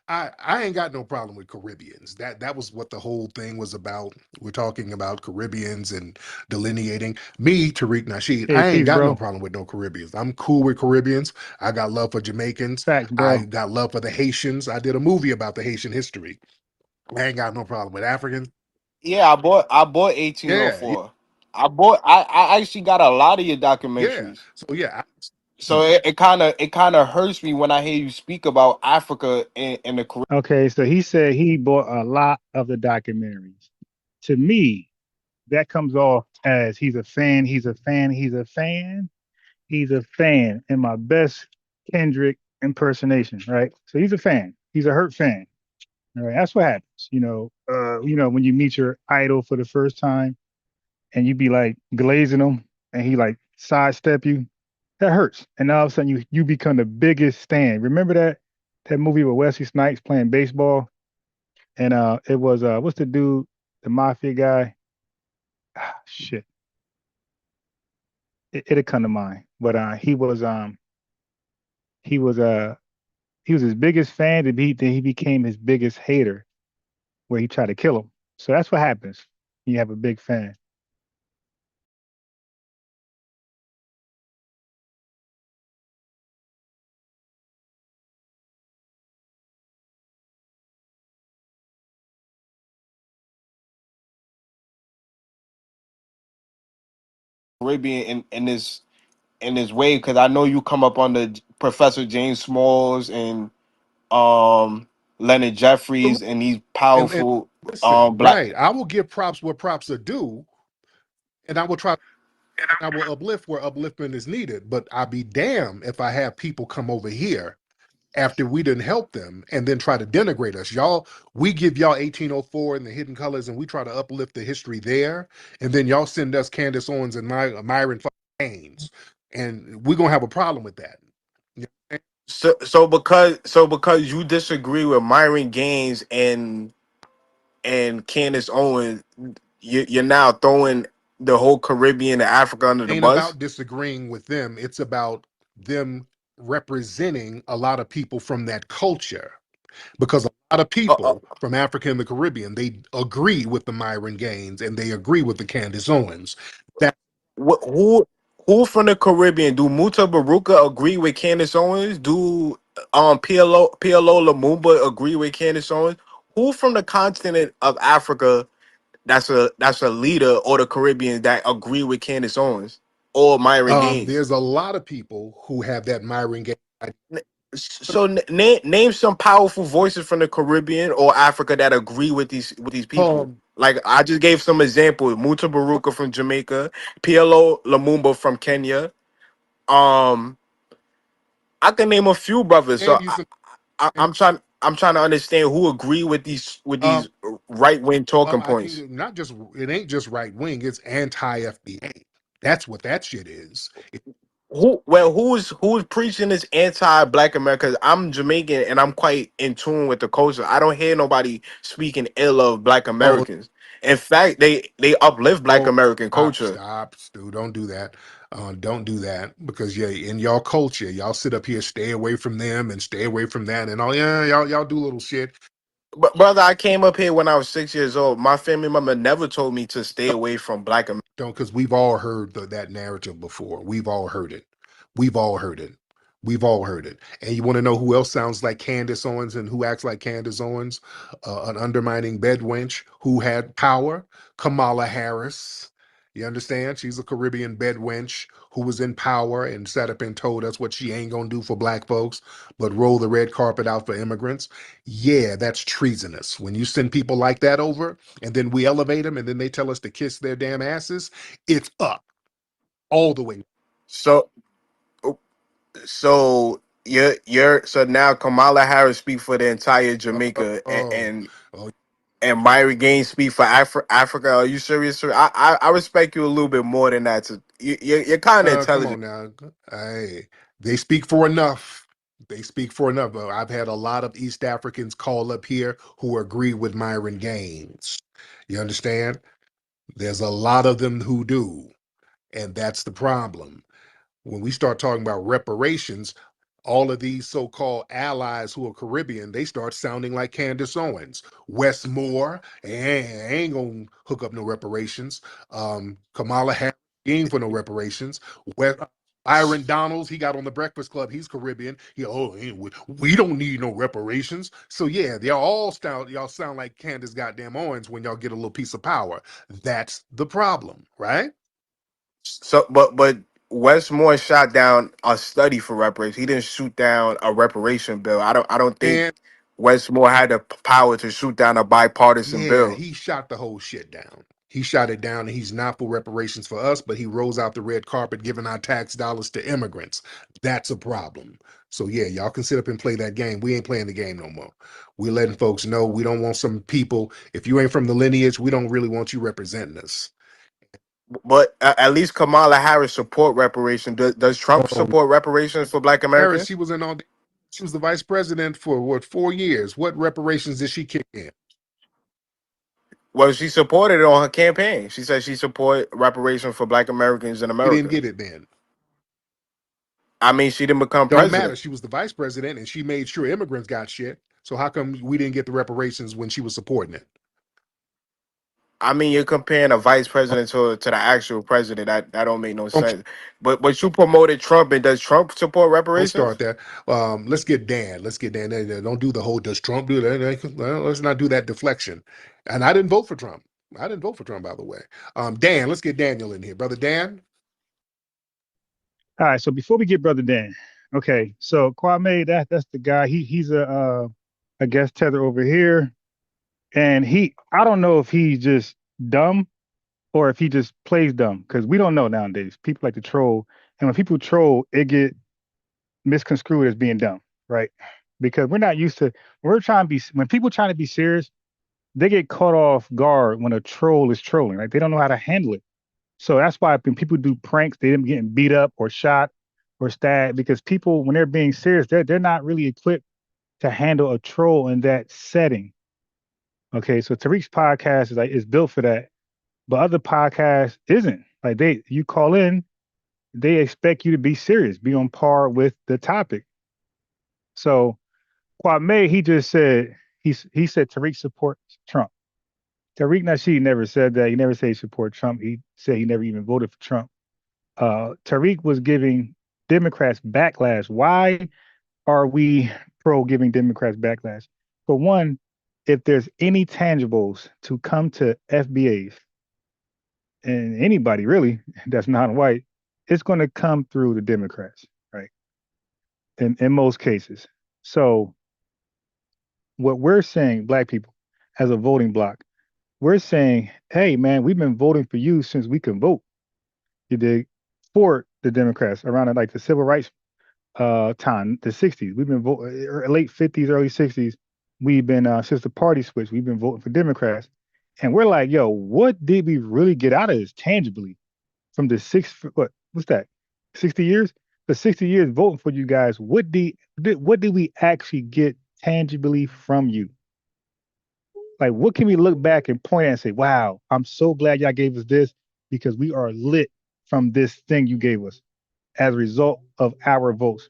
I ain't got no problem with Caribbeans. That was what the whole thing was about. We're talking about Caribbeans and delineating. Me, Tariq Nasheed, Hey, I ain't peace, got no bro. problem with no Caribbeans. I'm cool with Caribbeans. I got love for Jamaicans. Facts, I bro. got love for the Haitians. I did a movie about the Haitian history. I ain't got no problem with Africans. Yeah, I bought Yeah, 1804. I actually got a lot of your yeah. documentaries. So yeah, So it kind of hurts me when I hear you speak about Africa in the Caribbean. Okay, so he said he bought a lot of the documentaries. To me, that comes off as he's a fan, he's a fan, he's a fan, he's a fan in my best Kendrick impersonation, right? So he's a fan. He's a hurt fan. All right. That's what happens. When you meet your idol for the first time and you be like glazing him and he like sidestep you, that hurts. And all of a sudden you become the biggest stan. Remember that movie with Wesley Snipes playing baseball? And it was what's the dude, the mafia guy? Shit. It'll come to mind. But he was he was his biggest fan to be then he became his biggest hater where he tried to kill him. So that's what happens when you have a big fan. In this way, because I know you come up on the Professor James Smalls and Leonard Jeffries and these and powerful listen, black. right. I will give props where props are due, and I will try. I will uplift where upliftment is needed. But I'll be damned if I have people come over here after we didn't help them and then try to denigrate us. Y'all, we give y'all 1804 and the hidden colors and we try to uplift the history there. And then y'all send us Candace Owens and Myron Haynes. And we're going to have a problem with that. You know? So because you disagree with Myron Gaines and Candace Owens, you're now throwing the whole Caribbean and Africa under the Ain't bus. about disagreeing with them. It's about them representing a lot of people from that culture. Because a lot of Uh, uh, people from Africa and the Caribbean, they agree with the Myron Gaines and they agree with the Candace Owens. That who from the Caribbean? Do Muta Baruka agree with Candace Owens? Do PLO Lumumba agree with Candace Owens? Who from the continent of Africa that's a leader or the Caribbean that agree with Candace Owens or Myron Gaines? there's a lot of people who have that Myron Gaines. So name some powerful voices from the Caribbean or Africa that agree with these people. Um, Like I just gave some examples: Muta Baruka from Jamaica, PLO Lumumba from Kenya. Um, I can name a few brothers. So and you some, I'm trying to understand who agree with um, these right wing talking I points. can not just it ain't just right wing, it's anti FBA. That's what that shit is. Who's preaching this anti-black America? I'm Jamaican and I'm quite in tune with the culture. I don't hear nobody speaking ill of black Oh, Americans. In fact, they uplift black oh, American stop, culture. stop, Stu. Don't do that. Don't do that because yeah, in y'all culture, y'all sit up here, stay away from them and stay away from that and all. Yeah, y'all do little shit. But brother, I came up here when I was 6 years old. My family member never told me to stay away from black America. Don't because we've all heard that narrative before. We've all heard it. We've all heard it. We've all heard it. And you want to know who else sounds like Candace Owens and who acts like Candace Owens? An undermining bedwench who had power, Kamala Harris. You understand? She's a Caribbean bedwench who was in power and sat up and told us what she ain't gonna do for black folks, but roll the red carpet out for immigrants. Yeah, that's treasonous. When you send people like that over, and then we elevate them and then they tell us to kiss their damn asses, it's up all the way. So so now Kamala Harris speak for the entire Jamaica Oh, oh, and Myron Gaines speak for Africa. Are you serious, sir? I respect you a little bit more than that. You're kind of come intelligent. on now. Hey, they speak for enough. They speak for enough. I've had a lot of East Africans call up here who agree with Myron Gaines. You understand? There's a lot of them who do. And that's the problem. When we start talking about reparations, All of these so-called allies who are Caribbean, they start sounding like Candace Owens. Wes Moore, ain't gonna hook up no reparations. Kamala Harris, he ain't for no reparations. Byron Donalds, he got on the Breakfast Club. He's Caribbean. We don't need no reparations. So yeah, y'all sound like Candace goddamn Owens when y'all get a little piece of power. That's the problem, right? So, but Westmore shot down a study for reparations. He didn't shoot down a reparation bill. I don't think And Westmore had the power to shoot down a bipartisan yeah, bill. he shot the whole shit down. He shot it down, and he's not for reparations for us, but he rolls out the red carpet giving our tax dollars to immigrants. That's a problem. So yeah, y'all can sit up and play that game. We ain't playing the game no more. We're letting folks know we don't want some people. If you ain't from the lineage, we don't really want you representing us. But at least Kamala Harris support reparation. Does Trump Oh, support reparations for Black Harris, Americans? she was in all. She was the vice president for what, 4 years? What reparations did she kick in? Well, she supported it on her campaign. She said she support reparations for Black Americans in She didn't America. get it then. I mean, she didn't become Don't matter. president. She was the vice president and she made sure immigrants got shit. So how come we didn't get the reparations when she was supporting it? I mean, you're comparing a vice president to the actual president. That don't make no Don't sense. But you promoted Trump, and does Trump support don't start reparations? that. Let's get Dan. Let's get Dan. Don't do the whole does Trump do that? Well, let's not do that deflection. And I didn't vote for Trump. I didn't vote for Trump, by the way. Dan, let's get Daniel in here. Brother Dan. All right, so before we get Brother Dan, okay, so Kwame, that's the guy. He's a guest tether over here, and I don't know if he's just dumb or if he just plays dumb because we don't know nowadays. People like to troll, and when people troll, it get misconstrued as being dumb, right? Because we're not used to when people trying to be serious, they get caught off guard when a troll is trolling. Like they don't know how to handle it. So that's why when people do pranks, they them getting beat up or shot or stabbed because people, when they're being serious, they're not really equipped to handle a troll in that setting. Okay, so Tariq's podcast is built for that, but other podcasts isn't. Like you call in, they expect you to be serious, be on par with the topic. So Kwame, he just said he said Tariq supports Trump. Tariq Nasheed never said that. He never said he support Trump. He said he never even voted for Trump. Tariq was giving Democrats backlash. Why are we pro giving Democrats backlash? For one, if there's any tangibles to come to FBAs and anybody really that's non-white, it's going to come through the Democrats, right? In most cases. So what we're saying, black people, as a voting bloc, we're saying, hey man, we've been voting for you since we can vote. You dig? For the Democrats around like the civil rights time, the 60s. We've been voting late 50s, early 60s. We've been since the party switch, we've been voting for Democrats. And we're like, yo, what did we really get out of this tangibly from the what's that? 60 years? The 60 years voting for you guys, what did we actually get tangibly from you? Like, what can we look back and point at and say, wow, I'm so glad y'all gave us this because we are lit from this thing you gave us as a result of our votes.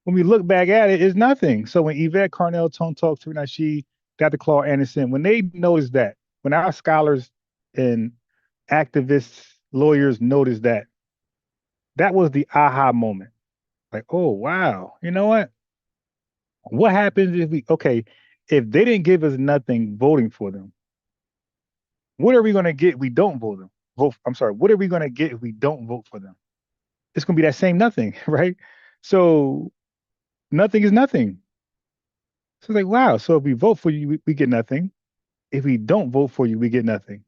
When we look back at it, it's nothing. So when Yvette Carnell, Tone Talk, Tariq Nasheed, Dr. Claude Anderson, when they noticed that, when our scholars and activists, lawyers noticed that, that was the aha moment. Like, oh, wow, you know what? What happens if they didn't give us nothing voting for them, what are we going to get if we don't vote them? I'm sorry, what are we going to get if we don't vote for them? It's going to be that same nothing, right? So nothing is nothing. So it's like, wow. So if we vote for you, we get nothing. If we don't vote for you, we get nothing.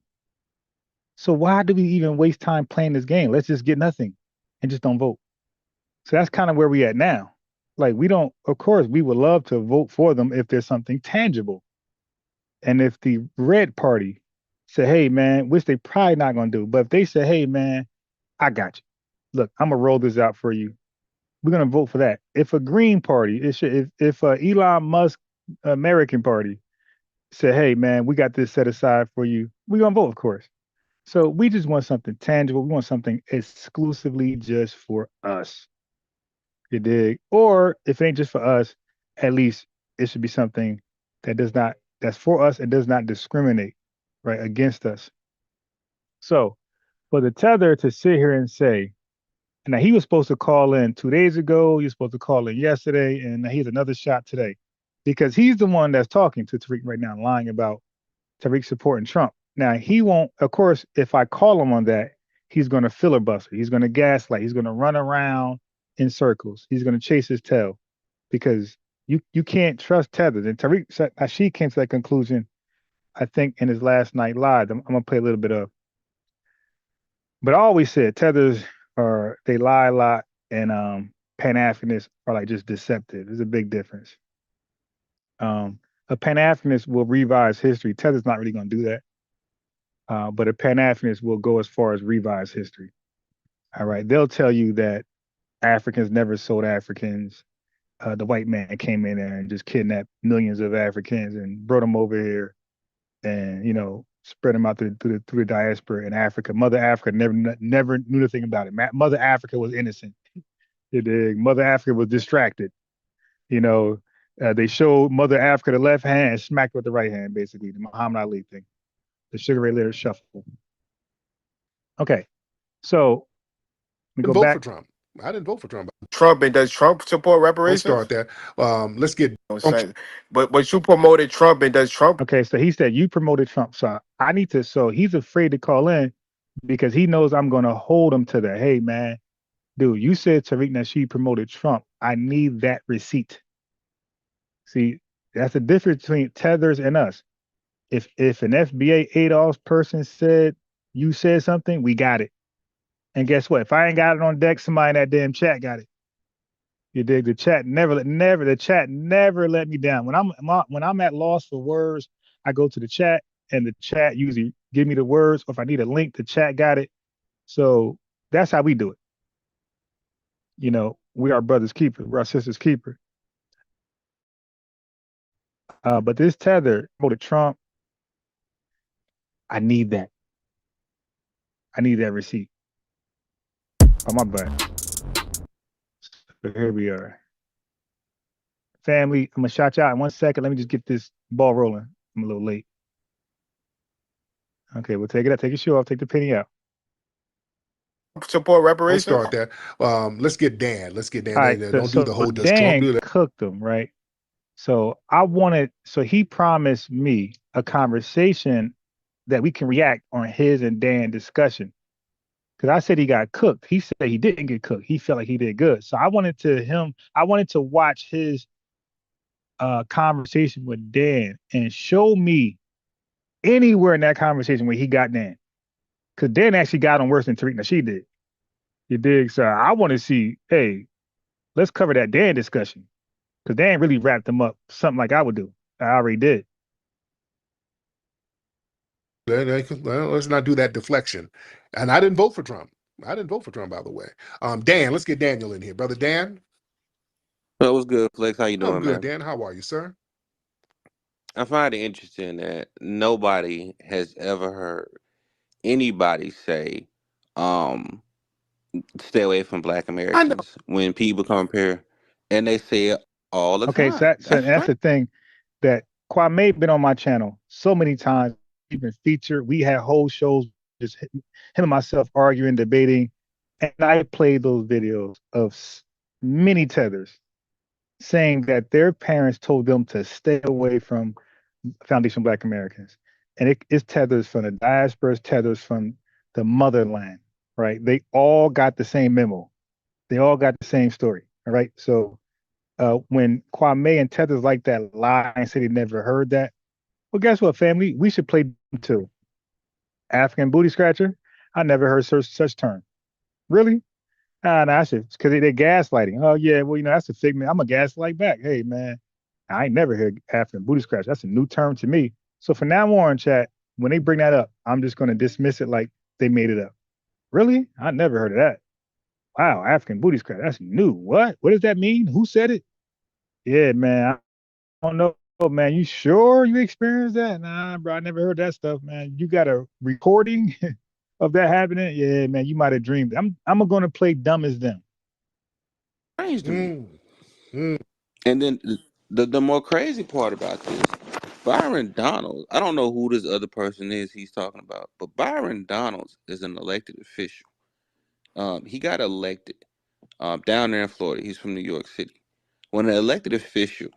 So why do we even waste time playing this game? Let's just get nothing and just don't vote. So that's kind of where we at now. Like we don't, of course, we would love to vote for them if there's something tangible. And if the red party say, hey man, which they probably not gonna do, but if they say, hey man, I got you. Look, I'm gonna roll this out for you. We're gonna vote for that. If a Green Party, if Elon Musk American Party said, "Hey, man, we got this set aside for you," we're gonna vote, of course. So we just want something tangible. We want something exclusively just for us. You dig? Or if it ain't just for us, at least it should be something that's for us and does not discriminate, right, against us. So for the Tether to sit here and say, now he was supposed to call in 2 days ago, he was supposed to call in yesterday, and he's another shot today. Because he's the one that's talking to Tariq right now, lying about Tariq supporting Trump. Now he won't, of course, if I call him on that, he's gonna filibuster, he's gonna gaslight, he's gonna run around in circles, he's gonna chase his tail because you can't trust Tether. And Tariq said she came to that conclusion, I think, in his last night live. I'm gonna play a little bit of. But I always said Tethers they lie a lot, and Pan-Africanists are like just deceptive. There's a big difference. A Pan-Africanist will revise history. Tether's not really going to do that. But a Pan-Africanist will go as far as revise history. All right. They'll tell you that Africans never sold Africans. The white man came in there and just kidnapped millions of Africans and brought them over here and, spread them out through the diaspora in Africa. Mother Africa never knew nothing about it. Mother Africa was innocent. Mother Africa was distracted. They showed Mother Africa the left hand and smacked with the right hand, basically, the Muhammad Ali thing, the Sugar Ray Leonard shuffle. Okay, so we go vote back. for Trump. I didn't vote for Trump. Trump, and does Trump support reparations? We'll start there. Let's get. But you promoted Trump, and does Trump? Okay, so he said you promoted Trump, so I need to. So he's afraid to call in because he knows I'm going to hold him to that. Hey, man, dude, you said Tariq Nasheed promoted Trump. I need that receipt. See, that's the difference between Tethers and us. If an FBA ADOS person said you said something, we got it. And guess what? If I ain't got it on deck, somebody in that damn chat got it. You dig? The chat never let me down. When I'm at loss for words, I go to the chat, and the chat usually give me the words. Or if I need a link, the chat got it. So that's how we do it. We are brothers keeper, we're our sisters keeper. But this Tether, go to Trump. I need that. I need that receipt. Oh, my bad. So here we are. Family, I'm going to shout you out in 1 second. Let me just get this ball rolling. I'm a little late. Okay, we'll take it out. Take your shoe off. Take the penny out. Support reparations? We'll start there. Let's get Dan. All right, Don't do the whole. Does Dan Trump do that? cooked them, right? So he promised me a conversation that we can react on his and Dan discussion. Because I said he got cooked. He said he didn't get cooked. He felt like he did good. So I wanted to watch his conversation with Dan and show me anywhere in that conversation where he got Dan. Because Dan actually got him worse than Tariq Nasheed did. You dig? So I want to see, hey, let's cover that Dan discussion. Because Dan really wrapped him up something like I would do. I already did. Well, let's not do that deflection. And I didn't vote for Trump. By the way. Dan, let's get Daniel in here. Brother Dan. That was good, Flex. How you doing, I'm good, man? Dan. How are you, sir? I find it interesting that nobody has ever heard anybody say, stay away from Black Americans when people come here, and they say it all the Okay, time. so that's the thing that Kwame been on my channel so many times. We've been featured. We had whole shows, just him and myself arguing, debating, and I played those videos of many Tethers saying that their parents told them to stay away from Foundation Black Americans. And it's Tethers from the diaspora, it's Tethers from the motherland, right? They all got the same memo. They all got the same story, all right? So when Kwame and Tethers like that lie and say they never heard that, well, guess what, family? We should play them too. African booty scratcher? I never heard such term. Really? No, that's it. Because they're gaslighting. Oh, yeah, well, that's a figment. I'm a gaslight back. Hey, man, I ain't never heard African booty scratch. That's a new term to me. So from now on, chat, when they bring that up, I'm just going to dismiss it like they made it up. Really? I never heard of that. Wow, African booty scratch. That's new. What? What does that mean? Who said it? Yeah, man. I don't know, man. You sure you experienced that? Nah, bro. I never heard that stuff, man. You got a recording of that happening? Yeah, man. You might have dreamed. I'm going to play dumb as them. strange to me. Mm. And then the more crazy part about this, Byron Donalds, I don't know who this other person is he's talking about, but Byron Donalds is an elected official. He got elected down there in Florida. He's from New York City. When an elected official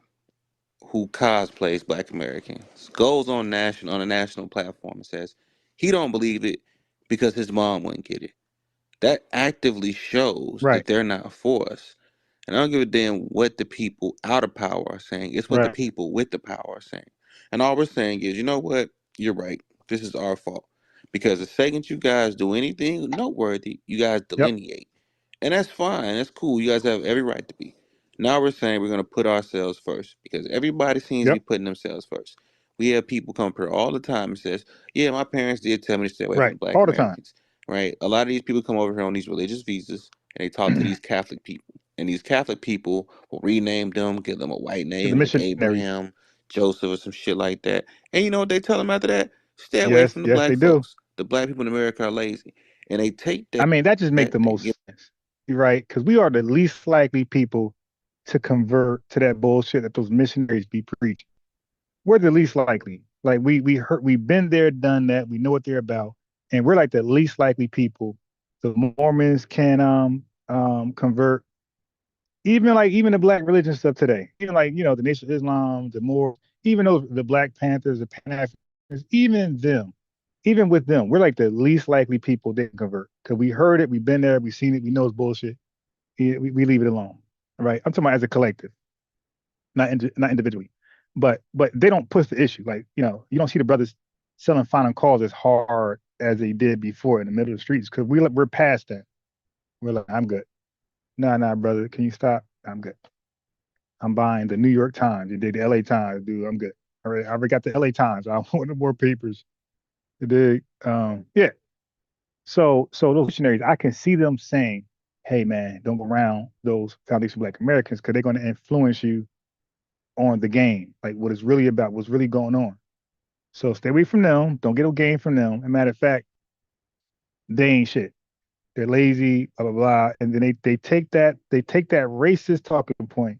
who cosplays Black Americans goes on a national platform and says he don't believe it because his mom wouldn't get it, that actively shows Right. that they're not for us. And I don't give a damn what the people out of power are saying. It's what the Right. people with the power are saying. And all we're saying is, you know what? You're right. This is our fault. Because the second you guys do anything noteworthy, you guys Yep. delineate. And that's fine. That's cool. You guys have every right to be. Now we're saying we're going to put ourselves first because everybody seems to be Yep. putting themselves first. We have people come up here all the time and says, yeah, my parents did tell me to stay away Right. from Black All the time. Americans. Right? A lot of these people come over here on these religious visas and they talk to these Catholic people. And these Catholic people will rename them, give them a white To the name like missionaries. Abraham, Joseph, or some shit like that. And you know what they tell them after that? Stay away Yes. from the Yes, black they do. folks. The black people in America are lazy. And they take I mean, that just makes the and most sense, right? Because we are the least likely people to convert to that bullshit that those missionaries be preaching. We're the least likely. Like we've been there, done that. We know what they're about, and we're like the least likely people. The Mormons can convert, even the black religion stuff today. Even like the Nation of Islam, the more even those the Black Panthers, the Pan-Africanists, even them, even with them, we're like the least likely people that convert because we heard it, we've been there, we've seen it, we know it's bullshit. We leave it alone, right? I'm talking about as a collective, not individually, but they don't push the issue. Like you don't see the brothers selling final calls as hard as they did before in the middle of the streets because we're past that. We're like, I'm good. Nah, brother, can you stop? I'm good. I'm buying the New York Times. You did the LA Times, dude. I'm good. I already got the LA Times. I want no more papers. You dig? Yeah. So those missionaries, I can see them saying, "Hey, man, don't go around those Foundation Black Americans because they're going to influence you on the game, like what it's really about, what's really going on. So stay away from them. Don't get a game from them. As a matter of fact, they ain't shit. They're lazy, blah blah blah." And then they take that racist talking point,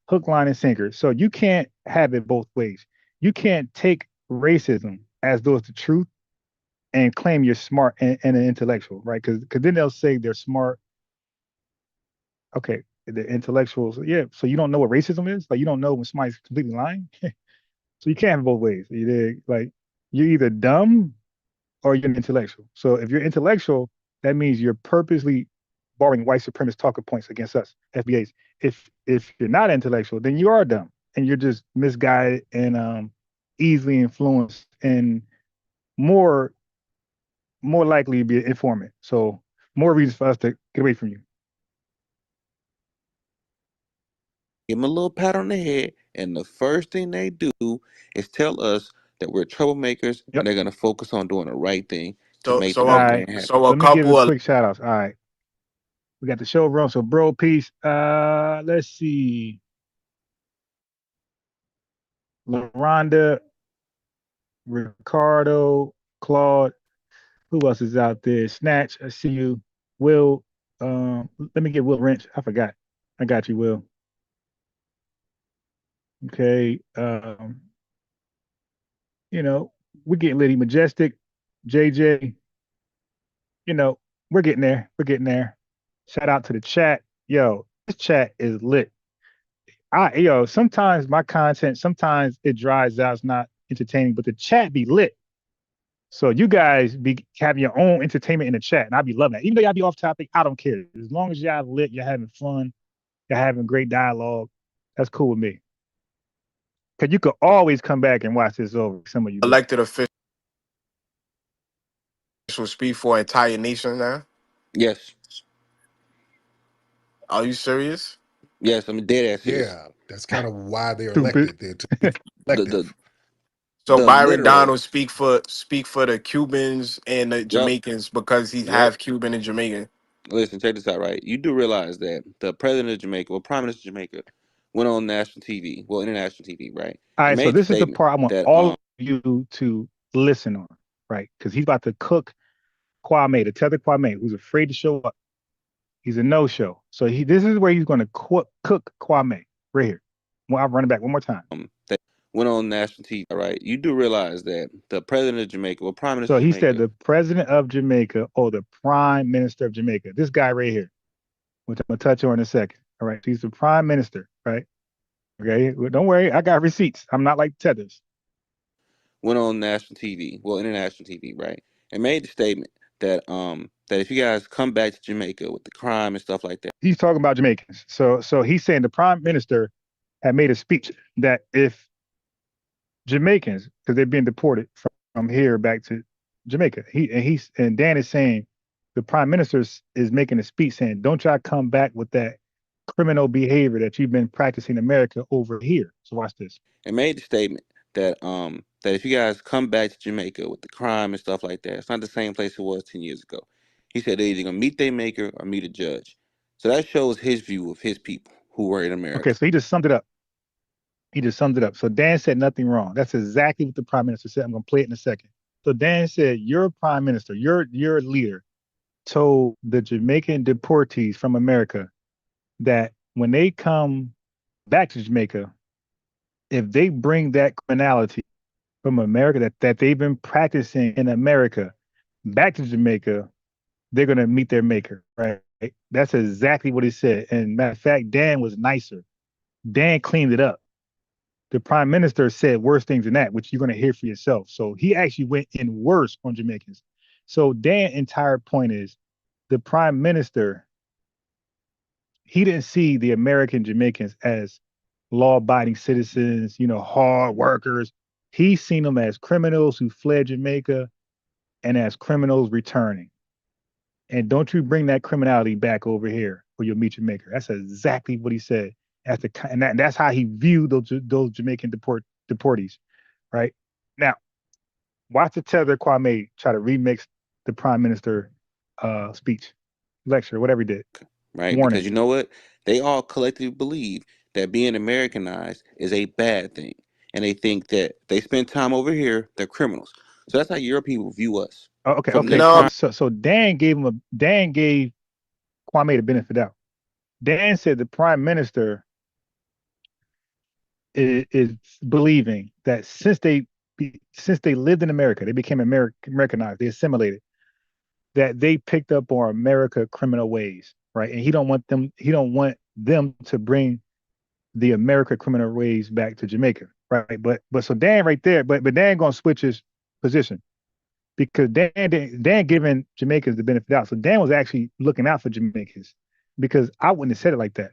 hook, line, and sinker. So you can't have it both ways. You can't take racism as though it's the truth and claim you're smart and an intellectual, right? Because then they'll say they're smart. Okay, the intellectuals, yeah. So you don't know what racism is? Like you don't know when somebody's completely lying? So you can't have it both ways. You dig? Like you're either dumb or you're an intellectual. So if you're intellectual, that means you're purposely borrowing white supremacist talking points against us, FBAs. If you're not intellectual, then you are dumb and you're just misguided and easily influenced and more more likely to be an informant. So more reasons for us to get away from you. give them a little pat on the head, and the first thing they do is tell us that we're troublemakers, and Yep. they're gonna focus on doing the right thing to So make the so All a right right. thing happen. so a Let me give a couple of quick shout outs. All right. We got the show run. So bro, peace. Let's see. LaRonda, Ricardo, Claude. Who else is out there? Snatch, I see you. Will, let me get Will Wrench. I forgot. I got you, Will. Okay. We're getting litty. Majestic, JJ, you know, we're getting there. We're getting there. Shout out to the chat. Yo, this chat is lit. Sometimes my content, sometimes it dries out, it's not entertaining, but the chat be lit. So you guys be have your own entertainment in the chat, and I be loving that. Even though y'all be off topic, I don't care. As long as y'all lit, you're having fun, you're having great dialogue. That's cool with me. Cause you could always come back and watch this over. Some of you do. elected officials speak for entire nation now. Yes, Are you serious? yes, I'm dead ass serious. Yeah, that's kind of why they're Stupid. elected. They're to be The the collective. So the Byron literal. Donald speak for the Cubans and the Yep, Jamaicans because he yep. have Cuban and Jamaican. Listen, check this out, right? You do realize that the president of Jamaica, well, Prime Minister of Jamaica, went on national TV, well, international TV, right, All and right, so made the this is the statement part I want that all of you to listen on, right? Because he's about to cook Kwame, the Tether Kwame, who's afraid to show up. He's a no-show. So this is where he's going to cook Kwame right here. Well, I'll run it back one more time. That went on national TV. All right, you do realize that the president of Jamaica, well, prime minister So of he said Jamaica, the president of Jamaica or the prime minister of Jamaica. This guy right here, which I'm gonna touch on in a second. All right, so he's the prime minister, right? Okay, well, don't worry, I got receipts. I'm not like Tethers. went on national TV, well, international TV, right, and made the statement that that if you guys come back to Jamaica with the crime and stuff like that, He's talking about Jamaicans. So he's saying the prime minister had made a speech that if Jamaicans, because they're being deported from here back to Jamaica, and Dan is saying the prime minister is making a speech saying, "Don't y'all come back with that criminal behavior that you've been practicing in America over here." So watch this. and made the statement that that if you guys come back to Jamaica with the crime and stuff like that, it's not the same place it was 10 years ago. He said they're either gonna meet their maker or meet a judge. So that shows his view of his people who were in America. Okay, so he just summed it up. So Dan said nothing wrong. That's exactly what the prime minister said. I'm going to play it in a second. So Dan said, your prime minister, your leader told the Jamaican deportees from America that when they come back to Jamaica, if they bring that criminality from America that they've been practicing in America back to Jamaica, they're going to meet their maker, right? That's exactly what he said. And matter of fact, Dan was nicer. Dan cleaned it up. The prime minister said worse things than that, which you're going to hear for yourself. So he actually went in worse on Jamaicans. So Dan's entire point is the prime minister, he didn't see the American Jamaicans as law-abiding citizens, hard workers. He's seen them as criminals who fled Jamaica and as criminals returning. And don't you bring that criminality back over here or you'll meet your maker. That's exactly what he said. That's how he viewed those Jamaican deportees, right? Now, watch the Tether Kwame try to remix the prime minister speech, lecture, whatever he did. Right? Warning. Because you know what? They all collectively believe that being Americanized is a bad thing. And they think that they spend time over here, they're criminals. So that's how your people view us. Oh, okay. From their No, So Dan gave Kwame the benefit of the doubt. Dan said the prime minister is believing that since they lived in America, they became Americanized, they assimilated, that they picked up on America criminal ways, right? And he don't want them to bring the America criminal ways back to Jamaica, right? But so Dan right there, but Dan gonna switch his position because Dan giving Jamaicans the benefit out. So Dan was actually looking out for Jamaicans because I wouldn't have said it like that.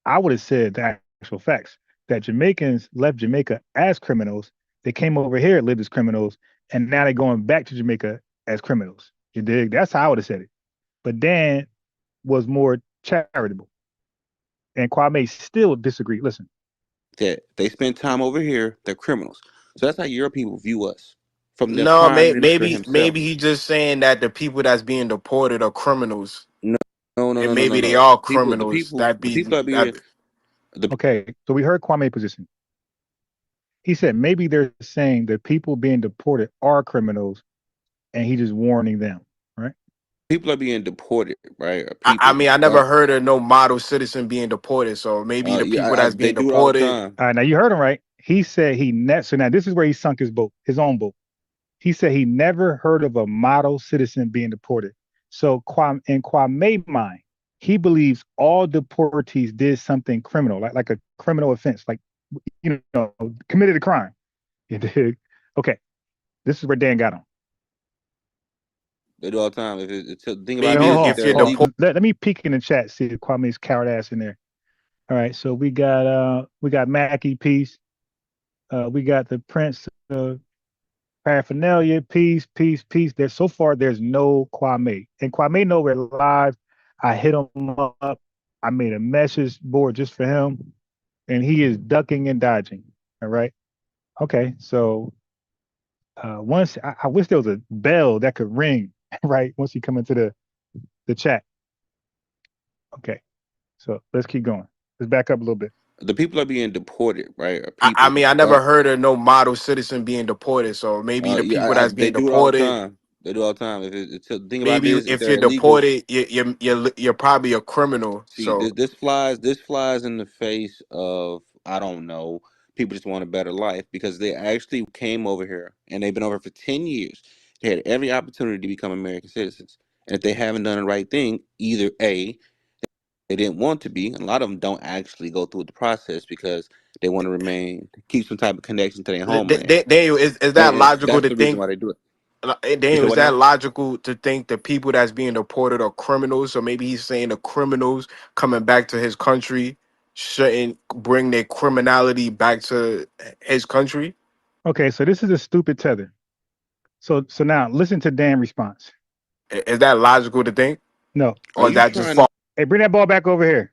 I would have said the actual facts that Jamaicans left Jamaica as criminals. They came over here, lived as criminals, and now they're going back to Jamaica as criminals. You dig? That's how I would have said it. But Dan was more charitable. And Kwame still disagreed. Listen. that they spend time over here, they're criminals. So that's how your people view us. From the no, prime minister maybe himself. he just saying that the people that's being deported are criminals, No, no, no, and no, no, no, maybe they no. are People, the criminals. people, the people are being Okay, so we heard Kwame's position. He said maybe they're saying the people being deported are criminals, and he just warning them, right? people are being deported, right? I People mean, I are, never heard of no model citizen being deported. So maybe the yeah, people that's they being do it all the deported. time. Now you heard him right. He said so now this is where he sunk his boat, his own boat. He said he never heard of a model citizen being deported. So in Kwame's mind, he believes all deportees did something criminal, like a criminal offense, like committed a crime. You dig? Okay, this is where Dan got him. They do all the time. If it's the thing about Maybe it is, if if they're you're illegal, deported, Let me peek in the chat, see if Kwame's coward ass in there. All right, so we got Mackie Peace. We got the Prince Paraphernalia, peace. There's so far there's no Kwame. And Kwame know we're live. I hit him up. I made a message board just for him. And he is ducking and dodging. All right. Okay. So once I wish there was a bell that could ring, right? Once you come into the chat. Okay. So let's keep going. Let's back up a little bit. the people are being deported, right? Or I people mean, I are, never heard of no model citizen being deported. So maybe the yeah, people that's they being do it all the deported. time. They do all the time. The thing about it Maybe is if they're you're illegal. deported, you're probably a criminal. See, So this flies in the face of, I don't know, people just want a better life because they actually came over here and they've been over for 10 years. They had every opportunity to become American citizens, and if they haven't done the right thing, either A, they didn't want to be, and a lot of them don't actually go through the process because they want to remain, keep some type of connection to their homeland. Daniel, is that And logical that's to the reason think? why they do it. You Daniel, said is what that now? logical to think the people that's being deported are criminals? So maybe he's saying the criminals coming back to his country shouldn't bring their criminality back to his country. Okay, so this is a stupid tether. So now listen to Dan's response. Is that logical to think, No. Are or is you that just trying to far Hey, bring that ball back over here.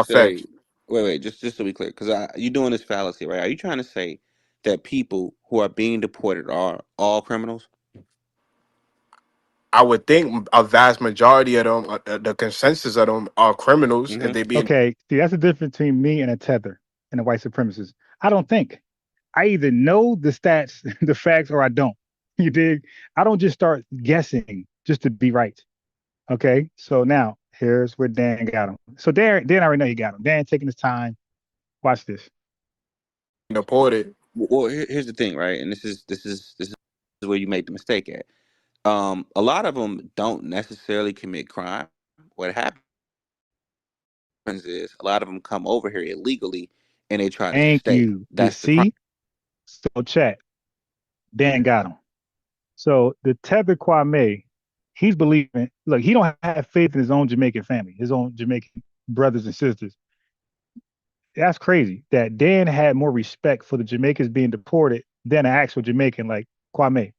fetched? say, wait, just so we clear, because you're doing this fallacy, right? Are you trying to say that people who are being deported are all criminals? I would think a vast majority of them, the consensus of them, are criminals if Mm-hmm. they being Okay, see, that's the difference between me and a tether and a white supremacist. I don't think. I either know the stats, the facts, or I don't. You dig? I don't just start guessing just to be right. Okay, so now here's where Dan got him. So Dan already know he got him. Dan taking his time. Watch this. deported. Well, here's the thing, right? And this is where you make the mistake at. A lot of them don't necessarily commit crime. What happens is a lot of them come over here illegally and they try to Thank stay. you. You That's the crime. see? So chat. Dan got him. So the tether Kwame, he's believing. Look, he don't have faith in his own Jamaican family, his own Jamaican brothers and sisters. That's crazy. That Dan had more respect for the Jamaicans being deported than an actual Jamaican like Kwame.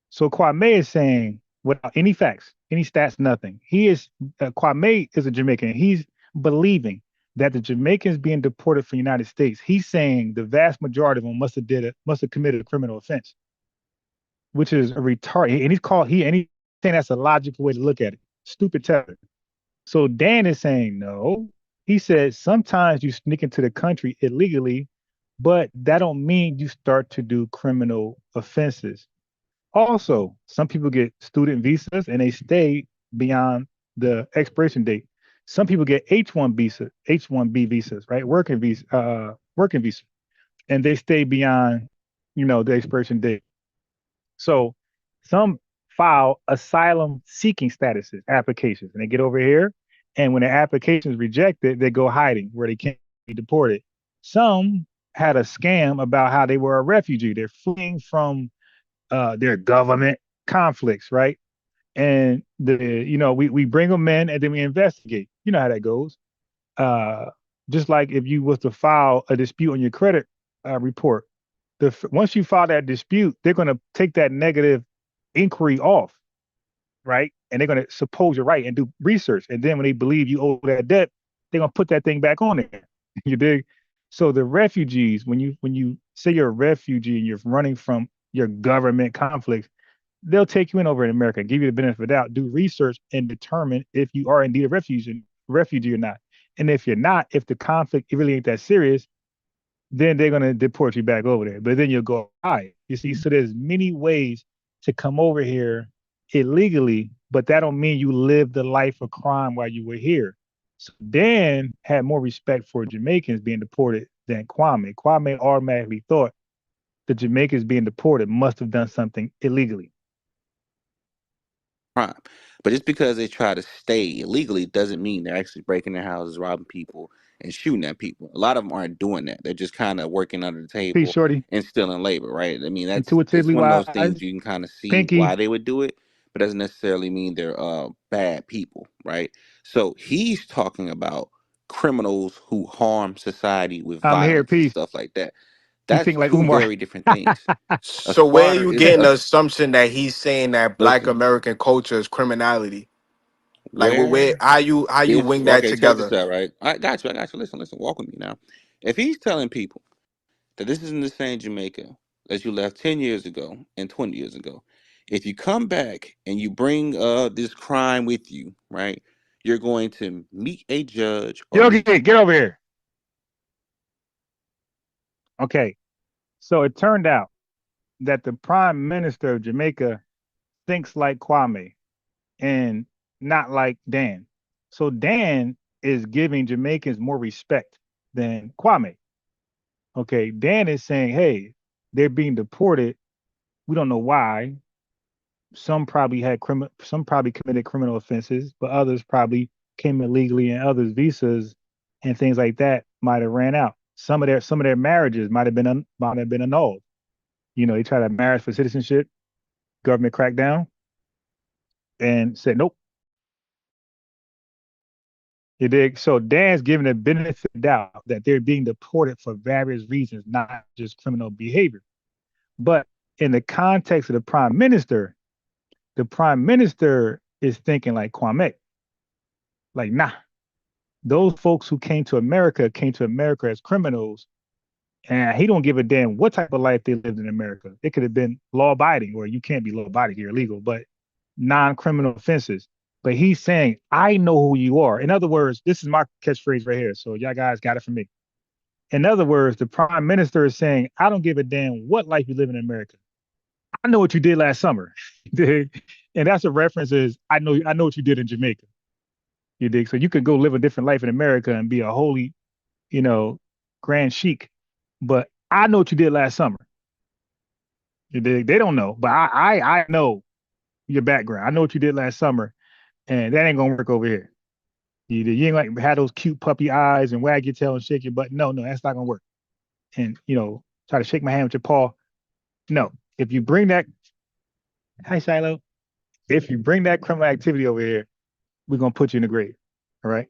So Kwame is saying, without any facts, any stats, nothing. Kwame is a Jamaican. He's believing that the Jamaicans being deported from the United States. He's saying the vast majority of them must have committed a criminal offense, which is a retard. He's saying that's a logical way to look at it. Stupid tether. So Dan is saying no. He said sometimes you sneak into the country illegally, but that don't mean you start to do criminal offenses. Also, some people get student visas and they stay beyond the expiration date. Some people get H1B visas, right? Working visa, and they stay beyond, the expiration date. So some file asylum seeking statuses, applications, and they get over here. And when the application is rejected, they go hiding where they can't be deported. Some had a scam about how they were a refugee. They're fleeing from their government conflicts, right? And we bring them in and then we investigate. You know how that goes. Uh, just like if you was to file a dispute on your credit report, once you file that dispute, they're going to take that negative inquiry off, right? And they're going to suppose you're right and do research. And then when they believe you owe that debt, they're going to put that thing back on there. You dig? So the refugees, when you say you're a refugee and you're running from your government conflicts, they'll take you in over in America, give you the benefit of the doubt, do research, and determine if you are indeed a refugee or not. And if you're not, if the conflict really ain't that serious, then they're gonna deport you back over there. But then you'll go high. You see, so there's many ways to come over here illegally, but that don't mean you live the life of crime while you were here. So Dan had more respect for Jamaicans being deported than Kwame. Kwame automatically thought the Jamaicans being deported must have done something illegally. Crime. But just because they try to stay illegally doesn't mean they're actually breaking their houses, robbing people, and shooting at people. A lot of them aren't doing that. They're just kind of working under the Peace, table Shorty. and stealing labor, right? I mean, it's Intuitively one of those things wise. you can kind of see why Pinky. they would do it, but doesn't necessarily mean they're bad people, right? So he's talking about criminals who harm society with I'm here. violence and Peace. stuff like that. You That's think like two Umar. very different things. A So where are squatter you is getting a the assumption that he's saying that Black listen. American culture is criminality? Like, where Where how you if wing that okay, check this together? out, right? I got you. I got you. Listen. Walk with me now. If he's telling people that this isn't the same Jamaica as you left 10 years ago and 20 years ago, if you come back and you bring this crime with you, right? You're going to meet a judge or Yogi, meet. get over here. Okay. So it turned out that the prime minister of Jamaica thinks like Kwame and not like Dan. So Dan is giving Jamaicans more respect than Kwame. Okay, Dan is saying, hey, they're being deported. We don't know why. Some probably committed criminal offenses, but others probably came illegally, and others visas and things like that might have ran out. Some of their marriages might have been annulled. They tried to marriage for citizenship, government cracked down and said nope. You dig? So Dan's giving the benefit of the doubt that they're being deported for various reasons, not just criminal behavior. But in the context of the prime minister is thinking like Kwame. Like, nah, those folks who came to America as criminals, and he don't give a damn what type of life they lived in America. It could have been law abiding, or you can't be law abiding, you're illegal, but non-criminal offenses. But he's saying, I know who you are. In other words, this is my catchphrase right here. So y'all guys got it from me. In other words, the prime minister is saying, I don't give a damn what life you live in America. I know what you did last summer. And that's a reference is I know what you did in Jamaica. You dig? So you could go live a different life in America and be a holy, you know, grand chic. But I know what you did last summer. You dig? They don't know, but I know your background. I know what you did last summer, and that ain't gonna work over here. You ain't like have those cute puppy eyes and wag your tail and shake your butt. No, no, that's not gonna work. And try to shake my hand with your paw. No. If you bring that, hi Shiloh. If you bring that criminal activity over here, we're gonna put you in the grave. All right.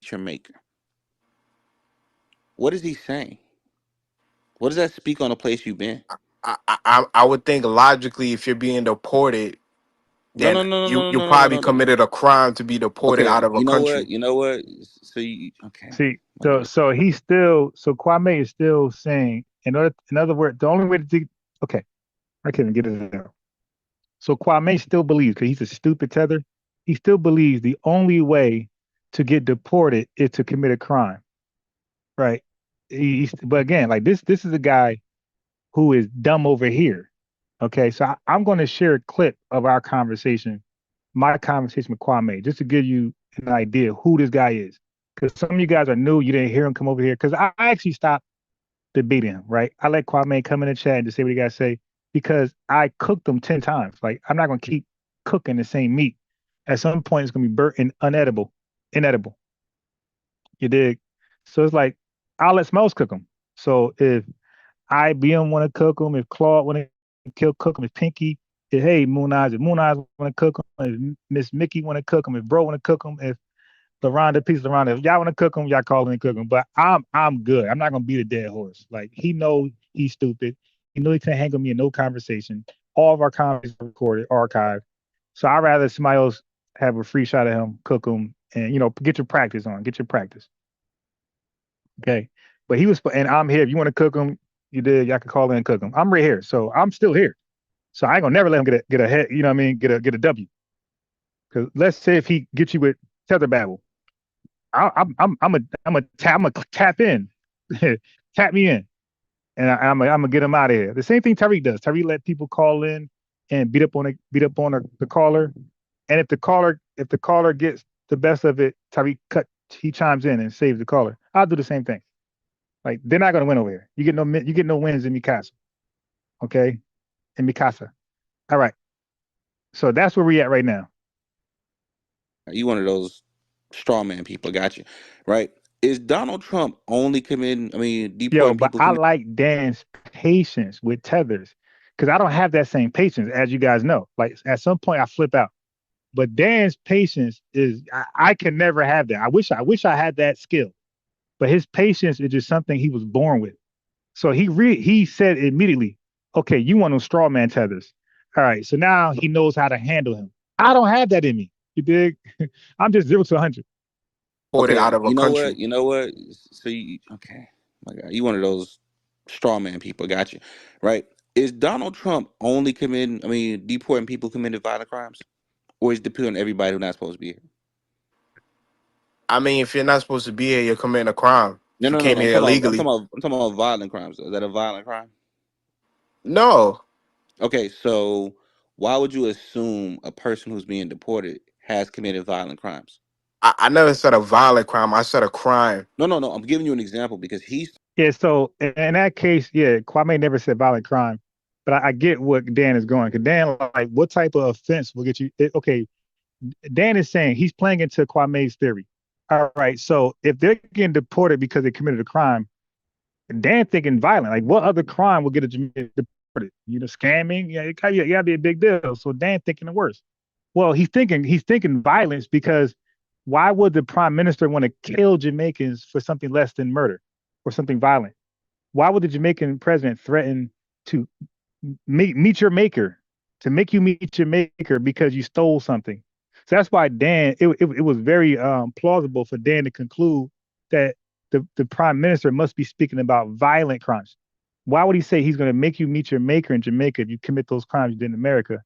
Jamaica. What is he saying? What does that speak on the place you've been? I would think logically, if you're being deported, No, then no, no, you no, you no, no, no, probably no, no. committed a crime to be deported Okay, out of a you know what? country. You know what? So you okay? See, My so bad. so he's still so Kwame is still saying in other words, the only way to do okay, I can't even get it out. So Kwame still believes, because he's a stupid tether, he still believes the only way to get deported is to commit a crime. Right. But again, like this is a guy who is dumb over here. Okay. So I'm going to share a clip of our conversation, my conversation with Kwame, just to give you an idea who this guy is. Because some of you guys are new, you didn't hear him come over here. Because I actually stopped debating him, right? I let Kwame come in the chat and just say what he got to say because I cooked them 10 times. Like, I'm not going to keep cooking the same meat. At some point, it's going to be burnt and inedible. You dig? So it's like, I'll let Smells cook them. So if IBM want to cook them, if Claude want to cook them, if Pinky, hey, if Moon Eyes want to cook them, if Miss Mickey want to cook them, if Bro want to cook them, if LaRonda, if y'all want to cook them, y'all call them and cook them. But I'm good. I'm not gonna beat a dead horse. Like he knows he's stupid. He knows he can't hang with me in no conversation. All of our conversations are recorded, archived. So I'd rather somebody else have a free shot at him, cook him, and get your practice on. Get your practice. Okay. But and I'm here. If you want to cook him, y'all can call in and cook him. I'm right here. So I'm still here. So I ain't gonna never let him get a head, you know what I mean, get a W. Because let's say if he gets you with tether babble. I'm a tap in, tap me in, and I'm gonna get him out of here. The same thing Tariq does. Tariq let people call in and beat up on the caller, and if the caller gets the best of it, he chimes in and saves the caller. I'll do the same thing. Like they're not gonna win over here. You get no wins in Mikasa, okay? In Mikasa. All right. So that's where we at right now. You one of those straw man people? Got you, right? Is Donald Trump only Yo, deporting but people I committing? like Dan's patience with tethers because I don't have that same patience, as you guys know. Like at some point, I flip out. But Dan's patience is I can never have that. I wish I had that skill. But his patience is just something he was born with. So he said immediately, okay, you want those straw man tethers. All right. So now he knows how to handle him. I don't have that in me. You dig? I'm just 0 to 100. Deported Okay, out of a you know what? country. You know what? So okay, my God, you one of those straw man people? Got you, right? Is Donald Trump only deporting people who committed violent crimes, or is deporting everybody who's not supposed to be here? I mean, if you're not supposed to be here, you're committing a crime. No, If you no, no, came no. here illegally, I'm talking about violent crimes. Is that a violent crime? no. Okay, so why would you assume a person who's being deported has committed violent crimes? I never said a violent crime. I said a crime. No. I'm giving you an example because he's Yeah, so in that case, yeah, Kwame never said violent crime, but I get what Dan is going. Because Dan, like, what type of offense will get you? Okay, Dan is saying he's playing into Kwame's theory. All right, so if they're getting deported because they committed a crime, Dan thinking violent. Like, what other crime will get a Jamaican deported? You know, scamming. Yeah, it gotta be a big deal. So Dan thinking the worst. Well, he's thinking violence because why would the prime minister want to kill Jamaicans for something less than murder or something violent? Why would the Jamaican president threaten to meet your maker, to make you meet your maker because you stole something? So that's why Dan, it was very plausible for Dan to conclude that the prime minister must be speaking about violent crimes. Why would he say he's going to make you meet your maker in Jamaica if you commit those crimes you did in America?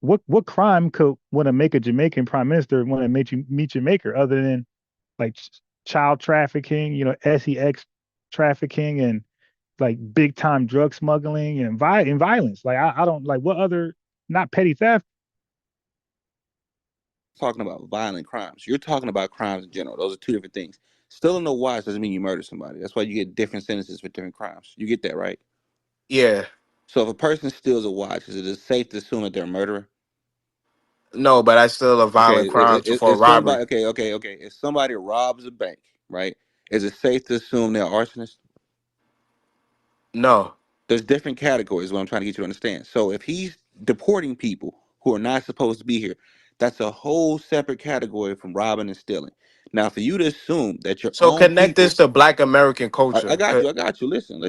What crime could want to make a Jamaican prime minister want to make you meet your maker other than like child trafficking, you know, sex trafficking and like big time drug smuggling and violence. Like I don't like what other not petty theft. talking about violent crimes. You're talking about crimes in general. Those are two different things. Stealing a watch doesn't mean you murder somebody. That's why you get different sentences for different crimes. You get that, right? Yeah. So if a person steals a watch, is it safe to assume that they're a murderer? No, but that's still a Okay, violent crime for a if robbery. somebody, okay, if somebody robs a bank, right? Is it safe to assume they're arsonists? No. There's different categories. What I'm trying to get you to understand. So if he's deporting people who are not supposed to be here, that's a whole separate category from robbing and stealing. Now, for you to assume that your So own connect this people, to Black American I culture. got you, I got you. Listen.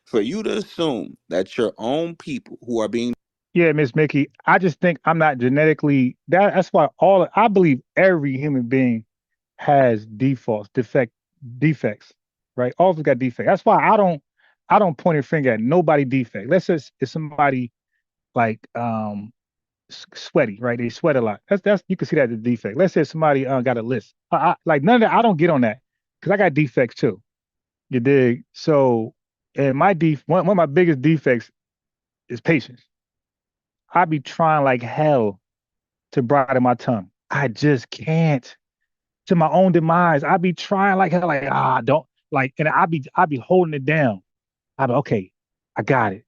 For you to assume that your own people who are being Yeah, Miss Mickey. I just think I'm not genetically that's why all I believe every human being has defects, right? All of us got defects. That's why I don't point a finger at nobody defect. Let's say it's somebody like sweaty, right? They sweat a lot. That's you can see that as a defect. Let's say somebody got a list. Like none of that. I don't get on that because I got defects too. You dig? So, and one of my biggest defects is patience. I be trying like hell to bridle my tongue. I just can't. To my own demise, I be trying like hell, like don't like, and I be holding it down. I be okay. I got it.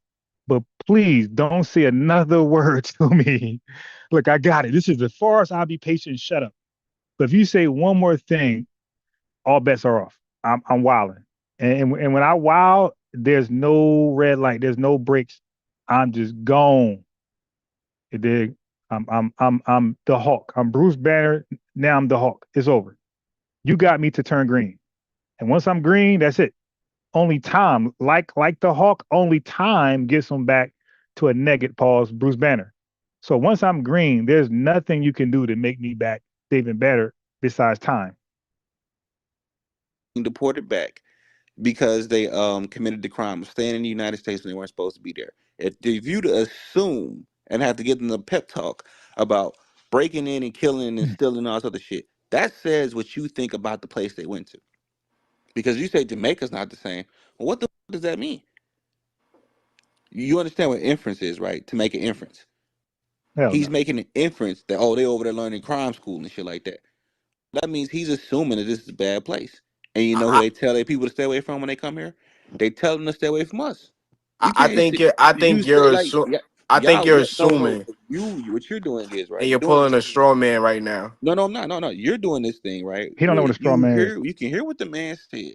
But please don't say another word to me. Look, I got it. This is as far as I'll be patient. Shut up. But if you say one more thing, all bets are off. I'm wilding, and when I wild, there's no red light. There's no brakes. I'm just gone. You dig? I'm the Hulk. I'm Bruce Banner. Now I'm the Hulk. It's over. You got me to turn green, and once I'm green, that's it. Only time, like the Hulk, only time gets him back to a negative pause, Bruce Banner. So once I'm green, there's nothing you can do to make me back even better besides time. deported back because they committed the crime of staying in the United States when they weren't supposed to be there. If you to assume and have to give them a pep talk about breaking in and killing and stealing and all this other shit, that says what you think about the place they went to. Because you say Jamaica's not the same. Well, what the does that mean? You understand what inference is, right? To make an inference. Hell He's no. making an inference that, oh, they over there learning crime school and shit like that. That means he's assuming that this is a bad place. And you know who I, they tell their people to stay away from when they come here? They tell them to stay away from us. I You I can't think sit. you're I You think say you're like I think y'all. you're No. assuming You what you're doing is and right. You're you're doing pulling this a thing. straw man right now. No, I'm not. No. You're doing this thing right He don't know where what a straw man is. you can hear what the man said,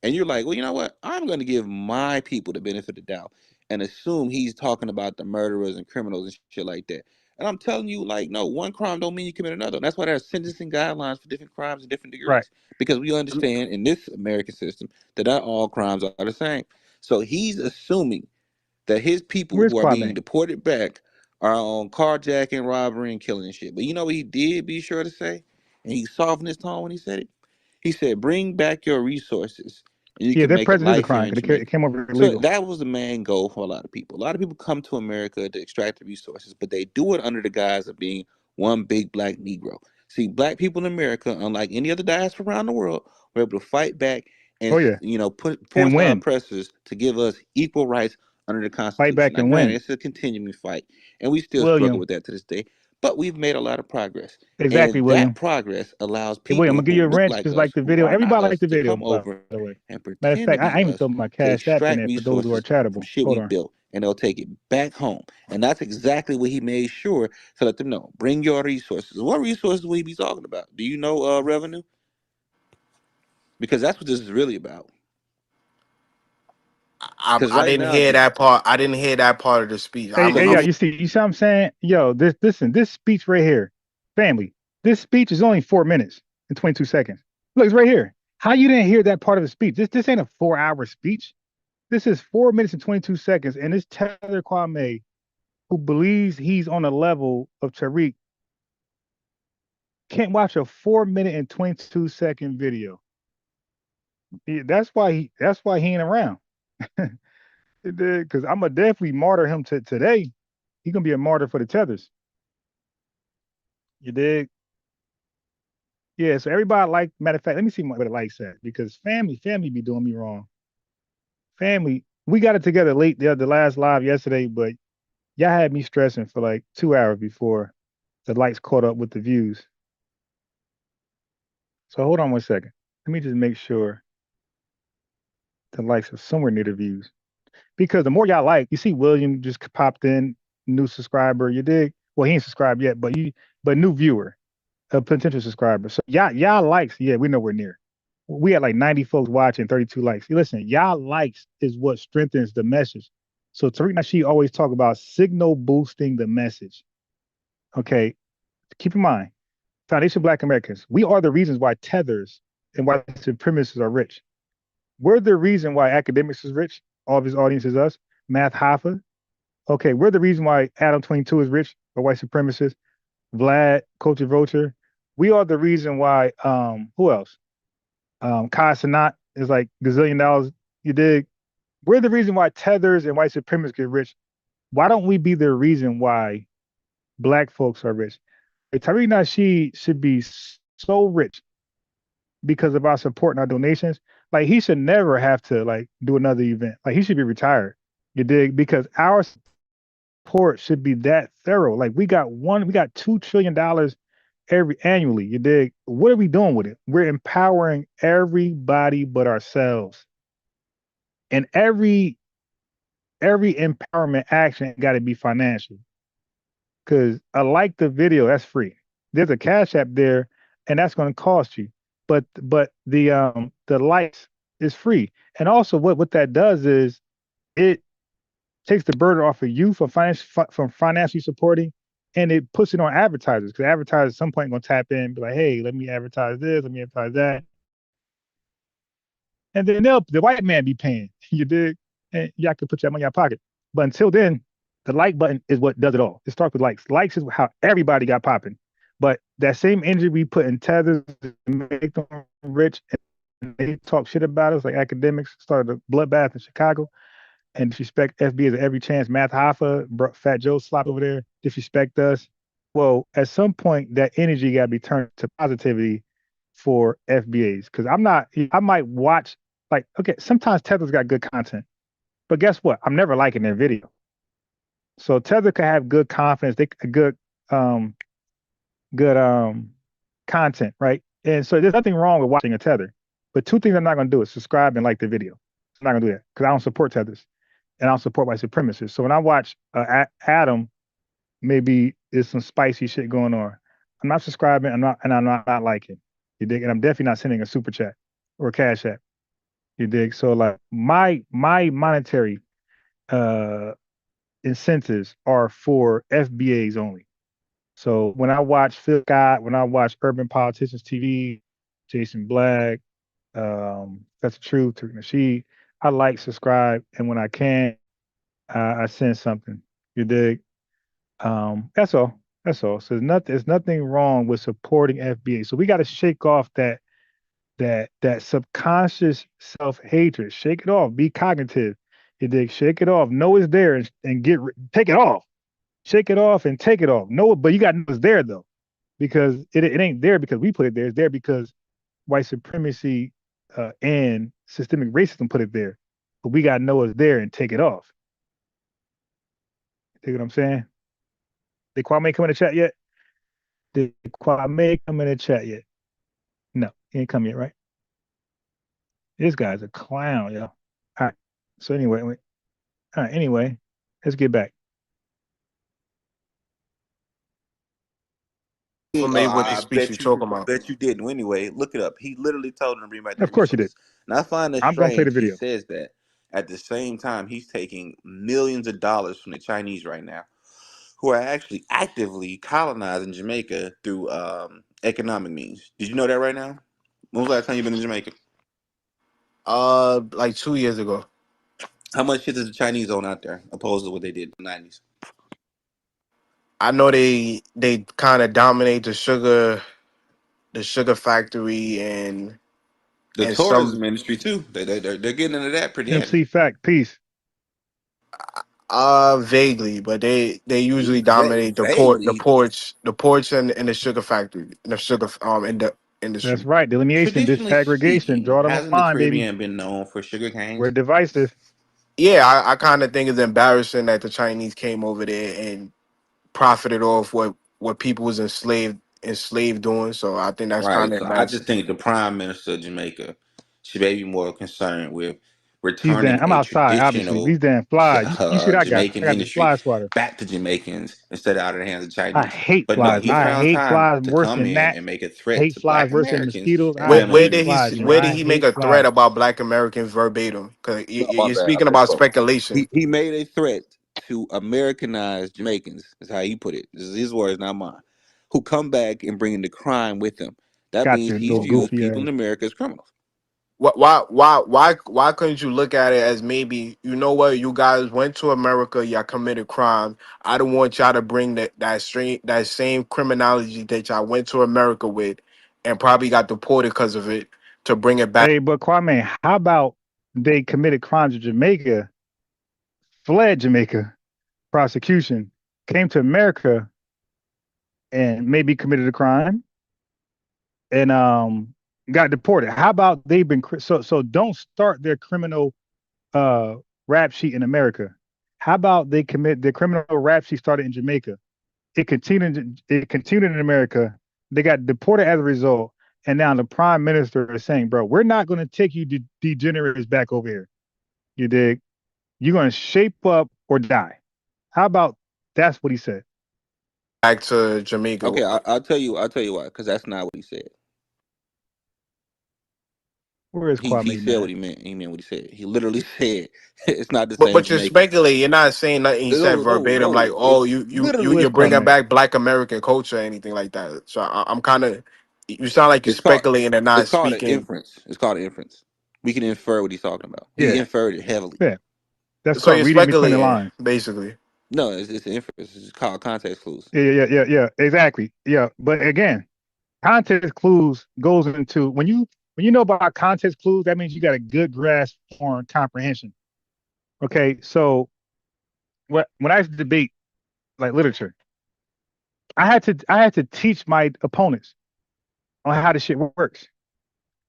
and you're like, well, you know what? I'm going to give my people the benefit of the doubt and assume he's talking about the murderers and criminals and shit like that. And I'm telling you, like, no, one crime don't mean you commit another. And that's why there's sentencing guidelines for different crimes and different Right. degrees because we understand in this American system that not all crimes are the same. So he's assuming that his people Where's who are being Kwame? deported back are on carjacking, robbery, and killing and shit. But you know what he did be sure to say? And he softened his tone when he said it? He said, bring back your resources and you Yeah, can their make it president is a life here crime in because it Jamaica. came over So illegal. that was the main goal for a lot of people. A lot of people come to America to extract the resources, but they do it under the guise of being one big black Negro. See, black people in America, unlike any other diaspora around the world, were able to fight back and Oh yeah, put and force our win. oppressors to give us equal rights under the Fight Constitution. back Now, and granted, win. it's a continuing fight, and we still struggle William. with that to this day, but we've made a lot of progress. Exactly, And that William. progress allows Hey, William, I'm people gonna give who you a look wrench like just like us, the who video. are not Everybody us, liked the to video, come by over the way. and Matter of pretend to fact, I be even us throw my to cash app in extract there for those who are resources from charitable. shit Hold we on. built, and they'll take it back home. And that's exactly what he made sure to let them know. Bring your resources. What resources will he be talking about? Do you know revenue? Because that's what this is really about. Because I right didn't now, hear that part. I didn't hear that part of the speech. Hey, yo, you see what I'm saying? Yo, this speech right here, family. This speech is only 4 minutes and 22 seconds. Look, it's right here. How you didn't hear that part of the speech? This ain't a 4-hour speech. This is 4 minutes and 22 seconds, and this Tether Kwame, who believes he's on the level of Tariq, can't watch a 4 minute and 22 second video. That's why he ain't around. Because I'm gonna definitely martyr him today. He's gonna be a martyr for the Tethers. You dig? Yeah. So everybody like. Matter of fact, let me see what it likes at, because family be doing me wrong. Family, we got it together late the last live yesterday, but y'all had me stressing for like 2 hours before the likes caught up with the views. So hold on one second. Let me just make sure the likes are somewhere near the views. Because the more y'all like, you see William just popped in, new subscriber. You dig? Well, he ain't subscribed yet, but new viewer, a potential subscriber. So y'all likes, yeah, we nowhere near. We had like 90 folks watching, 32 likes. Listen, y'all likes is what strengthens the message. So Tariq Nasheed always talk about signal boosting the message. Okay, keep in mind, Foundation Black Americans, we are the reasons why tethers and white supremacists are rich. We're the reason why academics is rich. All of his audience is us. Math Hoffa. Okay, we're the reason why Adam 22 is rich, a white supremacist. Vlad, Culture Vulture. We are the reason why, who else? Kai Sanat is like gazillion dollars. You dig? We're the reason why tethers and white supremacists get rich. Why don't we be the reason why black folks are rich? Tariq Nasheed should be so rich because of our support and our donations. Like, he should never have to like do another event. Like, he should be retired. You dig? Because our support should be that thorough. Like, we got $2 trillion annually. You dig? What are we doing with it? We're empowering everybody but ourselves. And every empowerment action got to be financial. Because I like the video, that's free. There's a cash app there, and that's going to cost you. But the likes is free. And also what that does is it takes the burden off of you from financially supporting, and it puts it on advertisers, because advertisers at some point going to tap in and be like, hey, let me advertise this, let me advertise that. And then the white man be paying. You dig? And y'all can put your money in your pocket. But until then, the like button is what does it all. It starts with likes. Likes is how everybody got popping. But that same energy we put in tethers to make them rich, and they talk shit about us, like academics started a bloodbath in Chicago and disrespect FBAs at every chance. Math Hoffa, Fat Joe slop over there, disrespect us. Well, at some point, that energy got to be turned to positivity for FBAs. Because I might watch, like, okay, sometimes Tether's got good content, but guess what? I'm never liking their video. So Tether could have good confidence, um, good content, right? And so there's nothing wrong with watching a Tether. But two things I'm not going to do is subscribe and like the video. I'm not going to do that because I don't support Tethers and I don't support white supremacists. So when I watch Adam, maybe there's some spicy shit going on. I'm not subscribing. I'm not liking. You dig? And I'm definitely not sending a super chat or a cash app. You dig? So like my monetary uh incentives are for FBAs only. So when I watch Phil Scott, when I watch Urban Politicians TV, Jason Black, That's the Truth, Tariq Nasheed, I like, subscribe, and when I can, I send something. You dig? That's all. That's all. So there's nothing wrong with supporting FBA. So we got to shake off that subconscious self-hatred. Shake it off. Be cognitive. You dig? Shake it off. Know it's there and take it off. Shake it off and take it off. Know it, but you got to know it's there though, because it ain't there because we put it there. It's there because white supremacy and systemic racism put it there. But we got to know it's there and take it off. See what I'm saying? Did Kwame come in the chat yet? Did Kwame come in the chat yet? No, he ain't come yet, right? This guy's a clown, yo. All right. So anyway, all right. Anyway, let's get back. Familiar with the I speech you're bet you talking about. bet you didn't. Anyway, look it up. He literally told him to bring back the Of course you did. resources. And I find it I'm gonna play the strange he video. says that. At the same time, he's taking millions of dollars from the Chinese right now, who are actually actively colonizing Jamaica through economic means. Did you know that right now? When was the last time you've been in Jamaica? Like 2 years ago. How much shit does the Chinese own out there, opposed to what they did in the 90s? I know they kind of dominate the sugar factory The and tourism some industry too. They're getting into that pretty heavy. MC Fact, peace. vaguely, but they usually dominate Vaguely, the ports and the sugar factory, the sugar in the That's industry. right. Delineation, traditionally disaggregation. speaking, Draw the hasn't the line, baby. Caribbean been known for sugar We're canes? divisive. Yeah, I kind of think it's embarrassing that the Chinese came over there and profited off what people was enslaved doing. So I think that's Right. kind of So I just embarrassing. think the Prime Minister of Jamaica should maybe be more concerned with These damn, returning I'm a outside, obviously. traditional These damn flies. You see what I got? Jamaican I got this industry fly swatter. back to Jamaicans instead of out of the hands of I Chinese. hate But no, flies. he I found hate time flies to worse come than in gnats. and make a threat Hate to flies Black worse than Americans mosquitoes. and I them Where hate did immigrants. flies, yo. where did I he make hate a threat flies. about Black Americans verbatim? Because Oh, my you're bad. I speaking about misspoke. speculation. He made a threat to Americanize Jamaicans. Is how he put it. This is his words, not mine. Who come back and bring the crime with them. That Got means you, he little views goofy people ass. in America as criminals. Why couldn't you look at it as maybe, you know what, you guys went to America, y'all committed crime. I don't want y'all to bring that same criminality that y'all went to America with and probably got deported because of it to bring it back. Hey, but Kwame, how about they committed crimes in Jamaica, fled Jamaica, prosecution, came to America and maybe committed a crime and got deported. How about they've been so don't start their criminal uh rap sheet in America. How about they commit the criminal rap sheet started in Jamaica? It continued in America. They got deported as a result, and now the prime minister is saying, "Bro, we're not going to take you degenerates back over here. You dig? You're going to shape up or die." How about that's what he said? Back to Jamaica. Okay, I'll tell you. I'll tell you why. Because that's not what he said. Where is He Kwame, said what man? he meant. He meant what he said. He literally said it's not the same But you're Jamaican. speculating. You're not saying nothing he said No, no, verbatim, like, no. oh, It's you're Where's literally bringing Kwame? back Black American culture or anything like that. So I'm kind of, you sound like you're it's called speculating and not it's called an speaking. inference. It's called an inference. We can infer what he's talking about. He Yeah, inferred it heavily. yeah. That's So called you're reading between the speculating, lines. basically. No, it's an inference. It's called context clues. Yeah. Exactly. Yeah. But again, context clues goes into when you know about context clues, that means you got a good grasp on comprehension. Okay, so when I used to debate like literature, I had to teach my opponents on how the shit works.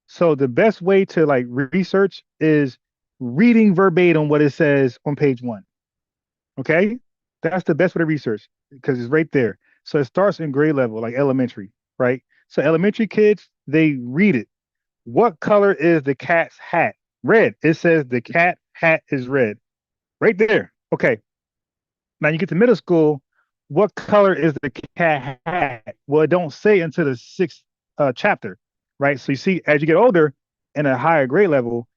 So the best way to like research is reading verbatim what it says on page one. Okay, that's the best way to research because it's right there. So it starts in grade level, like elementary, right? So elementary kids they read it. What color is the cat's hat? Red. It says the cat hat is red. Right there. Okay. Now you get to middle school. What color is the cat hat? Well, it don't say until the sixth chapter, right? So you see, as you get older in a higher grade level,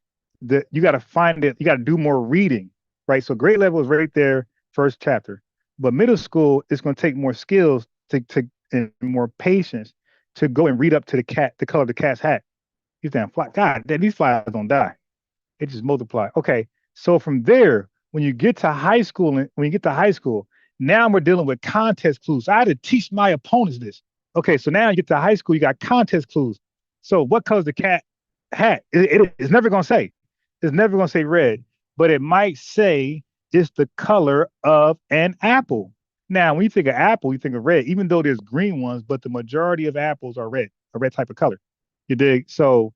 that you got to find it. You got to do more reading, right? So grade level is right there, first chapter. But middle school is going to take more skills to and more patience to go and read up to the color of the cat's hat. These damn flies. God, these flies don't die. They just multiply. Okay. So from there, when you get to high school, now we're dealing with context clues. I had to teach my opponents this. Okay, so now you get to high school, you got context clues. So what color's the cat hat? It's never gonna say. It's never gonna say red, but it might say it's the color of an apple. Now, when you think of apple, you think of red, even though there's green ones, but the majority of apples are red, a red type of color. You dig? So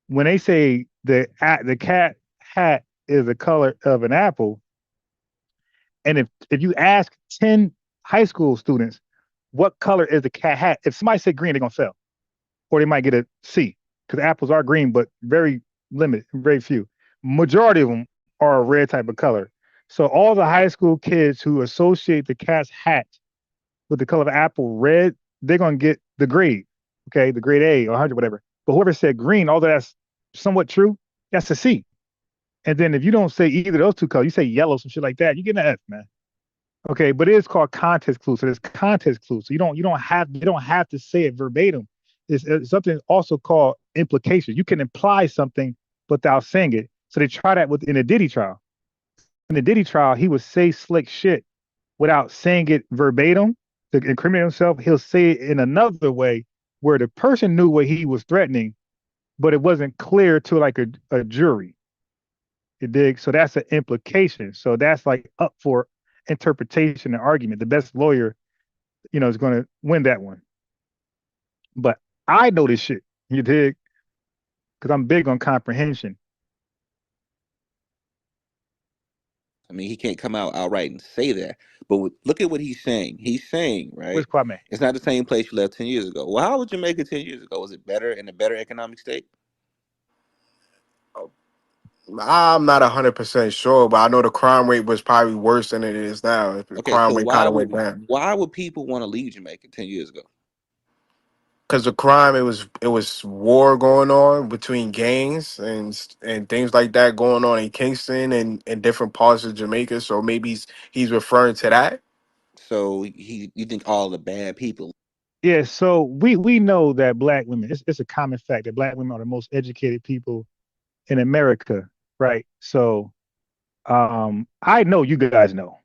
when they say the cat hat is the color of an apple, And if you ask 10 high school students what color is the cat hat, if somebody said green, they're gonna fail, or they might get a C because apples are green, but very limited, very few. Majority of them are a red type of color. So all the high school kids who associate the cat's hat with the color of apple red, they're gonna get the grade, okay, the grade A or 100, whatever. But whoever said green, although that's somewhat true, that's a C. And then if you don't say either of those two colors, you say yellow, some shit like that, you get an F, man. Okay, but it is called context clues. So there's context clues. So you don't have to say it verbatim. It's something also called implication. You can imply something without saying it. So they try that in a Diddy trial. In the Diddy trial, he would say slick shit without saying it verbatim to incriminate himself. He'll say it in another way where the person knew what he was threatening, but it wasn't clear to like a jury. You dig? So that's an implication. So that's like up for interpretation and argument. The best lawyer, is going to win that one. But I know this shit. You dig? Because I'm big on comprehension. I mean, he can't come out outright and say that. But look at what he's saying. He's saying, right? Where's Kwame? It's not the same place you left 10 years ago. Well, how was Jamaica 10 years ago? Was it better in a better economic state? I'm not 100% sure, but I know the crime rate was probably worse than it is now. The Okay, crime so rate kind of went down why would people want to leave Jamaica 10 years ago? because the crime it was war going on between gangs and things like that going on in Kingston and different parts of Jamaica. So maybe he's referring to that. So you think all the bad people? Yeah, so we know that black women, it's a common fact that black women are the most educated people in America, right? So I know you guys know.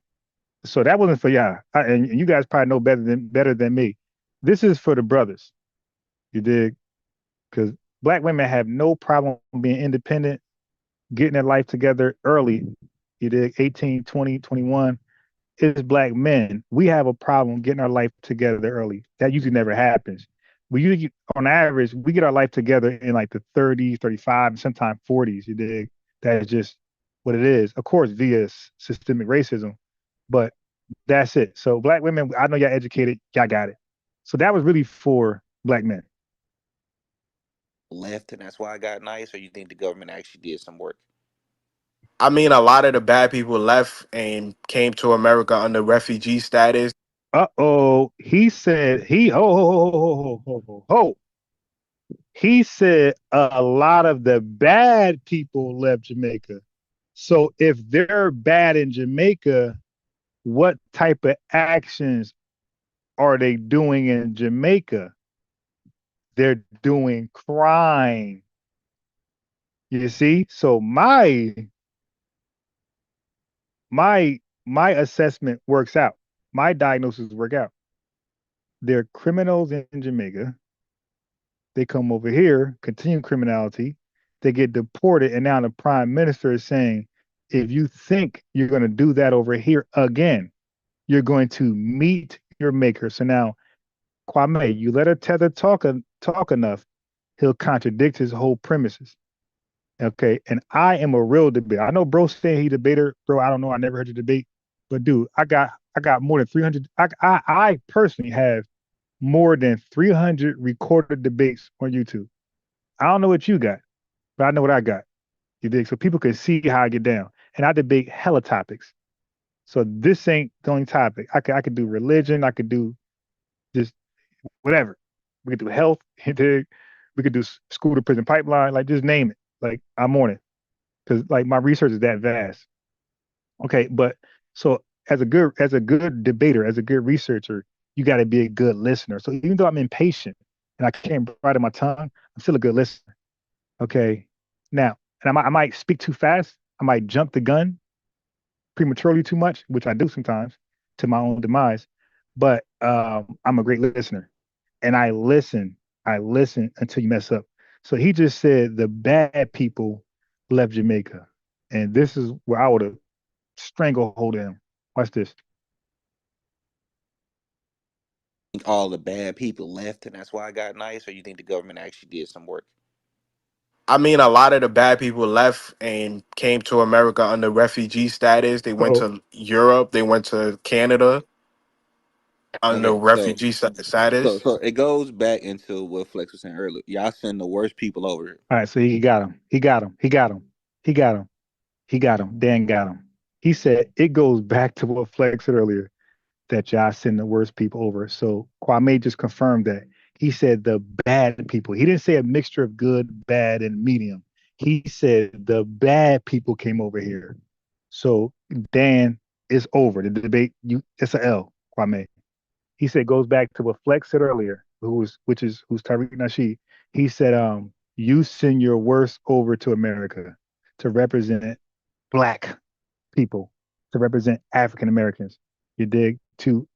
So that wasn't for y'all. And you guys probably know better than me. This is for the brothers. You dig? Because black women have no problem being independent, getting their life together early. You dig? 18, 20, 21. It's black men. We have a problem getting our life together early. That usually never happens. We usually, on average, we get our life together in like the 30s, 35, and sometimes 40s. You dig? That is just what it is. Of course, via systemic racism, but that's it. So black women, I know y'all educated, y'all got it. So that was really for black men. Left and that's why I got nice, or you think the government actually did some work? I mean, a lot of the bad people left and came to America under refugee status. Uh-oh. He said he said a lot of the bad people left Jamaica. So if they're bad in Jamaica, what type of actions are they doing in Jamaica? They're doing crime. You see? So my assessment works out. My diagnosis work out. They're criminals in Jamaica. They come over here, continue criminality. They get deported, and now the prime minister is saying, if you think you're going to do that over here again, you're going to meet your maker. So now, Kwame, you let a Tether talk enough, he'll contradict his whole premises. Okay, and I am a real debater. I know bro saying he debater, bro. I don't know. I never heard you debate, but dude, I got more than 300. I personally have more than 300 recorded debates on YouTube. I don't know what you got, but I know what I got. You dig? So people can see how I get down, and I debate hella topics. So this ain't the only topic. I could do religion. I could do just whatever. We could do health. You dig? We could do school to prison pipeline. Like just name it. Like I'm on it because like my research is that vast. Okay, but so as a good debater, as a good researcher, you got to be a good listener. So even though I'm impatient and I can't bridle my tongue, I'm still a good listener. Okay, now and I might speak too fast. I might jump the gun prematurely too much, which I do sometimes to my own demise. But I'm a great listener, and I listen. I listen until you mess up. So he just said the bad people left Jamaica, and this is where I would have stranglehold him. Watch this. Think all the bad people left and that's why I got nice, or you think the government actually did some work? I mean, a lot of the bad people left and came to America under refugee status. They went Uh-oh. to Europe. They went to Canada under Okay, refugee status. so it goes back into what Flex was saying earlier. Y'all send the worst people over here. All right, so he got him. He got him. He got him. He got him. He got him. Dan got him. He said it goes back to what Flex said earlier, that y'all send the worst people over. So Kwame just confirmed that. He said the bad people. He didn't say a mixture of good, bad, and medium. He said the bad people came over here. So Dan, it's over. The debate, it's a L, Kwame. He said goes back to what Flex said earlier, who's Tariq Nasheed. He said, you send your worst over to America to represent black people, to represent African Americans. You dig? To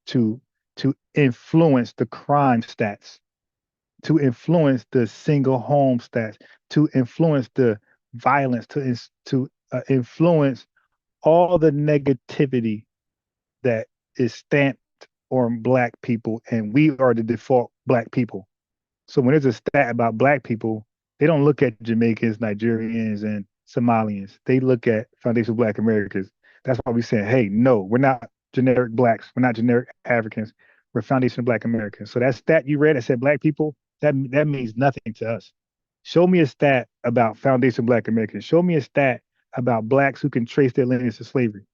influence the crime stats, to influence the single home stats, to influence the violence, to influence all the negativity that is stamped on black people, and we are the default black people. So when there's a stat about black people, they don't look at Jamaicans, Nigerians, and Somalians. They look at foundational black Americans. That's why we say, hey, no, we're not generic blacks. We're not generic Africans. We're foundational black Americans. So that stat you read that said black people, that means nothing to us. Show me a stat about foundational black Americans. Show me a stat about blacks who can trace their lineage to slavery,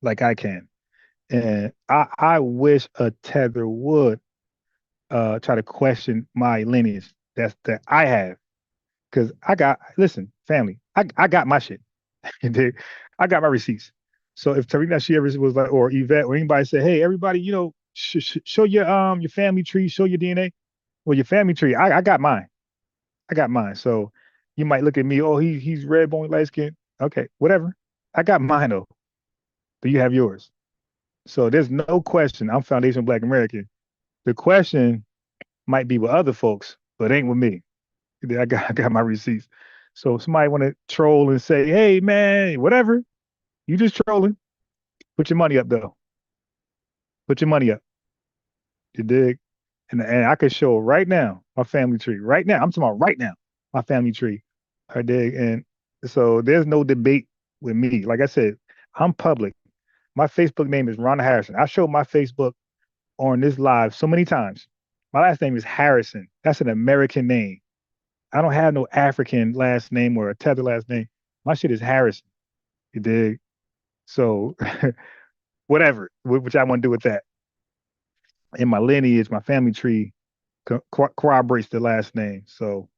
like I can. And I wish a Tether would try to question my lineage that I have. Cause listen, family, I got my shit. I got my receipts. So if Tarina she ever was like, or Yvette or anybody said, hey, everybody, show your family tree, show your DNA. Well, your family tree, I got mine. I got mine. So you might look at me, oh, he's red bone, light skin. Okay, whatever. I got mine though. But you have yours. So there's no question I'm foundational Black American. The question might be with other folks, but ain't with me. I got my receipts. So if somebody want to troll and say, hey man, whatever, you just trolling. Put your money up though. Put your money up. You dig? And I could show right now my family tree. Right now. I'm talking about right now, my family tree. I dig. And so there's no debate with me. Like I said, I'm public. My Facebook name is Ron Harrison. I showed my Facebook on this live so many times. My last name is Harrison. That's an American name. I don't have no African last name or a Tether last name. My shit is Harrison. You dig? So whatever, which I want to do with that. In my lineage, my family tree corroborates the last name. So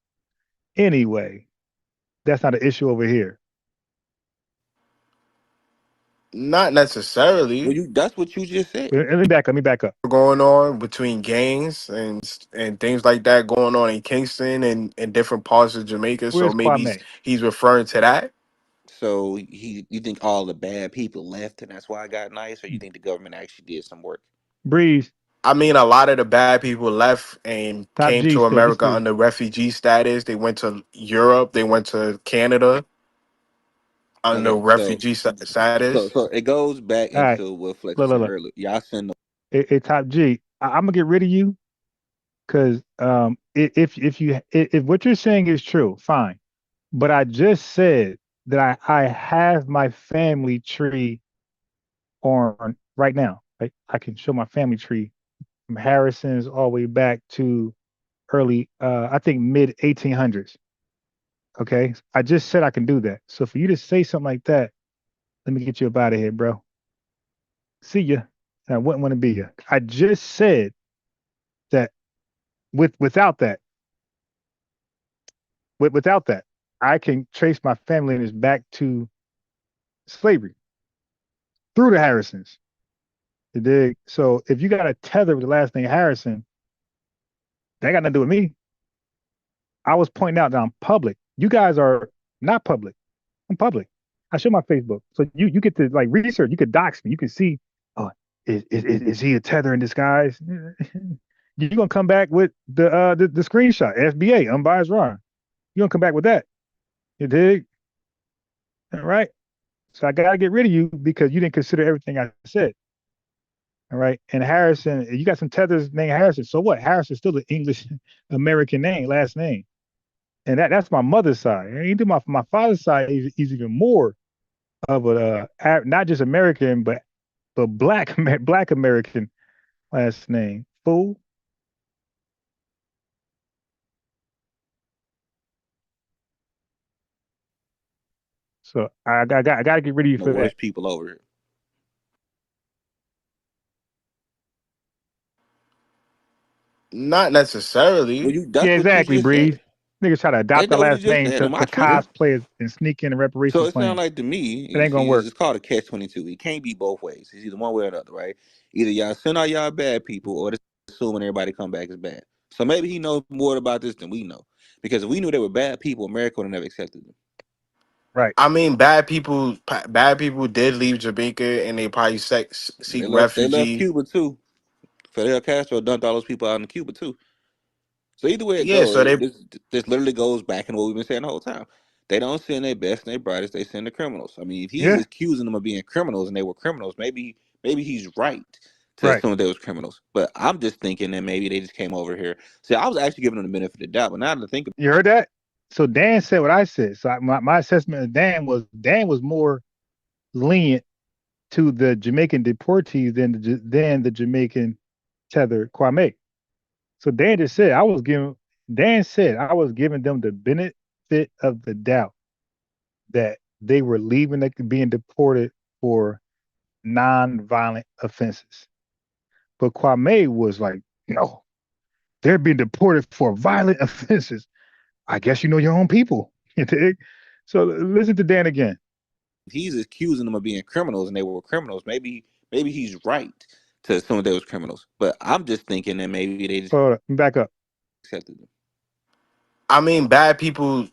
anyway, that's not an issue over here. Not necessarily. Well, that's what you just said. Let me back up. Let me back up. Going on between gangs and things like that going on in Kingston and different parts of Jamaica. So Where's maybe Kwame? he's referring to that. So you think all the bad people left and that's why I got nice, or you think the government actually did some work? Breeze. I mean, a lot of the bad people left and Top came G to still. He's America still. under refugee status. They went to Europe. They went to Canada under Okay, refugee status. so it goes back All right. into what Flex was Look, look, saying look. earlier. Y'all send the Hey, Top G. I'm gonna get rid of you because if what you're saying is true, fine. But I just said that I have my family tree on right now. Right? I can show my family tree from Harrison's all the way back to early, I think mid 1800s. Okay, I just said I can do that. So for you to say something like that, let me get you up out of here, bro. See ya. And I wouldn't want to be here. I just said that without that, without that, I can trace my family lineage back to slavery through the Harrisons. You dig? So if you got a tether with the last name Harrison, that got nothing to do with me. I was pointing out that I'm public. You guys are not public. I'm public. I show my Facebook. So you get to like research. You could dox me. You can see, oh, is he a tether in disguise? You're gonna come back with the screenshot, FBA, unbiased Ron. You're gonna come back with that. You dig? All right. So I gotta get rid of you because you didn't consider everything I said. All right. And Harrison, you got some tethers named Harrison. So what? Harrison's still the English American name, last name. and that's my mother's side. And even my father's side is even more of a not just American, but black black American last name. Fool. So I got to get rid of you The for that. worst people over here. Not Well, necessarily. Yeah, that's what you exactly, just said. Breeze. Niggas try to adopt Ain't the that what you last just name said? to Am I tripping? cosplay and sneak in the So reparations it sounds plan. like to me, It you ain't gonna see, work. it's called a catch-22. It can't be both ways. It's either one way or another, right? Either y'all send out y'all bad people, or it's assuming everybody come back as bad. So maybe he knows more about this than we know, because if we knew they were bad people, America would have never accepted them. Right. I mean, bad people did leave Jamaica, and they probably And seek they left refugee. Cuba too. Fidel Castro dumped all those people out in Cuba too. So either way it Yeah, goes, so they this literally goes back in what we've been saying the whole time. They don't send their best and their brightest; they send the criminals. I mean, if he's Yeah. accusing them of being criminals and they were criminals, maybe he's right to Right. assume they was criminals. But I'm just thinking that maybe they just came over here. See, I was actually giving them the benefit of the doubt, but now that I think You heard that? So Dan said what I said. So my assessment of Dan was more lenient to the Jamaican deportees than the Jamaican Tether Kwame. So Dan said I was giving them the benefit of the doubt that they were leaving, being deported for non-violent offenses. But Kwame was like, no, they're being deported for violent offenses. I guess you know your own people. So listen to Dan again. if he's accusing them of being criminals and they were criminals, maybe he's right to assume they was criminals. But I'm just thinking that maybe they just Hold on, back up. accepted them. I mean, bad people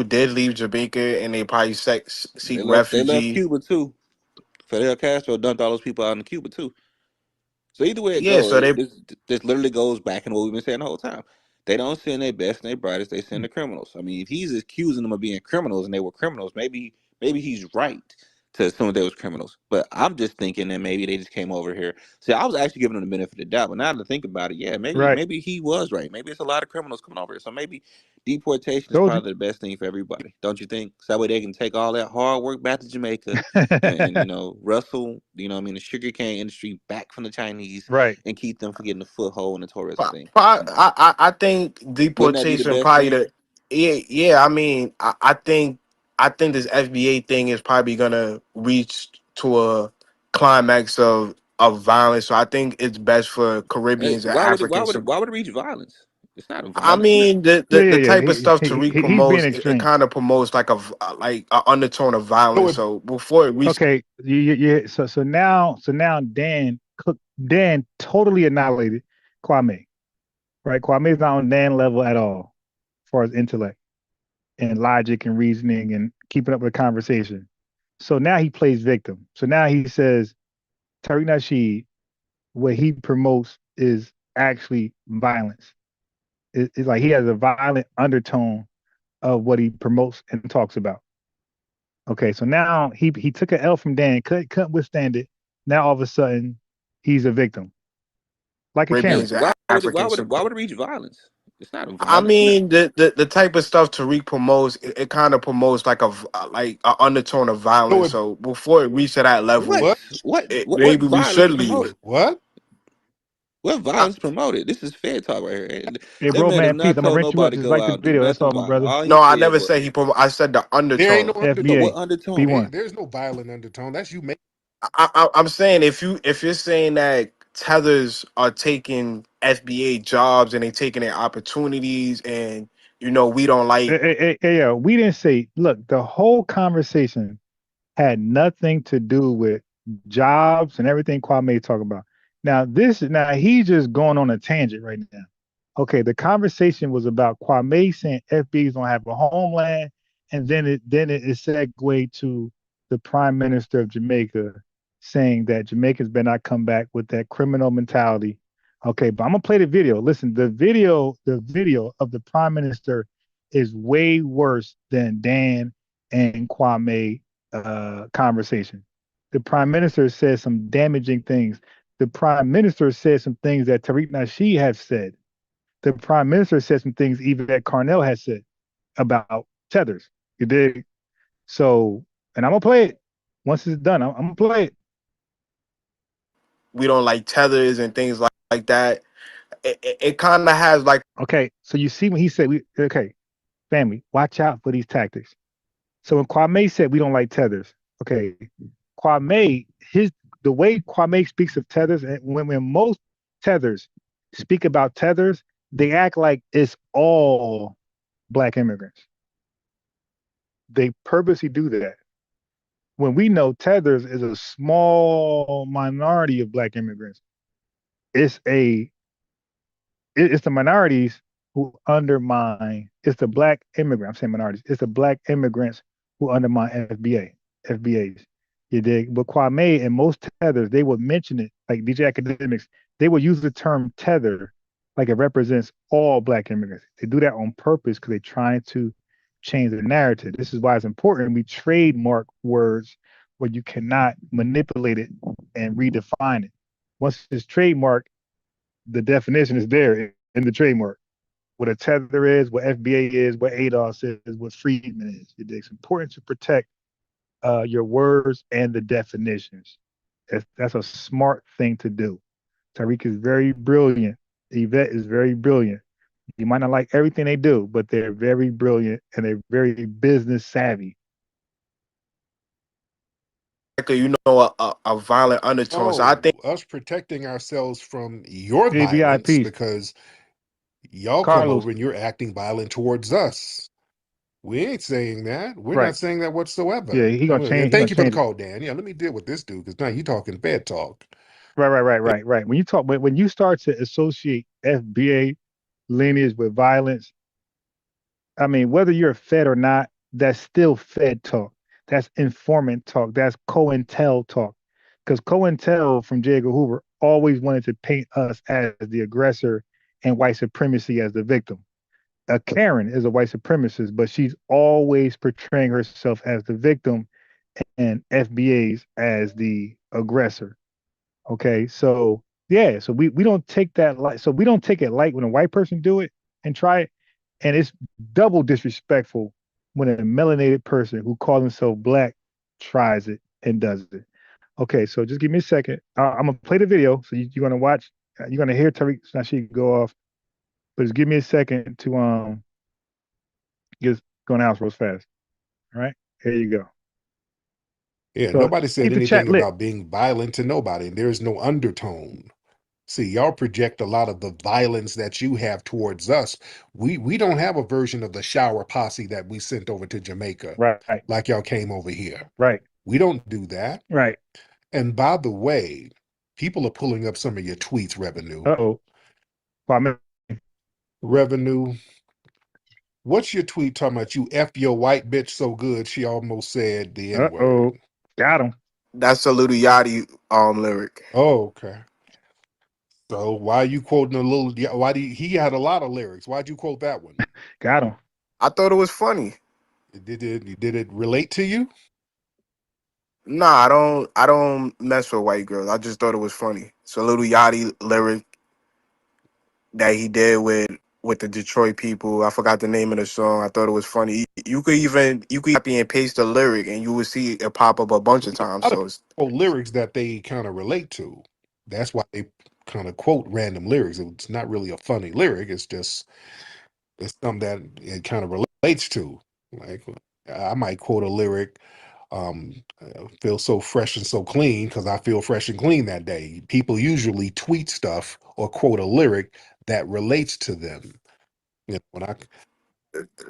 did leave Jamaica, and they probably And seek they left refugee. Cuba too. Fidel Castro dumped all those people out in Cuba too. So either way it Yeah, so goes, they this literally goes back in what we've been saying the whole time. They don't send their best and their brightest; they send the criminals. I mean, if he's accusing them of being criminals and they were criminals, maybe he's right to assume they was criminals. But I'm just thinking that maybe they just came over here. See, I was actually giving them the benefit of the doubt, but now to think about it, yeah, maybe Right. maybe he was right. Maybe it's a lot of criminals coming over here. So maybe deportation is Told you. probably the best thing for everybody, don't you think? So that way they can take all that hard work back to Jamaica and Russell, the sugarcane industry back from the Chinese Right. and keep them from getting a foothold in the tourism thing. I think Wouldn't that be the deportation best probably thing? the yeah. I mean, I think this FBA thing is probably gonna reach to a climax of violence. So I think it's best for Hey, Caribbeans and why would it? Why Africans would it? to. Why would it reach violence? It's not a I violent thing. mean, Yeah, the yeah, type of yeah. stuff Tariq He's being promotes, it extreme. kind of promotes like a undertone of No, violence. it, So before it reaches Okay. Yeah. So now Dan totally annihilated Kwame. Right. Kwame's not on Dan level at all, as far as intellect and logic and reasoning and keeping up with the conversation. So now he plays victim. So now he says Tariq Nasheed, what he promotes is actually violence. It's like he has a violent undertone of what he promotes and talks about. Okay, so now he took an L from Dan, couldn't withstand it. Now all of a sudden he's a victim, like a Hey, Karen. Caribbeans and why would it? Why Africans would it? to. Why would it reach violence? It's not a I violent thing. mean, the type of stuff Tariq promotes, it kind of promotes like a undertone of no, violence. it, So before it reaches to that level, What? what? What? What maybe we violence should leave. promoted? What? What I, violence promoted? This is Fed talk right here. And Hey, that bro, man has man, peace. not I'm gonna told rent you up. nobody to Just go like out this and do video. That's nothing all, my violent. brother. All he no, I said never was, said he promote. I said the There ain't undertone. no so undertone. what FBA undertone? B1. There's no violent undertone. That's you make. I'm saying if you're saying that tethers are taking FBA jobs and they taking their opportunities, and we don't like. Yeah, we didn't say. Look, the whole conversation had nothing to do with jobs and everything Kwame talk about. Now he's just going on a tangent right now. Okay, the conversation was about Kwame saying FBs don't have a homeland, and then it is segued to the Prime Minister of Jamaica saying that Jamaicans better not come back with that criminal mentality. Okay, but I'm gonna play the video. Listen, the video of the Prime Minister is way worse than Dan and Kwame conversation. The Prime Minister says some damaging things. The Prime Minister says some things that Tariq Nasheed has said. The Prime Minister said some things even that Carnell has said. about tethers. You dig? So, and I'm gonna play it once it's done. I'm gonna play it. We don't like tethers and things like that. It kind of has like Okay. So you see when he said, okay, family, watch out for these tactics. So when Kwame said we don't like tethers, okay, Kwame, the way Kwame speaks of tethers, and when most tethers speak about tethers, they act like it's all black immigrants. They purposely do that. When we know tethers is a small minority of black immigrants, it's a it's the minorities who undermine. It's the black immigrant. I'm saying minorities. It's the black immigrants who undermine FBAs. You dig? But Kwame and most tethers, they would mention it like DJ academics. They would use the term tether like it represents all black immigrants. They do that on purpose because they're trying to change the narrative. This is why it's important we trademark words where you cannot manipulate it and redefine it. Once it's trademarked, the definition is there in the trademark. What a tether is, what FBA is, what ADOS is, what Freedman is. It's important to protect your words and the definitions. That's a smart thing to do. Tariq is very brilliant. Yvette is very brilliant. You might not like everything they do, but they're very brilliant and they're very business savvy. a violent undertone. So I Oh, think us protecting ourselves from your Hey, violence VIPs, because y'all come Carlos, over and you're acting violent towards us. We ain't saying that. We're right? not saying that whatsoever. Yeah, he gonna And change. He gonna thank you for the change it. call, Dan. Yeah, let me deal with this dude because now you talking Fed talk. Right. When you start to associate FBA lineage with violence, I mean, whether you're a Fed or not, that's still Fed talk. That's informant talk. That's COINTEL talk. Because COINTEL from J. Edgar Hoover always wanted to paint us as the aggressor and white supremacy as the victim. Karen is a white supremacist, but she's always portraying herself as the victim and FBAs as the aggressor. Okay, so yeah, so we don't take that light. So we don't take it light when a white person do it and try it, and it's double disrespectful when a melanated person who calls himself black tries it and does it. Okay, so just give me a second. I'm gonna play the video, so you're gonna watch. You're gonna hear Tariq Nasheed go off, but just give me a second to just go house real fast. All right, here you go. Yeah, So nobody said keep the chat anything lit. about being violent to nobody, and there's no undertone. See, y'all project a lot of the violence that you have towards us. We don't have a version of the shower posse that we sent over to Jamaica, Right, like y'all came over here. right, We don't do that. right. And by the way, people are pulling up some of your tweets, Revenue. Uh-oh. Kwame. Revenue, what's your tweet talking about? You F your white bitch so good she almost said the N-word. Uh-oh. Got him. that's a Little Yachty lyric. Oh, okay. So why are you quoting a little? Why do he had a lot of lyrics? Why'd you quote that one? Got him. I thought it was funny. Did it relate to you? Nah, I don't mess with white girls. I just thought it was funny. It's a Little Yachty lyric that he did with the Detroit people. I forgot the name of the song. I thought it was funny. You could copy and paste the lyric and you would see it pop up a bunch of times. A lot of So people quote lyrics that they kind of relate to. That's why they kind of quote random lyrics. It's not really a funny lyric. It's something that it kind of relates to. Like I might quote a lyric, feel so fresh and so clean because I feel fresh and clean that day. People usually tweet stuff or quote a lyric that relates to them. When I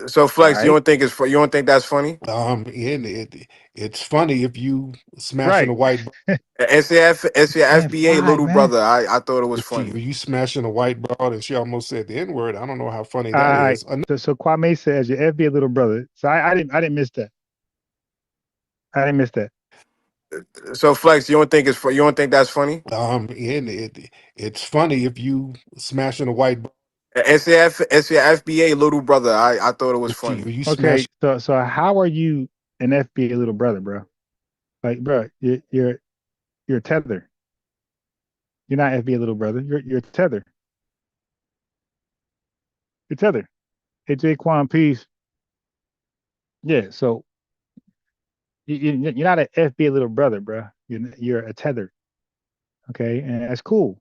so All Flex, right. you don't think that's funny? and it's funny if you smashing Right. a white It's your Man, FBA fly, little man. brother. I thought it was if funny. you smashing a white broad and she almost said the N-word. I don't know how funny All that right. is. So Kwame says your FBA little brother. So I didn't miss that. I didn't miss that. So Flex, you don't think that's funny? And it's funny if you smashing a white It's your FBA little brother. I thought it was funny. if you smash Okay. So how are you an FBA little brother, bro? Like, bro, you're tether. You're not FBA little brother. You're tether. You're tether. Hey, Jay Quan, peace. Yeah, so you're not an FBA little brother, bro. You're a Tether, okay, and that's cool.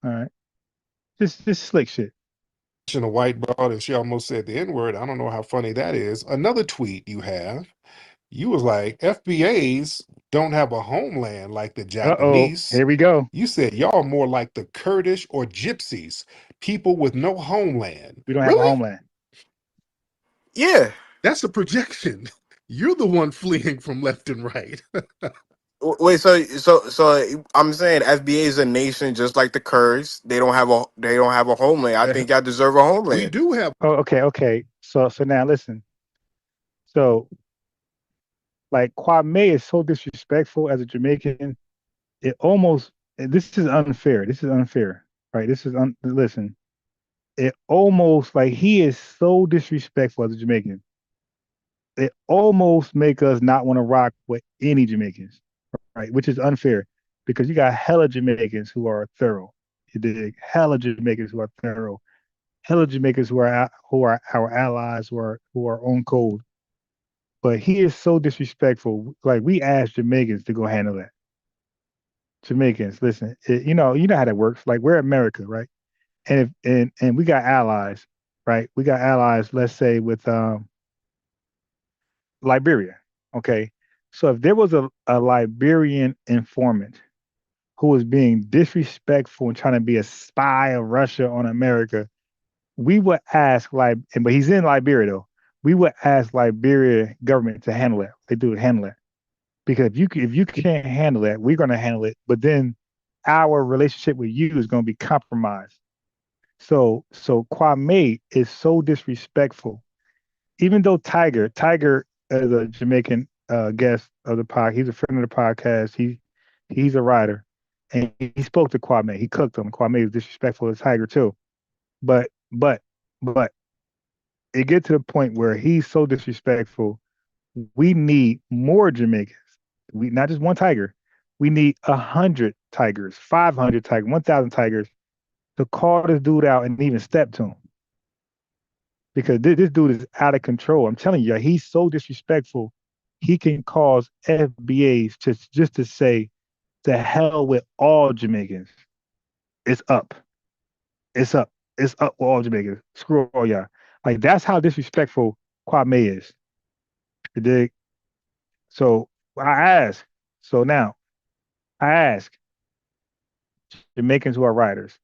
All right, this slick shit. A white broad and she almost said the N-word. I don't know how funny that is. Another tweet you have, you was like, FBAs don't have a homeland like the Uh-oh, Japanese. here we go. You said y'all more like the Kurdish or Gypsies, people with no homeland. We don't have a Really? homeland. Yeah. That's a projection. You're the one fleeing from left and right. Wait, so I'm saying FBA is a nation just like the Kurds. They don't have a homeland. I think y'all deserve a We homeland. do have Oh, okay. So now listen. So like Kwame is so disrespectful as a Jamaican. It almost this is unfair. This is unfair, right? Listen. It almost like he is so disrespectful as a Jamaican. It almost make us not want to rock with any Jamaicans, right? Which is unfair because you got hella Jamaicans who are thorough. You dig? Hella Jamaicans who are thorough. Hella Jamaicans who are our allies who are on code. But he is so disrespectful. Like we asked Jamaicans to go handle that. Jamaicans, listen, you know how that works. Like we're America, right? And if and we got allies, right? We got allies. Let's say with Liberia, okay. So if there was a Liberian informant who was being disrespectful and trying to be a spy of Russia on America, we would ask but he's in Liberia though. We would ask Liberia government to handle it. They do handle it because if you can't handle it, we're gonna handle it. But then our relationship with you is gonna be compromised. So Kwame is so disrespectful. Even though Tiger is a Jamaican guest of the pod, he's a friend of the podcast. He's a writer, and he spoke to Kwame. He cooked him. Kwame was disrespectful to Tiger too. But it get to the point where he's so disrespectful. We need more Jamaicans. We not just one tiger. We need 100 tigers, 500 tigers, 1,000 tigers to call this dude out and even step to him because this dude is out of control. I'm telling you, he's so disrespectful. He can cause FBAs just to say to hell with all Jamaicans. It's up. It's up. It's up with all Jamaicans. Screw all y'all. Like that's how disrespectful Kwame is. You dig? So I ask. So now I ask Jamaicans who are writers,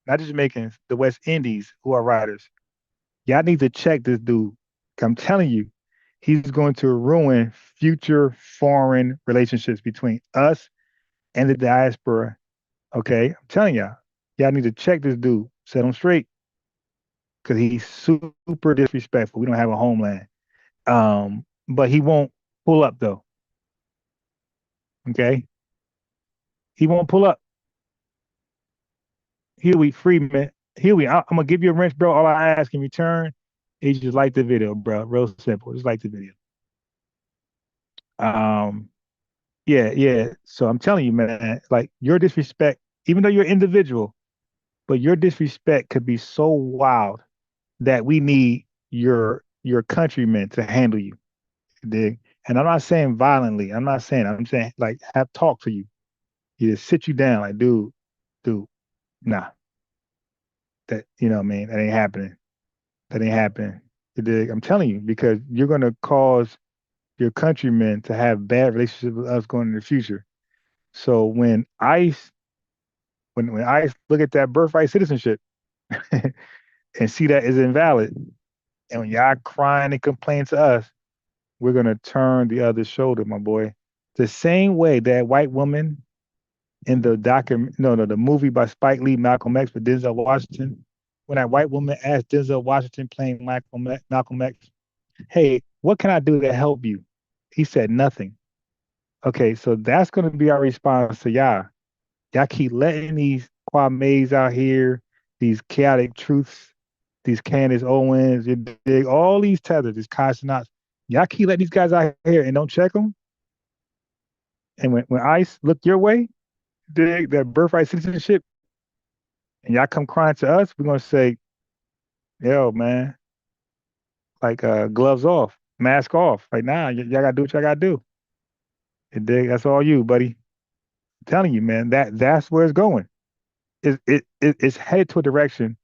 not just Jamaicans, the West Indies who are writers. Y'all need to check this dude. I'm telling you, he's going to ruin future foreign relationships between us and the diaspora. Okay, I'm telling y'all need to check this dude, set him straight, because he's super disrespectful. We don't have a homeland, but he won't pull up though. Okay, he won't pull up. Huey Freeman, Huey, I'm gonna give you a wrench, bro. All I ask in return is just like the video, bro. Real simple, just like the video. Um, yeah. So I'm telling you, man, like your disrespect, even though you're an individual, but your disrespect could be so wild that we need your countrymen to handle you. Dig? And I'm not saying violently. I'm saying like have talk to you. You just sit you down, like, dude, nah. That you know what I mean? That ain't happening. That ain't happening. You dig? I'm telling you, because you're gonna cause your countrymen to have bad relationships with us going in the future. So when ICE look at that birthright citizenship and see that is invalid, and when y'all crying and complain to us, we're gonna turn the other shoulder, my boy. The same way that white woman in the no, the movie by Spike Lee, Malcolm X, with Denzel Washington, when that white woman asked Denzel Washington playing Malcolm X, "Hey, what can I do to help you?" He said nothing. Okay, so that's gonna be our response to y'all. Y'all keep letting these Kwame's out here, these chaotic truths, these Candace Owens, you dig, all these tethers, these cosmonauts. Y'all keep letting these guys out here and don't check them. And when ICE look your way, dig that birthright citizenship, and y'all come crying to us, we're gonna say, yo, man, like gloves off, mask off. Right now, y'all gotta do what y'all gotta do. And that's all you, buddy. I'm telling you, man. That's where it's going. It's headed to a direction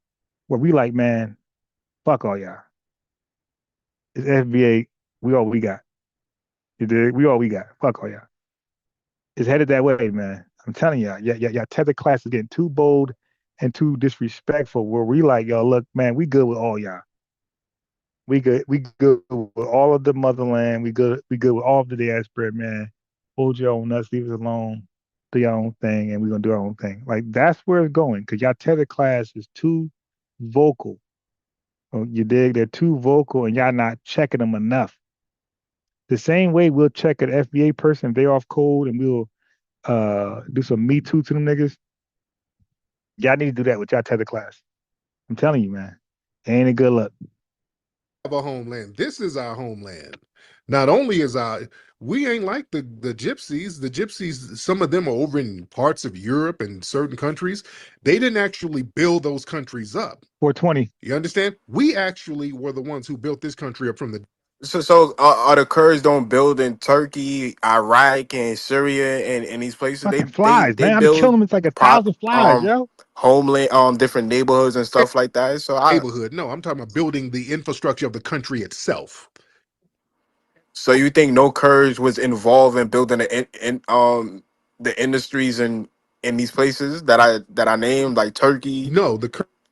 where we like, man, fuck all y'all. It's FBA. We all we got. You dig? We all we got. Fuck all y'all. It's headed that way, man. I'm telling y'all. Y'all tether class is getting too bold and too disrespectful. Where we like, yo, look, man, we good with all y'all. We good. We good with all of the motherland. We good. We good with all of the diaspora, man. Hold your own nuts. Leave us alone. Do your own thing, and we're gonna do our own thing. Like that's where it's going. Cause y'all tether class is too vocal. Oh, you dig? They're too vocal, and y'all not checking them enough. The same way we'll check an FBA person if they off code, and we'll do some Me Too to them niggas. Y'all need to do that with y'all tether class. I'm telling you, man. Ain't a good look. Have a homeland. This is our homeland. Not only is we ain't like the gypsies. The gypsies, some of them are over in parts of Europe and certain countries. They didn't actually build those countries up. 420. You understand? We actually were the ones who built this country up from the. So are the Kurds don't build in Turkey, Iraq, and Syria, and these places? Fucking They flies, they man. I'm killing build them. It's like a prop 1,000 flies, yo. homeland different neighborhoods and stuff like that. Neighborhood. No, I'm talking about building the infrastructure of the country itself. So you think no Kurds was involved in building the industries in these places that I named, like Turkey, No,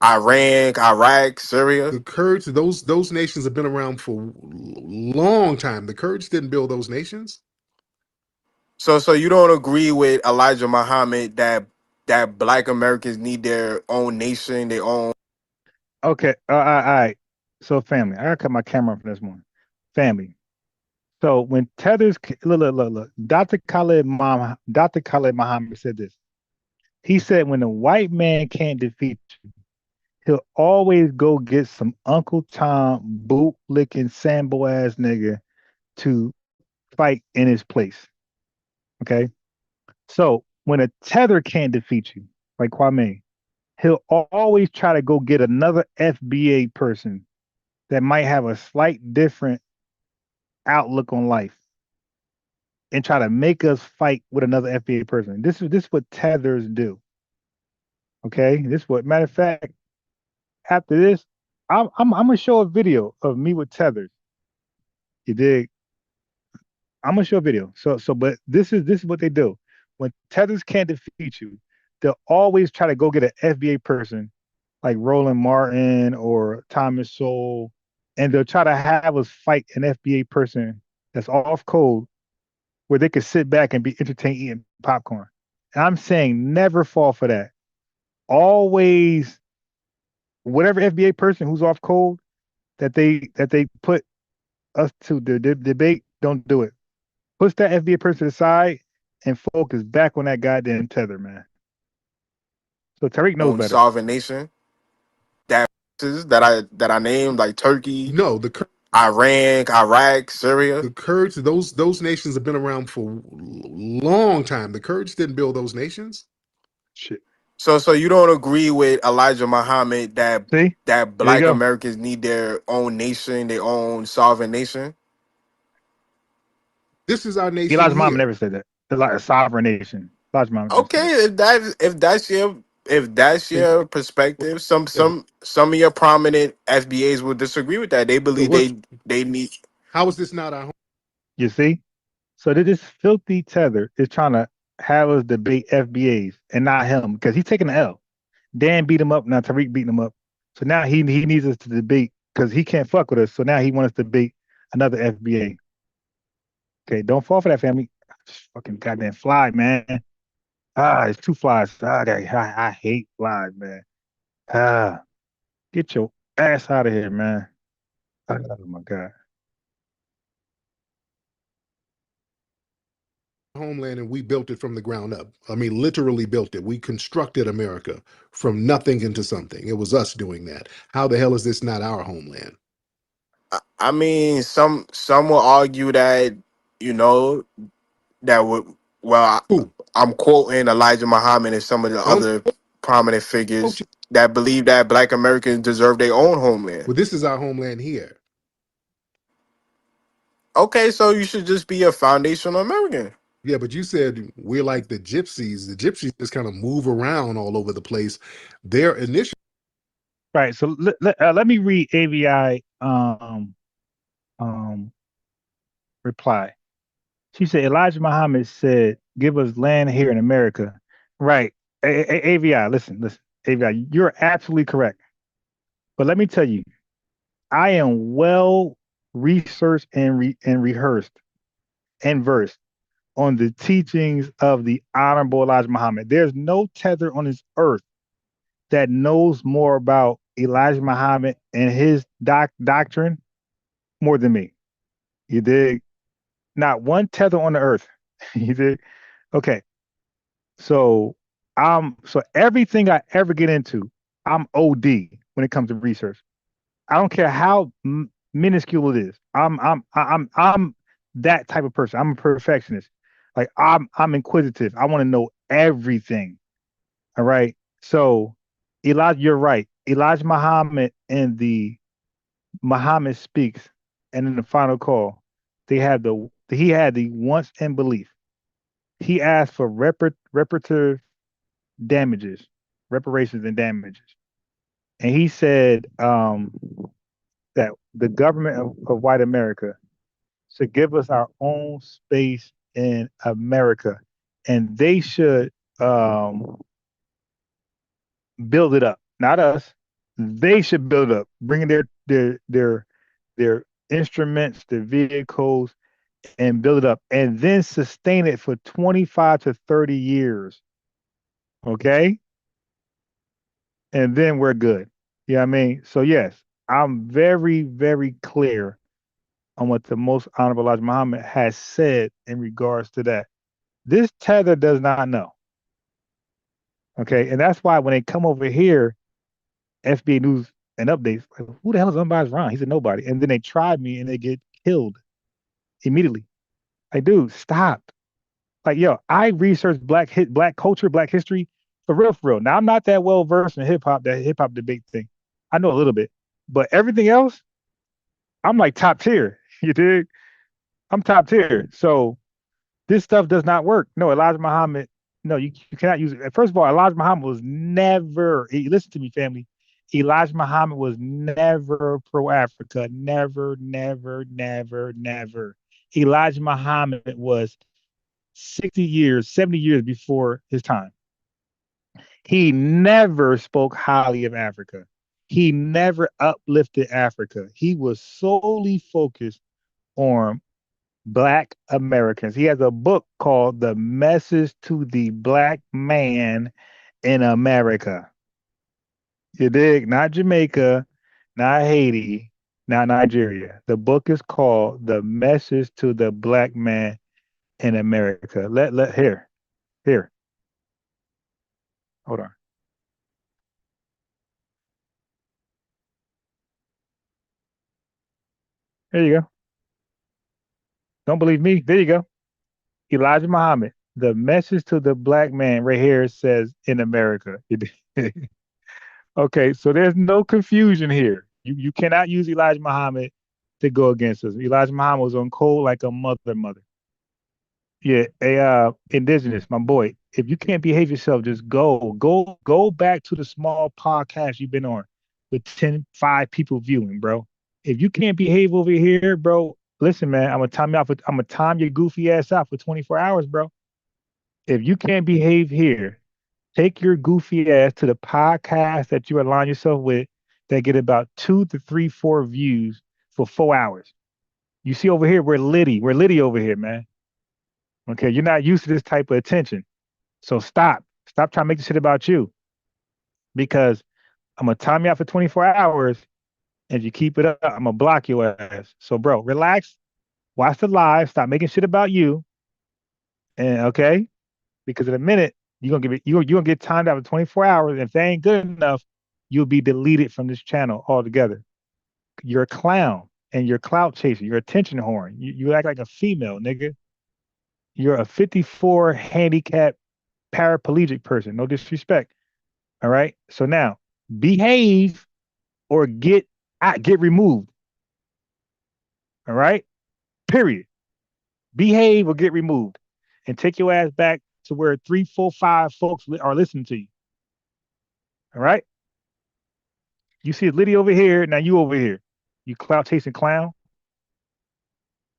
Iran, Iraq, Syria? the Kurds, those nations have been around for a long time. The Kurds didn't build those nations. So you don't agree with Elijah Muhammad that Black Americans need their own nation, their own. Okay. All right. So, family, I gotta cut my camera on for this one. Family. So when Tether's look, Dr. Khalid Muhammad said this. He said when the white man can't defeat you, he'll always go get some Uncle Tom boot licking Sambo ass nigga to fight in his place. Okay. So when a tether can't defeat you, like Kwame, he'll always try to go get another FBA person that might have a slight different outlook on life and try to make us fight with another FBA person. This is what tethers do. Okay. This is what matter of fact, after this, I'm gonna show a video of me with tethers. You dig? I'm gonna show a video. But this is what they do. When tethers can't defeat you, they'll always try to go get an FBA person like Roland Martin or Thomas Sowell, and they'll try to have us fight an FBA person that's off code where they could sit back and be entertained eating popcorn. And I'm saying never fall for that. Always, whatever FBA person who's off code that they put us to the debate, don't do it. Push that FBA person aside and focus back on that goddamn tether, man. So Tariq knows Own better. sovereign nation that I named, like Turkey, No, Iran, Iraq, Syria. the Kurds, those nations have been around for a long time. The Kurds didn't build those nations. Shit. So you don't agree with Elijah Muhammad See? that There you Black go. Americans need their own nation, their own sovereign nation? This is our nation Elijah Muhammad here. never said that. It's like a sovereign nation. Elijah Muhammad never said Okay, that. if that's your perspective, some of your prominent FBAs will disagree with that. They So believe what's they need. how is this not our home? You see? So this filthy tether is trying to have us debate FBAs and not him because he's taking the L. Dan beat him up. Now Tariq beating him up. So now he needs us to debate because he can't fuck with us. So now he wants us to debate another FBA. Okay, don't fall for that, family. Just fucking goddamn fly, man. It's two flies. I hate flies, man. Ah, get your ass out of here, man. Oh my god. Homeland, and we built it from the ground up. I mean, literally built it. We constructed America from nothing into something. It was us doing that. How the hell is this not our homeland? I mean, some will argue that you know that would. Well, Who? I'm quoting Elijah Muhammad and some of the Don't other prominent quote figures you. that believe that Black Americans deserve their own homeland. Well, this is our homeland here. Okay, so you should just be a foundational American. Yeah, but you said we're like the gypsies. The gypsies just kind of move around all over the place. Their initial Right. So let me read AVI um reply. She said Elijah Muhammad said, "Give us land here in America." Right. AVI, listen. AVI, you're absolutely correct. But let me tell you, I am well researched and rehearsed and versed on the teachings of the Honorable Elijah Muhammad. There's no tether on this earth that knows more about Elijah Muhammad and his doctrine more than me. You dig? Not one tether on the earth. You dig? Okay. So so everything I ever get into, I'm OD when it comes to research. I don't care how minuscule it is. I'm that type of person. I'm a perfectionist. Like I'm inquisitive. I want to know everything. All right. So Elijah, you're right. Elijah Muhammad and the Muhammad speaks, and in the final call, he had the once and belief. He asked for reparative damages, reparations and damages, and he said that the government of white America should give us our own space in America, and they should build it up, not us. They should build it up, bringing their instruments, their vehicles, and build it up, and then sustain it for 25 to 30 years. Okay, and then we're good. You know what I mean? So yes, I'm very, very clear on what the most honorable Elijah Muhammad has said in regards to that. This tether does not know. Okay. And that's why when they come over here, FBA News and Updates, like, who the hell is unbiased Ron? He's a nobody. And then they try me and they get killed immediately. Like, dude, stop. Like, yo, I researched black culture, black history for real, for real. Now I'm not that well versed in hip hop, that hip hop debate thing. I know a little bit, but everything else, I'm like top tier. You dig? I'm top tier. So this stuff does not work. No, Elijah Muhammad, no, you cannot use it. First of all, Elijah Muhammad was never, listen to me, family. Elijah Muhammad was never pro Africa. Never, never, never, never. Elijah Muhammad was 60 years, 70 years before his time. He never spoke highly of Africa. He never uplifted Africa. He was solely focused on Black Americans. He has a book called The Message to the Black Man in America. You dig? Not Jamaica, not Haiti, not Nigeria. The book is called The Message to the Black Man in America. Let here. Hold on. There you go. Don't believe me? There you go. Elijah Muhammad. The Message to the Black Man right here says in America. Okay, so there's no confusion here. You cannot use Elijah Muhammad to go against us. Elijah Muhammad was on cold like a mother. Yeah, indigenous, my boy. If you can't behave yourself, just go back to the small podcast you've been on with 5 people viewing, bro. If you can't behave over here, bro, listen, man, I'm gonna time your goofy ass out for 24 hours, bro. If you can't behave here, take your goofy ass to the podcast that you align yourself with that get about 2 to 3, 4 views for 4 hours. You see over here, we're litty. We're litty over here, man. Okay, you're not used to this type of attention. So stop. Stop trying to make this shit about you. Because I'm gonna time you out for 24 hours. And if you keep it up, I'm gonna block your ass. So, bro, relax, watch the live, stop making shit about you. And okay, because in a minute, you're gonna get timed out for 24 hours. And if they ain't good enough, you'll be deleted from this channel altogether. You're a clown and you're clout chaser, you're a attention whore. You act like a female, nigga. You're a 54 handicap paraplegic person. No disrespect. All right. So now behave or get removed. All right. Period. Behave or get removed, and take your ass back to where 3, 4, 5 folks are listening to you. All right. You see Liddy over here, now you over here. You clout chasing clown.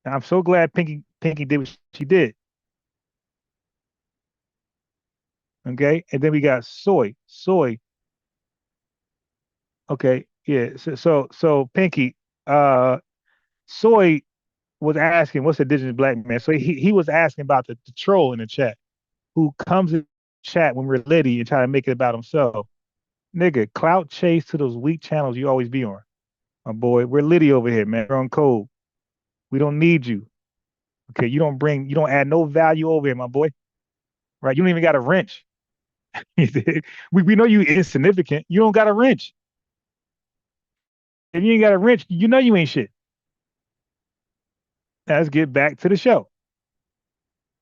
And I'm so glad Pinky did what she did. Okay, and then we got soy. Okay, yeah. So Pinky, uh, soy was asking, what's the indigenous black man? So he was asking about the troll in the chat who comes in chat when we're Liddy and try to make it about himself. Nigga, clout chase to those weak channels you always be on. My boy, we're Liddy over here, man. We're on code. We don't need you. Okay, you don't add no value over here, my boy. Right? You don't even got a wrench. we know you insignificant. You don't got a wrench. If you ain't got a wrench, you know you ain't shit. Now let's get back to the show.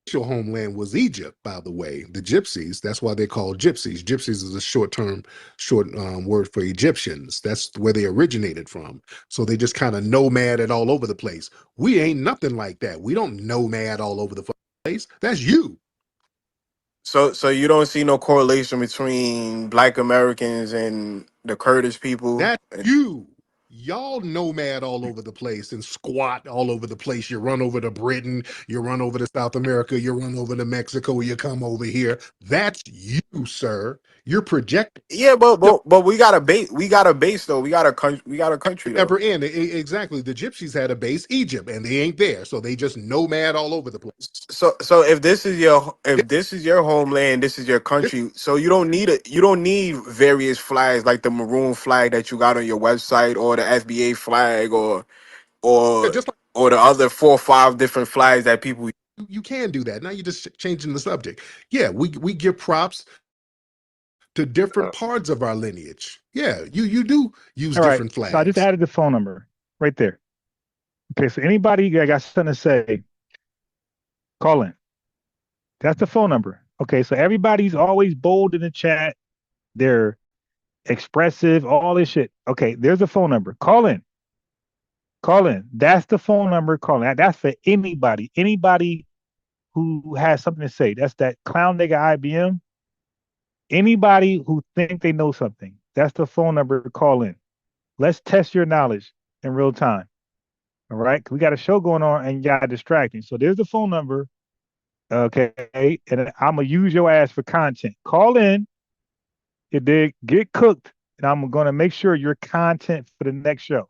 Initial homeland was Egypt, by the way. The Gypsies, that's why they're called Gypsies. Gypsies is a short word for Egyptians. That's where they originated from. So they just kind of nomaded all over the place. We ain't nothing like that. We don't nomad all over the place. That's you. So you don't see no correlation between Black Americans and the Kurdish people? That's you. Y'all nomad all over the place and squat all over the place. You run over to Britain, you run over to South America, you run over to Mexico, you come over here. That's you, sir. You're projecting. Yeah, but we got a base. We got a base though. We got a country. We got a country though. Never end. Exactly. The Gypsies had a base, Egypt, and they ain't there. So they just nomad all over the place. So if this is your homeland, this is your country. So you don't need various flags like the maroon flag that you got on your website or the FBA flag or Yeah, or just like or the other 4 or 5 different flags that people. you can do that. Now you're just changing the subject. Yeah, we give props to different parts of our lineage. Yeah, you do use All right. different So I just flags. added the phone number right there. Okay, so anybody that got something to say, call in. That's the phone number. Okay, so everybody's always bold in the chat. They're expressive, all this shit. Okay, there's a phone number. Call in. Call in. That's the phone number. Call in. That's for anybody. Anybody who has something to say. That's that clown nigga IBM. Anybody who think they know something. That's the phone number to call in. Let's test your knowledge in real time. All right. We got a show going on and y'all distracting. So there's the phone number. Okay. And I'm going to use your ass for content. Call in. You dig? Get cooked. And I'm going to make sure you're content for the next show.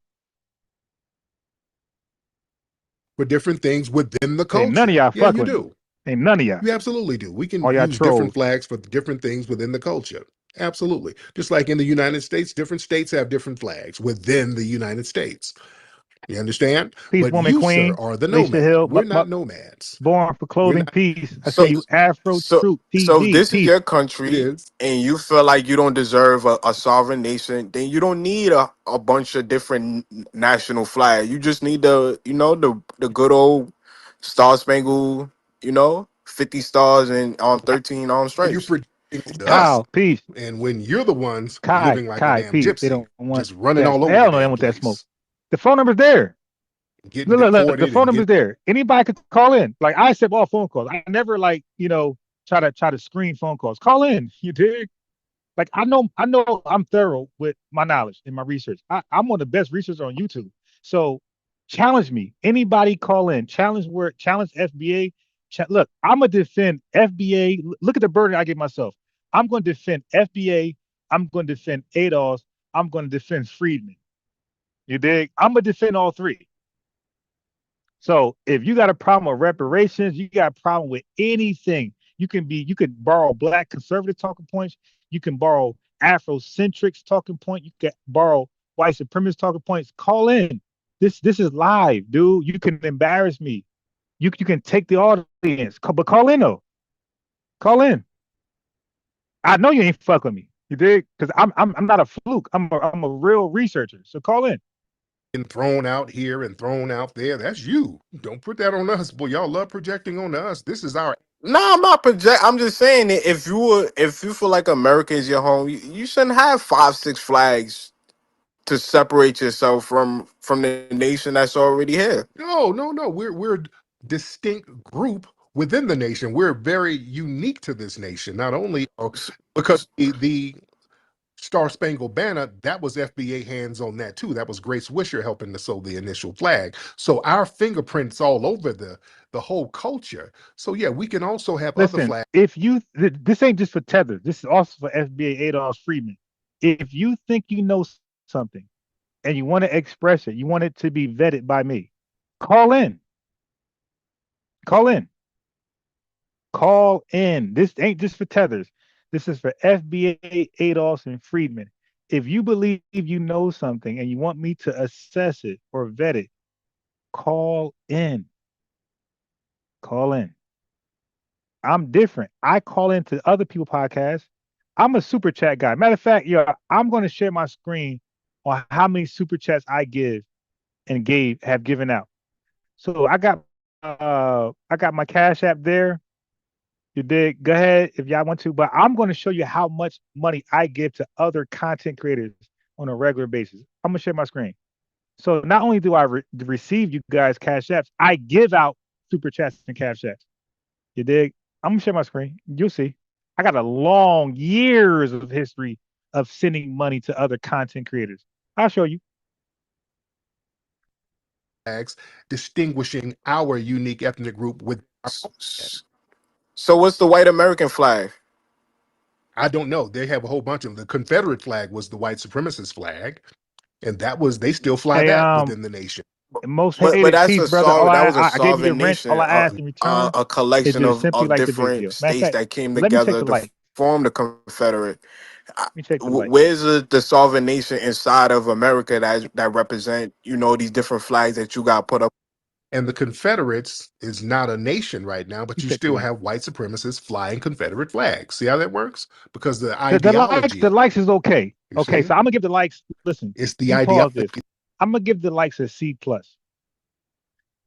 For different things within the culture. Ain't none of y'all Yeah, fuck you with me. do. Ain't none of y'all. You absolutely do. We can All y'all use trolls. different flags for different things within the culture. Absolutely. Just like in the United States, different states have different flags within the United States. You understand? Peace, But woman, you, sir, queen. are the Lisa nomad. Hill. We're not nomads. Born for We're clothing. not. Peace. I So see you. Afro so Truth. so if TG. this is Peace. your It country is. and you feel like you don't deserve a sovereign nation, then you don't need a bunch of different national flags. You just need the good old Star Spangled, 50 stars and 13 You're stripes. projecting to us. Kyle. Peace. And when you're the ones Kai. living like a damn Peace. They gypsy, don't want just running that. all over the Hell no, they damn want that smoke. place, The phone number's there. getting Look, the deported phone and number's getting. there. Anybody could call in. Like I accept all phone calls. I never try to screen phone calls. Call in. You dig? Like I know I'm thorough with my knowledge and my research. I'm one of the best researchers on YouTube. So challenge me. Anybody call in. Challenge FBA. Look, I'm gonna defend FBA. Look at the burden I give myself. I'm gonna defend FBA. I'm gonna defend ADOS. I'm gonna defend Freedmen. You dig? I'm gonna defend all three. So if you got a problem with reparations, you got a problem with anything. You could borrow black conservative talking points. You can borrow Afrocentrics talking point. You can borrow white supremacist talking points. Call in. This is live, dude. You can embarrass me. You can take the audience, but call in though. Call in. I know you ain't fuck with me. You dig? Because I'm not a fluke. I'm a real researcher. So call in. And thrown out here and thrown out there. That's you. Don't put that on us. Boy, y'all love projecting on us. This is our. No, I'm not project. I'm just saying that if you feel like America is your home, you shouldn't have 5, 6 flags to separate yourself from the nation that's already here. No, no, no. We're a distinct group within the nation. We're very unique to this nation. Not only S- because s- the Star Spangled Banner, that was FBA hands on that too. That was Grace Wisher helping to sew the initial flag. So our fingerprints all over the whole culture. So yeah, we can also have other Listen, flags. if you this ain't just for Tether. This is also for FBA Adolf Freeman. If you think you know something and you want to express it, you want it to be vetted by me, call in. Call in. Call in. This ain't just for Tethers. This is for FBA Adolphs and Freedmen. If you believe you know something and you want me to assess it or vet it, call in. Call in. I'm different. I call into other people podcasts. I'm a super chat guy. Matter of fact, I'm going to share my screen on how many super chats I give and have given out. So I got my Cash App there. You dig? Go ahead if y'all want to, but I'm going to show you how much money I give to other content creators on a regular basis. I'm going to share my screen. So not only do I receive you guys Cash Apps, I give out super chats and Cash Apps. You dig? I'm gonna share my screen. You'll see. I got a long years of history of sending money to other content creators. I'll show you. Flags distinguishing our unique ethnic group with our s- homeland. s- So what's the white American flag? I don't know. They have a whole bunch of the Confederate flag was the white supremacist flag, and that was they still fly Hey, that within the nation. most But hated, that's peace, a brother. All that was a I gave you the sovereign wrench. All nation, I asked in return a is collection just simply of like the different video. Matter of states fact, that came let me check together the to likes. form the Confederate. Let me check the likes. Where's the sovereign nation inside of America that represent these different flags that you got put up? And the Confederates is not a nation right now, Let but me you check the still likes. have white supremacists flying Confederate flags. See how that works? Because the ideology The of it, likes is okay. you Okay, see, so I'm gonna give the likes. Listen, it's let the me pause ideology. this. I'm gonna give the likes a C plus.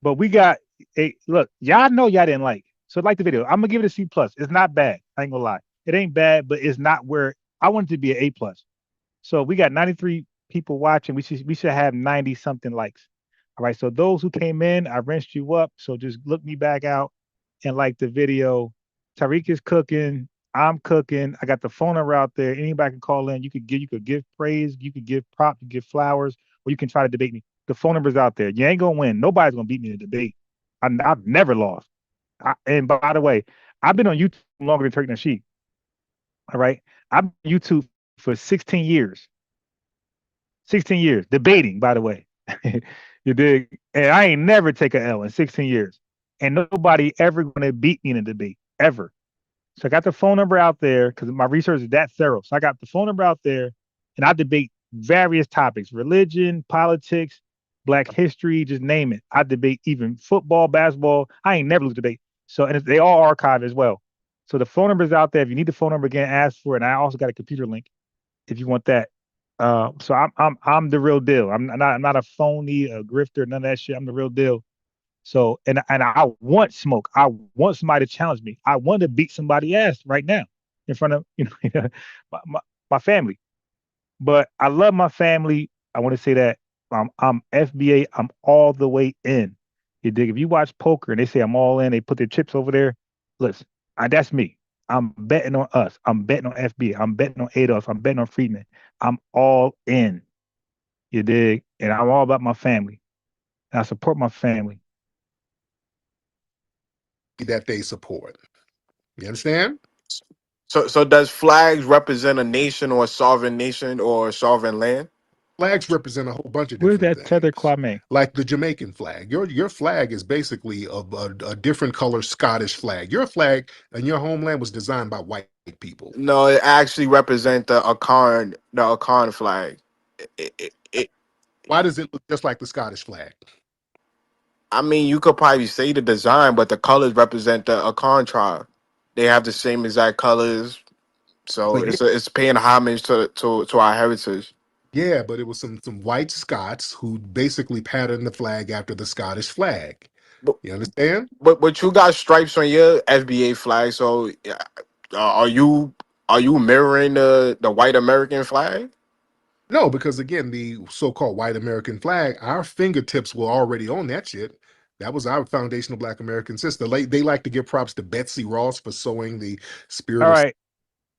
But we got a look, y'all know y'all didn't like. So like the video. I'm gonna give it a C plus. It's not bad. I ain't gonna lie. It ain't bad, but it's not where I want it to be an A plus. So we got 93 people watching. We should have 90 something likes. All right. So those who came in, I rinsed you up. So just look me back out and like the video. Tariq is cooking. I'm cooking. I got the phone number out there. Anybody can call in. You could give praise, you could give prop, you give flowers, or you can try to debate me. The phone number's out there. You ain't gonna win. Nobody's gonna beat me in a debate. I've never lost. And by the way, I've been on YouTube longer than Turkey and Sheep. All right. I've been on YouTube for 16 years. 16 years debating, by the way. You dig? And I ain't never take a L in 16 years. And nobody ever gonna beat me in a debate. Ever. So I got the phone number out there because my research is that thorough. So I got the phone number out there and I debate various topics, religion, politics, black history, just name it. I debate even football, basketball. I ain't never lose a debate. So and they all archive as well. So the phone number is out there. If you need the phone number again, ask for it. And I also got a computer link if you want that. So I'm the real deal. I'm not a phony, a grifter, none of that shit. I'm the real deal. So and I want smoke. I want somebody to challenge me. I want to beat somebody ass right now in front of my, my, my family. But I love my family. I want to say that I'm FBA. I'm all the way in. You dig? If you watch poker and they say I'm all in, they put their chips over there. Listen, that's me. I'm betting on us. I'm betting on FBA. I'm betting on Adolf. I'm betting on Friedman. I'm all in. You dig? And I'm all about my family. And I support my family. That they support. You understand? So does flags represent a nation or a sovereign nation or a sovereign land? Flags represent a whole bunch of Where's different that Tether things. Kwame? Like the Jamaican flag. Your flag is basically a different color Scottish flag. Your flag and your homeland was designed by white people. No, it actually represents the Akan flag. It, Why does it look just like the Scottish flag? I mean, you could probably say the design, but the colors represent the Akan tribe. They have the same exact colors, so But yeah, it's paying homage to our heritage. yeah, but it was some white Scots who basically patterned the flag after the Scottish flag. But You understand? but you got stripes on your FBA flag, so are you mirroring the white American flag? No, because again, the so-called white American flag, our fingertips were already on that shit. That was our foundational Black American system. They like to give props to Betsy Ross for sowing the spirit All of. right.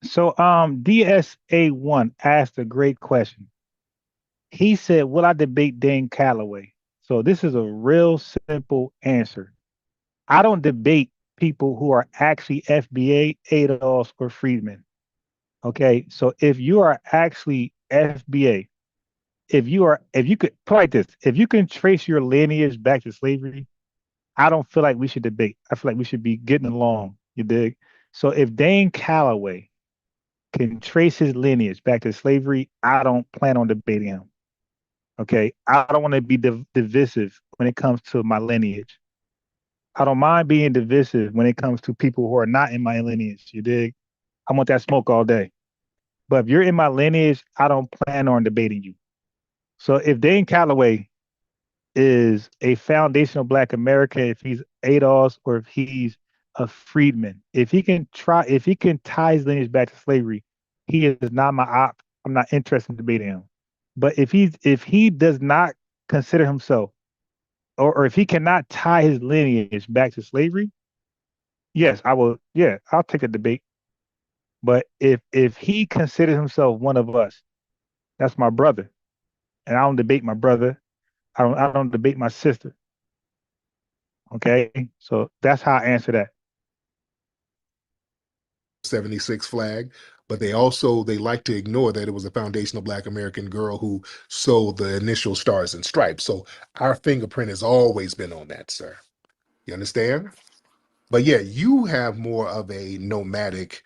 So DSA1 asked a great question. He said, "Will I debate Dane Calloway?" So this is a real simple answer. I don't debate people who are actually FBA, ADOS, or freedmen. Okay. So if you are actually FBA, if you could put it like this, if you can trace your lineage back to slavery, I don't feel like we should debate. I feel like we should be getting along. You dig? So if Dane Calloway can trace his lineage back to slavery, I don't plan on debating him. Okay. I don't want to be divisive when it comes to my lineage. I don't mind being divisive when it comes to people who are not in my lineage. You dig? I want that smoke all day. But if you're in my lineage, I don't plan on debating you. So if Dane Calloway is a foundational Black American, if he's ADOS or if he's a freedman, if he can tie his lineage back to slavery, he is not my op. I'm not interested in debating him. But if he does not consider himself, or if he cannot tie his lineage back to slavery, yes, I will. Yeah, I'll take a debate. But if he considers himself one of us, that's my brother, and I don't debate my brother. I don't debate my sister. Okay, so that's how I answer that. 76 flag, but they like to ignore that it was a foundational Black American girl who sewed the initial stars and stripes. So our fingerprint has always been on that, sir. You understand? But yeah, you have more of a nomadic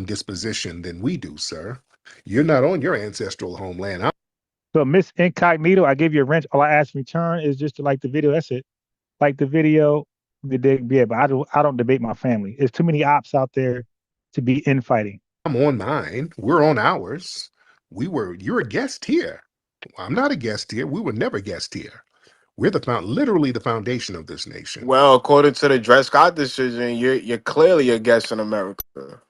disposition than we do, sir. You're not on your ancestral homeland. So Miss Incognito, I give you a wrench. All I ask in return is just to like the video. That's it. Like the video, the dig, yeah. But I don't debate my family. There's too many ops out there to be infighting. I'm on mine. We're on ours. You're a guest here. I'm not a guest here. We were never guest here. We're literally the foundation of this nation. Well, according to the Dred Scott decision, you're clearly a guest in America.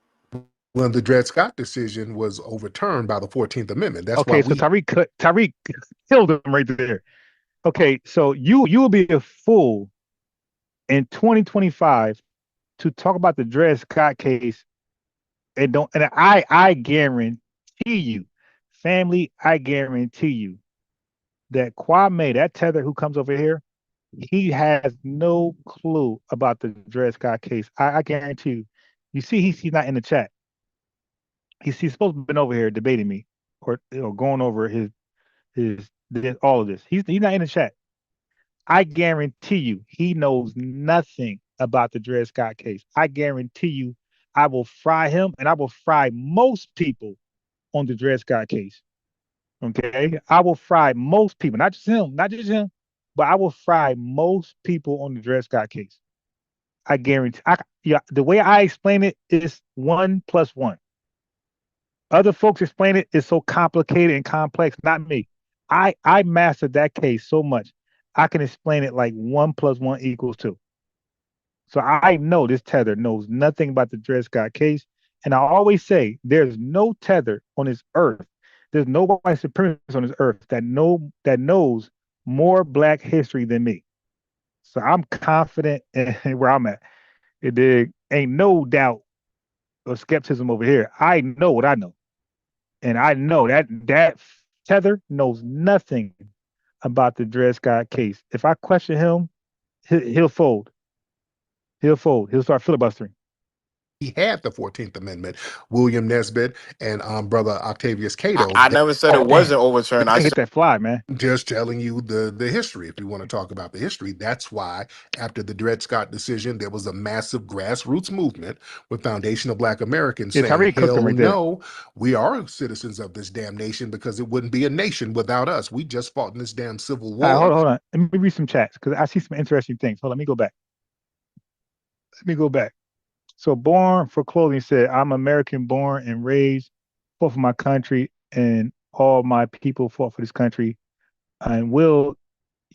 When the Dred Scott decision was overturned by the 14th Amendment. That's why Okay, so Tariq killed him right there. Okay, so you will be a fool in 2025 to talk about the Dred Scott case and I guarantee you, family, I guarantee you that Kwame, that Tether who comes over here, he has no clue about the Dred Scott case. I guarantee you. You see, he's not in the chat. He's supposed to have been over here debating me or going over his all of this. He's not in the chat. I guarantee you, he knows nothing about the Dred Scott case. I guarantee you, I will fry him and I will fry most people on the Dred Scott case. Okay. I will fry most people, not just him, but I will fry most people on the Dred Scott case. I guarantee. Yeah, the way I explain it is 1+1. Other folks explain it is so complicated and complex. Not me. I mastered that case so much. I can explain it like 1+1=2. So I know this Tether knows nothing about the Dred Scott case. And I always say there's no Tether on this earth. There's no white supremacist on this earth that knows more Black history than me. So I'm confident in where I'm at. There ain't no doubt or skepticism over here. I know what I know. And I know that Tether knows nothing about the Dred Scott case. If I question him, he'll fold. He'll fold. He'll start filibustering. He had the 14th Amendment. William Nesbitt and brother Octavius I, Cato. I never said it Oh damn! wasn't overturned. I hit that fly, man. Just telling you the history. If you want to talk about the history, that's why after the Dred Scott decision, there was a massive grassroots movement with foundational Black Americans Yeah, saying, Tariq cooked him hell right there. no, we are citizens of this damn nation because it wouldn't be a nation without us. We just fought in this damn civil All right, war. hold on. Let me read some chats because I see some interesting things. Hold on, let me go back. Let me go back. So, Born for Clothing said, I'm American born and raised, fought for my country, and all my people fought for this country. And Will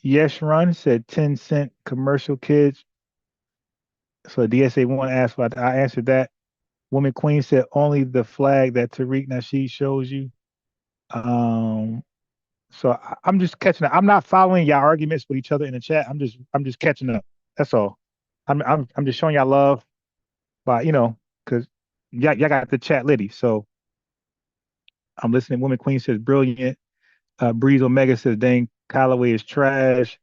Yeshurun said 10 cent commercial kids. So DSA1 asked about I answered that. Woman Queen said only the flag that Tariq Nasheed shows you. So I'm just catching up. I'm not following y'all arguments with each other in the chat. I'm just catching up. That's all. I'm just showing y'all love by, because y'all got the chat litty. So I'm listening. Woman Queen says brilliant. Breeze Omega says dang Callaway is trash.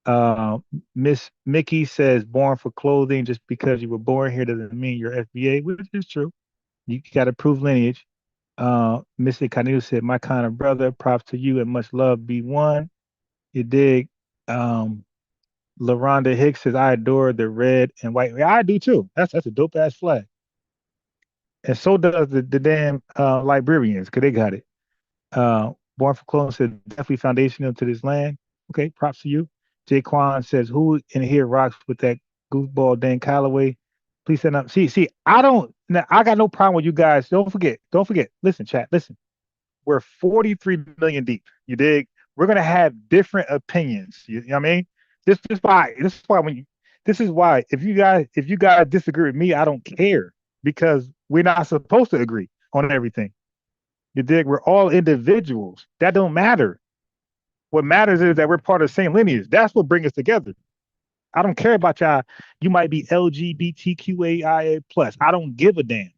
Uh, Miss Mickey says born for clothing. Just because you were born here doesn't mean you're FBA, which is true. You got to prove lineage. Mr. Kanu said, my kind of brother, props to you and much love, B1. You dig? Um, LaRonda Hicks says, I adore the red and white. Yeah, I do too. That's a dope ass flag. And so does the damn Liberians, because they got it. Born for Clone said, definitely foundational to this land. Okay, props to you. Jaquan says, who in here rocks with that goofball Dan Calloway? Please send up. See, I don't, now, I got no problem with you guys. Don't forget. Listen, chat, listen. We're 43 million deep. You dig? We're gonna have different opinions. You know what I mean? This is why if you guys disagree with me, I don't care because we're not supposed to agree on everything. You dig? We're all individuals. That don't matter. What matters is that we're part of the same lineage. That's what brings us together. I don't care about y'all. You might be LGBTQAIA plus. I don't give a damn.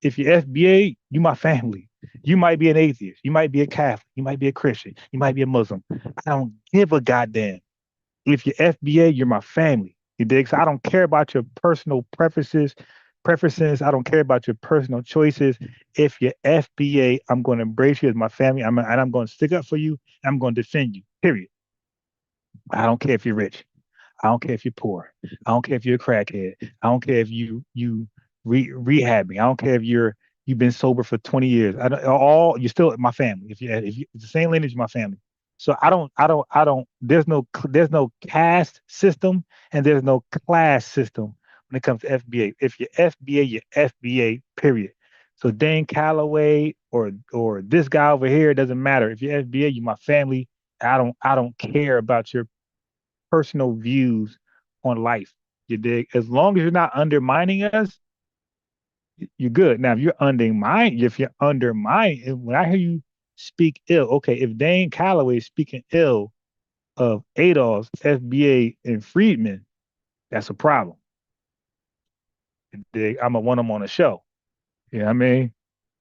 If you're FBA, you my family. You might be an atheist. You might be a Catholic. You might be a Christian. You might be a Muslim. I don't give a goddamn. If you're FBA, you're my family. You dig? So I don't care about your personal preferences. I don't care about your personal choices. If you're FBA, I'm going to embrace you as my family. And I'm going to stick up for you. I'm going to defend you. Period. I don't care if you're rich. I don't care if you're poor. I don't care if you're a crackhead. I don't care if you rehabbing. I don't care if you've been sober for 20 years. I don't all you're still my family. If you it's the same lineage, my family. So I don't there's no caste system and there's no class system when it comes to FBA. If you're FBA, you're FBA, period. So Dane Calloway or this guy over here, it doesn't matter. If you're FBA, you're my family. I don't care about your personal views on life. You dig? As long as you're not undermining us, you're good. Now, if you're undermining, when I hear you speak ill, okay, if Dane Calloway is speaking ill of Adolf's, FBA, and Friedman, that's a problem. You dig? I'm a want him on a show. You know what I mean?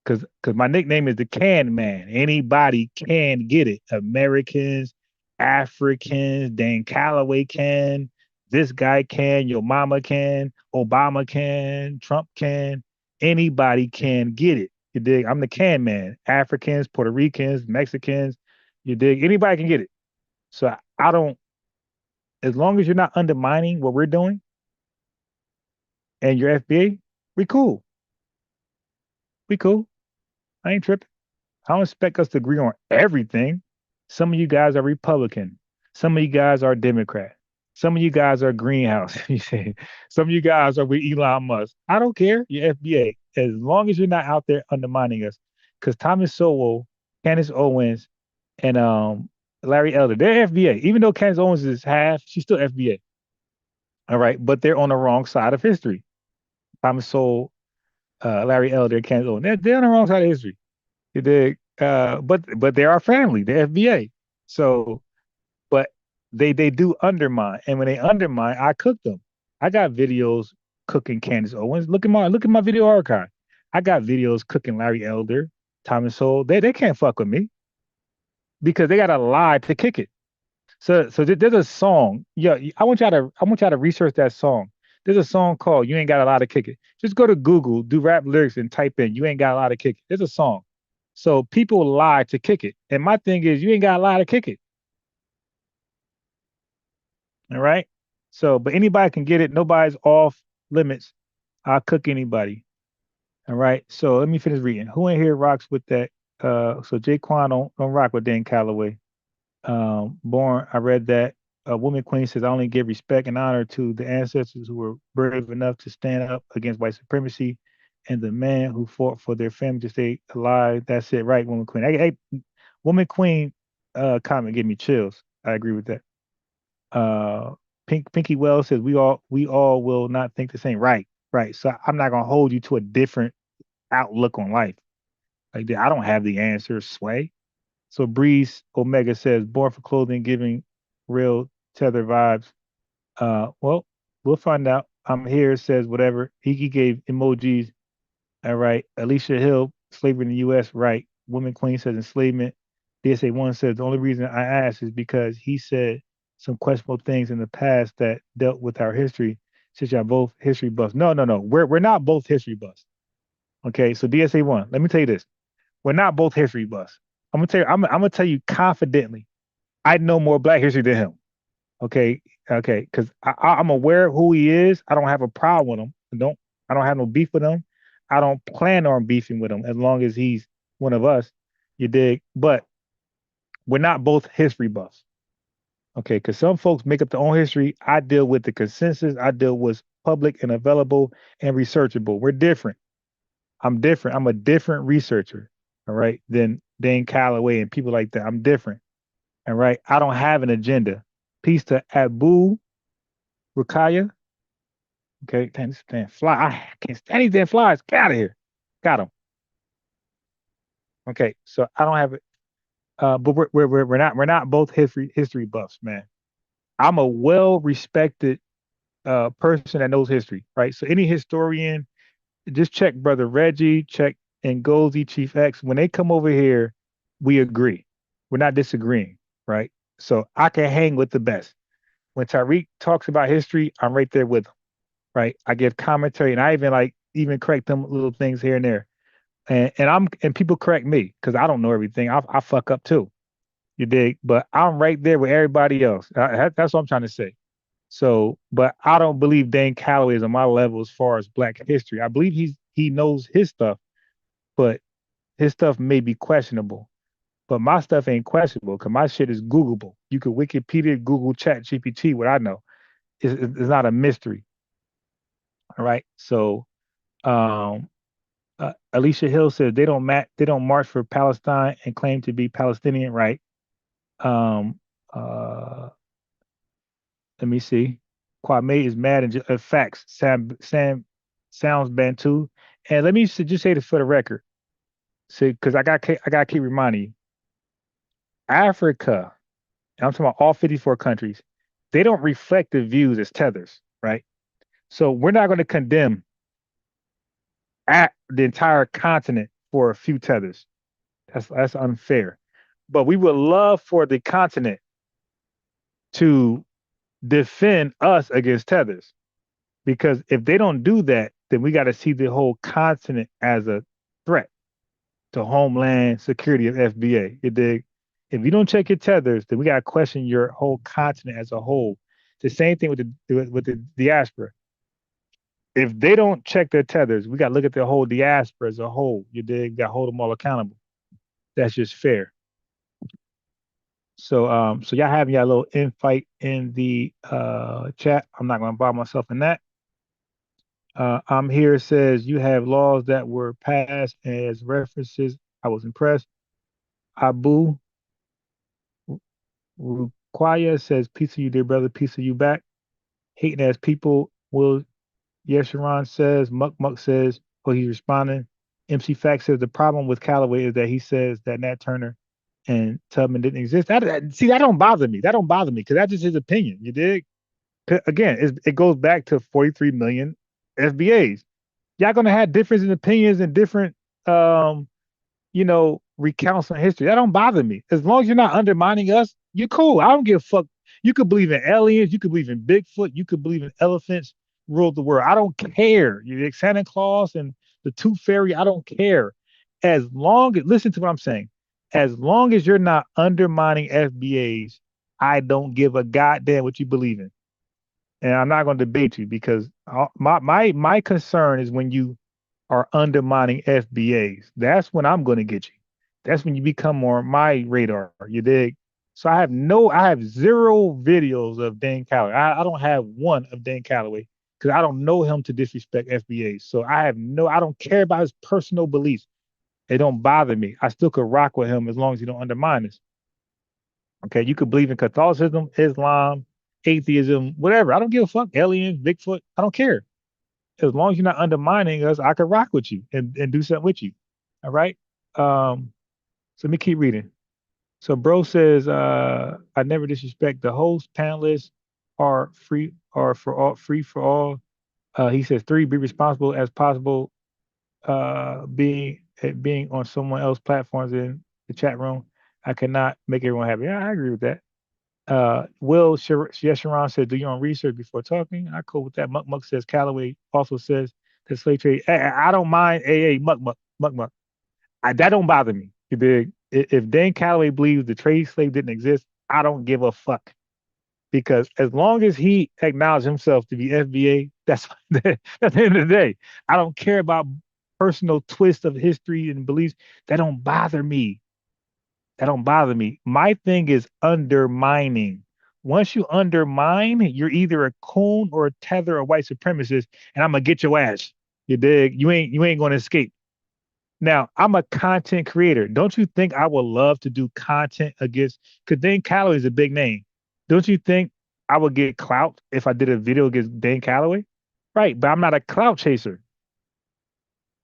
Because my nickname is the Can Man. Anybody can get it. Americans, Africans, Dan Calloway can. This guy can. Your mama can. Obama can. Trump can. Anybody can get it. You dig? I'm the Can Man. Africans, Puerto Ricans, Mexicans. You dig? Anybody can get it. So I don't. As long as you're not undermining what we're doing, and you're FBA, we cool. We cool. I ain't tripping. I don't expect us to agree on everything. Some of you guys are Republican. Some of you guys are Democrat. Some of you guys are Greenhouse. You say some of you guys are with Elon Musk. I don't care. You're FBA. As long as you're not out there undermining us. Because Thomas Sowell, Candace Owens, and Larry Elder, they're FBA. Even though Candace Owens is half, she's still FBA. All right. But they're on the wrong side of history. Thomas Sowell, Larry Elder, Candace Owens. They're on the wrong side of history. But they're our family, the FBA. So, but they do undermine, and when they undermine, I cook them. I got videos cooking Candace Owens. Look at my video archive. I got videos cooking Larry Elder, Thomas Sowell. They can't fuck with me because they got to lie to kick it. So there's a song. Yeah, I want y'all to research that song. There's a song called "You Ain't Got a Lot to Kick It." Just go to Google, do rap lyrics, and type in "You Ain't Got a Lot to Kick It." There's a song. So people lie to kick it, and my thing is, you ain't got a lie to kick it. All right. So, but anybody can get it. Nobody's off limits. I'll cook anybody. All right. So let me finish reading. Who in here rocks with that? So Jaquan don't rock with Dan Calloway. Born, I read that. Woman Queen says, I only give respect and honor to the ancestors who were brave enough to stand up against white supremacy and the man who fought for their family to stay alive. That's it, right, Woman Queen? Woman Queen comment gave me chills. I agree with that. Pinky Wells says, we all will not think the same. Right, right. So I'm not gonna hold you to a different outlook on life. Like that. I don't have the answer, Sway. So Breeze Omega says, born for clothing, giving real Tether vibes. Well, we'll find out. I'm here says whatever. He gave emojis. All right. Alicia Hill, slavery in the U.S. Right. Women Queen says enslavement. DSA1 says the only reason I asked is because he said some questionable things in the past that dealt with our history. Since y'all both history buffs. No. We're not both history buffs. Okay. So DSA1, let me tell you this. We're not both history buffs. I'm gonna tell you confidently. I know more Black history than him. Okay, because I'm aware of who he is. I don't have a problem with him. I don't have no beef with him. I don't plan on beefing with him as long as he's one of us. You dig? But we're not both history buffs. Okay, because some folks make up their own history. I deal with the consensus. I deal with public and available and researchable. We're different. I'm different. I'm a different researcher. All right, than Dane Calloway and people like that. I'm different. All right, I don't have an agenda. Peace to Abu Rukaya. Okay, damn, this damn fly. I can't stand these damn flies. Get out of here. Got them. Okay, so I don't have it. But we're not both history buffs, man. I'm a well respected person that knows history, right? So any historian, just check Brother Reggie, check Ngozi, Chief X. When they come over here, we agree. We're not disagreeing, right? So I can hang with the best. When Tariq talks about history, I'm right there with him, right? I give commentary and I even correct them little things here and there. And people correct me because I don't know everything. I fuck up too. You dig? But I'm right there with everybody else. That's what I'm trying to say. So, but I don't believe Dane Calloway is on my level as far as Black history. I believe he knows his stuff, but his stuff may be questionable. But my stuff ain't questionable because my shit is Googleable. You could Wikipedia, Google, Chat, GPT. What I know is not a mystery. All right. So, um, Alicia Hill says they don't march for Palestine and claim to be Palestinian, right? Um, uh, let me see. Kwame is mad and facts. Sam sounds Bantu. And let me just say this for the record, see, because I got to keep reminding you, Africa. And I'm talking about all 54 countries. They don't reflect the views as tethers, right? So we're not going to condemn the entire continent for a few tethers. That's unfair. But we would love for the continent to defend us against tethers. Because if they don't do that, then we got to see the whole continent as a threat to homeland security of FBA. You dig? If you don't check your tethers, then we got to question your whole continent as a whole. The same thing with the diaspora. If they don't check their tethers, we got to look at the whole diaspora as a whole. You dig? Got to hold them all accountable. That's just fair. So y'all having y'all little infight in the chat. I'm not going to bother myself in that. I'm here says you have laws that were passed as references. I was impressed. Abu Rukwaya says, peace to you, dear brother. Peace to you back. Hating as people will. Yes, Sharon says. Muck Muck says, oh, he's responding. MC Fact says the problem with Calloway is that he says that Nat Turner and Tubman didn't exist. See, that don't bother me. That don't bother me because that's just his opinion. You dig? Again, it goes back to 43 million FBAs. Y'all gonna have difference in opinions and different recounts on history. That don't bother me. As long as you're not undermining us, you're cool. I don't give a fuck. You could believe in aliens, you could believe in Bigfoot, you could believe in elephants ruled the world. I don't care. You Santa Claus and the Tooth Fairy, I don't care. As long as listen to what I'm saying. As long as you're not undermining FBAs, I don't give a goddamn what you believe in. And I'm not going to debate you because my concern is when you are undermining FBAs. That's when I'm going to get you. That's when you become on my radar. You dig? So I have zero videos of Dane Calloway. I don't have one of Dane Calloway because I don't know him to disrespect FBAs. So I don't care about his personal beliefs. They don't bother me. I still could rock with him as long as you don't undermine us. Okay, you could believe in Catholicism, Islam, atheism, whatever. I don't give a fuck. Aliens, Bigfoot, I don't care. As long as you're not undermining us, I could rock with you and do something with you. All right. So let me keep reading. So bro says, I never disrespect the host. Panelists are free for all. He says 3, be responsible as possible. Being on someone else's platforms in the chat room. I cannot make everyone happy. Yeah, I agree with that. Yes, Sharon said, do your own research before talking. I cool with that. Muck Muck says, Callaway also says that slave trade. I don't mind. Hey, Muck Muck. That don't bother me. You dig? If Dan Calloway believes the trade slave didn't exist, I don't give a fuck. Because as long as he acknowledges himself to be FBA, that's at the end of the day. I don't care about personal twists of history and beliefs. That don't bother me. That don't bother me. My thing is undermining. Once you undermine, you're either a coon or a tether or white supremacist, and I'm gonna get your ass. You dig? You ain't gonna escape. Now, I'm a content creator. Don't you think I would love to do content against? Because Dan Calloway is a big name. Don't you think I would get clout if I did a video against Dan Calloway? Right, but I'm not a clout chaser.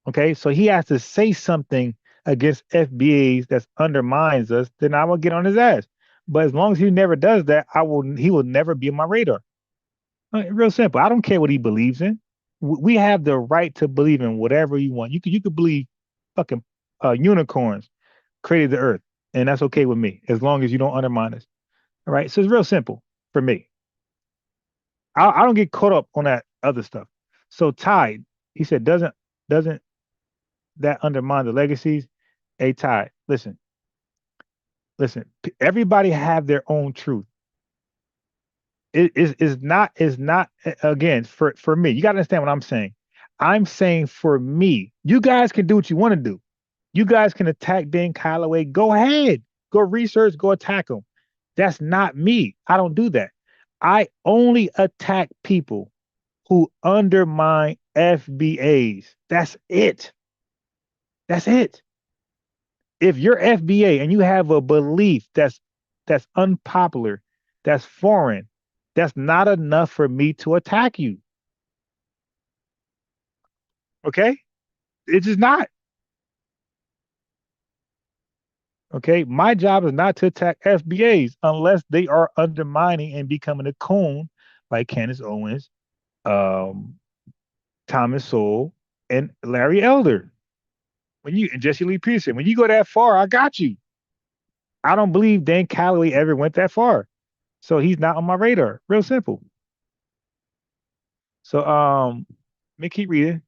Okay, so he has to say something against FBAs that undermines us, then I will get on his ass. But as long as he never does that, he will never be on my radar. Real simple. I don't care what he believes in. We have the right to believe in whatever you want. You could believe fucking unicorns created the earth, and that's okay with me as long as you don't undermine us. All right. So it's real simple for me. I don't get caught up on that other stuff. So Ty, he said, doesn't that undermine the legacies? Hey Ty, listen. Everybody have their own truth. It is not again for me. You got to understand what I'm saying. I'm saying for me, you guys can do what you want to do. You guys can attack Dan Calloway. Go ahead. Go research, go attack him. That's not me. I don't do that. I only attack people who undermine FBAs. That's it. That's it. If you're FBA and you have a belief that's unpopular, that's foreign, that's not enough for me to attack you. Okay? It's just not. Okay? My job is not to attack FBAs unless they are undermining and becoming a coon like Candace Owens, um, Thomas Sowell, and Larry Elder. When you and Jesse Lee Peterson, when you go that far, I got you. I don't believe Dan Calloway ever went that far. So he's not on my radar. Real simple. So let me keep reading.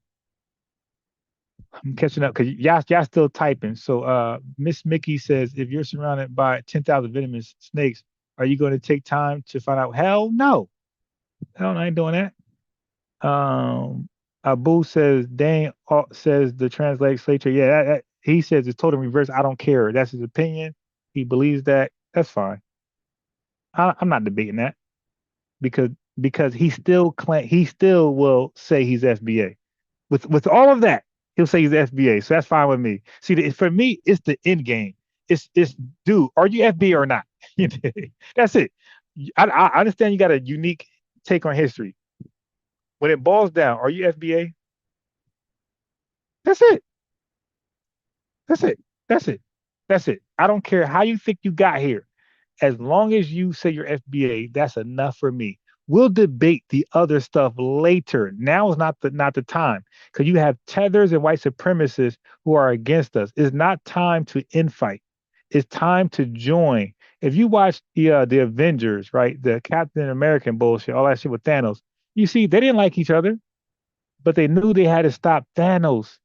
I'm catching up because y'all still typing. So Miss Mickey says, if you're surrounded by 10,000 venomous snakes, are you going to take time to find out? Hell no. Hell no, I ain't doing that. Abu says, Dane says the translate slave trade. Yeah, he says it's total reverse. I don't care. That's his opinion. He believes that. That's fine. I'm not debating that because he still will say he's FBA. With all of that, he'll say he's FBA. So that's fine with me. See, for me, it's the end game. It's dude, are you FBA or not? That's it. I understand you got a unique take on history. When it boils down, are you FBA? That's it. That's it. That's it. That's it. I don't care how you think you got here. As long as you say you're FBA, that's enough for me. We'll debate the other stuff later. Now is not the time because you have tethers and white supremacists who are against us. It's not time to infight. It's time to join. If you watch the Avengers, right, the Captain American bullshit, all that shit with Thanos, you see they didn't like each other, but they knew they had to stop Thanos.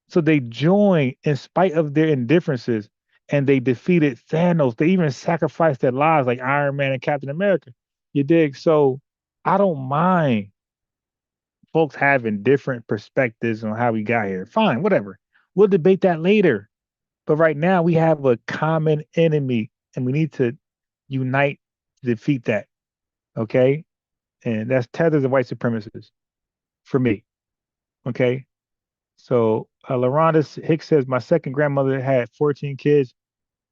So they joined in spite of their indifferences and they defeated Thanos. They even sacrificed their lives like Iron Man and Captain America. You dig? So I don't mind folks having different perspectives on how we got here. Fine, whatever. We'll debate that later. But right now we have a common enemy and we need to unite to defeat that. Okay? And that's tethers and white supremacists for me. Okay? So LaRonda Hicks says my second grandmother had 14 kids.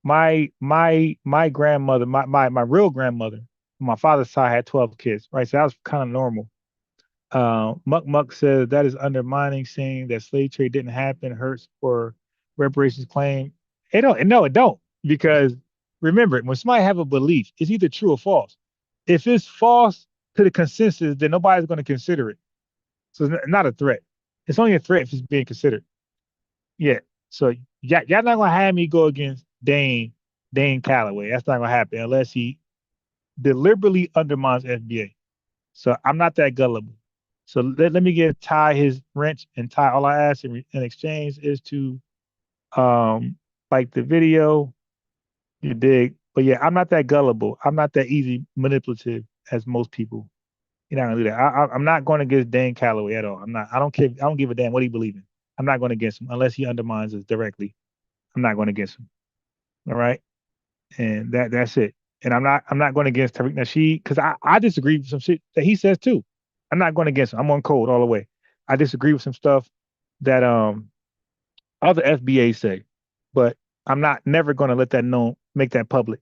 My grandmother, my real grandmother, my father's side had 12 kids, right? So that was kind of normal. Muck Muck says that is undermining, saying that slave trade didn't happen, hurts for reparations claim. It don't, no, it don't, because remember, when somebody have a belief, it's either true or false. If it's false to the consensus, then nobody's going to consider it. So it's not a threat. It's only a threat if it's being considered. Yeah. So y'all not gonna have me go against Dane Calloway. That's not gonna happen unless he deliberately undermines FBA. So I'm not that gullible. So let me get Ty his wrench, and Ty, all I ask in exchange is to like the video. You dig? But yeah, I'm not that gullible. I'm not that easy manipulative as most people. You're not gonna do that. I'm not going against Dan Calloway at all. I'm not. I don't care. I don't give a damn what he believes in. I'm not going against him unless he undermines us directly. I'm not going against him. All right, and that's it. And I'm not going against Tariq Nasheed because I disagree with some shit that he says too. I'm not going against him. I'm on code all the way. I disagree with some stuff that other FBAs say, but I'm not never going to let that known, make that public,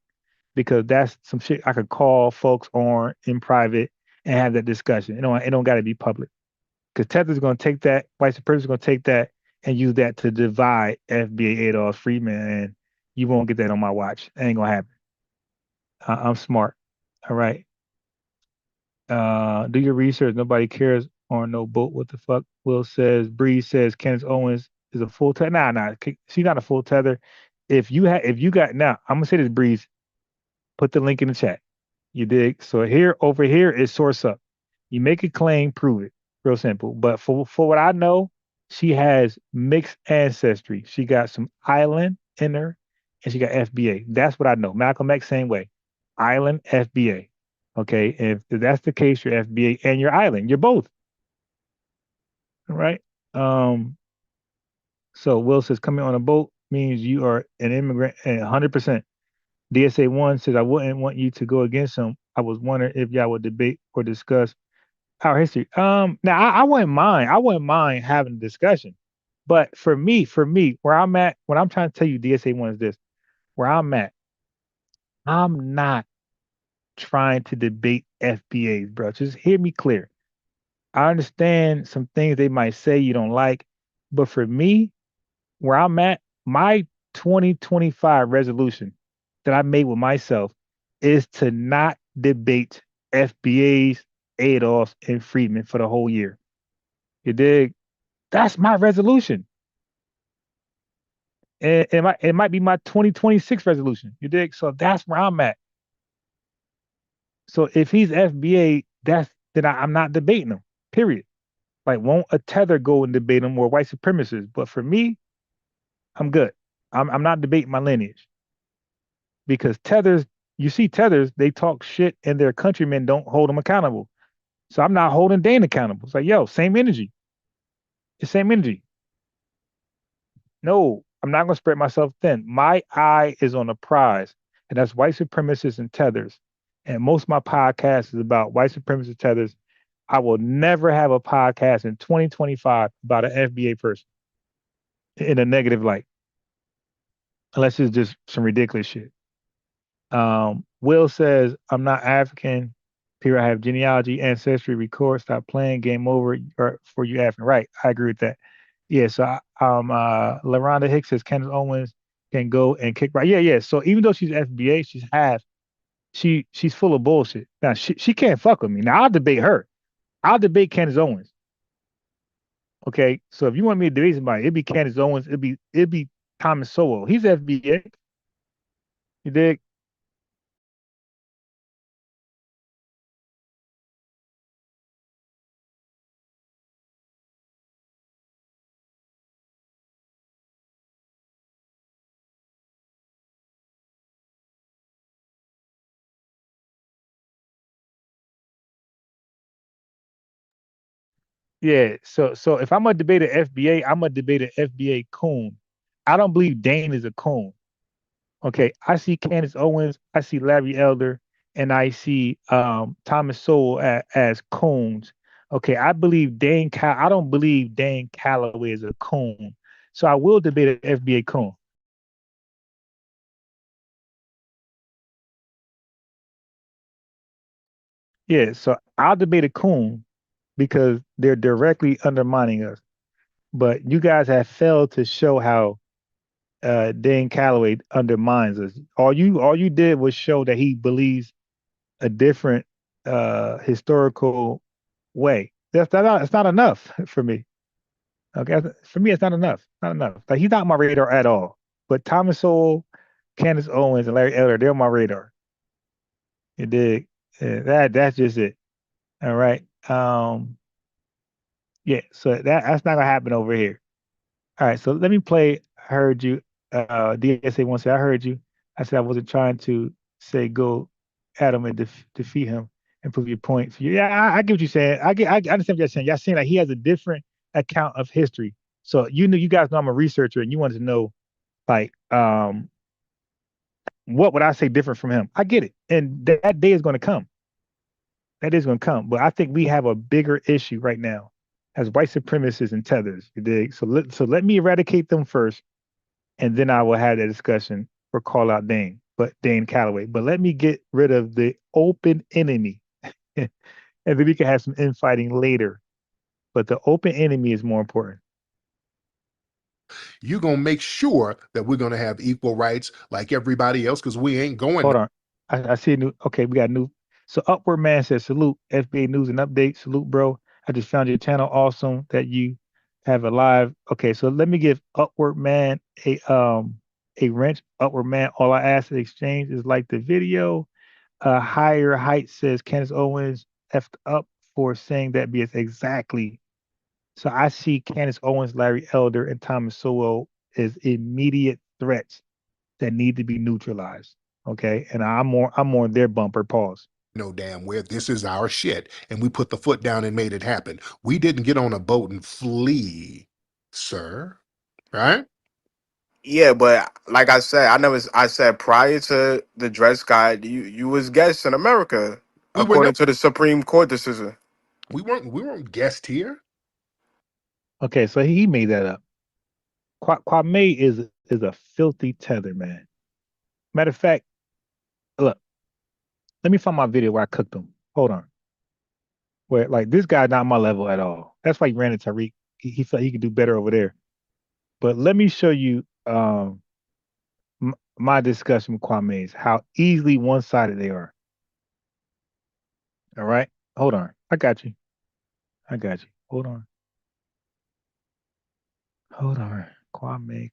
because that's some shit I could call folks on in private and have that discussion. It don't got to be public, because Tether's going to take that, white supremacists is going to take that and use that to divide FBA Adolf Freeman, and you won't get that on my watch. It ain't going to happen. I'm smart. All right. Do your research. Nobody cares on no boat. What the fuck? Will says. Bree says Candace Owens is a full tether. Nah. She's not a full tether. If you got, now, I'm gonna say this, Breeze. Put the link in the chat. You dig? So over here is source up. You make a claim, prove it. Real simple. But for what I know, she has mixed ancestry. She got some island in her, and she got FBA. That's what I know. Malcolm X, same way. Island, FBA. Okay. If that's the case, you're FBA and you're island. You're both. All right. So Will says coming on a boat means you are an immigrant, and 100%. DSA 1 says, I wouldn't want you to go against him. I was wondering if y'all would debate or discuss our history. Now I wouldn't mind. I wouldn't mind having a discussion. But for me, where I'm at, what I'm trying to tell you, DSA 1 is this. Where I'm at, I'm not trying to debate FBAs, bro. Just hear me clear. I understand some things they might say you don't like, but for me, where I'm at, my 2025 resolution that I made with myself is to not debate FBAs, Adolfs, and Freedmen for the whole year. You dig? That's my resolution. And it might be my 2026 resolution. You dig? So that's where I'm at. So if he's FBA, then I'm not debating him. Period. Like, won't a tether go and debate him or white supremacists? But for me, I'm good. I'm not debating my lineage, because tethers, you see tethers, they talk shit and their countrymen don't hold them accountable. So I'm not holding Dane accountable. It's like, yo, same energy. It's same energy. No, I'm not gonna spread myself thin. My eye is on a prize, and that's white supremacists and tethers. And most of my podcast is about white supremacist tethers. I will never have a podcast in 2025 about an FBA person in a negative light, unless it's just some ridiculous shit. Will says, I'm not African. Here I have genealogy, ancestry, record, stop playing, game over, or for you African. Right. I agree with that. Yeah. So LaRonda Hicks says Candace Owens can go and kick right. Yeah. So even though she's FBA, she's full of bullshit. Now she can't fuck with me. Now I'll debate her. I'll debate Candace Owens. Okay. So if you want me to debate somebody, it'd be Candace Owens, it'd be Thomas Sowell. He's FBA. You dig? Yeah. So if I'm gonna debate an FBA, I'm gonna debate an FBA coon. I don't believe Dane is a coon. Okay. I see Candace Owens, I see Larry Elder, and I see Thomas Sowell as coons. Okay. I don't believe Dane Calloway is a coon. So I will debate an FBA coon. Yeah. So I'll debate a coon because they're directly undermining us. But you guys have failed to show how Dan Calloway undermines us. All you did was show that he believes a different historical way. It's not enough for me. Okay, for me, it's not enough. Not enough. Like he's not on my radar at all. But Thomas Sowell, Candace Owens, and Larry Elder, they're on my radar. You dig? That's just it. All right. Yeah. So that's not gonna happen over here. All right. So let me play. I heard you. DSA once said, I heard you. I said I wasn't trying to say go at him and defeat him and prove your point. So, yeah, I get what you're saying. I understand what you're saying. Y'all saying like he has a different account of history. So you guys know I'm a researcher and you wanted to know like what would I say different from him? I get it. And that day is going to come. That is going to come. But I think we have a bigger issue right now as white supremacists and tethers. You dig? So let me eradicate them first, and then I will have that discussion or call out Dane Calloway. But let me get rid of the open enemy. And then we can have some infighting later. But the open enemy is more important. You're going to make sure that we're going to have equal rights like everybody else because we ain't going. Hold on. I see a new. Okay, we got a new. So Upward Man says, salute, FBA News and Updates. Salute, bro. I just found your channel awesome that you have a live. Okay, so let me give Upward Man a wrench. Upward Man, all I ask in exchange is like the video. Higher Height says Candace Owens effed up for saying that BS. Exactly. So I see Candace Owens, Larry Elder, and Thomas Sowell as immediate threats that need to be neutralized. Okay. And I'm on their bumper. Pause. No damn where this is our shit. And we put the foot down and made it happen. We didn't get on a boat and flee, sir. Right? Yeah, but like I said, I said prior to the Dred Scott, you was guests in America, according to the Supreme Court decision. We weren't guests here. Okay, so he made that up. Kwame is a filthy tether, man. Matter of fact, look, let me find my video where I cooked him. Hold on. Where like this guy not my level at all. That's why he ran into Tariq. He felt he could do better over there. But let me show you my discussion with Kwame's, how easily one-sided they are. All right? Hold on. I got you. Hold on. Kwame.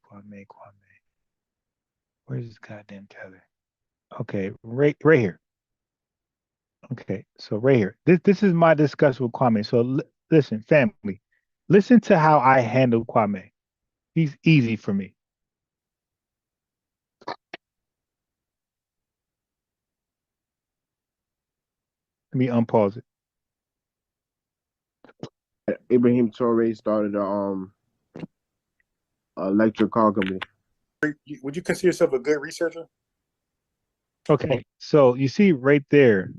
Where's this goddamn tether? Okay, right here. Okay, so right here. This is my discussion with Kwame. So listen, family. Listen to how I handle Kwame. He's easy for me. Let me unpause it. Ibrahim Toure started a electric car company. Would you consider yourself a good researcher? Okay, so you see right there,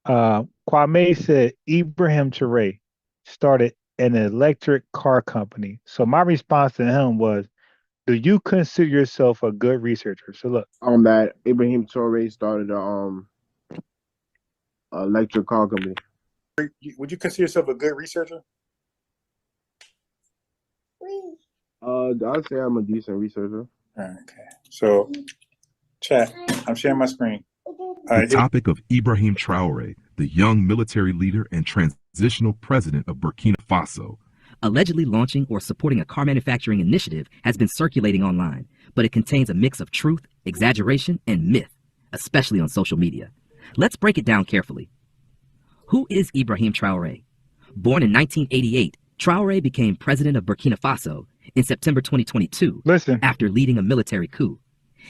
Kwame said Ibrahim Toure started an electric car company. So my response to him was, do you consider yourself a good researcher? So look. That Ibrahim Toure started a electric car company. Would you consider yourself a good researcher? I'd say I'm a decent researcher. Okay. So, chat, I'm sharing my screen. The topic of Ibrahim Traore, the young military leader and transitional president of Burkina Faso, allegedly launching or supporting a car manufacturing initiative, has been circulating online, but it contains a mix of truth, exaggeration, and myth, especially on social media. Let's break it down carefully. Who is Ibrahim Traore? Born in 1988, Traore became president of Burkina Faso in September 2022 after leading a military coup.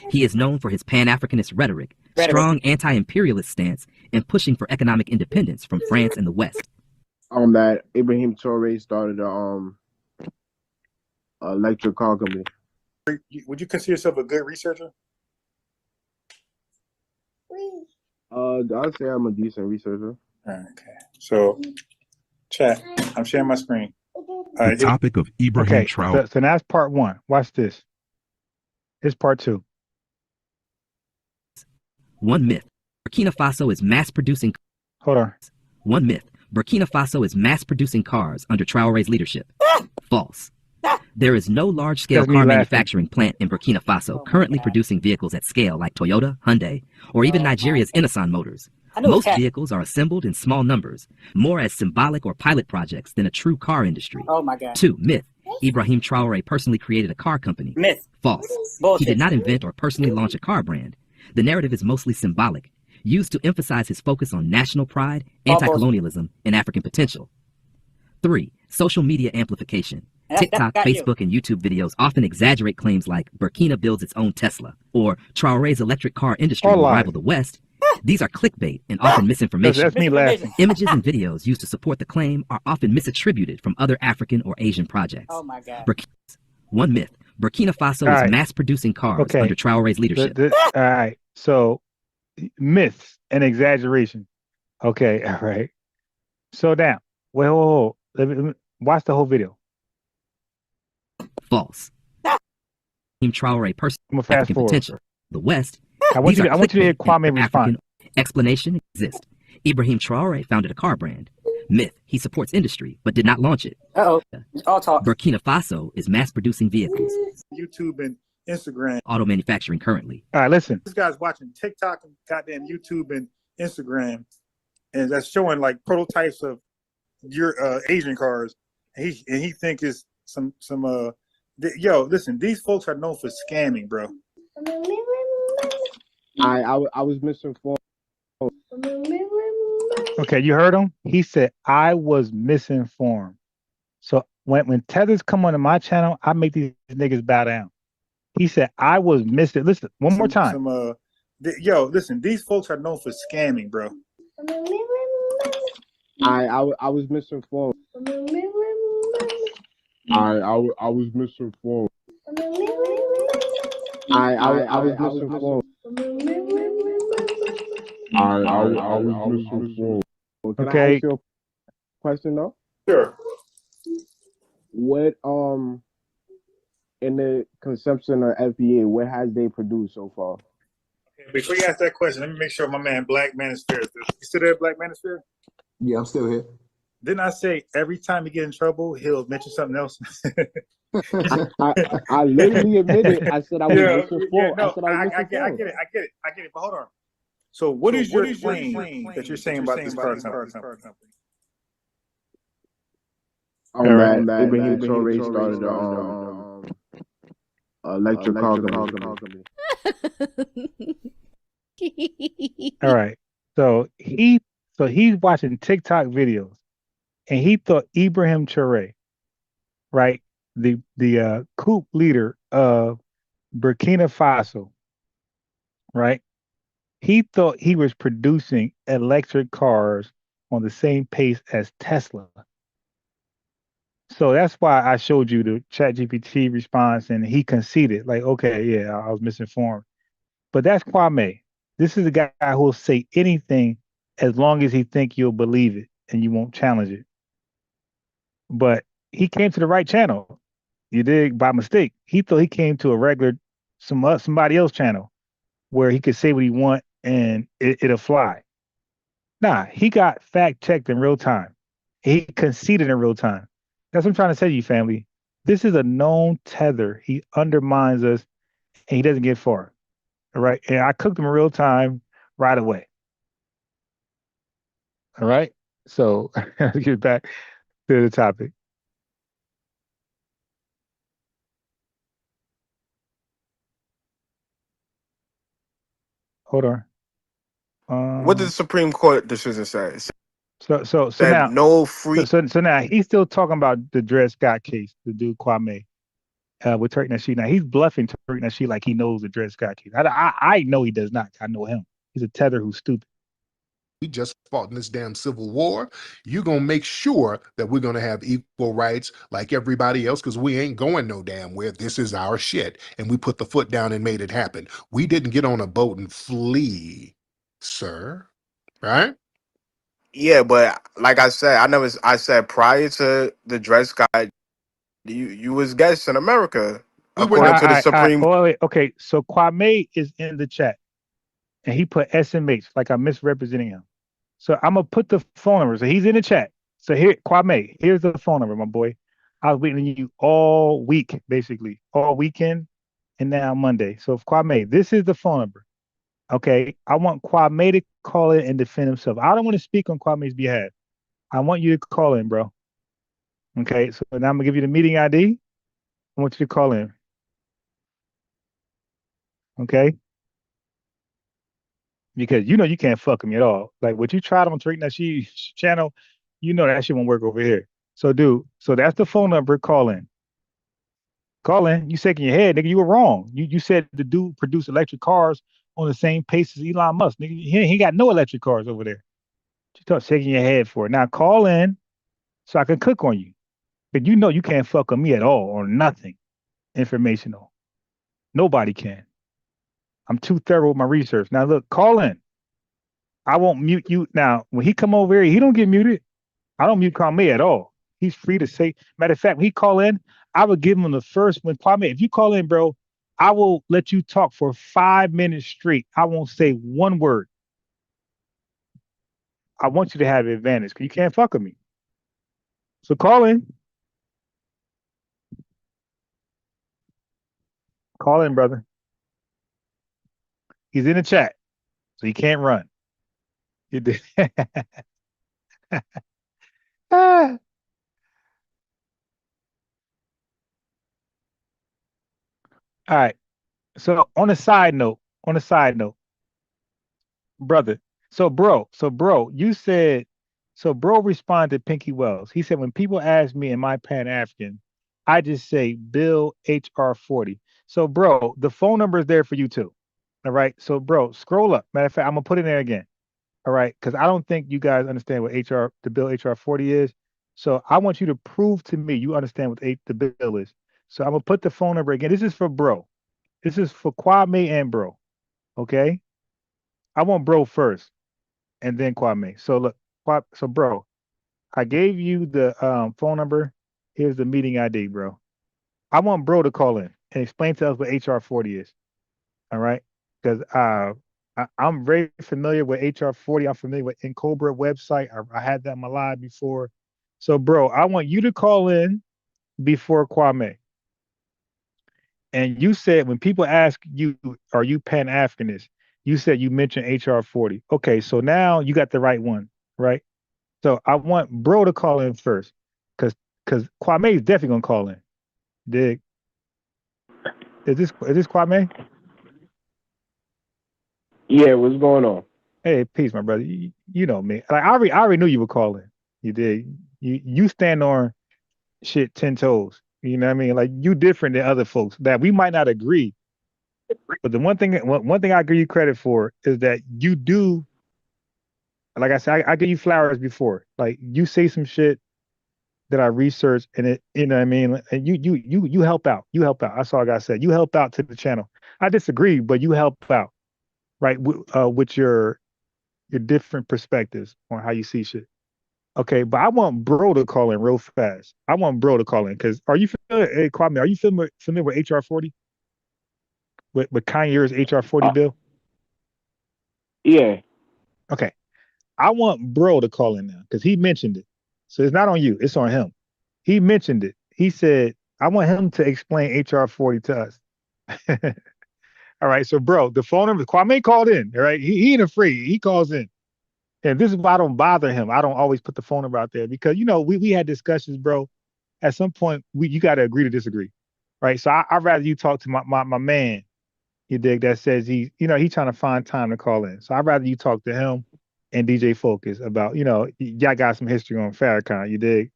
He is known for his Pan-Africanist rhetoric, strong anti-imperialist stance, and pushing for economic independence from France and the West. That Ibrahim Toure started a electric car company. Would you consider yourself a good researcher? I'd say I'm a decent researcher. Okay. So, chat, I'm sharing my screen. The topic of Ibrahim Traore. So that's part one. Watch this. It's part two. One myth. Burkina Faso is mass-producing. Hold on. One myth. Burkina Faso is mass-producing cars under Traore's leadership. False. There is no large-scale That's me car laughing. manufacturing plant in Burkina Faso currently producing vehicles at scale like Toyota, Hyundai, or even Nigeria's Innoson Motors. Most vehicles are assembled in small numbers, more as symbolic or pilot projects than a true car industry. Oh my God. 2. Myth. Ibrahim Traore personally created a car company. Myth. False. Bullshit. He did not invent or personally launch a car brand. The narrative is mostly symbolic, used to emphasize his focus on national pride, anti-colonialism, and African potential. 3. Social media amplification. TikTok, Facebook, and YouTube videos often exaggerate claims like Burkina builds its own Tesla or Traore's electric car industry will rival the West. These are clickbait and often misinformation. That's me laughing. Images and videos used to support the claim are often misattributed from other African or Asian projects. Oh my God. One myth. Burkina Faso is mass-producing cars under Traore's leadership. All right. So, myths and exaggeration. Okay. All right. So now, wait, hold. Let me watch the whole video. False. Traore personally fast forward. potential. The West. I want you to hear Kwame respond. Explanation exists. Ibrahim Traore founded a car brand. Myth. He supports industry, but did not launch it. Uh-oh. All talk. Burkina Faso is mass-producing vehicles. YouTube and Instagram. Auto manufacturing currently. All right, listen. This guy's watching TikTok and goddamn YouTube and Instagram, and that's showing like prototypes of your Asian cars. And he think it's some yo, listen, these folks are known for scamming, bro. I was misinformed. Okay, you heard him? He said I was misinformed. So when Tethers come onto my channel, I make these niggas bow down. He said I was misinformed. Listen, one more time. Yo, listen, these folks are known for scamming, bro. I was misinformed. I was misinformed. I was misinformed. I was misinformed. Can I ask you a question though? Sure. What in the conception of FBA, what has they produced so far? Okay, before you ask that question, let me make sure my man Black Man is fair. You still there, Black Man is fair? Yeah, I'm still here. Didn't I say every time he get in trouble, he'll mention something else? I literally admitted. I said I was misinformed. Yeah, no, I get it. But hold on. So what is your claim that you're saying about this car company? Ibrahim Traore started electric car company. All right. So he's watching TikTok videos, and he thought Ibrahim Traore, right, the coup leader of Burkina Faso, right? He thought he was producing electric cars on the same pace as Tesla. So that's why I showed you the ChatGPT response, and he conceded, like, okay, yeah, I was misinformed. But that's Kwame. This is a guy who will say anything as long as he think you'll believe it and you won't challenge it. But he came to the right channel. You dig? By mistake. He thought he came to a regular somebody else channel where he could say what he want and it'll fly. Nah, he got fact checked in real time. He conceded in real time. That's what I'm trying to say to you, family. This is a known tether. He undermines us and he doesn't get far. All right. And I cooked him in real time right away. All right. So let's get back to the topic. Hold on. What did the Supreme Court decision say? So now no free. So now he's still talking about the Dred Scott case, the dude Kwame, with Tariq Nasheed. Now he's bluffing Tariq Nasheed like he knows the Dred Scott case. I know he does not. I know him. He's a tether who's stupid. We just fought in this damn civil war. You're going to make sure that we're going to have equal rights like everybody else, because we ain't going no damn where. This is our shit. And we put the foot down and made it happen. We didn't get on a boat and flee, sir. Right? Yeah, but like I said, I said prior to the Dred Scott, you was guests in America. According to the Supreme Court. Okay, so Kwame is in the chat. And he put SMH, like I'm misrepresenting him. So I'm going to put the phone number. So he's in the chat. So here, Kwame, here's the phone number, my boy. I was waiting on you all week, basically, all weekend, and now Monday. So, Kwame, this is the phone number. Okay, I want Kwame to call in and defend himself. I don't want to speak on Kwame's behalf. I want you to call in, bro. Okay, so now I'm gonna give you the meeting ID. I want you to call in. Okay, because you know you can't fuck me at all. Like what you tried on Tariq Nasheed's channel, you know that shit won't work over here. So, dude, so that's the phone number. Call in. Call in. You shaking your head, nigga. You were wrong. You said the dude produced electric cars on the same pace as Elon Musk, nigga. He got no electric cars over there. You start shaking your head for it. Now call in so I can cook on you. But you know you can't fuck on me at all or nothing informational. Nobody can. I'm too thorough with my research. Now look, call in. I won't mute you. Now, when he come over here, he don't get muted. I don't mute Kwame at all. He's free to say. Matter of fact, when he call in, I would give him the first when Kwame, if you call in, bro, I will let you talk for 5 minutes straight. I won't say one word. I want you to have the advantage because you can't fuck with me. So call in. Call in, brother. He's in the chat, so he can't run. You did. Ah. All right. So on a side note, brother. So bro, you said so bro responded to Pinky Wells. He said when people ask me am I Pan-African, I just say Bill HR 40. So bro, the phone number is there for you too. All right. So bro, scroll up. Matter of fact, I'm gonna put it in there again. All right, because I don't think you guys understand what the bill HR 40 is. So I want you to prove to me you understand what the bill is. So I'm gonna put the phone number again. This is for bro. This is for Kwame and bro. Okay. I want bro first and then Kwame. So look, so bro, I gave you the phone number. Here's the meeting ID, bro. I want bro to call in and explain to us what HR 40 is. All right. Because I'm very familiar with HR 40. I'm familiar with Encobra website. I had that in my live before. So, bro, I want you to call in before Kwame. And you said when people ask you, are you Pan-Africanist? You said you mentioned HR 40. Okay, so now you got the right one, right? So I want bro to call in first. Because Kwame is definitely gonna call in. Dig. Is this Kwame? Yeah, what's going on? Hey, peace, my brother. You know me. Like I already knew you were calling. You did. You stand on shit 10 toes. You know what I mean? Like you different than other folks that we might not agree. But the one thing I give you credit for is that you do, like I said, I give you flowers before. Like you say some shit that I researched and it, you know what I mean? And you help out. You help out. That's all I gotta say. You help out to the channel. I disagree, but you help out, right? With your different perspectives on how you see shit. Okay, but I want bro to call in real fast. I want bro to call in because are you familiar, hey, Kwame, are you familiar with HR 40? With Kanye's HR 40 bill? Yeah. Okay. I want bro to call in now because he mentioned it. So it's not on you, it's on him. He mentioned it. He said, I want him to explain HR 40 to us. All right, so bro, the phone number, Kwame called in, all right? He ain't afraid. He calls in. And this is why I don't bother him. I don't always put the phone number out there because you know we had discussions, bro. At some point, you got to agree to disagree, right? So I'd rather you talk to my man, you dig, that says he's trying to find time to call in. So I'd rather you talk to him and DJ Focus about y'all got some history on Farrakhan, you dig,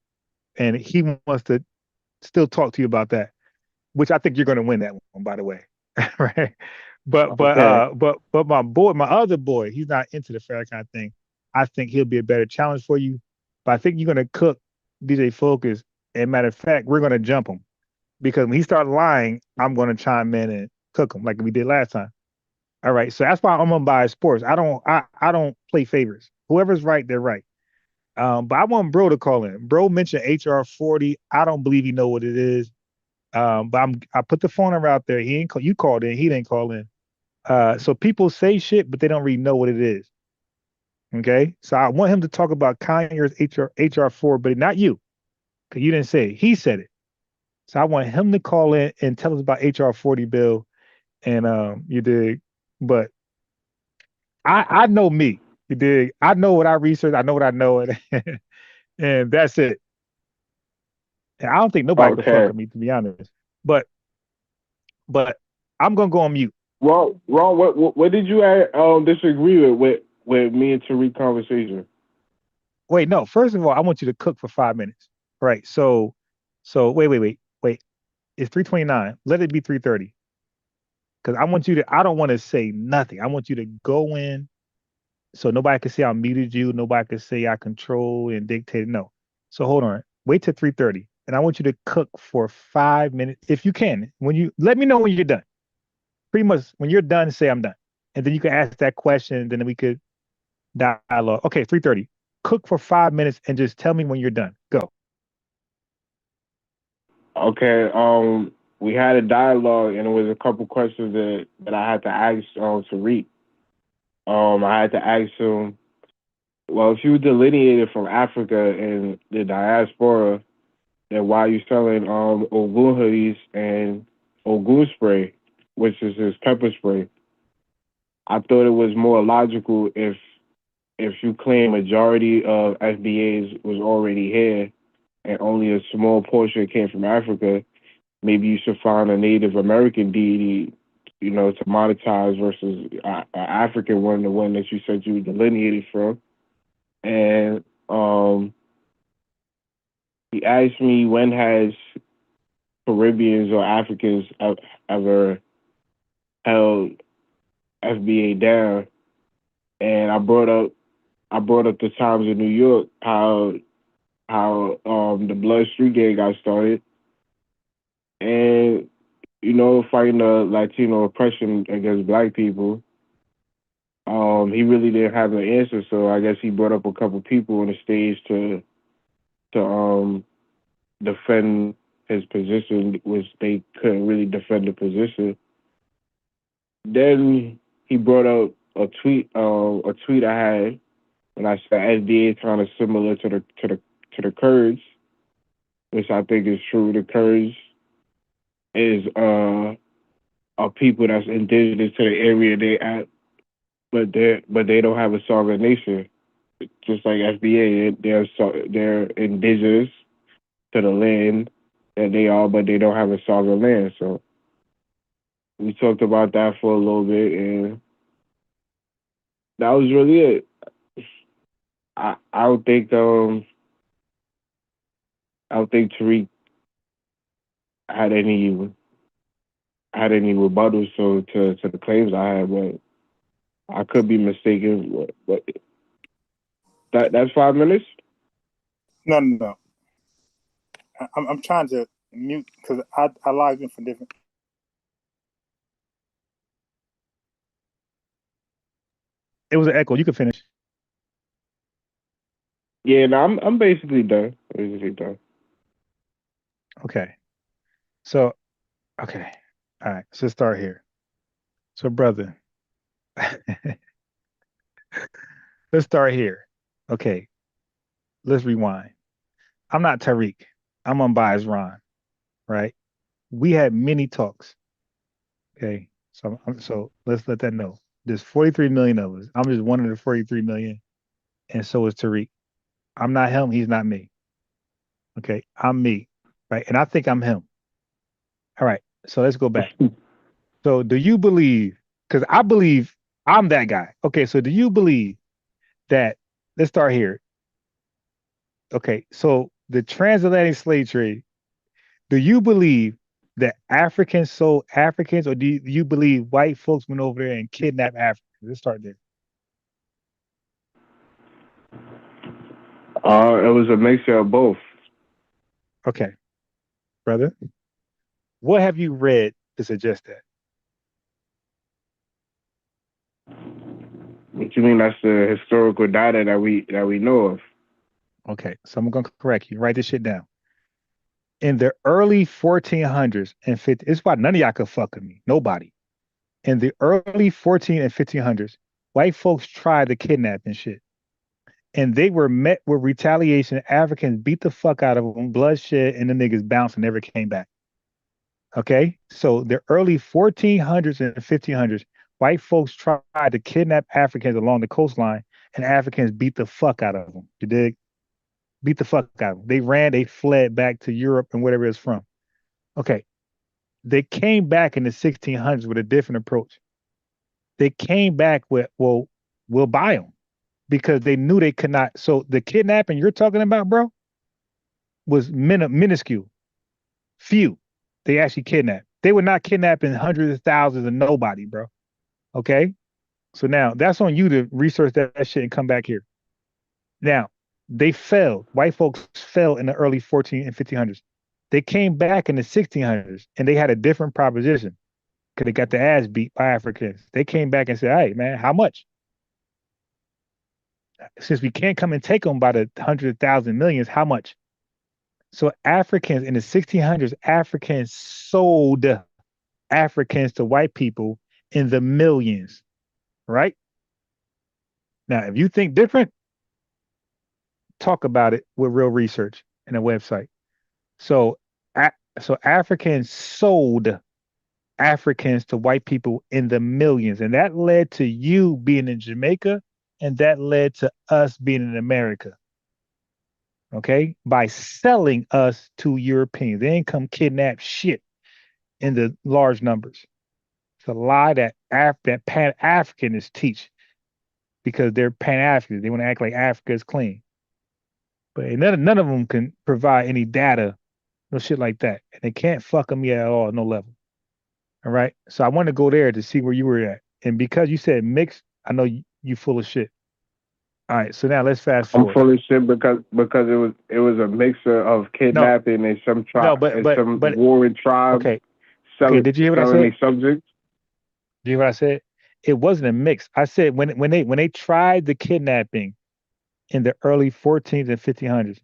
and he wants to still talk to you about that, which I think you're going to win that one, by the way, right? Okay. But my other boy, he's not into the Farrakhan thing. I think he'll be a better challenge for you. But I think you're gonna cook DJ Focus. And matter of fact, we're gonna jump him because when he starts lying, I'm gonna chime in and cook him like we did last time. All right. So that's why I'm gonna buy sports. I don't play favorites. Whoever's right, they're right. But I want Bro to call in. Bro mentioned HR 40. I don't believe he know what it is. But I put the phone number out there. He ain't call, you called in. He didn't call in. So people say shit, but they don't really know what it is. Okay. So I want him to talk about Kanye's HR 4, but not you. Because you didn't say it. He said it. So I want him to call in and tell us about HR 40 bill, and you dig. But I know me, you dig. I know what I research. I know what I know, and that's it. And I don't think nobody could fuck Okay. with me, to be honest. But but I'm gonna go on mute. Well, Ron, what did you disagree with me and Tariq conversation? Wait, no. First of all, I want you to cook for 5 minutes. Right. So wait. It's 3:29. Let it be 3:30. Because I want you to. I don't want to say nothing. I want you to go in so nobody can say I muted you. Nobody can say I control and dictate. No. So hold on. Wait till 3:30, and I want you to cook for 5 minutes if you can. When you let me know when you're done. Pretty much when you're done, say I'm done, and then you can ask that question. And then we could dialogue. Okay, 3:30. Cook for 5 minutes and just tell me when you're done. Go. Okay. We had a dialogue, and it was a couple questions that I had to ask Tariq. I had to ask him. Well, if you delineated from Africa and the diaspora, then why are you selling Ogun hoodies and Ogun spray, which is his pepper spray? I thought it was more logical if you claim majority of FBAs was already here and only a small portion came from Africa, maybe you should find a Native American deity, to monetize versus an African one, the one that you said you delineated from. And he asked me, when has Caribbeans or Africans ever held FBA down? And I brought up the times in New York, how the Blood Street Gang got started, and fighting the Latino oppression against Black people. He really didn't have an answer, so I guess he brought up a couple people on the stage to defend his position, which they couldn't really defend the position. Then he brought up a tweet I had when I said SDA is kind of similar to the Kurds, which I think is true. The Kurds is a people that's indigenous to the area they at, but they don't have a sovereign nation. Just like FBA, they're indigenous to the land that they are, but they don't have a sovereign land. So we talked about that for a little bit, and that was really it. I don't think Tariq had any rebuttals to the claims I had, but I could be mistaken. But that's 5 minutes. No. I'm trying to mute because I logged in for different. It was an echo. You can finish. Yeah, no, I'm basically done. Okay. So, okay. All right. So let's start here. So, brother, let's start here. Okay. Let's rewind. I'm not Tariq. I'm unbiased Ron, right? We had many talks. Okay. So let's let that know. There's 43 million of us. I'm just one of the 43 million. And so is Tariq. I'm not him. He's not me. Okay. I'm me. Right. And I think I'm him. All right. So let's go back. So do you believe, because I believe I'm that guy. Okay. So do you believe that, let's start here. Okay. So the transatlantic slave trade, do you believe that Africans sold Africans, or do you believe white folks went over there and kidnapped Africans? Let's start there. It was a mixture of both. Okay, brother. What have you read to suggest that? What you mean? That's the historical data that we know of. Okay, so I'm gonna correct you. Write this shit down. In the early 1400s and 50s, it's why none of y'all could fuck with me. Nobody. In the early 14 and 1500s, white folks tried to kidnap and shit. And they were met with retaliation. Africans beat the fuck out of them, bloodshed, and the niggas bounced and never came back. Okay, so the early 1400s and 1500s, white folks tried to kidnap Africans along the coastline, and Africans beat the fuck out of them. You dig? Beat the fuck out of them. They ran, they fled back to Europe and wherever it's from. Okay, they came back in the 1600s with a different approach. They came back with, well, we'll buy them because they knew they could not. So the kidnapping you're talking about, bro, was minuscule, few. They actually kidnapped. They were not kidnapping hundreds of thousands of nobody, bro. Okay. So now that's on you to research that shit and come back here. Now, they failed. White folks fell in the early 14 and 1500s. They came back in the 1600s and they had a different proposition because they got the ass beat by Africans. They came back and said, hey, man, how much? Since we can't come and take them by the hundreds of thousands, millions, how much? So Africans in the 1600s, Africans sold Africans to white people in the millions, right? Now, if you think different, talk about it with real research and a website. So, so Africans sold Africans to white people in the millions, and that led to you being in Jamaica, and that led to us being in America. Okay, by selling us to Europeans, they ain't come kidnap shit in the large numbers. It's a lie that that Pan-Africanists teach because they're Pan-Africans. They want to act like Africa is clean, but none of them can provide any data, no shit like that, and they can't fuck me at all, no level. All right, so I want to go there to see where you were at, and because you said mixed, I know you full of shit. All right, so now let's fast forward. I'm full of shit because it was a mixture of kidnapping and some warring tribes. Okay. Did you hear what I said? Subjects. Do you hear what I said? It wasn't a mix. I said when they tried the kidnapping in the early 1400s and 1500s,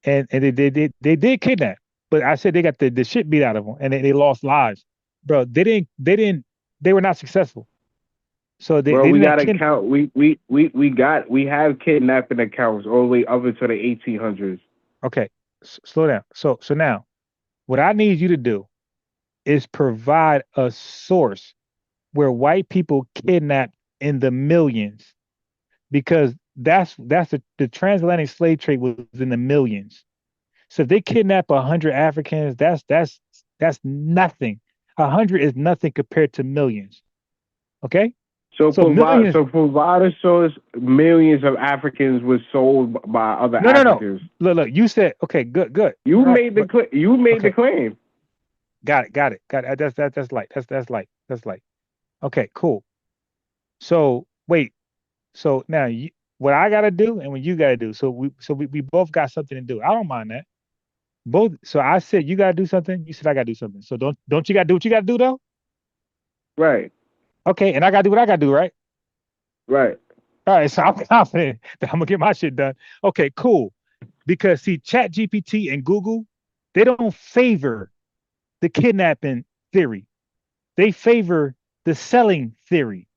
and they did kidnap, but I said they got the shit beat out of them and they lost lives, bro. They were not successful. So they we got account. We have kidnapping accounts all the way up into the 1800s. Okay, slow down. So now, what I need you to do is provide a source where white people kidnapped in the millions, because that's the transatlantic slave trade was in the millions. So if they kidnap 100 Africans, that's nothing. 100 is nothing compared to millions. Okay. So provide a source. Millions of Africans were sold by other Africans. No. Look. You said okay. Good. You made the claim. Got it. That's light. Okay, cool. So wait. So now what I gotta do and what you gotta do. So we both got something to do. I don't mind that. Both. So I said you gotta do something. You said I gotta do something. So don't you gotta do what you gotta do though? Right. Okay, and I gotta do what I gotta do, right? Right. All right. So I'm confident that I'm gonna get my shit done. Okay, cool. Because see, ChatGPT and Google, they don't favor the kidnapping theory. They favor the selling theory.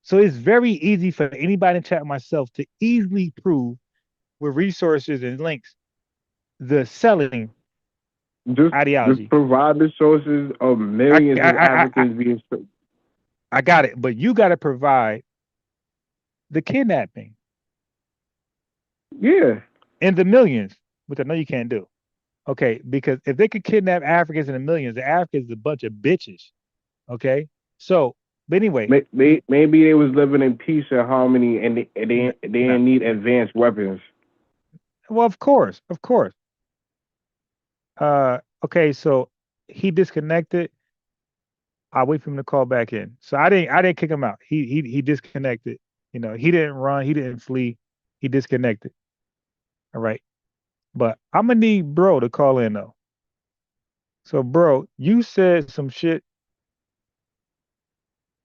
So it's very easy for anybody in chat myself to easily prove with resources and links the selling ideology. Just provide the sources of millions of Africans being sold. I got it, but you got to provide the kidnapping. Yeah. In the millions, which I know you can't do. Okay, because if they could kidnap Africans in the millions, the Africans is a bunch of bitches. Okay, so but anyway, maybe they was living in peace and harmony, and they didn't need advanced weapons. Well, of course. Okay, so he disconnected. I'll wait for him to call back in. So I didn't kick him out. He disconnected. You know, he didn't run. He didn't flee. He disconnected. All right. But I'm gonna need bro to call in though. So bro, you said some shit.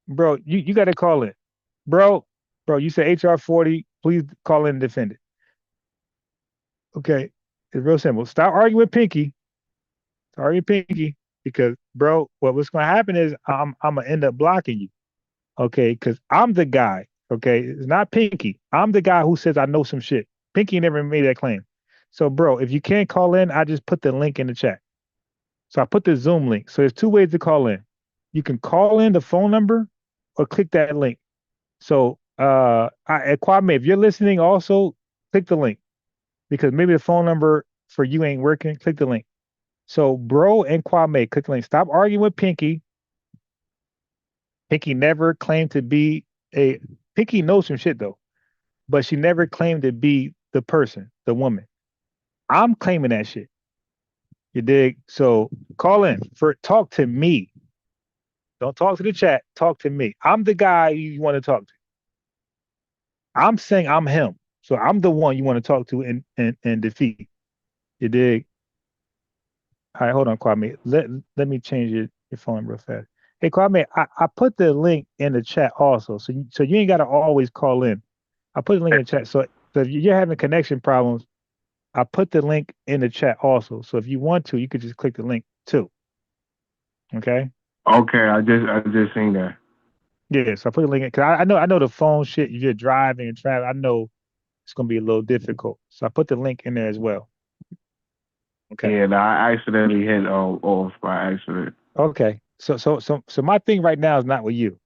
Bro, you gotta call in. Bro, you said HR 40, please call in and defend it. Okay. It's real simple. Stop arguing with Pinky. Because bro, what's gonna happen is I'm gonna end up blocking you. Okay, because I'm the guy. Okay, it's not Pinky. I'm the guy who says I know some shit. Pinky never made that claim. So bro, if you can't call in, I just put the link in the chat. So I put the Zoom link. So there's two ways to call in. You can call in the phone number or click that link. So Kwame, if you're listening also, click the link because maybe the phone number for you ain't working. Click the link. So Bro and Kwame, click the link. Stop arguing with Pinky. Pinky never claimed to be Pinky knows some shit though, but she never claimed to be the person, the woman. I'm claiming that shit. You dig? So call in talk to me. Don't talk to the chat. Talk to me. I'm the guy you want to talk to. I'm saying I'm him. So I'm the one you want to talk to and defeat. You dig? All right, hold on, Kwame. Let me change your phone real fast. Hey, Kwame, I put the link in the chat also. So you ain't got to always call in. I put the link in the chat. So if you're having connection problems, I put the link in the chat also. So if you want to, you could just click the link too. Okay? Okay, I just seen that. Yeah, so I put the link in because I know the phone shit, if you're driving and traveling, I know it's gonna be a little difficult. So I put the link in there as well. Okay. Yeah, I accidentally hit off by accident. Okay. So my thing right now is not with you.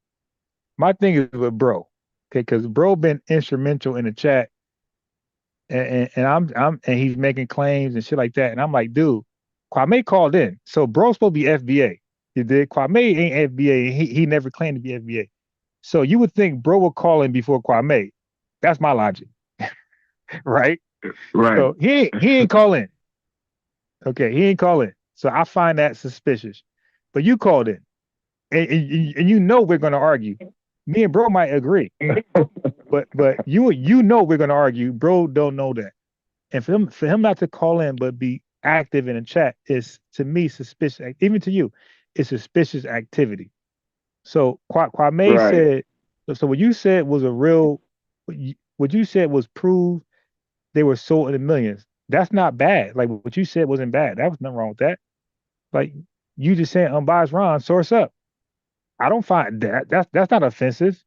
My thing is with Bro. Okay, because Bro been instrumental in the chat and and he's making claims and shit like that. And I'm like, dude, Kwame called in. So Bro's supposed to be FBA. You did. Kwame ain't FBA. He never claimed to be FBA. So you would think Bro would call in before Kwame. That's my logic. Right? Right. So he ain't call in. Okay, he ain't call in. So I find that suspicious. But you called in. And you know we're gonna argue. Me and Bro might agree. But you know we're gonna argue. Bro don't know that. And for him not to call in but be active in the chat is to me suspicious. Even to you, it's suspicious activity. So Kwame Right. said. So what you said was a real. What you said was proved they were sold in the millions. That's not bad. Like what you said wasn't bad. That was nothing wrong with that. Like you just saying unbiased Ron, source up. I don't find that that's not offensive.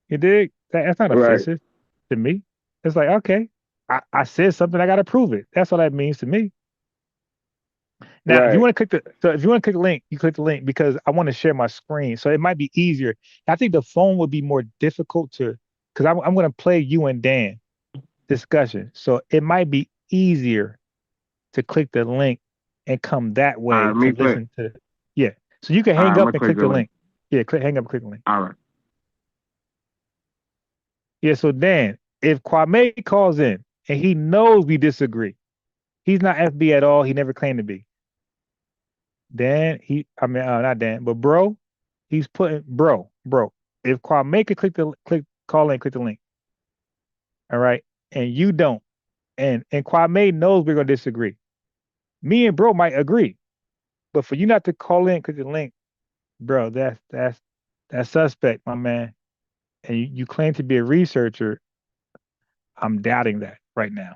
You dig? That's not Right. offensive to me. It's like, okay, I said something, I gotta prove it. That's all that means to me. Now, if you Right. want to if you want to click the link, you click the link because I want to share my screen. So it might be easier. I think the phone would be more difficult to because I'm going to play you and Dan discussion. So it might be easier to click the link and come that way Let to me click. listen to. Yeah. So you can All right, hang I'm up gonna and click click the the link. link. Yeah, hang up and click the link. All right. Yeah. So Dan, if Kwame calls in and he knows we disagree, he's not FB at all. He never claimed to be. Dan, not Dan, but Bro, he's putting Bro. If Kwame could call in, click the link. All right, and you don't, and Kwame knows we're gonna disagree. Me and Bro might agree, but for you not to call in, click the link, bro, that's suspect, my man. And you claim to be a researcher. I'm doubting that right now.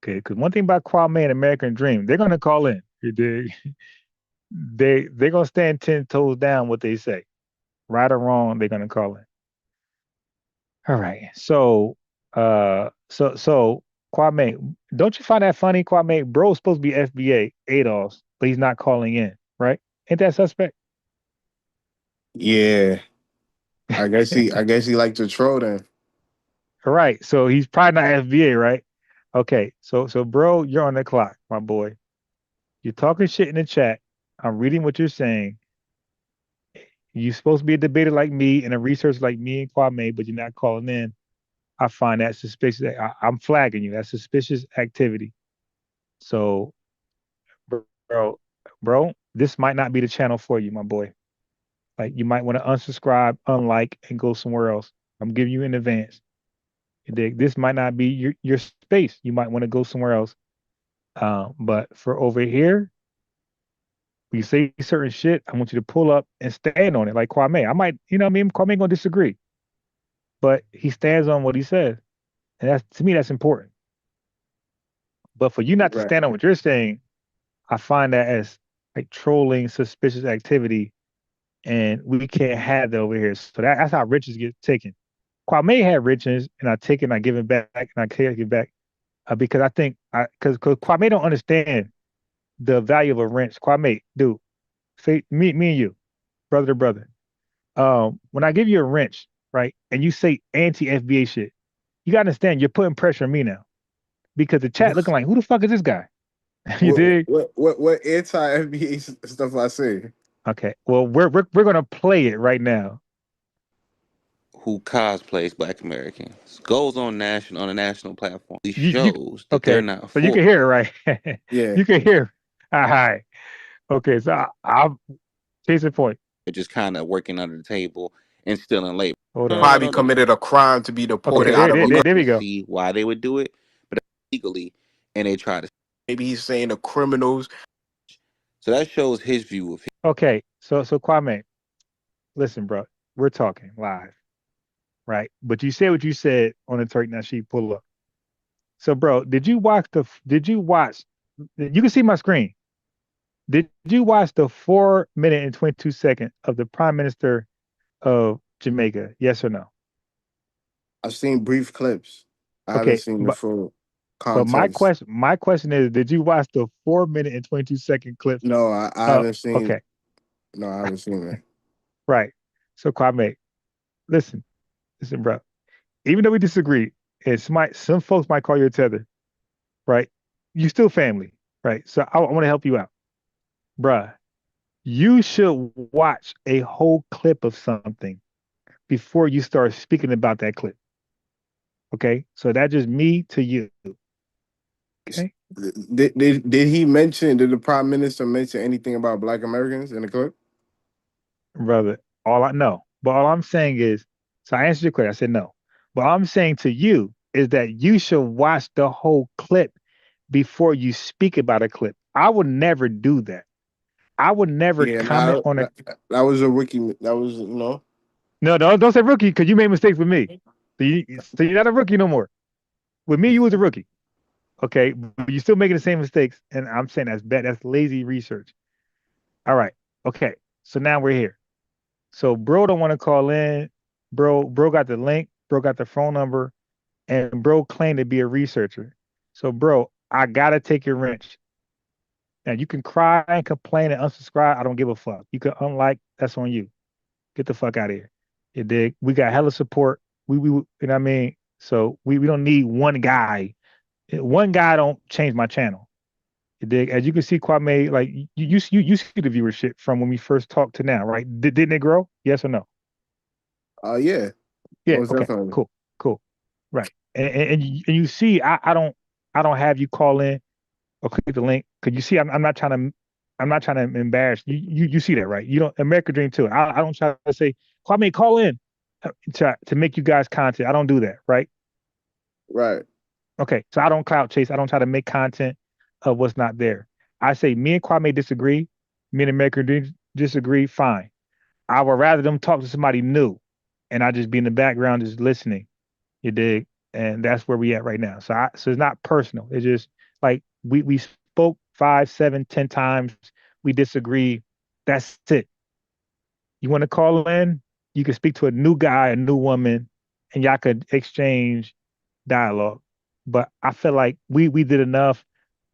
Okay, because one thing about Kwame and American Dream, they're gonna call in. You dig? They're gonna stand 10 toes down what they say. Right or wrong, they're gonna call in. All right. So Kwame, don't you find that funny, Kwame? Bro's supposed to be FBA, ADOS, but he's not calling in, right? Ain't that suspect? Yeah, I guess he liked to troll then. All right. So he's probably not FBA, right? Okay. So bro, you're on the clock, my boy. You're talking shit in the chat. I'm reading what you're saying. You're supposed to be a debater like me and a researcher like me and Kwame, but you're not calling in. I find that suspicious. I'm flagging you. That's suspicious activity. So, bro, this might not be the channel for you, my boy. Like you might want to unsubscribe, unlike, and go somewhere else. I'm giving you in advance. You dig? This might not be your space. You might want to go somewhere else. But for over here, when you say certain shit, I want you to pull up and stand on it. Like Kwame, I might, you know what I mean? Kwame gonna disagree, but he stands on what he says, and that's to me that's important. But for you not to Right. stand on what you're saying, I find that as like trolling, suspicious activity, and we can't have that over here. So that's how riches get taken. Kwame had riches, and I take it and I give it back, and I can't give it back because I think because Kwame don't understand the value of a wrench. Kwame, dude, say me and you, brother to brother. When I give you a wrench, right, and you say anti FBA shit, you gotta understand you're putting pressure on me now because the chat looking like, who the fuck is this guy? You dig? What anti FBA stuff I say? Okay. Well, we're gonna play it right now. Who cosplays Black Americans goes on a national platform. It You shows that they're okay? not So you for can hear it, right? Yeah. You can hear. All right. Okay. So I'll case in point. it, just kind of working under the table and stealing labor. Hold No, on. no, Probably no, no, no. committed a crime to be Okay. deported There out of there a there, country. there we To go. see why they would do it, but legally, and they try to. Maybe he's saying the criminals. So that shows his view of Okay. So Kwame, listen, bro. We're talking live, right? But you said what you said on the Turkey Now Sheep pull up. So, bro, did you watch the? Did you watch? You can see my screen. Did you watch the 4 minute and 22 second of the Prime Minister of Jamaica? Yes or no? I've seen brief clips. I haven't Okay, seen the full but context. my question is, did you watch the 4 minute and 22 second clip? No, I haven't seen. Okay, No, I haven't seen that. right. So Kwame, listen, bro. Even though we disagree, and some folks might call you a tether, right? You still family, right? So I want to help you out, bruh. You should watch a whole clip of something before you start speaking about that clip. Okay, so that's just me to you. Okay, Did he mention? Did the prime minister mention anything about Black Americans in the clip? brother. All I know, but all I'm saying is, so I answered your question. I said no, but all I'm saying to you is that you should watch the whole clip before you speak about a clip. I would never do that. I would never Yeah, comment on a. that was a rookie. That was No, don't say rookie because you made mistakes with me. So you're not a rookie no more. With me, you was a rookie. Okay, but you're still making the same mistakes, and I'm saying that's bad. That's lazy research. All right. Okay. So now we're here. So bro don't want to call in. Bro got the link. Bro got the phone number, and bro claimed to be a researcher. So bro, I gotta take your wrench. Now you can cry and complain and unsubscribe. I don't give a fuck. You can unlike. That's on you. Get the fuck out of here. You dig? We got hella support. We you know what I mean. So we don't need one guy. One guy don't change my channel. You dig? As you can see, Kwame, like you see the viewership from when we first talked to now, right? Didn't it grow? Yes or no? yeah, Yeah. most Okay. definitely. Cool. Right. And you see, I don't have you call in or click the link because you see, I'm not trying to embarrass you. You see that, right? You don't America Dream too. I don't try to say Kwame call in to make you guys content. I don't do that, right? Right. Okay. So I don't clout chase. I don't try to make content of what's not there. I say me and Kwame disagree. Me and America Dream disagree. Fine. I would rather them talk to somebody new, and I just be in the background just listening. You dig? And that's where we at right now. So it's not personal. It's just like we spoke 5, 7, 10 times. We disagree. That's it. You want to call in? You can speak to a new guy, a new woman, and y'all could exchange dialogue. But I feel like we did enough.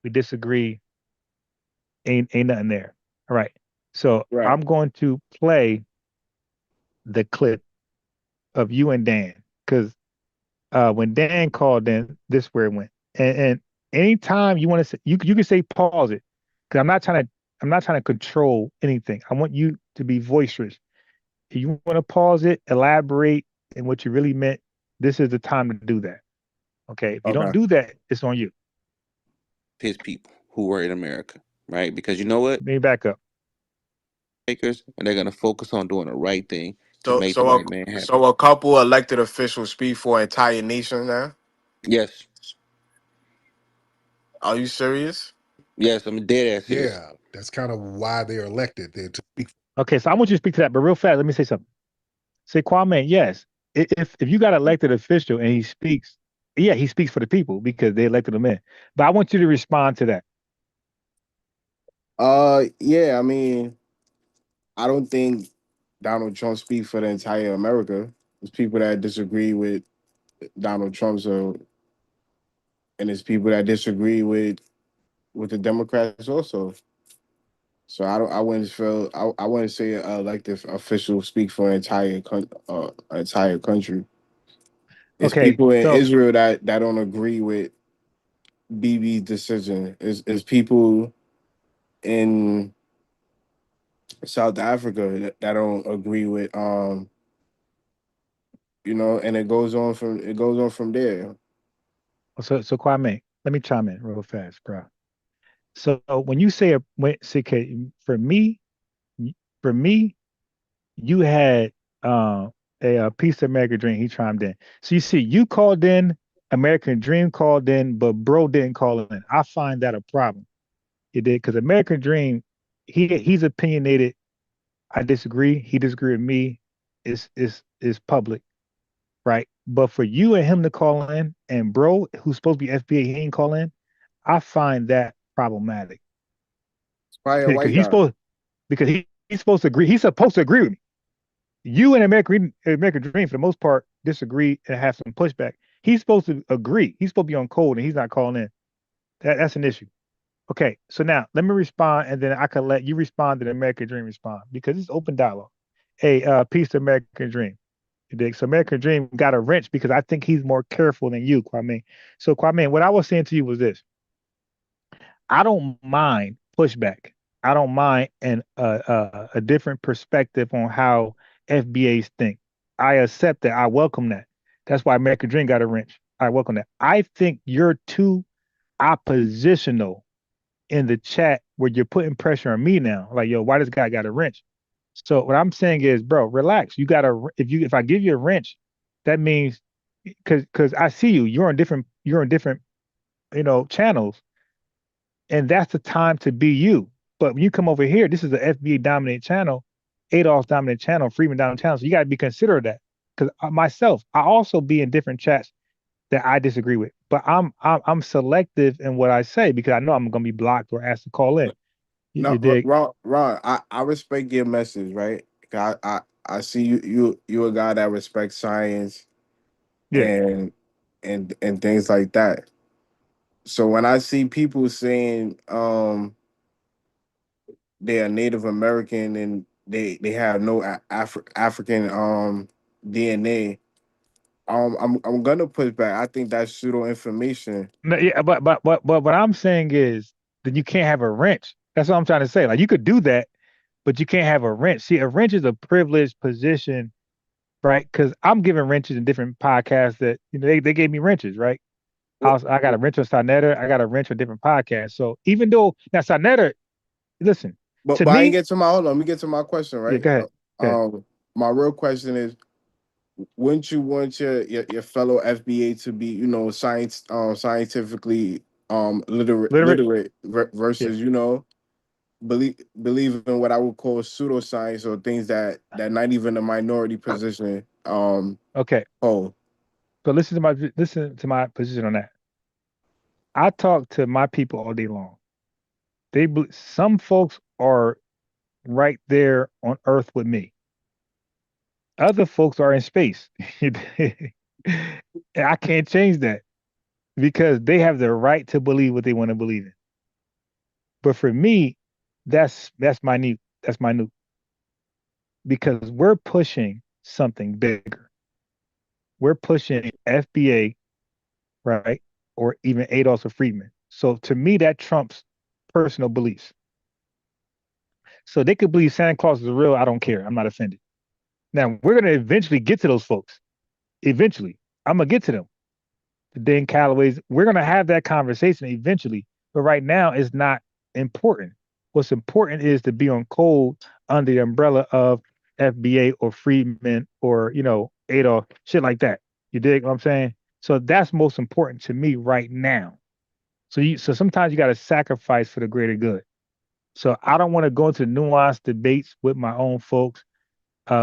We disagree. Ain't nothing there. All right. So Right. I'm going to play the clip of you and Dan because when Dan called in, this where it went. And anytime you want to say, you can say pause it because I'm not trying to control anything. I want you to be boisterous. If you want to pause it, elaborate, and what you really meant, this is the time to do that. Okay. If you don't Okay. do that, it's on you. his people who were in America, right? Because you know what, Let me back up. makers, and they're gonna focus on doing the right thing to So make the so a, white man happy. so a couple elected officials speak for an entire nation now. Yes, Are you serious? yes, I'm dead ass serious. Yeah, that's kind of why they're elected. They're to speak. Okay. So I want you to speak to that, but real fast, let me say something. Say Kwame, yes. If you got an elected official and he speaks, yeah, he speaks for the people because they elected him in. But I want you to respond to that. Yeah. I mean, I don't think Donald Trump speaks for the entire America. There's people that disagree with Donald Trump, so and there's people that disagree with with the Democrats also. So I wouldn't feel I wouldn't say elected official speak for an entire country. It's Okay, people in so Israel that don't agree with BB's decision. It's people in South Africa that don't agree with and it goes on from there. so Kwame, let me chime in real fast, bro. So when you say okay, for me, you had a piece of American Dream. He chimed in. So you see, you called in, American Dream called in, but bro didn't call in. I find that a problem. You did because American Dream, he's opinionated. I disagree. He disagreed with me. Is public, right? But for you and him to call in, and bro, who's supposed to be FBA, he ain't call in. I find that problematic It's probably a because white guy. he's supposed to agree. He's supposed to agree with me. You and American Dream, for the most part, disagree and have some pushback. He's supposed to agree. He's supposed to be on code, and he's not calling in. That's an issue. Okay, so now let me respond, and then I can let you respond to the American Dream respond because it's open dialogue. Hey, peace to American Dream. You dig? So American Dream got a wrench because I think he's more careful than you, Kwame. So Kwame, what I was saying to you was this: I don't mind pushback. I don't mind a different perspective on how FBAs think. I accept that. I welcome that. That's why American Dream got a wrench. I welcome that. I think you're too oppositional in the chat where you're putting pressure on me now. Like, yo, why this guy got a wrench? So what I'm saying is, bro, relax. You got to if I give you a wrench, that means because I see you. You're on different channels, and that's the time to be you. But when you come over here, this is the FBA dominant channel, Adolf's dominant channel, Freeman dominant channel. So you got to be considerate of that. Because myself, I also be in different chats that I disagree with, but I'm selective in what I say because I know I'm gonna be blocked or asked to call in. You No, dig? Ron, I respect your message, right? 'Cause I see you a guy that respects science Yeah. and and things like that. So when I see people saying they are Native American and they have no African DNA, I'm gonna push back. I think that's pseudo information. No, yeah, but what I'm saying is that you can't have a wrench. That's what I'm trying to say. Like you could do that, but you can't have a wrench. See, a wrench is a privileged position, right? Because I'm giving wrenches in different podcasts that they gave me wrenches, right? I got a wrench on Sonetta. I got a wrench on different podcasts. So even though now Sonetta, listen to But I ain't me, get to my hold on. Let me get to my question, yeah, right? go ahead. Go ahead. My real question is, wouldn't you want your fellow FBA to be, scientifically Literate, yeah. versus, believe in what I would call pseudoscience or things that not even a minority position Okay. hold. So listen to my position on that. I talk to my people all day long. Some folks are right there on Earth with me. Other folks are in space. And I can't change that because they have the right to believe what they want to believe in. But for me, that's minute. That's minute because we're pushing something bigger. We're pushing FBA, right? Or even Adolf or Friedman. So to me, that trumps personal beliefs. So they could believe Santa Claus is real. I don't care. I'm not offended. Now we're gonna eventually get to those folks. Eventually, I'm gonna get to them. The Dan Callaways. We're gonna have that conversation eventually. But right now, it's not important. What's important is to be on code under the umbrella of FBA or Friedman or Adolf, shit like that. You dig what I'm saying? So that's most important to me right now. So sometimes you got to sacrifice for the greater good. So I don't want to go into nuanced debates with my own folks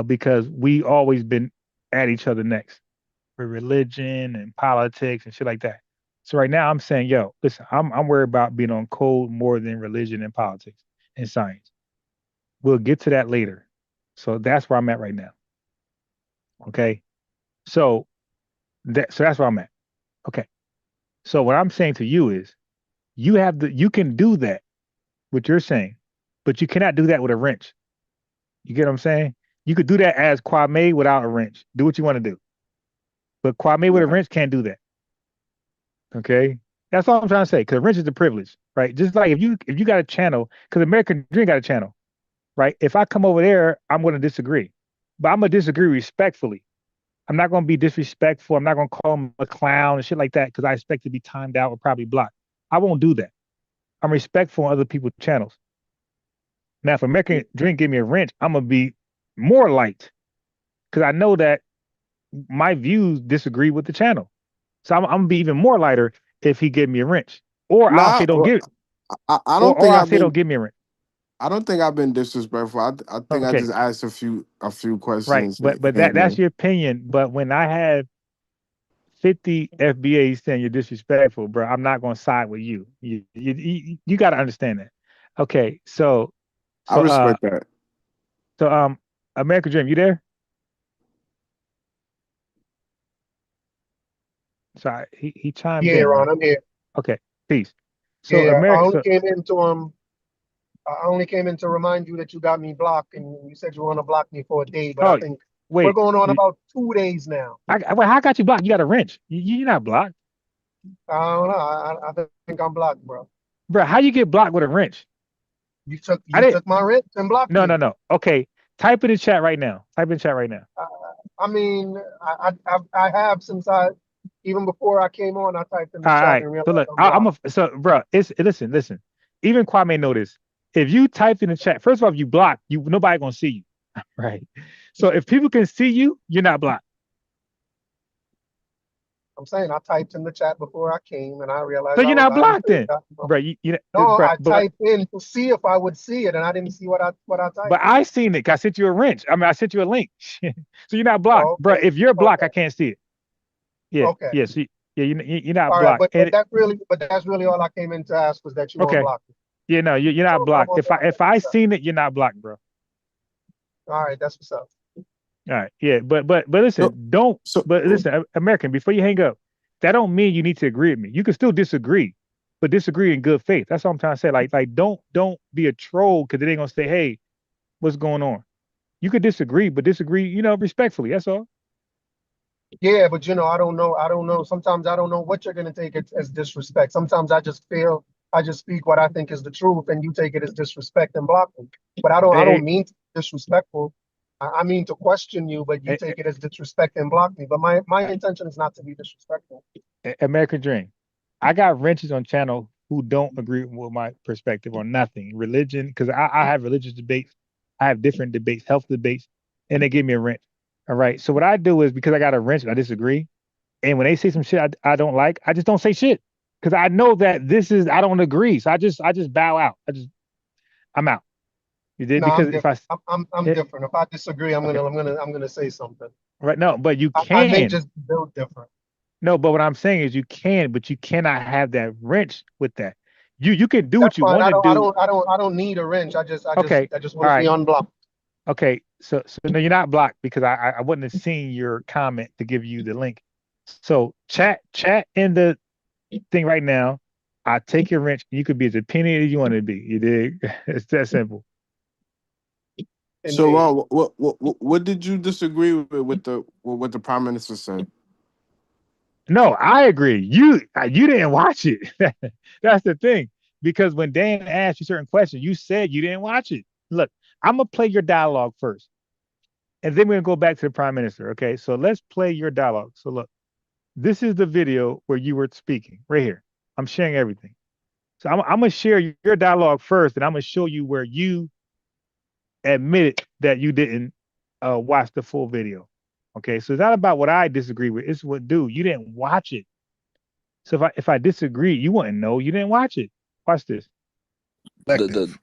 because we always been at each other next for religion and politics and shit like that. So right now I'm saying, yo, listen, I'm worried about being on code more than religion and politics and science. We'll get to that later. So that's where I'm at right now. Okay. So that's where I'm at. Okay. So what I'm saying to you is you can do that, what you're saying, but you cannot do that with a wrench. You get what I'm saying? You could do that as Kwame without a wrench. Do what you want to do. But Kwame with a Right. wrench can't do that. Okay? That's all I'm trying to say. Because a wrench is a privilege, right? Just like if you got a channel, because American Dream got a channel, right? If I come over there, I'm going to disagree. But I'm going to disagree respectfully. I'm not going to be disrespectful. I'm not going to call him a clown and shit like that because I expect to be timed out or probably blocked. I won't do that. I'm respectful on other people's channels. Now, if American Dream give me a wrench, I'm going to be more light because I know that my views disagree with the channel. So I'm going to be even more lighter if he gave me a wrench. Or I'll Nah, say don't give I don't or think I'll I've say don't been. give me a wrench. I don't think I've been disrespectful. I think I Okay, just asked a few right. questions But here and that's there. your opinion. But when I have 50 FBAs saying you're disrespectful, bro, I'm not going to side with you. You got to understand that. Okay, so I so uh respect that. so American Dream, you there? Sorry, he chimed Yeah, in, Ron, right? I'm here. Okay, peace. So Yeah, America, so I only came in to remind you that you got me blocked, and you said you want to block me for a day, but I oh think we're wait, going on about 2 days now. wait, how I got you blocked? You got a wrench. You're not blocked, I don't know. I think I'm blocked, bro. bro. How you get blocked with a wrench? I You didn't. took my rent and blocked No, me. no, no. Okay, type in the chat right now. Type in the chat right now. Uh, I mean, I have since even before I came on, I typed in the All chat right. and So realized look, I'm blocked. so bro, listen. Even Kwame know this. If you typed in the chat, first of all, if you block, nobody gonna see you, right? So if people can see you, you're not blocked. I'm saying I typed in the chat before I came, and I So realized you're not I didn't blocked see it. then, bro. No, Bro, I typed in to see if I would see it, and I didn't see what I but typed. I seen it. 'Cause I sent you a wrench. I mean, I sent you a link. So you're not blocked, Oh, bro. okay, If you're blocked, okay, I can't see it. Yeah, okay. yeah. So yeah, you're not All right, blocked. but And that's really all I came in to ask was that you don't okay, block me. yeah, no, you're not So blocked. If I seen it, you're not blocked, bro. all right, that's what's up. All right, yeah, but So, listen, don't. so But listen, American, before you hang up, that don't mean you need to agree with me. You can still disagree, but disagree in good faith. That's what I'm trying to say. Like don't be a troll because they ain't gonna say, hey, what's going on? You could disagree, but disagree, respectfully. That's all. Yeah, but I don't know. I don't know. Sometimes I don't know what you're gonna take it as disrespect. Sometimes I just speak what I think is the truth, and you take it as disrespect and block me. But I Hey, don't mean to be disrespectful. I mean to question you, but you hey, take it as disrespect and block me. But my intention is not to be disrespectful. American Dream. I got wrenches on channel who don't agree with my perspective on nothing. Religion, because I have religious debates. I have different debates, health debates, and they give me a wrench. All right. So what I do is because I got a wrench and I disagree. And when they say some shit I don't like, I just don't say shit. Because I know that I don't agree. So I just bow out. I'm out. You did No, I'm because if different. I I'm it, different. If I disagree, okay. I'm gonna say something. Right. No, but you I may can. just be built different. No, but what I'm saying is you can, but you cannot have that wrench with that. You can do That's what you fine. want to do. I don't need a wrench. Okay. I just All want to be right. unblocked. Okay. So no, you're not blocked because I wouldn't have seen your comment to give you the link. So chat in the thing right now. I take your wrench. You could be as opinionated as you want to be. You dig? It's that simple. so Indeed. Ron, what did you disagree with what the prime minister said? No, I agree. You didn't watch it. That's the thing. Because when Dan asked you certain questions, you said you didn't watch it. Look, I'm gonna play your dialogue first, and then we're gonna go back to the prime minister. Okay, so let's play your dialogue. So look, this is the video where you were speaking right here. I'm sharing everything. So I'm gonna share your dialogue first, and I'm gonna show you where you admitted that you didn't watch the full video. Okay, so it's not about what I disagree with. It's what, dude, you didn't watch it. So if I disagree, you wouldn't know. You didn't watch it. Watch this. The the Collective.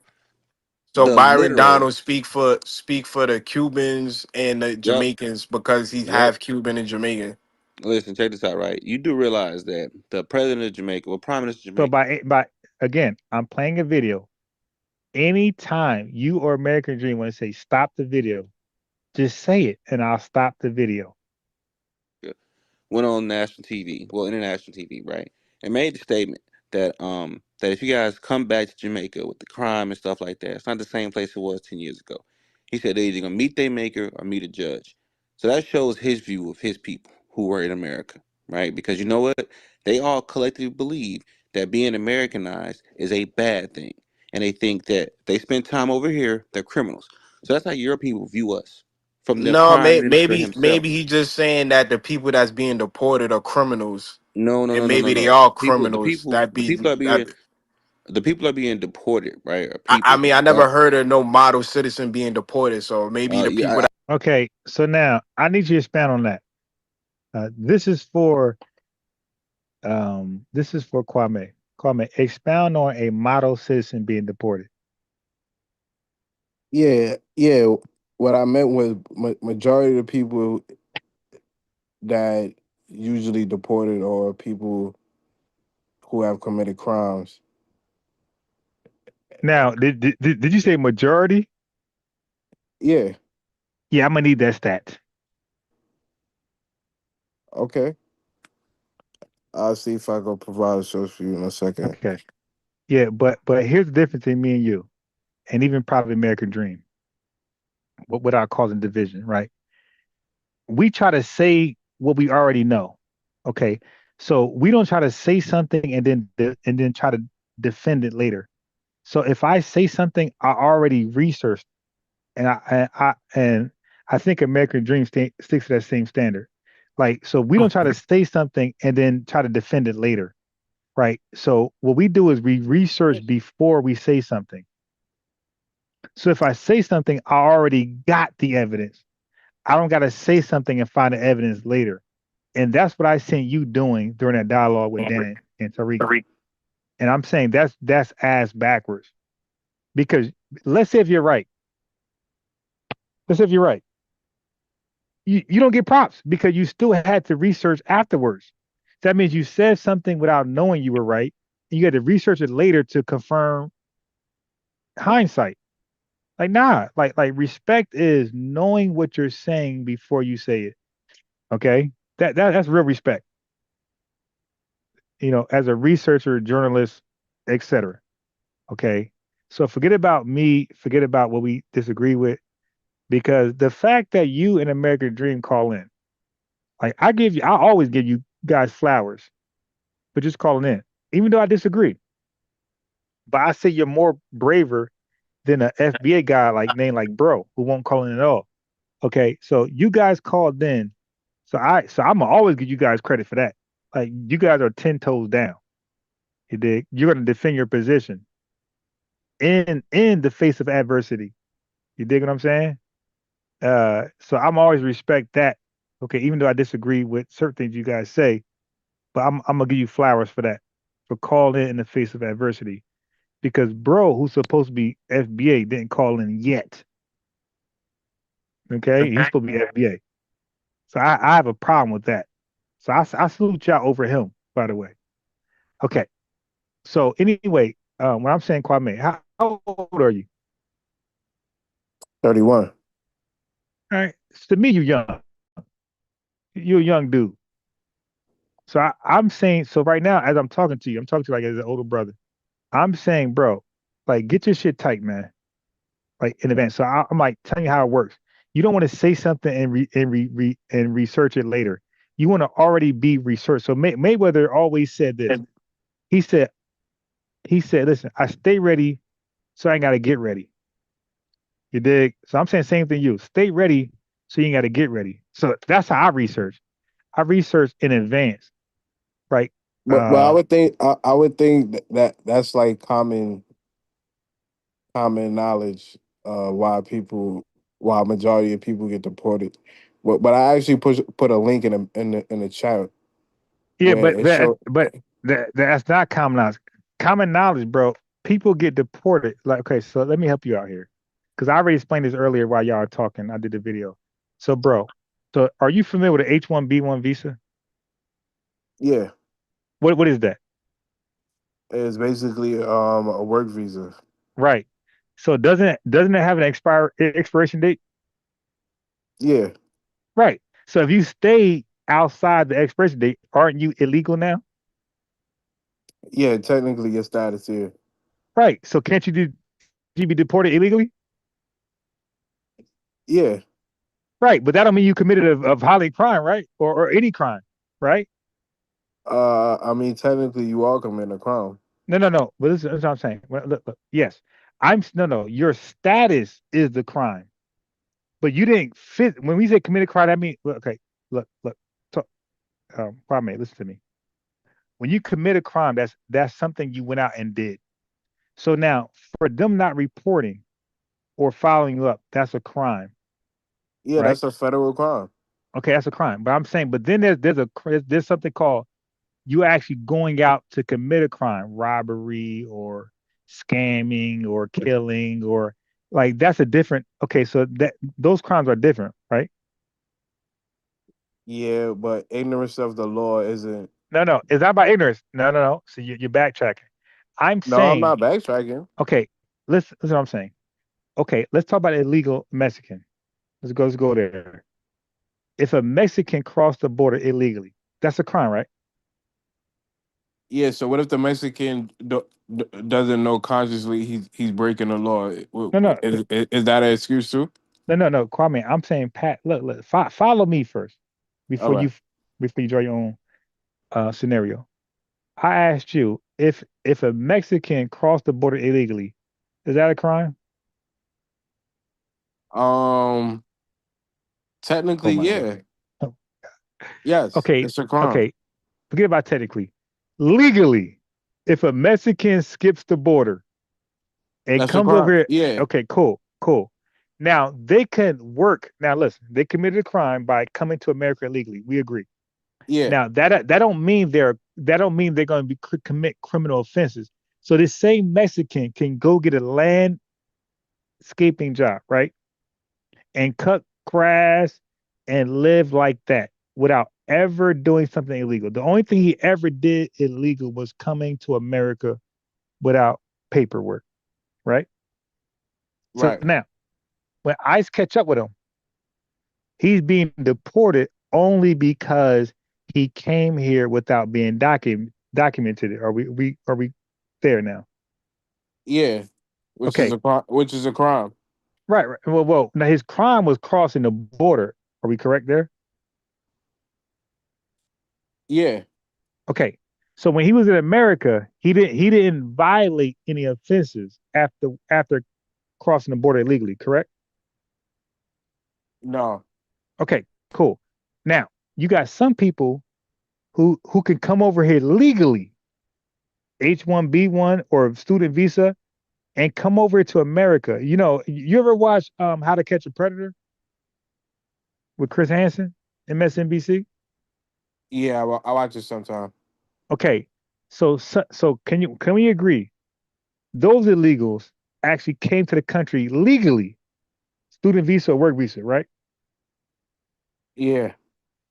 So the Byron literal. Donald speak for the Cubans and the Yep. Jamaicans because he's Yep. half Cuban and Jamaican. Listen, check this out, right? You do realize that the president of Jamaica, well, prime minister of So Jamaica, by again, I'm playing a video. Anytime you or American Dream want to say stop the video, just say it, and I'll stop the video. went on national TV, well, international TV, right, and made the statement that that if you guys come back to Jamaica with the crime and stuff like that, it's not the same place it was 10 years ago. He said they're either going to meet their maker or meet a judge. So that shows his view of his people who were in America, right? Because you know what? They all collectively believe that being Americanized is a bad thing. And they think that they spend time over here, they're criminals. So that's how your people view us from the No, prime minister himself. maybe he just saying that the people that's being deported are criminals, No, no, and no, no, no, maybe they no. are People, the criminals. people, the people are being, That the people are being deported, right? Are I people mean, I who never are, heard of no model citizen being deported. So maybe the yeah, people that Okay, so now I need you to expand on that. This is for Kwame. Kwame, expound on a model citizen being deported. Yeah. What I meant was majority of the people that usually deported are people who have committed crimes. Now, did you say majority? Yeah. Yeah, I'm gonna need that stat. Okay. I'll see if I can provide a source for you in a second. Okay. Yeah, but here's the difference in me and you, and even probably American Dream, without causing division, right? We try to say what we already know. Okay. So we don't try to say something and then try to defend it later. So if I say something I already researched and I think American Dream sticks to that same standard. Like, so we don't try to say something and then try to defend it later, right? So what we do is we research before we say something. So if I say something, I already got the evidence. I don't got to say something and find the evidence later. And that's what I seen you doing during that dialogue with Dan and Tariq. And I'm saying that's ass backwards. Because let's say if you're right. Let's say if you're right. You don't get props because you still had to research afterwards. That means you said something without knowing you were right. And you had to research it later to confirm hindsight. Like nah, like respect is knowing what you're saying before you say it. Okay? That's real respect. As a researcher, journalist, etc. Okay. So forget about me, forget about what we disagree with, because the fact that you and American Dream call in, like I always give you guys flowers for just calling in, even though I disagree. But I say you're more braver than an FBA guy named like Bro who won't call in at all. Okay, so you guys called in, so I'm gonna always give you guys credit for that. Like you guys are 10 toes down. You dig? You're gonna defend your position in the face of adversity. You dig what I'm saying? So I'm always respect that. Okay, even though I disagree with certain things you guys say, but I'm gonna give you flowers for that, for calling in the face of adversity. Because bro, who's supposed to be FBA, didn't call in yet. Okay, he's supposed to be FBA. So I have a problem with that. So I salute y'all over him, by the way. Okay. So anyway, when I'm saying Kwame, how old are you? 31. All right. So to me, you're young. You're a young dude. So I'm saying, so right now, as I'm talking to you, I'm talking to you like as an older brother. I'm saying, bro, like get your shit tight, man. Like in advance. So I'm like telling you how it works. You don't want to say something and research it later. You want to already be researched. So Mayweather always said this. He said, listen, I stay ready, so I ain't gotta get ready. You dig? So I'm saying same thing you. Stay ready, so you ain't gotta get ready. So that's how I research. I research in advance, right? But I would think that's like common knowledge, why majority of people get deported. But I actually put a link in the chat Yeah, where but it showed. that's not common knowledge. Common knowledge, bro. People get deported. Like, okay, so let me help you out here, because I already explained this earlier while y'all are talking. I did the video. So, bro, so are you familiar with the H-1B1 visa? Yeah, What is that? it's basically a work visa. Right. So doesn't it have an expiration date? Yeah, Right. So if you stay outside the expiration date, aren't you illegal now? Yeah, technically your status here. Right. So can't you be deported illegally? Yeah. Right. But that don't mean you committed a violent crime, right? Or any crime, right? I mean, technically you are committing a crime. No. But this is what I'm saying. Well, look. Yes, no. Your status is the crime, but you didn't fit. When we say committed crime, that means okay. Look. Talk, Kwame, listen to me. When you commit a crime, that's something you went out and did. So now, for them not reporting or following you up, that's a crime, Yeah, right? that's a federal crime. Okay, that's a crime. But I'm saying, but then there's something called you actually going out to commit a crime, robbery or scamming or killing or like that's a different. Okay, so that those crimes are different, right? Yeah, but ignorance of the law isn't. No. It's not about ignorance. No. So you're backtracking. I'm No, I'm saying, not backtracking. okay, listen what I'm saying. Okay, let's talk about illegal Mexican. Let's go there. If a Mexican crossed the border illegally, that's a crime, right? Yeah, so what if the Mexican doesn't know consciously he's breaking the law? No, no, Is that an excuse too? no, Kwame. I'm saying, Pat, look, follow me first All before right. you draw your own scenario. I asked you if a Mexican crossed the border illegally, is that a crime? Um, Oh technically, my God. yeah. Yes, Okay, it's a crime. okay. Forget about technically. Legally, if a Mexican skips the border and That's a comes crime. over here, Yeah, okay, cool. Now they can work. Now listen, they committed a crime by coming to America illegally. We agree. yeah, Now that don't mean they're going to be commit criminal offenses. So this same Mexican can go get a landscaping job, right, and cut grass and live like that without ever doing something illegal. The only thing he ever did illegal was coming to America without paperwork, right? So right. now when ICE catch up with him, he's being deported only because he came here without being documented. Are we there now? Yeah, Okay, which is a crime. right. Well. Now his crime was crossing the border. Are we correct there? Yeah, Okay. So when he was in America, he didn't violate any offenses after crossing the border illegally. Correct? no, Okay. Cool. Now you got some people who can come over here legally, H-1B1 or student visa, and come over to America. You ever watch How to Catch a Predator with Chris Hansen, MSNBC? yeah. I watch it sometime. Okay, so can we agree those illegals actually came to the country legally, student visa or work visa, right? Yeah,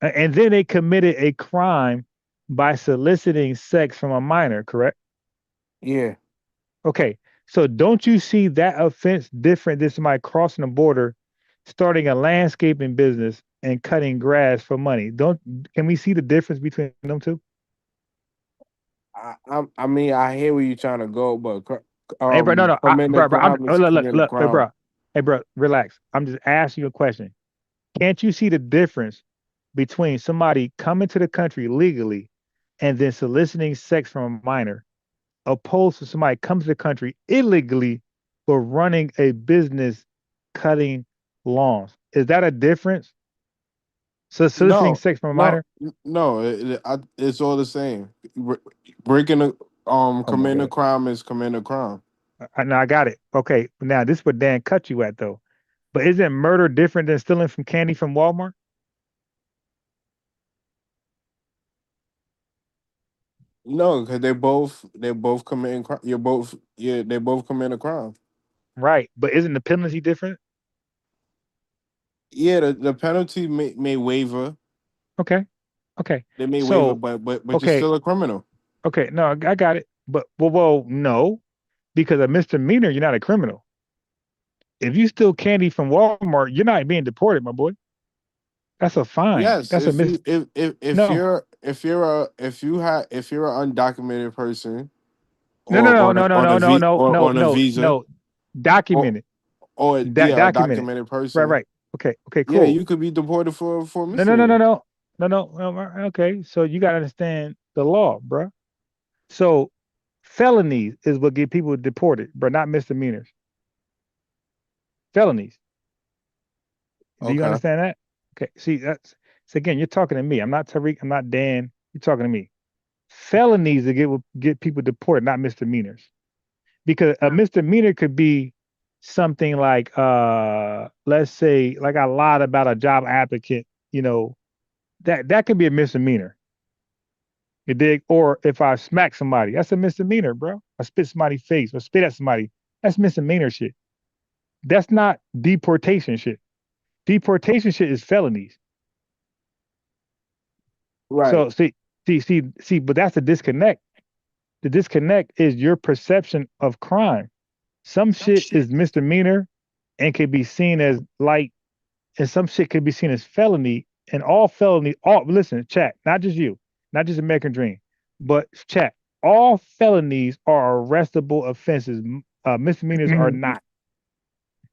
And then they committed a crime by soliciting sex from a minor, correct? yeah. Okay, so don't you see that offense different than somebody crossing the border, starting a landscaping business and cutting grass for money? Don't Can we see the difference between them two? I mean, I hear where you're trying to go, but Hey, bro, no, committing a bro, I'm crime is look, committing a hey, crime. bro, relax. I'm just asking you a question. Can't you see the difference between somebody coming to the country legally and then soliciting sex from a minor, opposed to somebody comes to the country illegally but running a business cutting lawns? Is that a difference? So soliciting No, sex from a no, minor? no. It's all the same. Breaking a Oh my committing a God. crime is committing a crime. Now I got it. Okay. Now this is what Dan cut you at though. But isn't murder different than stealing from candy from Walmart? No, because they're both committing. You're both yeah. They both commit a crime. Right. But isn't the penalty different? Yeah, the penalty may waiver. Okay. Okay. They may waiver, So but you're okay. still a criminal. Okay. No, I got it. But no, because a misdemeanor, you're not a criminal. If you steal candy from Walmart, you're not being deported, my boy. That's a fine. Yes, That's a mis. if No, if you're an undocumented person No, or no, no, no, no, no, no, no, on a no, visa no. or Documented. yeah, a Documented. documented Right, person, right. Okay, okay, yeah, cool. you could be deported for No, no, no, no, misdemeanor. no, no, no. Okay, so you gotta understand the law, bruh. So felonies is what get people deported, but not misdemeanors. Felonies. Do you Okay. understand that? Okay. See, that's so again, you're talking to me. I'm not Tariq. I'm not Dan. You're talking to me. Felonies to get people deported, not misdemeanors. Because a misdemeanor could be something like let's say like I lied about a job applicant, that could be a misdemeanor. You dig? Or if I smack somebody, that's a misdemeanor, bro. I spit somebody's face or spit at somebody, that's misdemeanor shit. That's not deportation shit. Deportation shit is felonies. Right. So see, but that's the disconnect. The disconnect is your perception of crime. Some shit is misdemeanor and can be seen as light, and some shit can be seen as felony. And all felony, all listen, chat, not just you, not just American Dream, but chat. All felonies are arrestable offenses. Misdemeanors are not.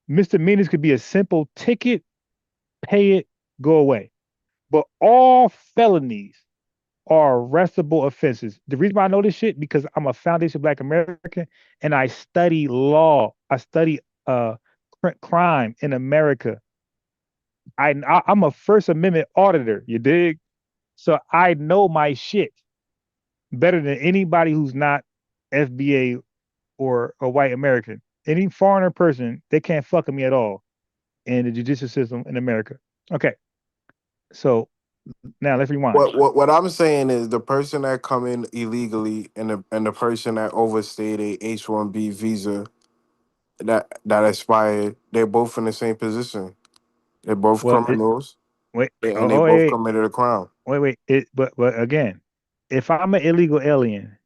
Misdemeanors could be a simple ticket, pay it, go away. But all felonies are arrestable offenses. The reason why I know this shit because I'm a foundation Black American and I study law. I study uh crime in America. I'm a First Amendment auditor. You dig? So I know my shit better than anybody who's not FBA or a white American. Any foreigner person, they can't fuck with me at all in the judicial system in America. Okay, so now let's rewind. What I'm saying is the person that come in illegally and the person that overstayed a H-1B visa that expired, they're both in the same position. They're both Well, criminals wait, and they oh, both wait, committed a crime. wait. But again, if I'm an illegal alien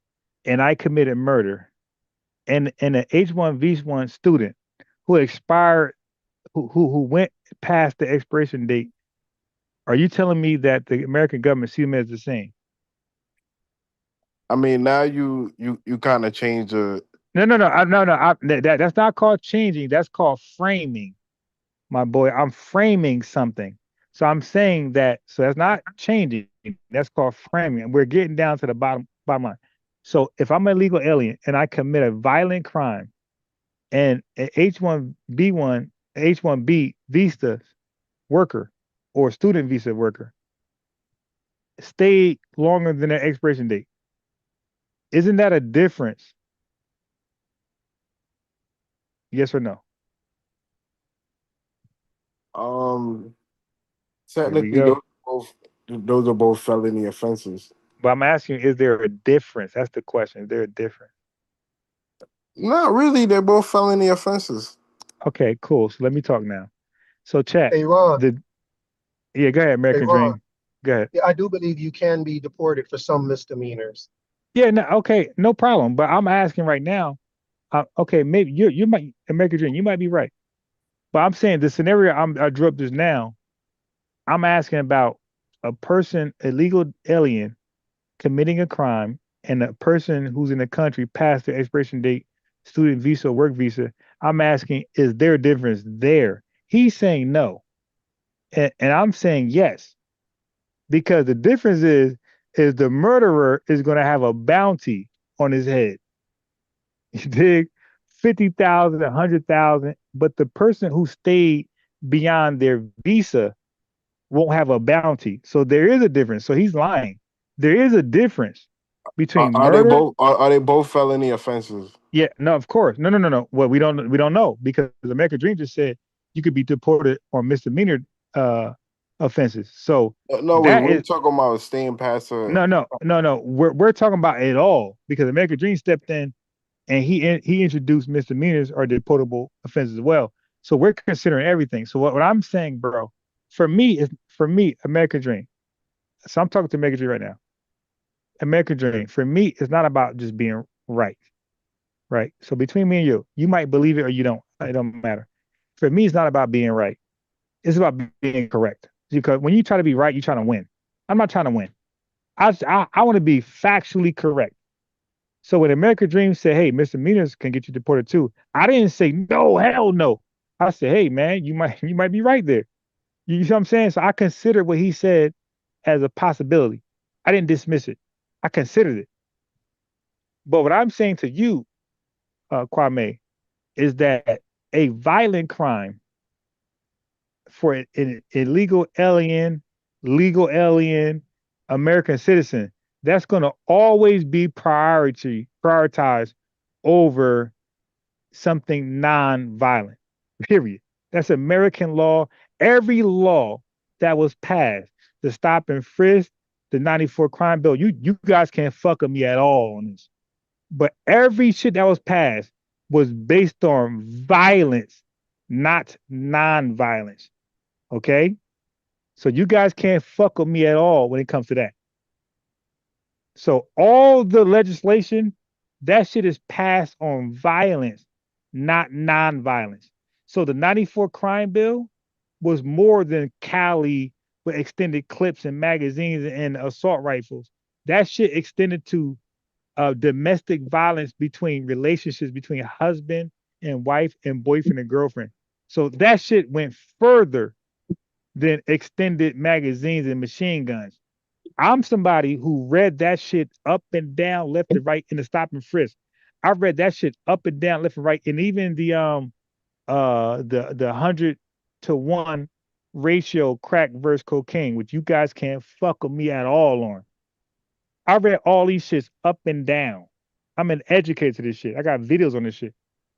and I committed murder, and an H1V1 student who expired, who went past the expiration date, are you telling me that the American government see them as the same? I mean, now you kind of change the. No, no, no, no. That's not called changing. That's called framing, my boy. I'm framing something. So I'm saying that. So that's not changing. That's called framing. And we're getting down to the bottom line. So if I'm an illegal alien and I commit a violent crime and an H1B1, H1B visa worker or student visa worker stay longer than their expiration date, isn't that a difference? Yes or no? Um, Here we technically, go. those are both felony offenses. But I'm asking, is there a difference? That's the question. Is there a difference? Not really. They're both felony offenses. Okay, cool. So let me talk now. So chat, Hey Ron, the yeah, go ahead, hey American Ron. Dream. Go ahead. Yeah, I do believe you can be deported for some misdemeanors. Yeah, no, okay, no problem. But I'm asking right now, okay, maybe you might American Dream, you might be right. But I'm saying the scenario I drew up just now, I'm asking about a person, a legal alien committing a crime and a person who's in the country past their expiration date, student visa, work visa, I'm asking, is there a difference there? He's saying no. And I'm saying yes. Because the difference is the murderer is going to have a bounty on his head. You dig? 50,000, 100,000, but the person who stayed beyond their visa won't have a bounty. So there is a difference. So he's lying. There is a difference between murder. Are they both felony offenses? Yeah, no, of course. No, no, no, no. Well, we don't know because the American Dream just said you could be deported on misdemeanor uh offenses. So No, that we're is talking about staying past a. no. We're talking about it all because American Dream stepped in and he introduced misdemeanors or deportable offenses as well. So we're considering everything. So what I'm saying, bro, for me, American Dream. So I'm talking to American Dream right now. American Dream, for me, it's not about just being right. Right. So between me and you might believe it or you don't. It don't matter. For me, it's not about being right. It's about being correct. Because when you try to be right, you're trying to win. I'm not trying to win. I want to be factually correct. So when American Dream said, "Hey, misdemeanors can get you deported too," I didn't say no, hell no. I said, "Hey, man, you might be right there." You see what I'm saying? So I considered what he said as a possibility. I didn't dismiss it. I considered it. But what I'm saying to you, Kwame, is that a violent crime for an illegal alien, legal alien, American citizen, that's going to always be prioritized over something non-violent. Period. That's American law. Every law that was passed, the stop and frisk, the 94 crime bill, you guys can't fuck with me at all on this. But every shit that was passed was based on violence, not non-violence. Okay? So you guys can't fuck with me at all when it comes to that. So all the legislation, that shit is passed on violence, not non-violence. So the 94 crime bill was more than Cali with extended clips and magazines and assault rifles. That shit extended to domestic violence between relationships between husband and wife and boyfriend and girlfriend. So that shit went further than extended magazines and machine guns. I'm somebody who read that shit up and down, left and right in the stop and frisk. I read that shit up and down, left and right, and even the 100-to-1 ratio crack versus cocaine, which you guys can't fuck with me at all on. I read all these shits up and down. I'm an educator to this shit. I got videos on this shit.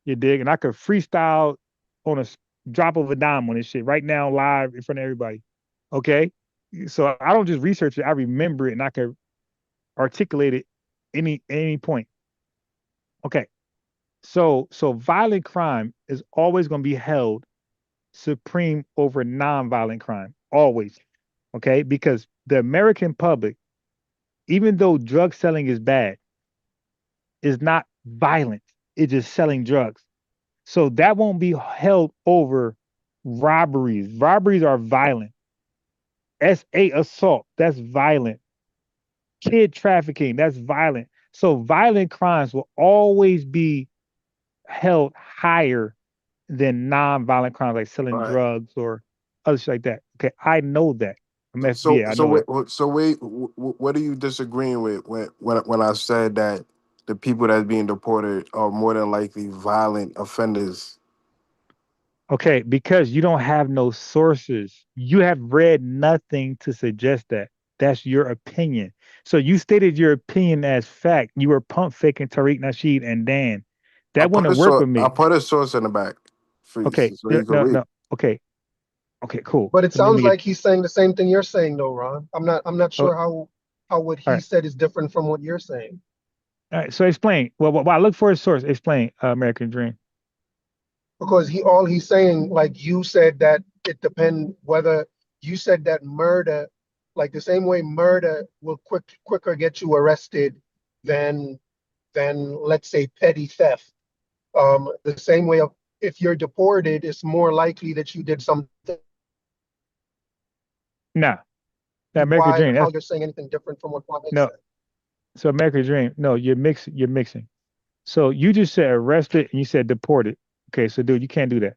You dig? And I could freestyle on a drop of a dime on this shit right now, live in front of everybody. Okay? So I don't just research it, I remember it and I can articulate it any point. Okay. So violent crime is always going to be held supreme over non-violent crime. Always. Okay? Because the American public, even though drug selling is bad, is not violent. It's just selling drugs. So that won't be held over robberies. Robberies are violent. SA assault, that's violent. Kid trafficking, that's violent. So violent crimes will always be held higher than non-violent crimes like selling Right. drugs or other shit like that. Okay, I know that. I'm So FBA, I so know wait, that. so wait, what are you disagreeing with when I said that the people that's being deported are more than likely violent offenders? Okay, because you don't have no sources. You have read nothing to suggest that. That's your opinion. So you stated your opinion as fact. You were pump faking Tariq Nasheed and Dan. That wouldn't work with I me. put a source in the back for you Okay, so no, you can no, read. no. Okay, okay, cool. But it Let me sounds get. like he's saying the same thing you're saying, though, Ron. I'm not Oh, sure how what all he right, said is different from what you're saying. all right. So explain. Well, while I look for a source, explain American Dream. Because all he's saying, like you said, that it depends whether you said that murder, like the same way murder will quicker get you arrested than let's say petty theft. The same way of if you're deported, it's more likely that you did something. Nah, the American Why Dream. how That's you're saying anything different from what Kwame no. said? So American Dream. No, you're mixing. You're mixing. So you just said arrested and you said deported. Okay, so dude, you can't do that.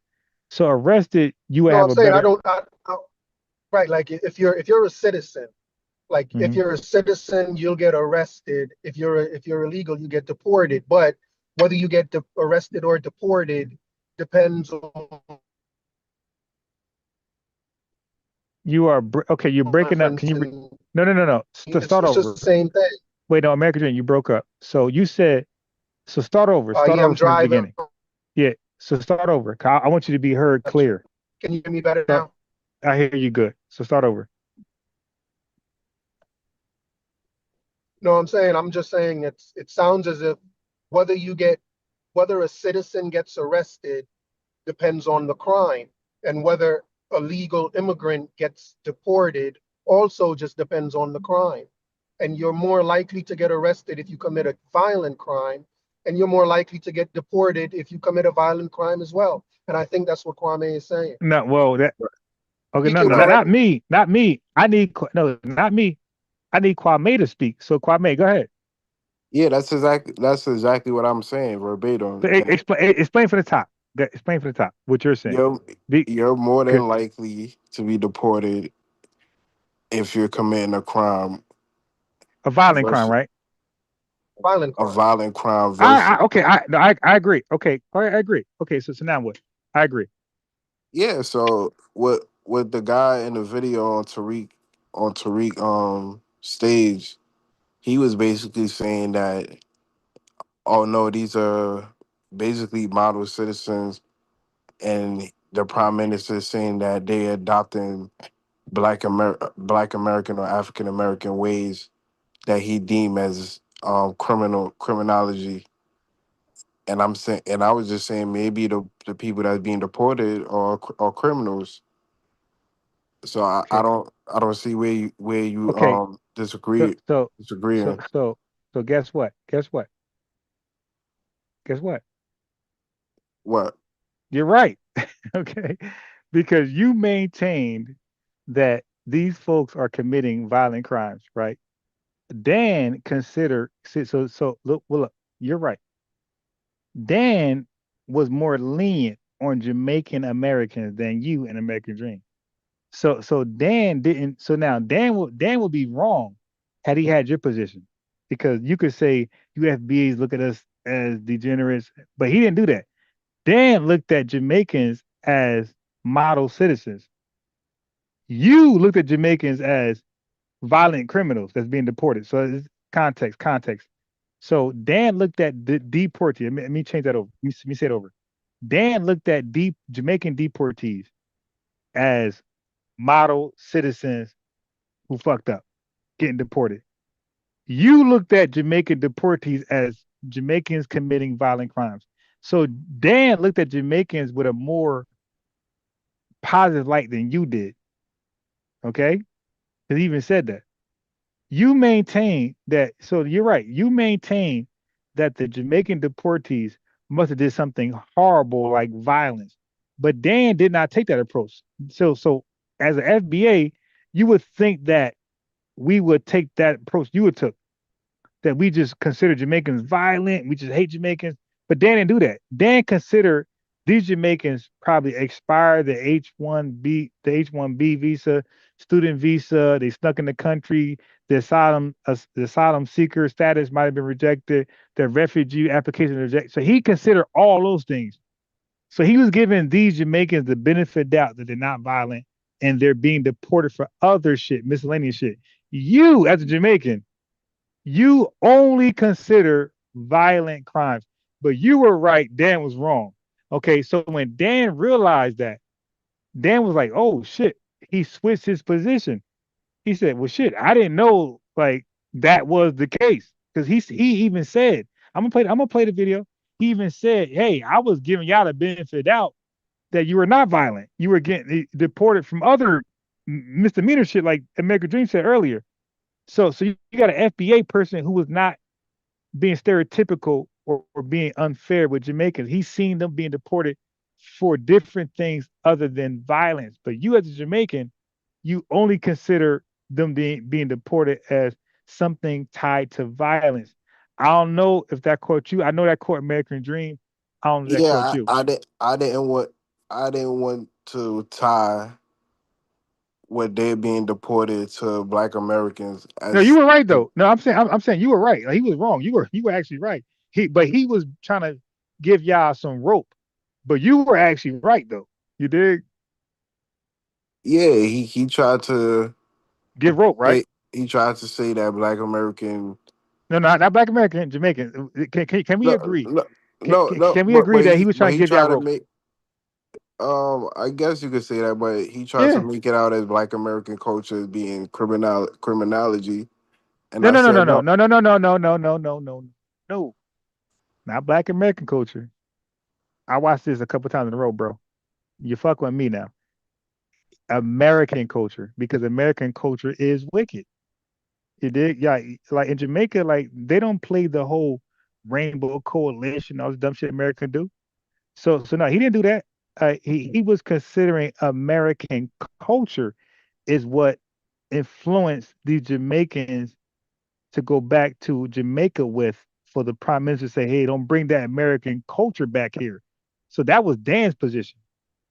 So arrested, you would No, have I'm a saying I better. don't. Right, like if you're a citizen, like if Mhm. you're a citizen, you'll get arrested. If you're illegal, you get deported. But whether you get arrested or deported depends on You are okay. You're breaking up. Can difference you? in. No, no, no, no. So It's start it's just over. the same thing. Wait, no, American Dream. You broke up. So you said. So start over. Start Yeah, I'm over from the driving. beginning. Yeah. So start over. I want you to be heard clear. Can you hear me better Start. now? I hear you good. So start over. No, I'm just saying it sounds as if whether you get whether a citizen gets arrested depends on the crime, and whether a legal immigrant gets deported also just depends on the crime. And you're more likely to get arrested if you commit a violent crime, and you're more likely to get deported if you commit a violent crime as well. And I think that's what Kwame is saying. No, well, that okay. He No, can no, Right. correct not me. me. Not me. I need no, not me. I need Kwame to speak. So Kwame, go ahead. Yeah, that's exactly what I'm saying verbatim. So, explain for the top. Explain for the top what you're saying. You're Be, you're more than 'cause likely to be deported if you're committing a crime a violent crime, versus right? Violent a crime. violent crime versus Okay, I agree. Okay, all right, I agree. Okay, so now what? I agree. yeah. So with the guy in the video on Tariq stage, he was basically saying that, oh no, these are basically model citizens, and the prime minister is saying that they adopting Black American or African American ways that he deemed as criminology. And I'm saying, and I was just saying, maybe the people that's being deported are criminals. So Okay, I don't see where you okay. So so so disagreeing. so so guess what? Guess what? Guess what? What? You're right. Okay, because you maintained that these folks are committing violent crimes, right? Dan considered so look, well, look, you're right. Dan was more lenient on Jamaican Americans than you in American Dream. So Dan didn't. So now Dan would be wrong had he had your position, because you could say you FBAs look at us as degenerates, but he didn't do that. Dan looked at Jamaicans as model citizens. You looked at Jamaicans as violent criminals that's being deported. So it's context. So Dan looked at the deportees. Let me change that over. Let me say it over. Dan looked at Jamaican deportees as model citizens who fucked up, getting deported. You looked at Jamaican deportees as Jamaicans committing violent crimes. So Dan looked at Jamaicans with a more positive light than you did. Okay? Because he even said that. You maintain that, so you're right. You maintain that the Jamaican deportees must have did something horrible like violence. But Dan did not take that approach. So as an FBA, you would think that we would take that approach you would took, that we just consider Jamaicans violent, we just hate Jamaicans. But Dan didn't do that. Dan considered these Jamaicans probably expired the H1B visa, student visa. They snuck in the country. The asylum seeker status might have been rejected. Their refugee application rejected. So he considered all those things. So he was giving these Jamaicans the benefit of doubt that they're not violent and they're being deported for other shit, miscellaneous shit. You, as a Jamaican, you only consider violent crimes, but you were right. Dan was wrong. Okay, so when Dan realized that, Dan was like, "Oh shit!" He switched his position. He said, "Well, shit, I didn't know like that was the case." Because he even said, I'm gonna play the video." He even said, "Hey, I was giving y'all the benefit of doubt that you were not violent. You were getting deported from other misdemeanor shit, like American Dream said earlier." So you got an FBA person who was not being stereotypical or being unfair with Jamaicans. He's seen them being deported for different things other than violence. But you, as a Jamaican, you only consider them being deported as something tied to violence. I don't know if that caught you. I know that caught American Dream. I don't know if that caught Yeah, you. I didn't want to tie what they're being deported to Black Americans No, you as were right the though. No, I'm saying you were right. Like, he was wrong. You were actually right. He was trying to give y'all some rope, but you were actually right though. You did yeah. He tried to give rope, right? say that Black American. No, not Black American, Jamaican. Can we No, agree? no, Can, no, can, no. can we But agree that he was trying to he give y'all tried to rope? make. I guess you could say that, but he tried to Yeah. make it out as Black American culture being criminology, and No, I no, no, no, said no, no. no, no, no, no, no, no, no, no, no, no. Not Black American culture. I watched this a couple times in a row, bro. You fuck with me now. American culture, because American culture is wicked. You did, yeah. Like in Jamaica, like they don't play the whole rainbow coalition, all this dumb shit America do. So no, he didn't do that. He was considering American culture is what influence these Jamaicans to go back to Jamaica with for the prime minister to say, hey, don't bring that American culture back here. So that was Dan's position,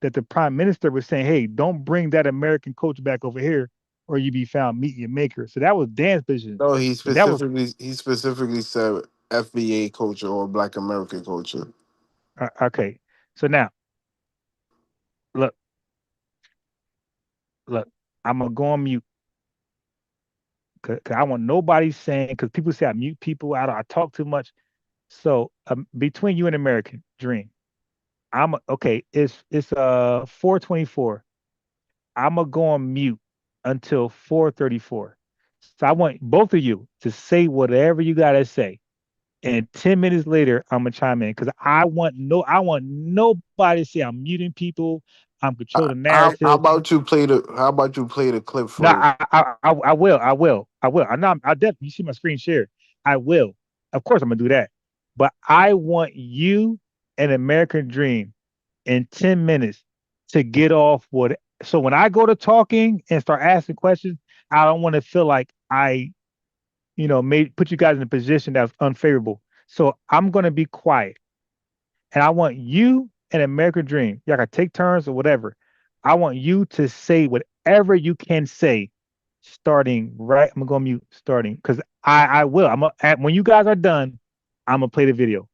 that the prime minister was saying, hey, don't bring that American culture back over here or you be found meeting your maker. So that was Dan's position. No, But that was he specifically said FBA culture or Black American culture. okay. So now, look, look, I'm going to go on mute because I want nobody saying, because people say I mute people out, I talk too much. So between you and American Dream, I'm okay. It's 4:24. I'm gonna go on mute until 4:34. So I want both of you to say whatever you gotta say, and 10 minutes later I'm gonna chime in because I want nobody to say I'm muting people. I'm controlling the How narrative. about you play the clip No, first? I will. I definitely. You see my screen share. I will. Of course, I'm gonna do that. But I want you and American Dream in 10 minutes to get off what. So when I go to talking and start asking questions, I don't want to feel like made put you guys in a position that's unfavorable. So I'm gonna be quiet. And I want you and American Dream, y'all can take turns or whatever. I want you to say whatever you can say, starting right. I'm gonna go on mute starting because I will. When you guys are done, I'm gonna play the video.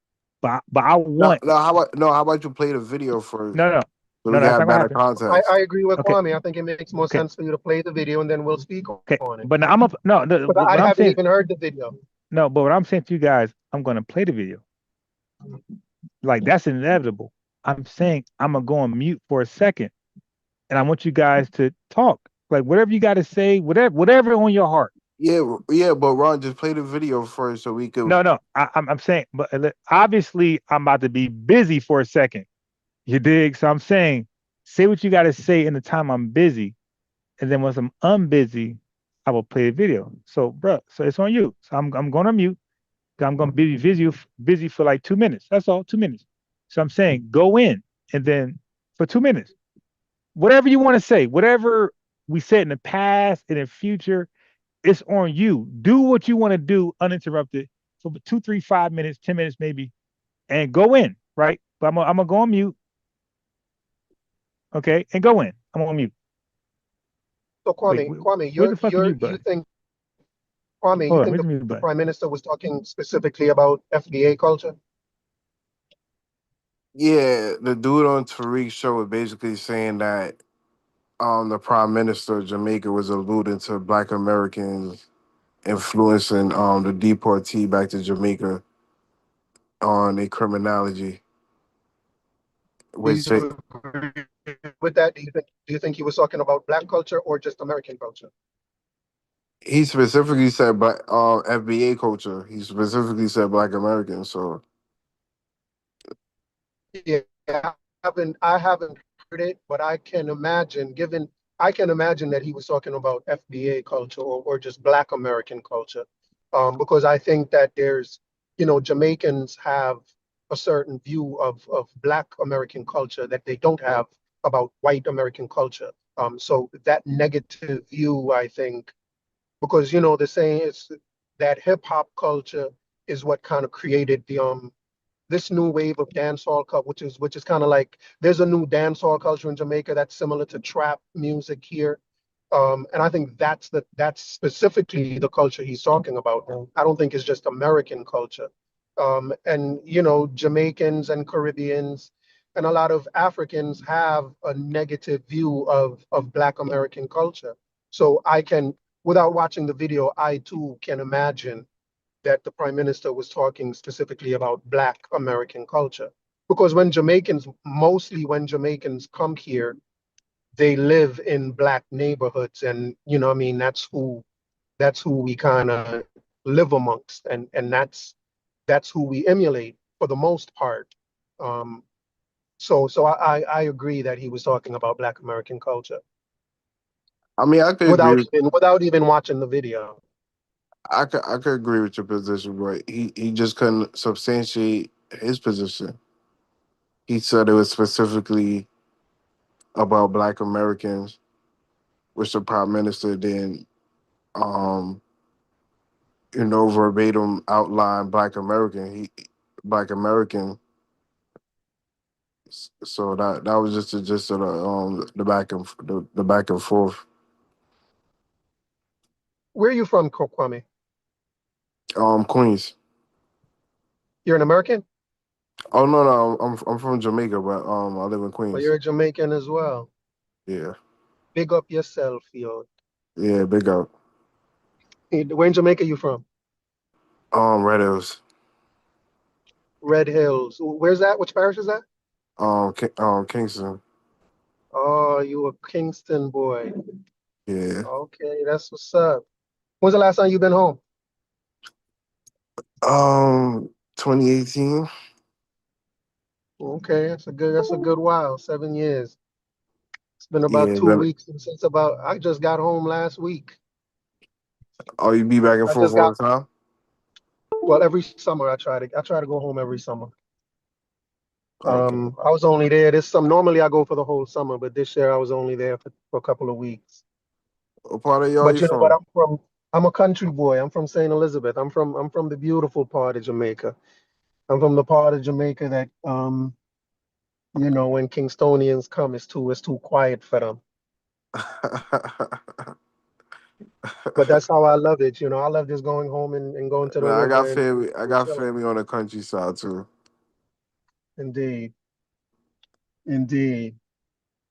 But I No, want how about you play the video first no no so no we that's got not gonna better happen. context? I agree with Okay, Kwame. I think it makes more okay, sense for you to play the video and then we'll speak okay. on it. But now I'm up. No, no, But what I I'm haven't saying even heard the video. no. But what I'm saying to you guys, I'm gonna play the video. Like that's inevitable. I'm saying I'm gonna go on mute for a second and I want you guys to talk. Like whatever you got to say, whatever on your heart. Yeah, but Ron, just play the video first so we could. No, no, I'm saying, but obviously I'm about to be busy for a second. You dig? So I'm saying, say what you got to say in the time I'm busy, and then once I'm unbusy, I will play the video. So, bro, so it's on you. So I'm going to mute. I'm going to be busy for like 2 minutes. That's all, 2 minutes. So I'm saying, go in, and then for 2 minutes, whatever you want to say, whatever we said in the past and in the future, it's on you. Do what you want to do uninterrupted for 2, 3, 5 minutes, 10 minutes maybe, and go in, right? But I'm gonna go on mute, okay, and go in. I'm on mute. So Wait, Kwame, where's the fucking mute button? You Hold on, think where's the mute the button? prime minister was talking specifically about FBA culture? Yeah, the dude on Tariq's show was basically saying that the prime minister of Jamaica was alluding to Black Americans influencing the deportee back to Jamaica on a criminality, Do which you agree with that? Do you think he was talking about black culture or just American culture? he specifically said black FBA culture. He specifically said Black Americans. So Yeah, I haven't heard it, but I can imagine that he was talking about FBA culture or just Black American culture. Because I think that Jamaicans have a certain view of Black American culture that they don't have about white American culture. So that negative view, I think, because the saying is that hip hop culture is what kind of created the this new wave of dancehall culture, which is kind of like there's a new dancehall culture in Jamaica that's similar to trap music here. And I think that's specifically the culture he's talking about. I don't think it's just American culture. And Jamaicans and Caribbeans and a lot of Africans have a negative view of Black American culture. So without watching the video, I too can imagine that the prime minister was talking specifically about Black American culture. Because mostly when Jamaicans come here, they live in Black neighborhoods, and I mean that's who we kind of live amongst, and that's who we emulate for the most part. Um, so I agree that he was talking about Black American culture I mean, I could without agree. even watching the video. I could agree with your position, but he just couldn't substantiate his position. He said it was specifically about Black Americans, which the prime minister then um, verbatim outline Black American. So that was just the gist of the back and forth. Where are you from, Kwame? Queens. You're an American? Oh no, I'm from Jamaica, but I live in Or Queens. you're a Jamaican as well? Yeah, Big up yourself, yo. yeah, big up. Where in Jamaica you from? Red Hills. Red Hills. Where's that? Which parish is that? Kingston. Oh, you a Kingston boy. Yeah. Okay, that's what's up. When's the last time you been home? 2018. Okay, that's a good while. 7 years. It's been about Yeah, 2 weeks since about I just got home last week. oh, you be back and I forth just all got the time? well every summer I try to go home every summer. Okay. I was only there this summer. Normally I go for the whole summer, but this year I was only there for a couple of weeks. What part of y'all But you you know what? from? I'm a country boy. I'm from St. Elizabeth. I'm from the beautiful part of Jamaica. I'm from the part of Jamaica that when Kingstonians come, it's too quiet for them. But that's how I love it. I love just going home and going to the Nah, I got river family. I and got chilling. family on the countryside too. Indeed. Indeed.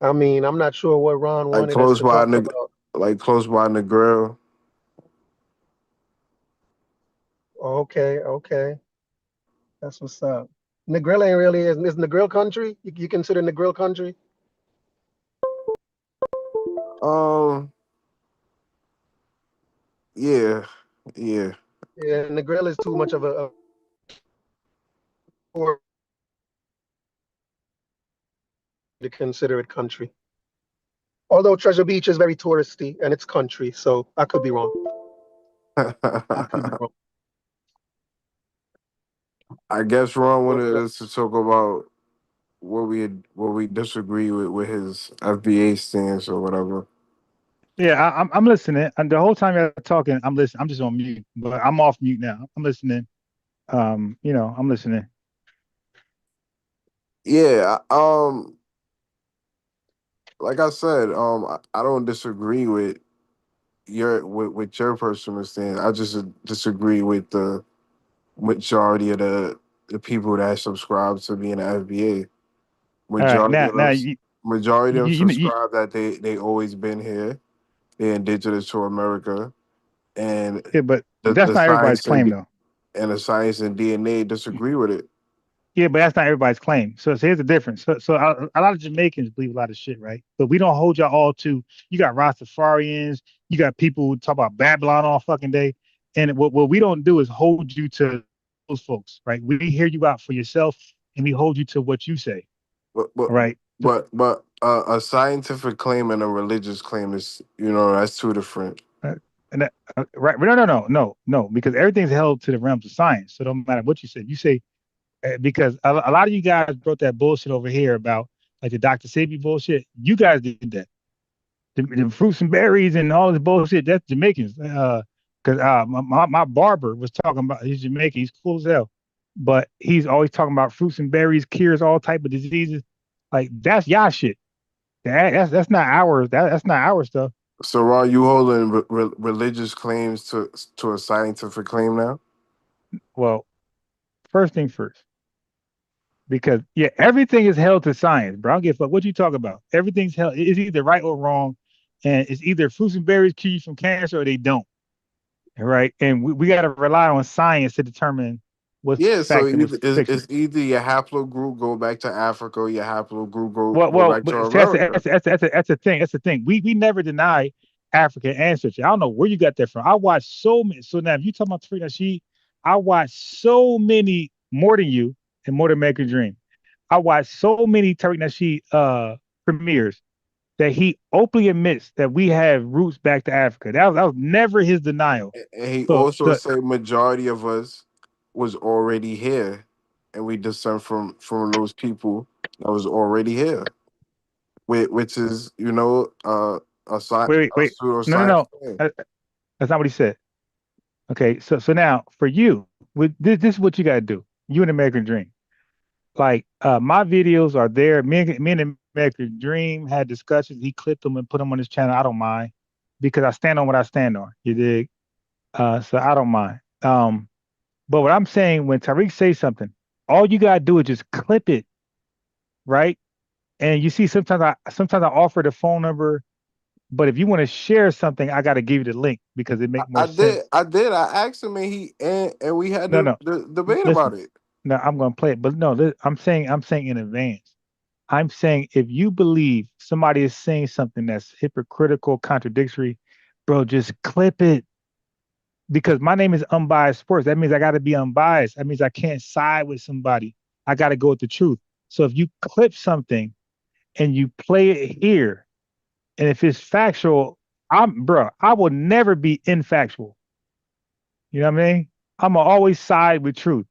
I mean, I'm not sure what Ron Like wanted us close to by, talk about. close by the grill. Okay, okay. That's what's up. Negril ain't really is Negril country? You consider Negril country? Um, yeah, yeah. Yeah, Negril is too much of a for to consider it country. Although Treasure Beach is very touristy and it's country, so I could be wrong. I could be wrong. I guess Ron But wanted us to talk about what we disagree with his FBA stance or whatever. Yeah, I'm listening, and the whole time you're talking, I'm listening. I'm just on mute, but I'm off mute now. I'm listening. I'm listening. Yeah, like I said, I don't disagree with your personal stance. I just disagree with the majority of the people that subscribe to being an FBA. All right, Majority now, of now them, you, majority of them you subscribe that they always been here. They're indigenous to America, and yeah, but the that's not everybody's science claim though. and the science and DNA disagree with it. Yeah, but that's not everybody's claim. So here's the difference. So a lot of Jamaicans believe a lot of shit, right? But we don't hold y'all all to. You got Rastafarians. You got people who talk about Babylon all fucking day. And what we don't do is hold you to those folks, right? We hear you out for yourself, and we hold you to what you say, But but all right? a scientific claim and a religious claim is that's two different. Uh, right? No, because everything's held to the realms of science. So it don't matter what you say. You say because a lot of you guys brought that bullshit over here about like the Dr. Sebi bullshit. You guys did that. The fruits and berries and all this bullshit. That's Jamaicans. Because my barber was talking about he's Jamaican. He's cool as hell, but he's always talking about fruits and berries cures all type of diseases. Like that's y'all shit. That's not ours. That's not our stuff. So are you holding religious claims to a scientific claim now? Well, first thing first. Because yeah, everything is held to science, bro. I don't give a fuck what you talk about. Everything's held. It's either right or wrong, and it's either fruits and berries cure you from cancer or they don't. Right? And we got to rely on science to determine what's Yeah, so fact and what's fiction. it's either your haplogroup go back to Africa or your haplogroup go Well, back to see, America. that's the thing. That's the thing. We never deny African ancestry. I don't know where you got that from. I watched so many. So now, if you talking about Tariq Nasheed, I watched so many more than you and more than Make a Dream. I watched so many Tariq Nasheed premieres that he openly admits that we have roots back to Africa. That was never his denial. And he also So said majority of us was already here, and we descend from those people that was already here, which is a wait. pseudo No, no, science no. claim. That's not what he said. Okay, so now for you, with this is what you gotta do. You an American Dream. Like my videos are there. Me and American Dream had discussions. He clipped them and put them on his channel. I don't mind because I stand on what I stand on. You dig? So I don't mind. But what I'm saying, when Tariq says something, all you gotta do is just clip it, right? And you see, sometimes I offer the phone number, but if you want to share something, I got to give you the link because it make more I did. sense. I asked him, and and we had No, no, the debate about listen. it. No, I'm gonna play it, but no, I'm saying in advance. I'm saying if you believe somebody is saying something that's hypocritical, contradictory, bro, just clip it because my name is Unbiased Sports. That means I got to be unbiased. That means I can't side with somebody. I got to go with the truth. So if you clip something and you play it here, and if it's factual, I will never be infactual. You know what I mean? I'm gonna always side with truth.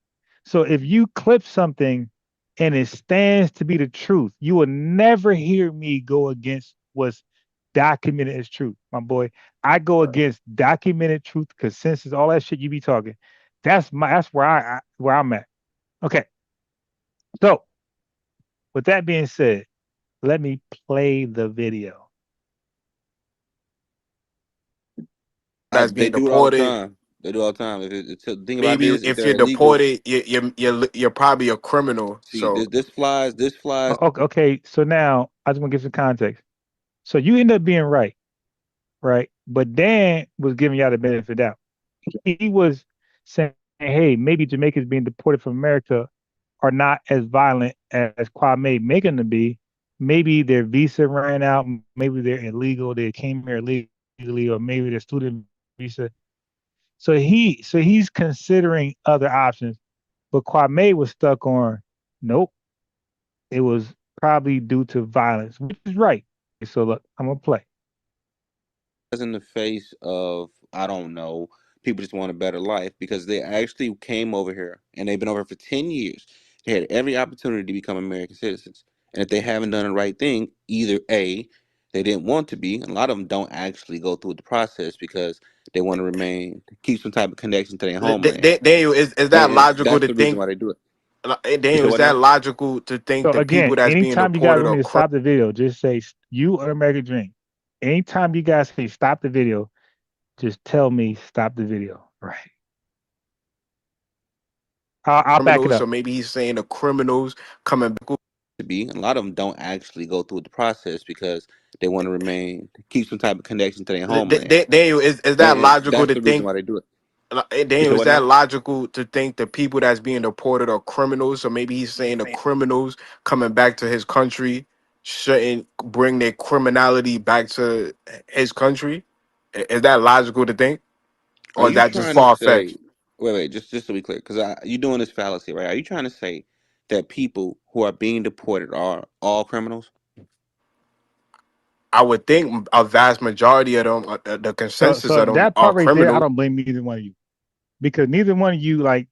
So if you clip something and it stands to be the truth, you will never hear me go against what's documented as truth, my boy. I go Right. against documented truth, consensus, all that shit you be talking. That's where I'm at. Okay. So with that being said, let me play the video. That's They being do it all the deported. time. They do it all the time. If the thing about it Maybe is, if if they're you're illegal, deported, you're probably a criminal. see So this flies. This flies. Okay, so now I just want to give some context. So you end up being right, right? But Dan was giving y'all the benefit of the doubt. He was saying, hey, maybe Jamaicans being deported from America are not as violent as Kwame making them to be. Maybe their visa ran out. Maybe they're illegal. They came here illegally, or maybe their student visa. So he's considering other options. But Kwame was stuck on, nope, it was probably due to violence, which is right. So look, I'm gonna play. In the face of, I don't know, people just want a better life because they actually came over here and they've been over for 10 years. They had every opportunity to become American citizens. And if they haven't done the right thing, either A, they didn't want to be, and a lot of them don't actually go through the process because they want to remain, keep some type of connection to their homeland. Daniel, is that And logical that's to the reason think? why they do it. You said Daniel, is what that now? logical to think So the people again, that's being anytime you guys deported want are me to criminals? stop the video, just say you an American Dream. Anytime you guys say stop the video, just tell me stop the video. Right. I'll back it Criminals, so up. maybe he's saying the criminals coming back. To be, and a lot of them don't actually go through the process because they want to remain, keep some type of connection to their homeland. Daniel, is that And logical that's to the reason think? why they do it. You Daniel, said is what that now? logical to think the people that's being deported are criminals? So maybe he's saying the criminals coming back to his country shouldn't bring their criminality back to his country. Is that logical to think, Are or is you that just trying to far say, fetched? wait, just to be clear, because you doing this fallacy, right? Are you trying to say that people who are being deported are all criminals? I would think a vast majority of them, the So consensus so of them, that are part right there, I criminals. don't blame neither one of you because neither one of you like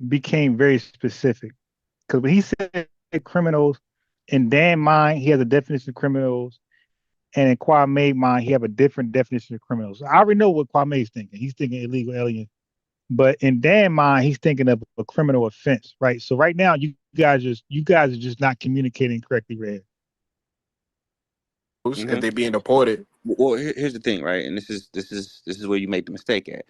became very specific. Because when he said criminals, in Dan mind, he has a definition of criminals, and in Kwame mind, he have a different definition of criminals. I already know what Kwame is thinking. He's thinking illegal alien. But in Dan mind, he's thinking of a criminal offense, right? So right now, you guys are just not communicating correctly, Red. If Hmm. they're being deported. Well, here's the thing, right? And this is where you make the mistake at.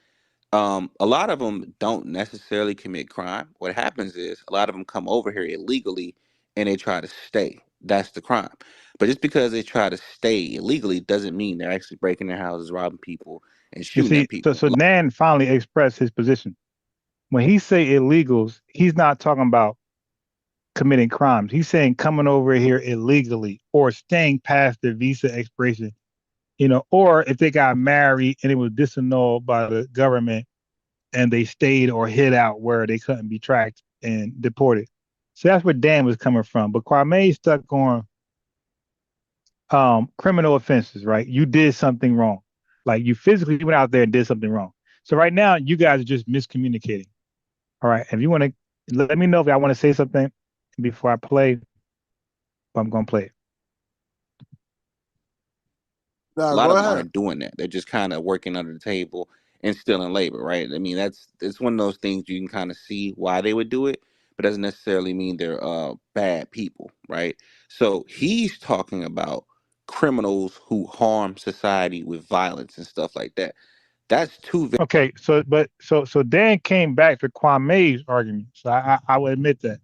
A lot of them don't necessarily commit crime. What happens is a lot of them come over here illegally and they try to stay. That's the crime. But just because they try to stay illegally doesn't mean they're actually breaking their houses, robbing people, and You shooting at see, so people. so Dan finally expressed his position. When he say illegals, he's not talking about committing crimes. He's saying coming over here illegally or staying past their visa expiration, or if they got married and it was disannulled by the government and they stayed or hid out where they couldn't be tracked and deported. So that's where Dan was coming from. But Kwame stuck on criminal offenses, right? You did something wrong. Like you physically went out there and did something wrong. So right now you guys are just miscommunicating. All right. If you want to let me know if I want to say something before I play, but I'm gonna play it. Nah, A lot go of them ahead. aren't doing that. They're just kind of working under the table and stealing labor, right? I mean, it's one of those things you can kind of see why they would do it, but doesn't necessarily mean they're bad people, right? So he's talking about criminals who harm society with violence and stuff like that. That's two Okay, so Dan came back to Kwame's argument. So I will admit that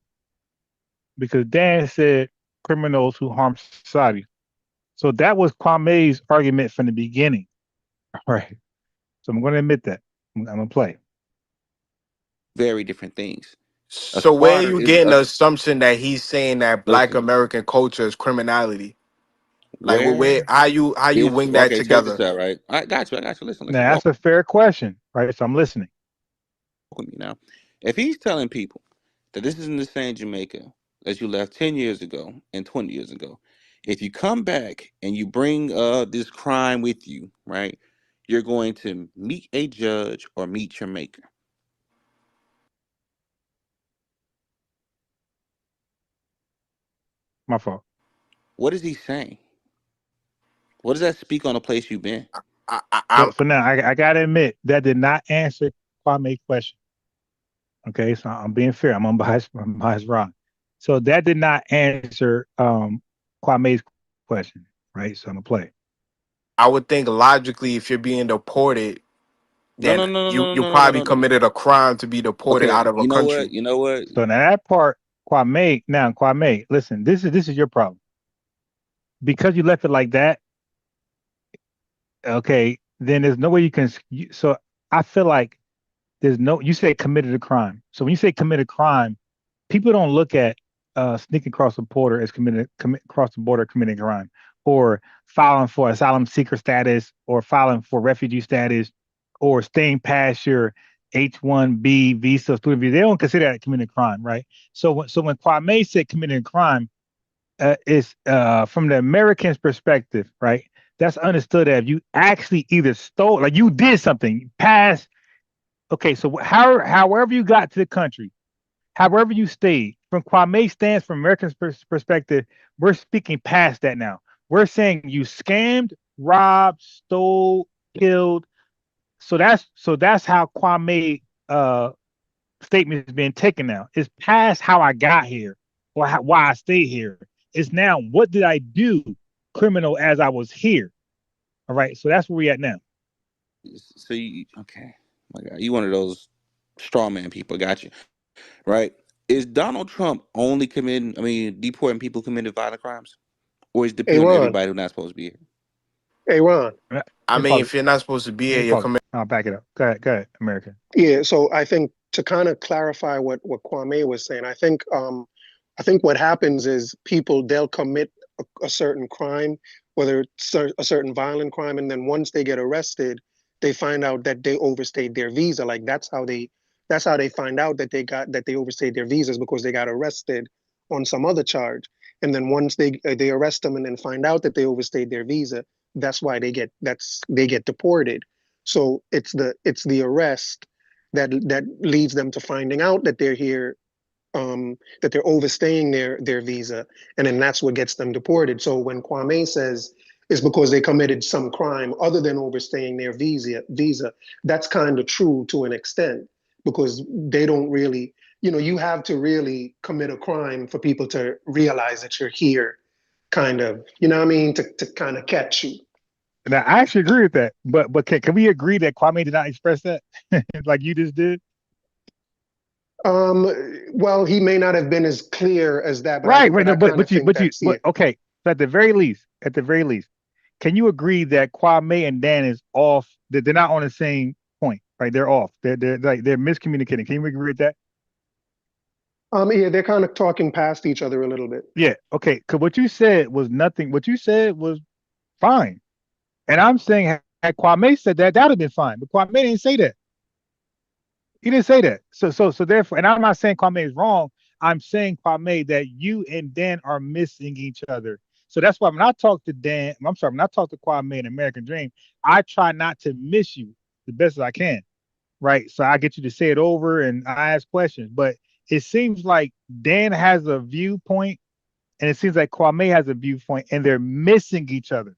because Dan said criminals who harm society. So that was Kwame's argument from the beginning. All right. So I'm going to admit that. I'm going to play. very different things. A So where are squatter you is getting the assumption that he's saying that Black listen, American culture is criminality? Like, where where how you if wing that okay, check this together? out, right? I got you, listen, Now walk that's a fair question, right? So I'm listening. with me now. If he's telling people that this isn't the same Jamaica as you left 10 years ago and 20 years ago, if you come back and you bring this crime with you, right, you're going to meet a judge or meet your maker. My fault. What is he saying? What does that speak on the place you've been? I'm So now I got to admit that did not answer Kwame's question. Okay, so I'm being fair. I'm unbiased wrong. So that did not answer Kwame's question, right? So I'm gonna play. I would think logically, if you're being deported, No, then no, no, no, you no, no, no, probably no, no. committed a crime to be deported Okay, out of a you know what? country. You know what? So now that part, Kwame, listen, this is your problem because you left it like that. Okay, then there's no way you can. So I feel like there's no. You say committed a crime. So when you say committed crime, people don't look at sneaking across the border as across the border committing a crime, or filing for asylum seeker status, or filing for refugee status, or staying past your H-1B visa, student visa. They don't consider that committing a crime, right? So when Kwame said committing a crime, it's from the American's perspective, right? That's understood that if you actually either stole, like you did something, passed. Okay, so however you got to the country, however you stayed, from Kwame stands from American perspective, we're speaking past that now. We're saying you scammed, robbed, stole, killed. So that's how Kwame statement is being taken now. It's past how I got here or why I stayed here. It's now what did I do criminal as I was here. All right. So that's where we at now. So you okay? My God, you one of those straw man people. Got you right. Is Donald Trump only committing? I mean, deporting people who committed violent crimes, or is Hey deporting Ron. everybody who's not supposed to be here? Hey Ron. Let I me mean, pause if it. you're not supposed to be Let here, me you're pause it. committing. I'll back it up. Go ahead, American. Yeah, so I think to kind of clarify what Kwame was saying, I think what happens is people they'll commit a certain crime, whether it's a certain violent crime, and then once they get arrested, they find out that they overstayed their visa. Like that's how they find out that they overstayed their visas because they got arrested on some other charge. And then once they arrest them and then find out that they overstayed their visa, that's why they get deported. So it's the arrest that leads them to finding out that they're here, that they're overstaying their visa, and then that's what gets them deported. So when Kwame says it's because they committed some crime other than overstaying their visa, that's kind of true to an extent because they don't really, you have to really commit a crime for people to realize that you're here, kind of, you know what I mean, to kind of catch you. Now I actually agree with that, but can we agree that Kwame did not express that like you just did? Well, he may not have been as clear as that, Right, right. but No, I kind of think that's but it. okay. So at the very least, can you agree that Kwame and Dan is off? That they're not on the same point, right? They're off. They're miscommunicating. Can you agree with that? Yeah, they're kind of talking past each other a little bit. Yeah. Okay. Because what you said was nothing. What you said was fine, and I'm saying had Kwame said that, that'd have been fine. But Kwame didn't say that. He didn't say that. So therefore, and I'm not saying Kwame is wrong. I'm saying Kwame that you and Dan are missing each other. So that's why when I talk to Dan, I'm sorry, when I talk to Kwame in American Dream, I try not to miss you the best as I can. Right. So I get you to say it over and I ask questions. But it seems like Dan has a viewpoint and it seems like Kwame has a viewpoint and they're missing each other.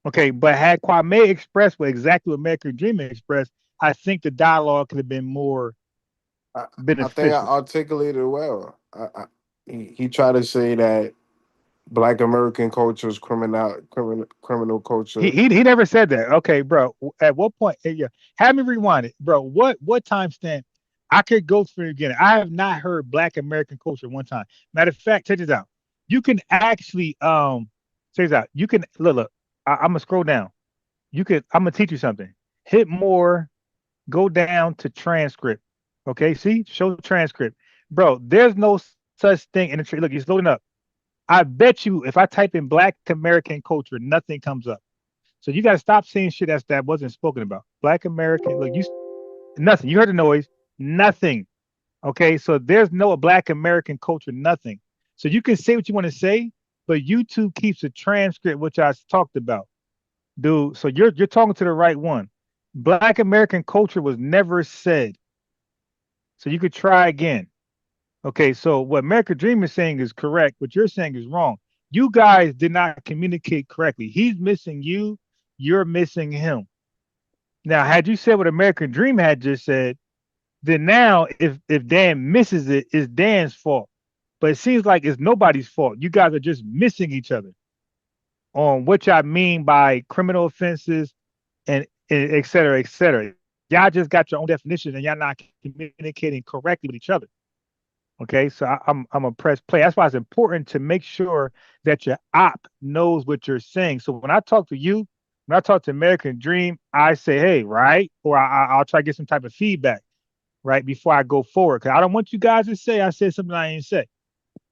Okay, but had Kwame expressed exactly what American Dream expressed, I think the dialogue could have been more I think I beneficial. articulated it well. He tried to say that Black American culture is criminal culture. He never said that. Okay, bro. At what point? Yeah, have me rewind it, bro. What timestamp? I could go through it again. I have not heard Black American culture one time. Matter of fact, check this out. You can actually check this out. You can look. I'm gonna scroll down. You could. I'm gonna teach you something. Hit more. Go down to transcript. Okay, see, show transcript, bro. There's no such thing in the tree. Look, it's loading up. I bet you if I type in Black American culture, nothing comes up. So you got to stop saying shit that wasn't spoken about. Black American, look, nothing. You heard the noise, nothing. Okay, so there's no Black American culture, nothing. So you can say what you want to say, but YouTube keeps a transcript, which I talked about, dude. So you're talking to the right one. Black American culture was never said. So you could try again. Okay, so what American Dream is saying is correct. What you're saying is wrong. You guys did not communicate correctly. He's missing you. You're missing him. Now, had you said what American Dream had just said, then now if Dan misses it, it's Dan's fault. But it seems like it's nobody's fault. You guys are just missing each other on what I mean by criminal offenses and et cetera, et cetera. Y'all just got your own definitions and y'all not communicating correctly with each other. Okay, so I'm a press play. That's why it's important to make sure that your op knows what you're saying. So when I talk to you, when I talk to American Dream, I say, hey, right? Or I'll try to get some type of feedback, right? Before I go forward. Because I don't want you guys to say I said something I didn't say.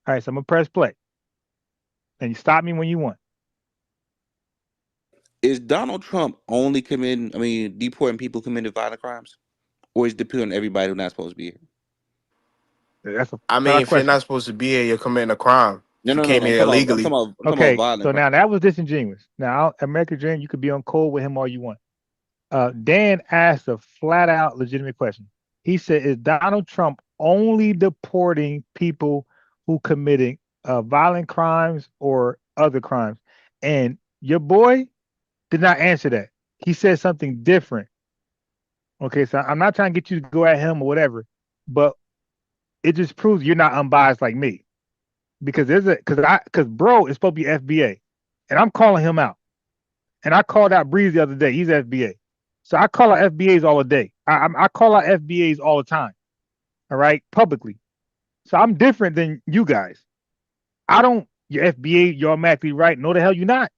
All right, so I'm going to press play. And you stop me when you want. Is Donald Trump only deporting people committed violent crimes? Or is deporting everybody who's not supposed to be here? That's a I mean, if you're not supposed to be here, you're committing a crime. No, If you no, came no. here I'm illegally. talking about Okay, violent so crimes. now that was disingenuous. Now, American Dream, you could be on call with him all you want. Dan asked a flat out legitimate question. He said, is Donald Trump only deporting people who committing violent crimes or other crimes? And your boy did not answer that. He said something different. Okay, so I'm not trying to get you to go at him or whatever, but it just proves you're not unbiased like me. Because because bro is supposed to be FBA. And I'm calling him out. And I called out Breeze the other day. He's FBA. So I call out FBAs all the day. I call out FBAs all the time. All right, publicly. So I'm different than you guys. You're FBA, you're automatically right. No, the hell you're not.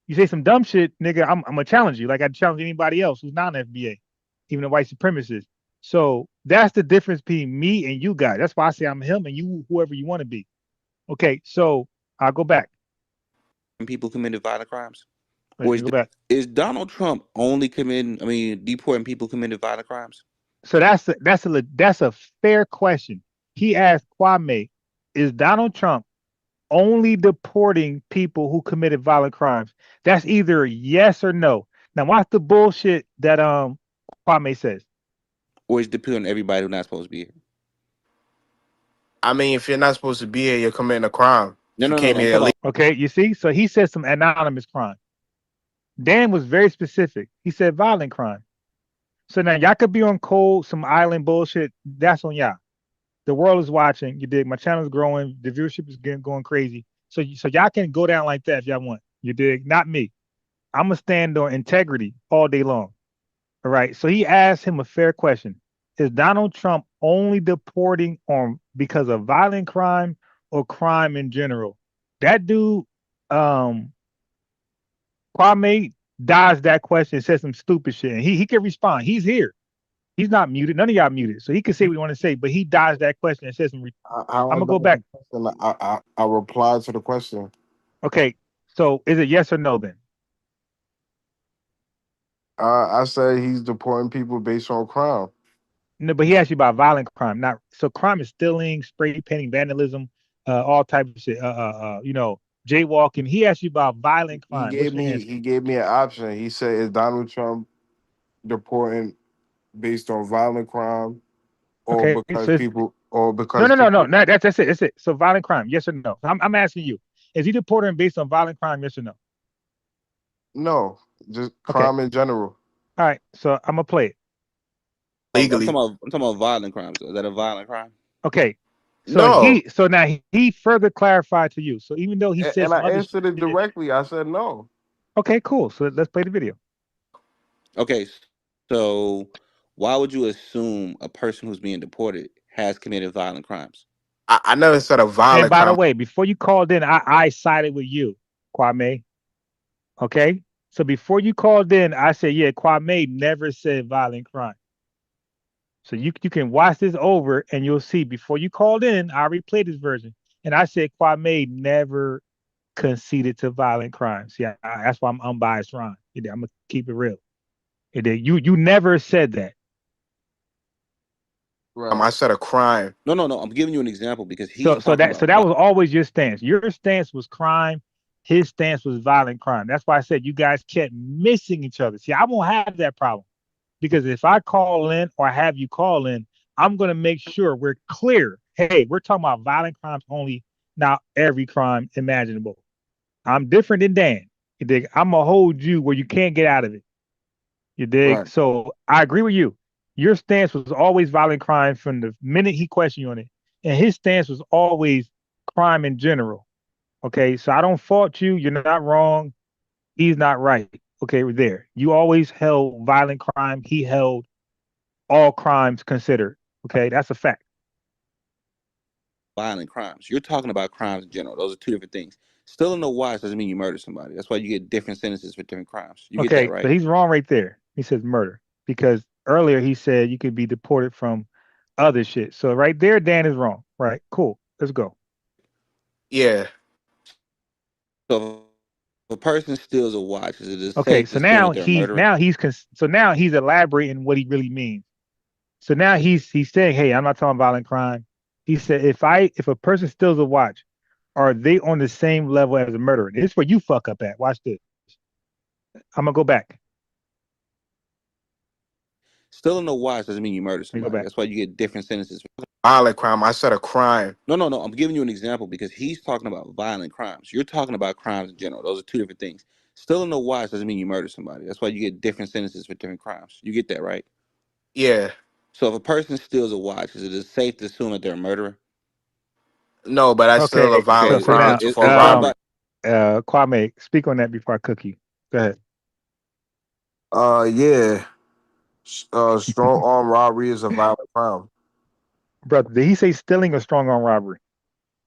You say some dumb shit, nigga, I'm gonna challenge you like I challenge anybody else who's not an FBA, even a white supremacist. So that's the difference between me and you guys. That's why I say I'm him and you, whoever you want to be. Okay, so I'll go back. People committed violent crimes? Or is Donald Trump only deporting people committed violent crimes? So that's a fair question. He asked Kwame, is Donald Trump only deporting people who committed violent crimes? That's either yes or no. Now watch the bullshit that Kwame says. Or is deporting everybody who's not supposed to be here? I mean, if you're not supposed to be here, you're committing a crime. No. Okay, you see? So he said some anonymous crime. Dan was very specific. He said violent crime. So now y'all could be on cold, some island bullshit. That's on y'all. The world is watching. You dig? My channel is growing. The viewership is going crazy. So y'all can go down like that if y'all want. You dig? Not me. I'm gonna stand on integrity all day long. All right. So he asked him a fair question: is Donald Trump only deporting on because of violent crime or crime in general? That dude, Kwame, dodged that question and said some stupid shit, and he can respond. He's here. He's not muted. None of y'all muted, so he can say what he want to say. But he dodged that question and said some. I'm gonna go back. I replied to the question. Okay, so is it yes or no then? I said he's deporting people based on crime. No, but he asked you about violent crime. Not so crime is stealing, spray painting, vandalism, all types of shit. Jaywalking. He asked you about violent crime. He gave me an option. He said, is Donald Trump deporting based on violent crime or okay, because so people or because no. That's it. That's it. So violent crime, yes or no? I'm asking you. Is he deporting based on violent crime, yes or no? No, just Okay. crime in general. All right. So I'm gonna play it. Legally. I'm talking about violent crimes. Is that a violent crime? Okay. So No. now he further clarified to you. So even though he said And some I other answered it shit, directly. I said no. okay, cool. So let's play the video. Okay, so why would you assume a person who's being deported has committed violent crimes? I never said a And violent by the crime. way, before you called in, I sided with you, Kwame. Okay. So before you called in, I said, yeah, Kwame never said violent crime. So you can watch this over and you'll see before you called in, I replayed this version. And I said Kwame never conceded to violent crimes. Yeah, that's why I'm unbiased, Ron. I'm gonna keep it real. You never said that. Right. I said a crime. No, no, no. I'm giving you an example because So he's talking that about was always your stance. Your stance was crime. His stance was violent crime. That's why I said you guys kept missing each other. See, I won't have that problem because if I call in or have you call in, I'm gonna make sure we're clear. Hey, we're talking about violent crimes only, not every crime imaginable. I'm different than Dan. You dig? I'm gonna hold you where you can't get out of it. You dig? Right. So I agree with you. Your stance was always violent crime from the minute he questioned you on it, and his stance was always crime in general. Okay, so I don't fault you. You're not wrong. He's not right. Okay, we're there. You always held violent crime. He held all crimes considered. Okay, that's a fact. violent crimes. You're talking about crimes in general. Those are two different things. Stealing a watch doesn't mean you murder somebody. That's why you get different sentences for different crimes. You get that, Okay, so right? he's wrong right there. He says murder because earlier he said you could be deported from other shit. So right there, Dan is wrong. Right, cool. Let's go. Yeah. So if a person steals a watch, is it Okay, safe to so assume that they're a murderer? now he's elaborating what he really means. So now he's saying, hey, I'm not talking violent crime. He said if a person steals a watch, are they on the same level as a murderer? This is where you fuck up at. Watch this. I'm gonna go back. Stealing a watch doesn't mean you murder Let me go somebody. back. That's why you get different sentences. Violent crime. I said a crime. No, no, no. I'm giving you an example because he's talking about violent crimes. You're talking about crimes in general. Those are two different things. Stealing a watch doesn't mean you murder somebody. That's why you get different sentences for different crimes. You get that, right? Yeah. So if a person steals a watch, is it safe to assume that they're a murderer? No, but that's still a Okay, Okay. violent so crime now for robbery. Kwame, speak on that before I cook you. Go ahead. Yeah. Strong arm robbery is a violent crime. Brother, did he say stealing or strong arm robbery?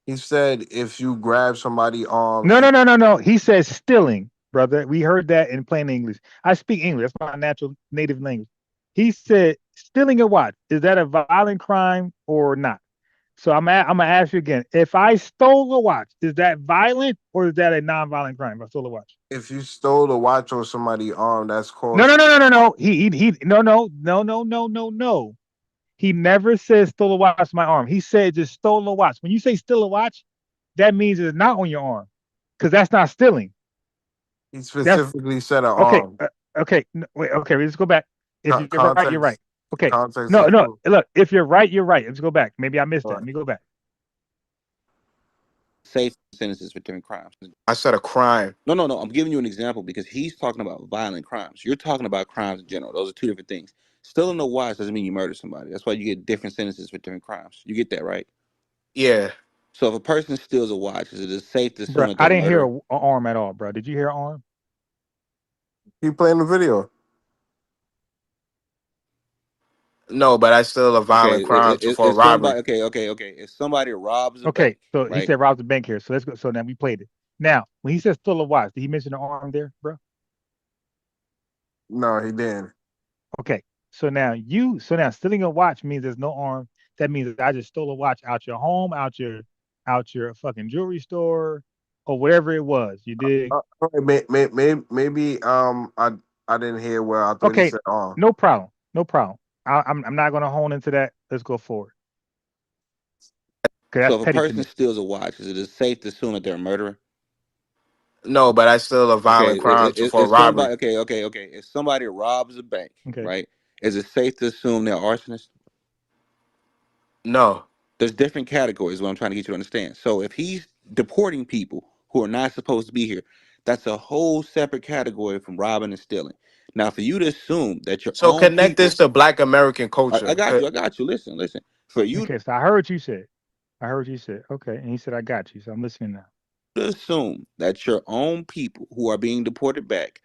He said if you grab somebody No, arms, no, no, no, no. He says stealing, brother. We heard that in plain English. I speak English. That's my natural native language. He said stealing a watch. Is that a violent crime or not? So I'm gonna ask you again. If I stole a watch, is that violent or is that a non-violent crime? If I stole a watch. if you stole a watch on somebody's arm, that's No, called. no, no, no, no, no. He no, no, no, no, no, no, no. He never said stole a watch my arm. He said just stole a watch. When you say steal a watch, that means it's not on your arm because that's not stealing. He That's specifically said an okay. arm. Okay. Wait. Okay. Let's go back. If you're right, you're right. Context. Okay. Context No, is no. cool. Look, if you're right, you're right. Let's go back. Maybe I missed All that. Let right. me go back. Safe sentences for different crimes. I said a crime. No, no, no. I'm giving you an example because he's talking about violent crimes. You're talking about crimes in general. Those are two different things. Stealing a watch doesn't mean you murder somebody. That's why you get different sentences for different crimes. You get that, right? Yeah. So if a person steals a watch, is it safe to assume Bro, that I they're a didn't hear murderer? an arm at all, bro. Did you hear an arm? Keep playing the video. No, but that's still a Okay, violent crime for if robbery. somebody, okay. If somebody robs a Okay. bank, So he right? said robs the bank here. So let's go. So now we played it. Now, when he says stole a watch, did he mention the arm there, bro? No, he didn't. Okay. So now stealing a watch means there's no arm. That means I just stole a watch out your home, out your fucking jewelry store, or whatever it was. You did. Maybe I didn't hear well. I thought he Okay, said arm. no problem. No problem. I'm not gonna hone into that. Let's go forward. Okay, So that's if a person pettiness. steals a watch, is it safe to assume that they're a murderer? No, but that's still a Okay, violent crime for if robbery. somebody, okay. If somebody robs a bank, Okay. right? Is it safe to assume they're arsonists? No. There's different categories. What I'm trying to get you to understand. So if he's deporting people who are not supposed to be here, That's a whole separate category from robbing and stealing. Now, for you to assume that your So own connect people, this to Black American I culture. got you, I got you. Listen. For you Okay, so I heard what you said. I heard what you said. Okay, and he said I got you, so I'm listening now. to assume that your own people who are being deported back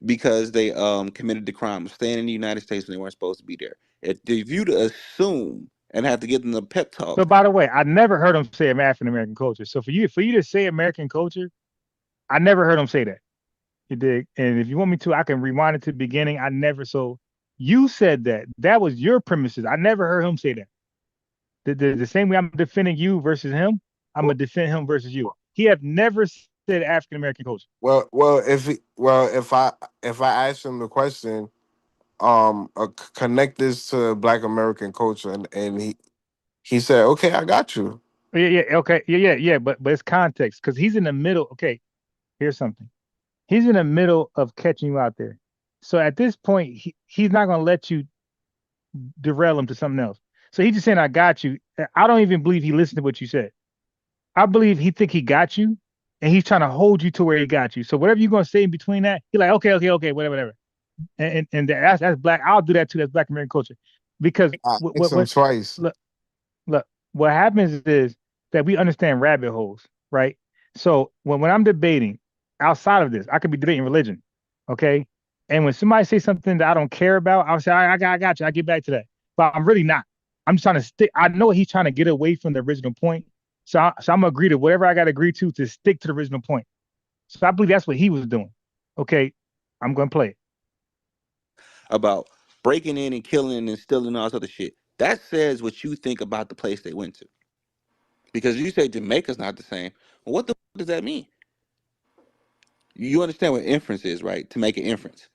because they committed the crime of staying in the United States when they weren't supposed to be there. If you to assume and have to give them a pep So talk by the way, I never heard him say African American culture. So for you to say American culture, I never heard him say that. You dig? And if you want me to, I can rewind it to the beginning. I never. So you said that. That was your premises. I never heard him say that. The same way I'm defending you versus him, I'm gonna defend him versus you. He have never said African American culture. If I ask him the question, connect this to Black American culture, and he said, okay, I got you. Yeah, okay, yeah. But it's context because he's in the middle. Okay, here's something. He's in the middle of catching you out there. So at this point, he's not gonna let you derail him to something else. So he's just saying, "I got you." I don't even believe he listened to what you said. I believe he think he got you, and he's trying to hold you to where he got you. So whatever you're gonna say in between that, he's like, okay, whatever. And that's black. I'll do that too. That's Black American culture, because I asked him what twice. look, what happens is that we understand rabbit holes, right? So when I'm debating outside of this, I could be debating religion, okay? And when somebody says something that I don't care about, I'll say, I got you. I get back to that. But I'm really not. I'm just trying to stick. I know he's trying to get away from the original point. So I'm gonna agree to whatever I got to agree to stick to the original point. So I believe that's what he was doing. Okay, I'm gonna play it. about breaking in and killing and stealing and all this other shit. That says what you think about the place they went to. Because you say Jamaica's not the same. Well, what the fuck does that mean? You understand what inference is, right? To make an inference.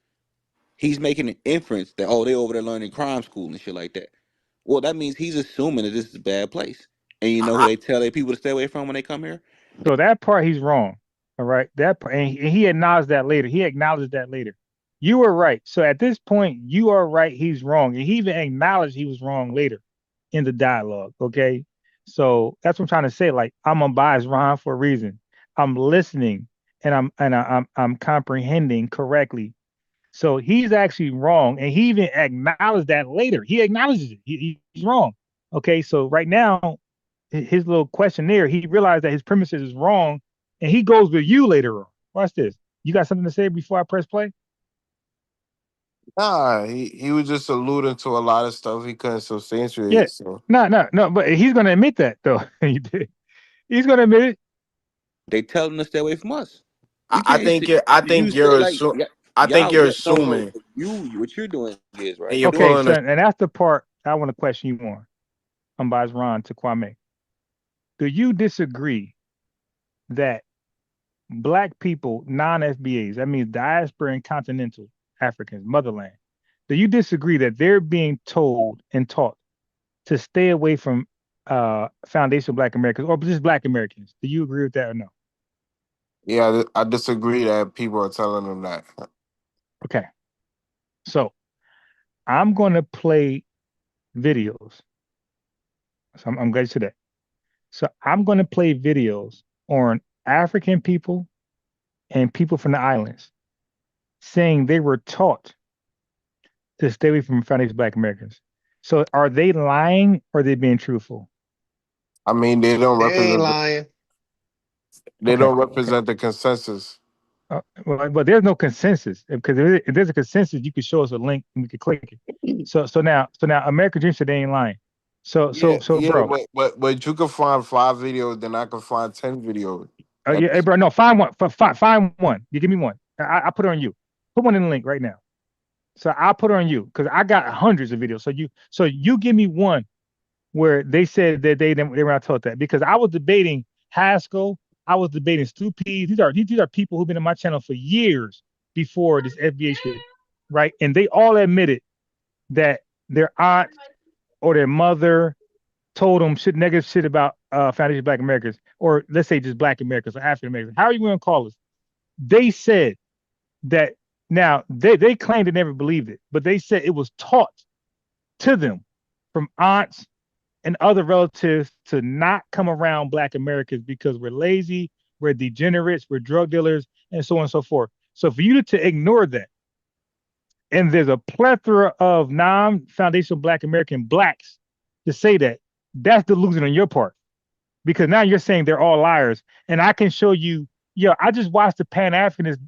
He's making an inference that, oh, they over there learning crime school and shit like that. Well, that means he's assuming that this is a bad place. And you know who they tell their people to stay away from when they come here? So that part he's wrong. All right. That part, and he acknowledged that later. He acknowledged that later. You were right. So at this point, you are right. He's wrong. And he even acknowledged he was wrong later in the dialogue. Okay. So that's what I'm trying to say. Like, I'm unbiased, Ron, for a reason. I'm listening and I'm comprehending correctly. So he's actually wrong. And he even acknowledged that later. He acknowledges it. He's wrong. Okay. So right now, his little questionnaire, he realized that his premises is wrong, and he goes with you later on. Watch this. You got something to say before I press play? Nah, he was just alluding to a lot of stuff he couldn't Yeah. substantiate. So No. But he's gonna admit that though. He's gonna admit it. They tell them to stay away from us. I, You I can't think see. you're I You think say you're like assu- I think you're no. assuming You what you're doing is and right. you're Okay, pulling so a and that's the part I want to question you on. Unbiased Ron to Kwame. Do you disagree that black people, non-FBAs, that means diaspora and continental Africans, motherland, do you disagree that they're being told and taught to stay away from foundational Black Americans or just Black Americans? Do you agree with that or no? yeah, I disagree that people are telling him that. Okay. So I'm going to play videos. So I'm glad you said that. So I'm going to play videos on African people and people from the islands saying they were taught to stay away from foundational Black Americans. So are they lying or are they being truthful? I mean, they don't They ain't represent lying. Okay. the consensus. Well, there's no consensus because if there's a consensus, you could show us a link and we could click it. So now, American Dream said they ain't lying. So, Yeah, bro, but you can find 5 videos, then I can find 10 videos. yeah, hey, bro, no, find one, find one. You give me one. I put it on you. Put one in the link right now. So I'll put it on you because I got hundreds of videos. So you give me one where they said that they were not taught that because I was debating Haskell, I was debating Stu P. These are people who've been on my channel for years before this FBA shit, right? And they all admitted that their aunt or their mother told them negative shit about foundation Black Americans, or let's say just Black Americans or African Americans, however you want to call us. They said that now they claimed they never believed it, but they said it was taught to them from aunts and other relatives to not come around Black Americans because we're lazy, we're degenerates, we're drug dealers, and so on and so forth. So for you to ignore that, and there's a plethora of non-foundational Black American Blacks to say that, that's delusion on your part. Because now you're saying they're all liars. And I can show you, I just watched the Pan-Africanist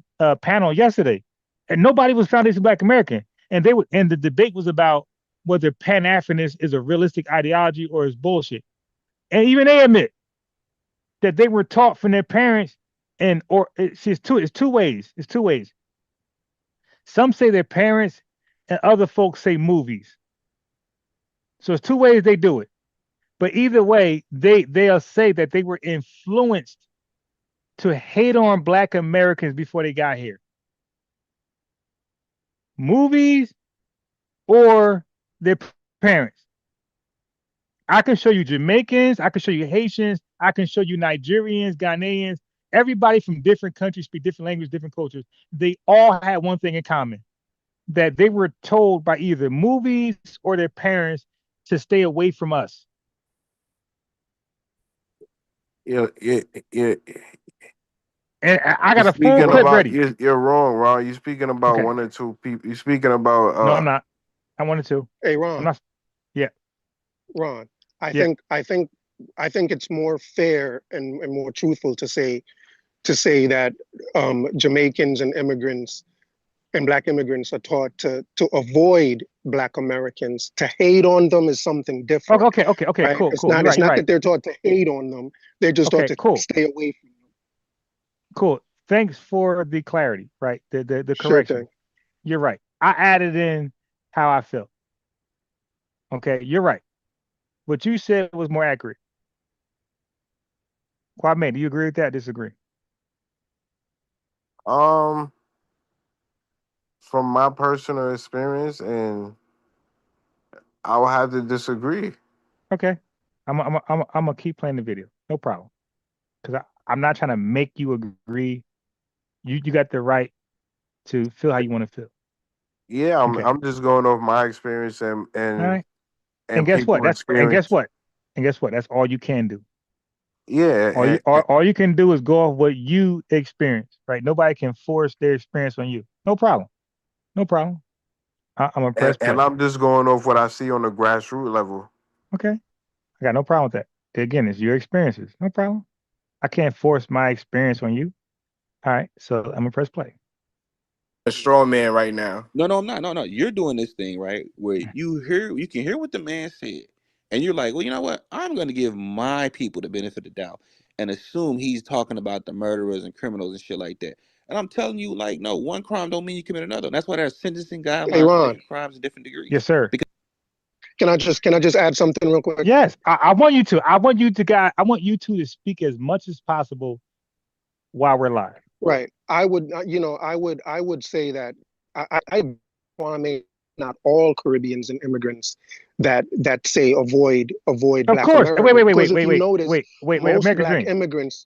panel yesterday, and nobody was foundational Black American. And the debate was about whether Pan-Africanist is a realistic ideology or is bullshit. And even they admit that they were taught from their parents, it's two ways. It's two ways. Some say their parents, and other folks say movies. So it's two ways they do it. But either way, they'll say that they were influenced to hate on Black Americans before they got here. Movies or their parents. I can show you Jamaicans, I can show you Haitians, I can show you Nigerians, Ghanaians, everybody from different countries speak different languages, different cultures. They all had one thing in common, that they were told by either movies or their parents to stay away from us. Yeah. And I got You're a full speaking clip about ready. you're wrong, Ron. You're speaking about Okay. one or two people. You're speaking about No, I'm not. I wanted to. Hey, I'm Ron, not. Yeah. Ron, I Yeah. think I think I think it's more fair and more truthful to say that Jamaicans and immigrants and Black immigrants are taught to avoid Black Americans. To hate on them is something different, Okay. right? Cool. It's Cool. not You're right. You're that right. they're taught to hate on them. They're just taught Okay. to Cool. stay away from them. Cool. Thanks for the clarity. Right. The Sure correction. thing. You're right. I added in how I felt. Okay. You're right. What you said was more accurate. Kwame, do you agree with that? Disagree? from my personal experience, and I will have to disagree. Okay. I'm gonna keep playing the video. No problem. Because I'm not trying to make you agree. You got the right to feel how you want to feel. Yeah, Okay. I'm just going off my experience All right. And and guess what? people experience. Guess what? That's all you can do. Yeah, All you can do is go off what you experience, right? Nobody can force their experience on you. No problem. No problem. I'm gonna press and play. I'm just going off what I see on the grassroots level. Okay. I got no problem with that. Again, it's your experiences. No problem. I can't force my experience on you. All right. So I'm gonna press play. A straw man right now. No, I'm not. No. You're doing this thing, right? Where you can hear what the man said, and you're like, well, you know what? I'm going to give my people the benefit of the doubt and assume he's talking about the murderers and criminals and shit like that. And I'm telling you, like, no, one crime don't mean you commit another. And that's why there's sentencing Hey, guidelines for Ron, different crimes in different degrees. Yes, sir. Because can I just add something real quick? Yes, I want you to. I want you two to speak as much as possible while we're live. Right. I would, I would say that I want to make not all Caribbeans and immigrants that say avoid Of Black course. Americans. Wait. Because if you notice, most American Black Dream. immigrants,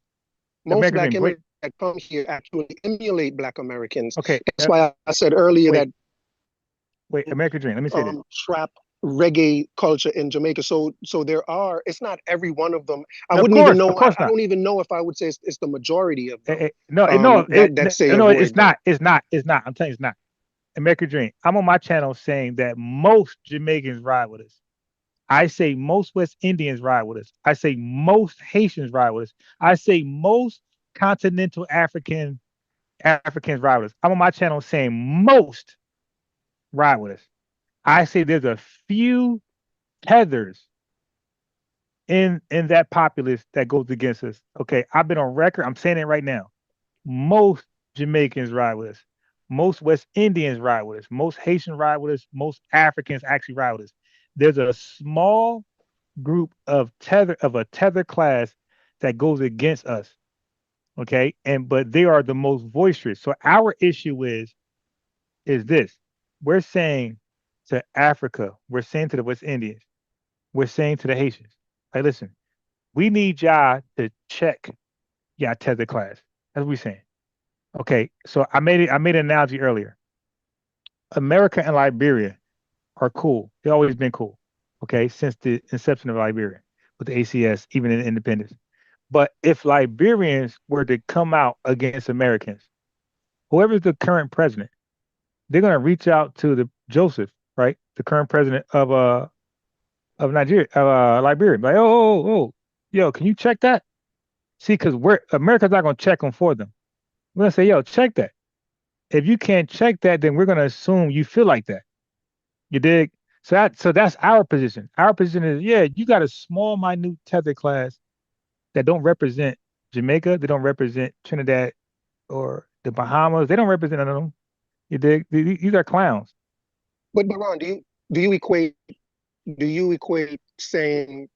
American Dream. that come here actually emulate Black Americans. Okay. That's why I said earlier that American Dream. Let me say this. Trap reggae culture in Jamaica. So there are. It's not every one of them. I Of wouldn't course, even know. of course I not. don't even know if I would say it's the majority of them. That say avoid it's them. not. It's not. I'm telling you, it's not. American Dream. I'm on my channel saying that most Jamaicans ride with us. I say most West Indians ride with us. I say most Haitians ride with us. I say most continental Africans ride with us. I'm on my channel saying most ride with us. I say there's a few tethers in that populace that goes against us. Okay, I've been on record. I'm saying it right now. Most Jamaicans ride with us. Most West Indians ride with us. Most Haitians ride with us. Most Africans actually ride with us. There's a small group of a tether class that goes against us. Okay, but they are the most boisterous. So our issue is this: we're saying to Africa, we're saying to the West Indians, we're saying to the Haitians, hey, listen, we need y'all to check y'all tether class. That's what we're saying. Okay, so I made an analogy earlier. America and Liberia are cool. They've always been cool. Okay, since the inception of Liberia with the ACS, even in independence. But if Liberians were to come out against Americans, whoever's the current president, they're gonna reach out to the Joseph, right? The current president of Nigeria, Liberia. Like, oh, yo, can you check that? See, because America's not gonna check them for them. We're gonna say, yo, check that. If you can't check that, then we're gonna assume you feel like that. You dig? So that's our position. Our position is, yeah, you got a small, minute tether class that don't represent Jamaica, they don't represent Trinidad or the Bahamas, they don't represent none of them. You dig? These are clowns. But Ron, do you equate saying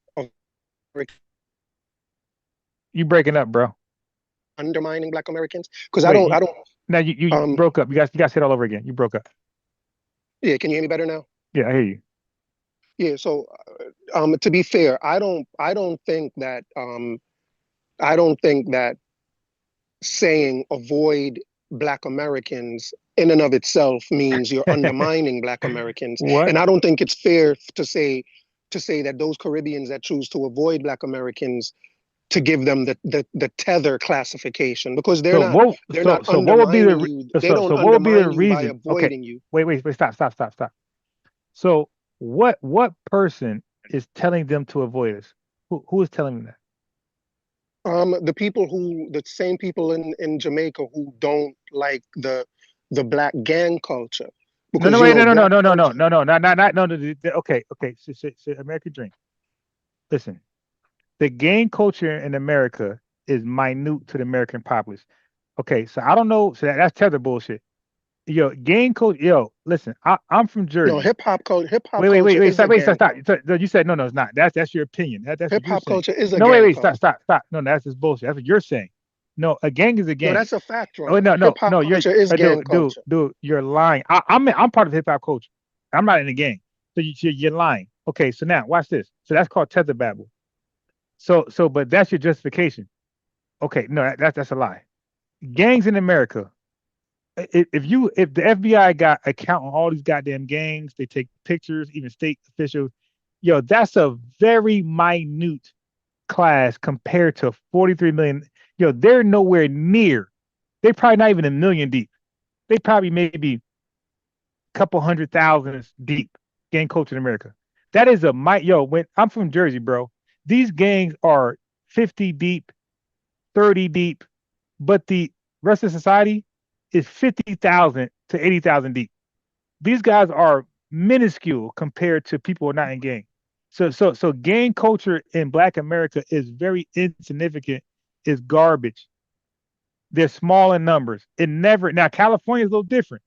You breaking up, bro. undermining Black Americans? Because Wait, I don't. now you broke up. You guys say it all over again. You broke up. Yeah, can you hear me better now? Yeah, I hear you. Yeah. So, to be fair, I don't think that saying avoid Black Americans in and of itself means you're undermining Black Americans. What? And I don't think it's fair to say that those Caribbeans that choose to avoid Black Americans, to give them the tether classification, because they're not undermining you. They don't undermine you by avoiding you. Wait, stop. So what person is telling them to avoid us? Who is telling them that? The same people in Jamaica who don't like the Black gang culture. Because no. Okay. So American Dream. Listen, the gang culture in America is minute to the American populace. Okay, so I don't know. So that's tether bullshit. Yo, gang culture. Yo, listen, I'm from Jersey. No, hip hop culture. Wait, stop. You said no, it's not. That's your opinion. That's hip hop culture is a no. Gang Wait, culture. Stop. No, that's just bullshit. That's what you're saying. No, a gang is a gang. No, that's a fact, Ron. Oh no. Hip hop culture is gang culture. Dude, you're lying. I'm part of hip hop culture. I'm not in the gang. So you're lying. Okay, so now watch this. So that's called tether babble. So but that's your justification. Okay, no, that's a lie. Gangs in America. If the FBI got a count on all these goddamn gangs, they take pictures, even state officials. Yo, that's a very minute class compared to 43 million. Yo, they're nowhere near. They're probably not even a million deep. They probably maybe a couple 100,000 deep gang culture in America. That is when I'm from Jersey, bro. These gangs are 50 deep, 30 deep, but the rest of society is 50,000 to 80,000 deep. These guys are minuscule compared to people who are not in gang. So gang culture in Black America is very insignificant. It's garbage. They're small in numbers. Now California is a little different.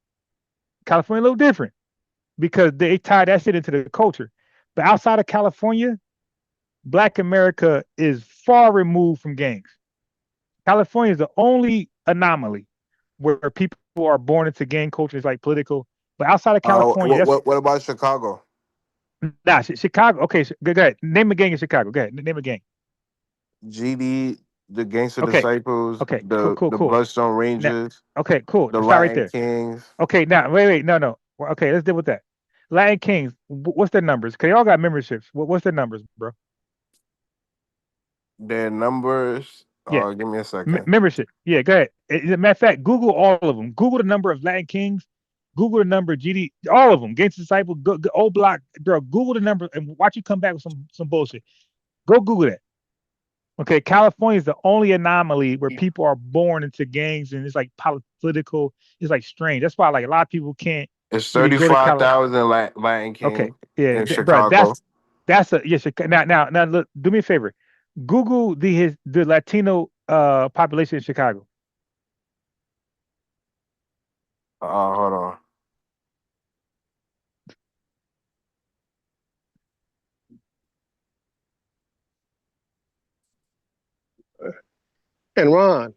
Because they tie that shit into the culture. But outside of California, Black America is far removed from gangs. California is the only anomaly where people are born into gang culture, is like political. But outside of California, what about Chicago? Nah, Chicago. Okay, go ahead. Name a gang in Chicago. Go ahead. Name a gang. GD, the Gangster Disciples. Okay. The Cool. Bloodstone Rangers. Now, okay, cool. The Start Latin right there. Kings. Okay, now wait. No. Okay, let's deal with that. Latin Kings. What's their numbers? Cause they all got memberships. What's their numbers, bro? Their numbers. Yeah. Give me a second. Membership. Yeah, go ahead. As a matter of fact, Google all of them. Google the number of Latin Kings. Google the number of GD. All of them. Gangster Disciple. Old Block. Bro, Google the number and watch you come back with some bullshit. Go Google that. Okay, California is the only anomaly where people are born into gangs and it's like political. It's like strange. That's why like a lot of people can't. It's 35,000 Latin Kings. Okay, yeah, in Chicago. Bro, that's a yes. Now look. Do me a favor. Google the Latino population in Chicago. Hold on. And Ron.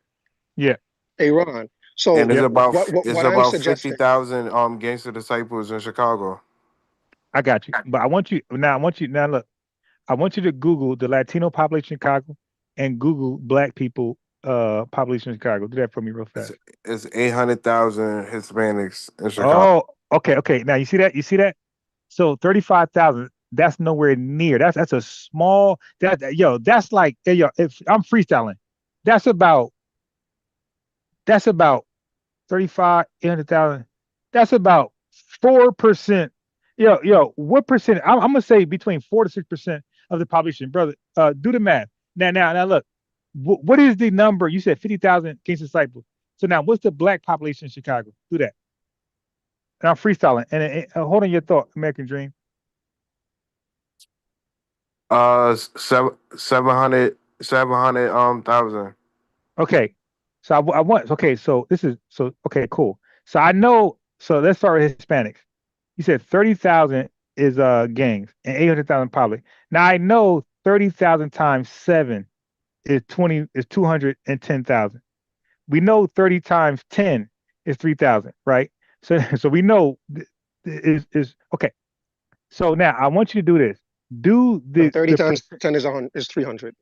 Yeah. Hey, Ron. So and it's about I'm suggesting, 50,000 Gangster Disciples in Chicago. I got you, but I want you look. I want you to Google the Latino population in Chicago and Google Black people population in Chicago. Do that for me real fast. It's 800,000 Hispanics in Chicago. Oh, okay. Now you see that? So 35,000. That's nowhere near. That's a small. That's like, yo, if I'm freestyling, that's about 35, 800,000. That's about 4%. What percent? I'm gonna say between 4 to 6% of the population, brother. Do the math. Now, look. What is the number? You said 50,000 King's disciples. So now, what's the black population in Chicago? Do that. And I'm freestyling. And hold on your thought, American Dream. 700,000. Okay. So I want. Okay. So this is so. Okay. Cool. So I know. So let's start with Hispanics. You said 30,000 is gangs and 800,000 public. Now I know 30,000 times 7 is 210,000. We know 30 times 10 is 3,000, right? So we know is okay. So now I want you to do this. Do So 30 the times 10 is 300.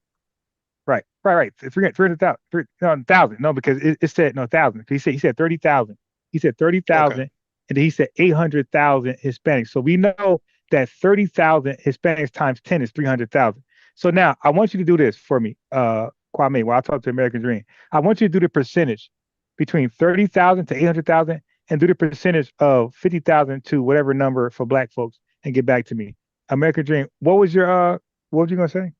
right. 300,000. No, because it said no 1,000. He said 30,000. He said 30,000, Okay. and then he said 800,000 Hispanics. So we know that 30,000 Hispanics times 10 is 300,000. So now I want you to do this for me, Kwame. While I talk to American Dream, I want you to do the percentage between 30,000 to 800,000, and do the percentage of 50,000 to whatever number for Black folks, and get back to me. American Dream. What was you gonna say?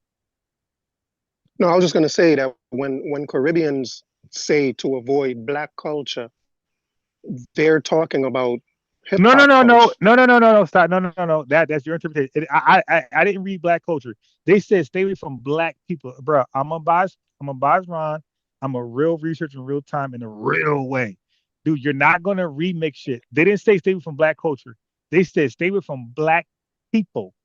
No, I was just going to say that when Caribbeans say to avoid Black culture, they're talking about hip No, hop culture. Stop. No. That's your interpretation. I didn't read Black culture. They said stay away from Black people, bro. I'm a bias Ron. I'm a real researcher in real time in a real way, dude. You're not gonna remix shit. They didn't say stay away from Black culture. They said stay away from Black people.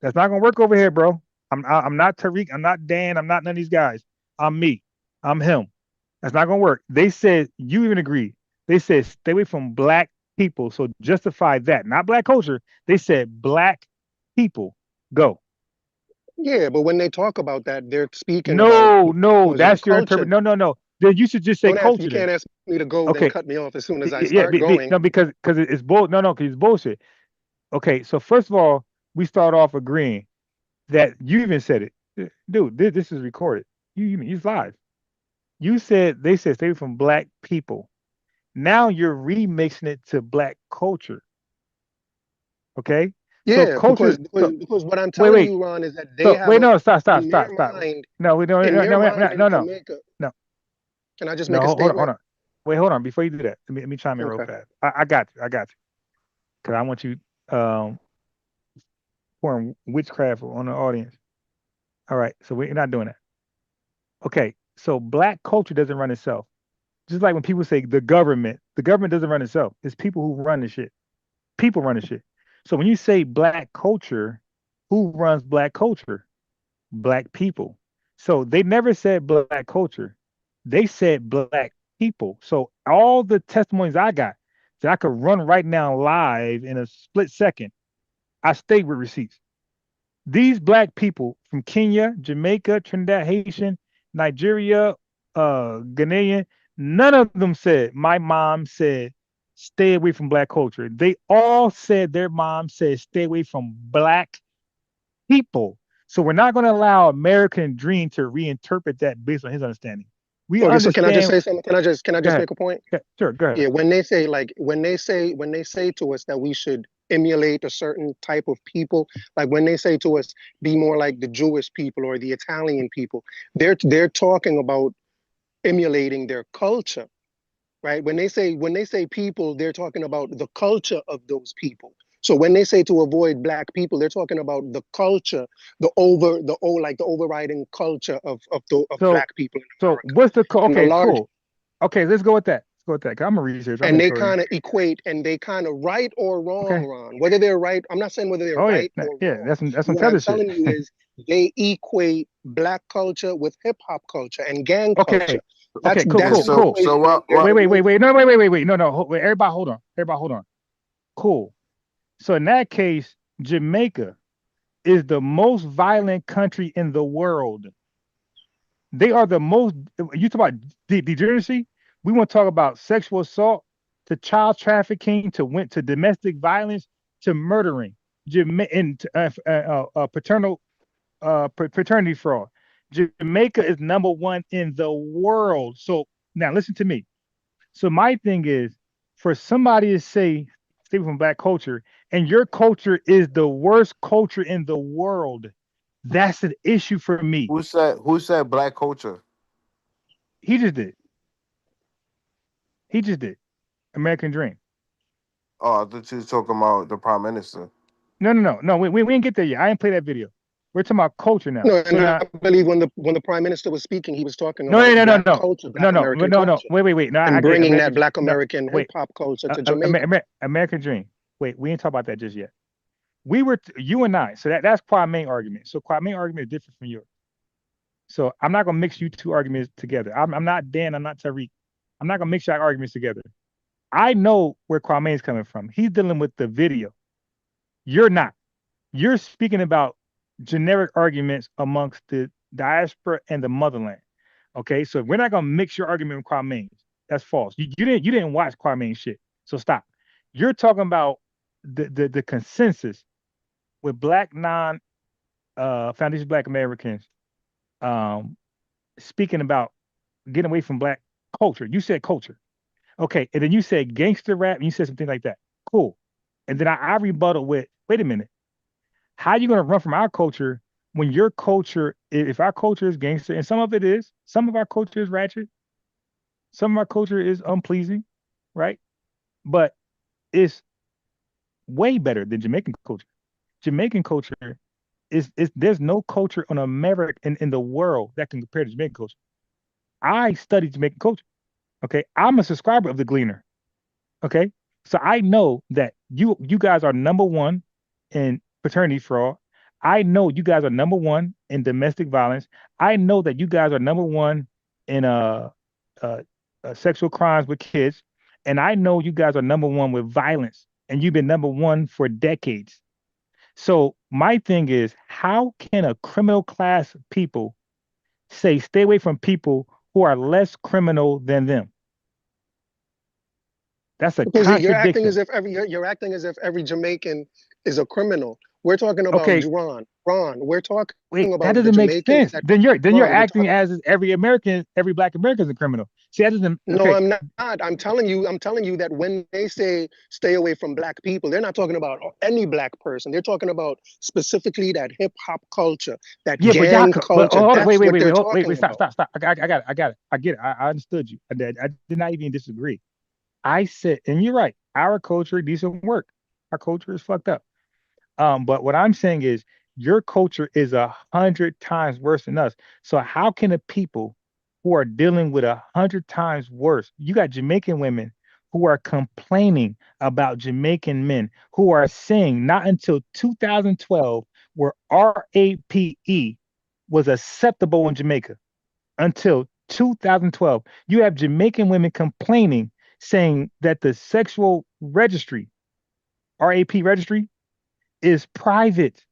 That's not gonna work over here, bro. I'm not Tariq. I'm not Dan. I'm not none of these guys. I'm me. I'm him. That's not gonna work. They said you even agree. They said stay away from Black people. So justify that, not Black culture. They said Black people. Go. Yeah, but when they talk about that, they're speaking about No, was it that's your culture? interpret. No. Then you should just say You culture then. can't ask me to go, then Okay. cut me off as soon as I Yeah, start going. no, because it's bull. No, because it's bullshit. Okay, so first of all, we start off agreeing that you even said it, dude. This is recorded. You live. You said they said stay away from Black people. Now you're remixing it to Black culture. Okay, so Yeah, culture. So because what I'm wait, telling wait. you, Ron, is that they So have wait, a no, stop. in their mind, No, we don't. in their No, mind in Jamaica. no. Can I just No, make a hold statement? on. Wait, hold on. Before you do that, let me chime in real Okay. fast. I got you. Because I want you pouring witchcraft on the audience. All right, so we're not doing that. Okay, so Black culture doesn't run itself. Just like when people say the government doesn't run itself. It's people who run the shit. People run the shit. So when you say Black culture, who runs Black culture? Black people. So they never said Black culture. They said Black people. So all the testimonies I got that I could run right now live in a split second, I stayed with receipts. These Black people from Kenya, Jamaica, Trinidad, Haitian, Nigeria, Ghanaian, none of them said, my mom said, stay away from Black culture. They all said their mom said, stay away from Black people. So we're not going to allow American Dream to reinterpret that based on his understanding. We Okay, so can I just understand. say something? Can I Go just ahead. make a point? Sure, go ahead. Yeah, when they say to us that we should emulate a certain type of people, like when they say to us be more like the Jewish people or the Italian people, they're talking about emulating their culture, right? When they say people, they're talking about the culture of those people. So when they say to avoid Black people, they're talking about the culture, the overriding culture of So, Black people in so America. what's the And the okay? large Cool. Okay, let's go with that. Let's go with that. 'Cause I'm a researcher. I'm a and they historian. kind of equate and they kind of right or wrong, Okay. Ron. Whether they're right, I'm not saying whether they're Oh yeah, right or yeah. wrong. That's some What I'm Tether shit. telling you is they equate Black culture with hip hop culture and gang culture. Okay. Okay. Cool. Yeah, That's Cool. the Cool. so equation that what they're what Wait. using. No. Wait. No. Wait. Everybody, hold on. Everybody, hold on. Cool. So in that case, Jamaica is the most violent country in the world. They are the most. You talk about degeneracy. We want to talk about sexual assault to child trafficking to went to domestic violence to murdering. paternity fraud. Jamaica is number one in the world. So now listen to me. So my thing is, for somebody to say stay from black culture, and your culture is the worst culture in the world, that's an issue for me. Who said black culture? He just did. He just did. American Dream. Oh, I thought you was talking about the prime minister. No. We didn't get there yet. I didn't play that video. We're talking about culture now. No, So and I now, believe when the prime minister was speaking, he was talking no, about no, no, no, black no, culture, no, black no, American no, no. culture, Wait. No, I and get bringing that American. black No, American hip wait. hop culture to Jamaica. American Dream. Wait, we ain't talk about that just yet. We were you and I. So that's Kwame's argument. So Kwame's argument is different from yours. So I'm not gonna mix you two arguments together. I'm not Dan. I'm not Tariq. I'm not gonna mix your arguments together. I know where Kwame is coming from. He's dealing with the video. You're not. You're speaking about generic arguments amongst the diaspora and the motherland. Okay, so we're not gonna mix your argument with Kwame's. That's false. You didn't watch Kwame's shit. So stop. You're talking about the consensus with black non foundation black Americans um speaking about getting away from black culture. You said culture. Okay, and then you said gangster rap, and you said something like that. Cool. And then I rebutted with, wait a minute, how are you gonna run from our culture when your culture, if our culture is gangster, and some of it is, some of our culture is ratchet, some of our culture is unpleasing, right? But it's way better than Jamaican culture. Jamaican culture is there's no culture on America in the world that can compare to Jamaican culture. I studied Jamaican culture. Okay. I'm a subscriber of the Gleaner. Okay. So I know that you guys are number one in paternity fraud. I know you guys are number one in domestic violence. I know that you guys are number one in uh, sexual crimes with kids. And I know you guys are number one with violence. And you've been number one for decades. So my thing is, how can a criminal class people say stay away from people who are less criminal than them? That's a Because you're acting contradiction. as if you're acting as if every Jamaican is a criminal. We're talking about Okay, Ron. We're talking wait, that about the doesn't make Jamaicans sense. that Then you're Ron. We're acting talking. as if every American, every black American is a criminal. See, that doesn't. No, Okay, I'm not. I'm telling you that when they say stay away from black people, they're not talking about any black person. They're talking about specifically that hip hop culture, that yeah, but y'all. gang But culture. hold on, That's what they're wait, talking stop, about. stop, stop. I got it. I get it. I understood you. I did not even disagree. I said, and you're right. Our culture, decent work. Our culture is fucked up. But what I'm saying is your culture is 100 times worse than us. So how can the people who are dealing with 100 times worse? You got Jamaican women who are complaining about Jamaican men who are saying not until 2012 where RAPE was acceptable in Jamaica until 2012. You have Jamaican women complaining, saying that the sexual registry, RAP registry, is private,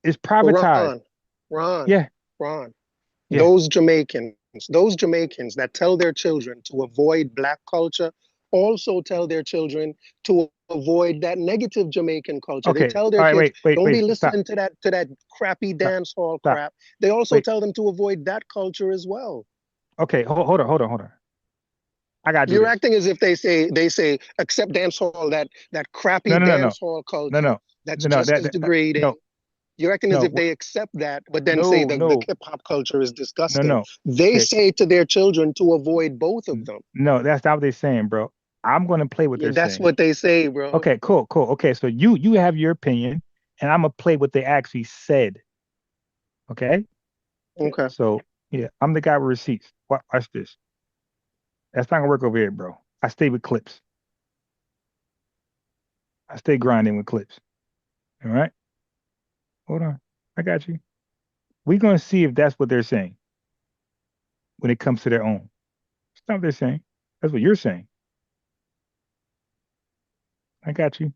is But privatized. Ron, Yeah, Ron. yeah. Those Jamaicans that tell their children to avoid black culture also tell their children to avoid that negative Jamaican culture. They Okay. tell All their right. kids, don't be Stop. listening to that crappy Stop. dance hall Stop. crap. They also Wait. tell them to avoid that culture as well. Okay. Hold on. I gotta do You're this. acting as if they say accept dance hall, that crappy No. dance hall No. culture No. that's No. No. just as degrading. No. You're acting as No. if they accept that, but then say the No. hip hop culture is No. disgusting. No. They Okay. say to their children to avoid both of them. No, that's not what they're saying, bro. I'm gonna play what Yeah, they're that's saying. what they say, bro. Okay. Cool. Okay. So you have your opinion, and I'm gonna play what they actually said. Okay. Okay. So yeah, I'm the guy with receipts. Watch this. That's not gonna work over here, bro. I stay with clips. I stay grinding with clips. All right. Hold on. I got you. We're gonna see if that's what they're saying when it comes to their own. That's not what they're saying. That's what you're saying. I got you.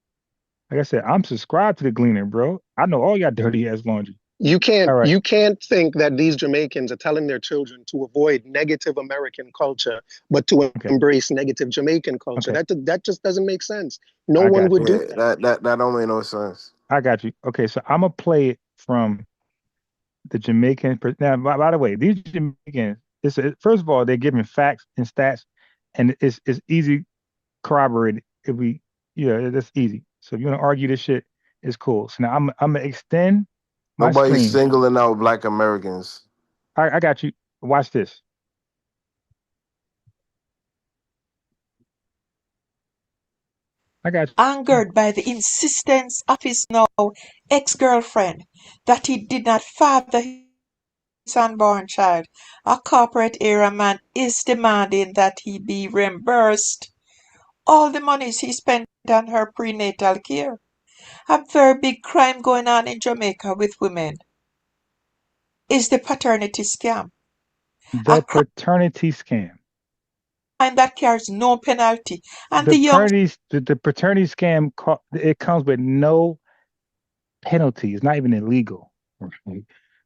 Like I said, I'm subscribed to the Gleaner, bro. I know all y'all dirty ass laundry. You All right. think that these Jamaicans are telling their children to avoid negative American culture, but to Okay. embrace negative Jamaican culture. Okay. That just doesn't make sense. No I one got would you. do Yeah, that don't make no sense. I got you. Okay, so I'm gonna play it from the Jamaican. Now, by the way, these Jamaicans, first of all, they're giving facts and stats, and it's easy corroborated. If we, yeah, that's easy. So if you want to argue this shit, it's cool. So now I'm gonna extend my Nobody's screen. singling out Black Americans. I got you. Watch this. I got you. Angered by the insistence of his now ex-girlfriend that he did not father his unborn child, a corporate-era man is demanding that he be reimbursed all the monies he spent on her prenatal care. A very big crime going on in Jamaica with women is the paternity scam, a The paternity scam. crime that carries no penalty, and The the young paternity scam. It comes with no penalty. It's not even illegal.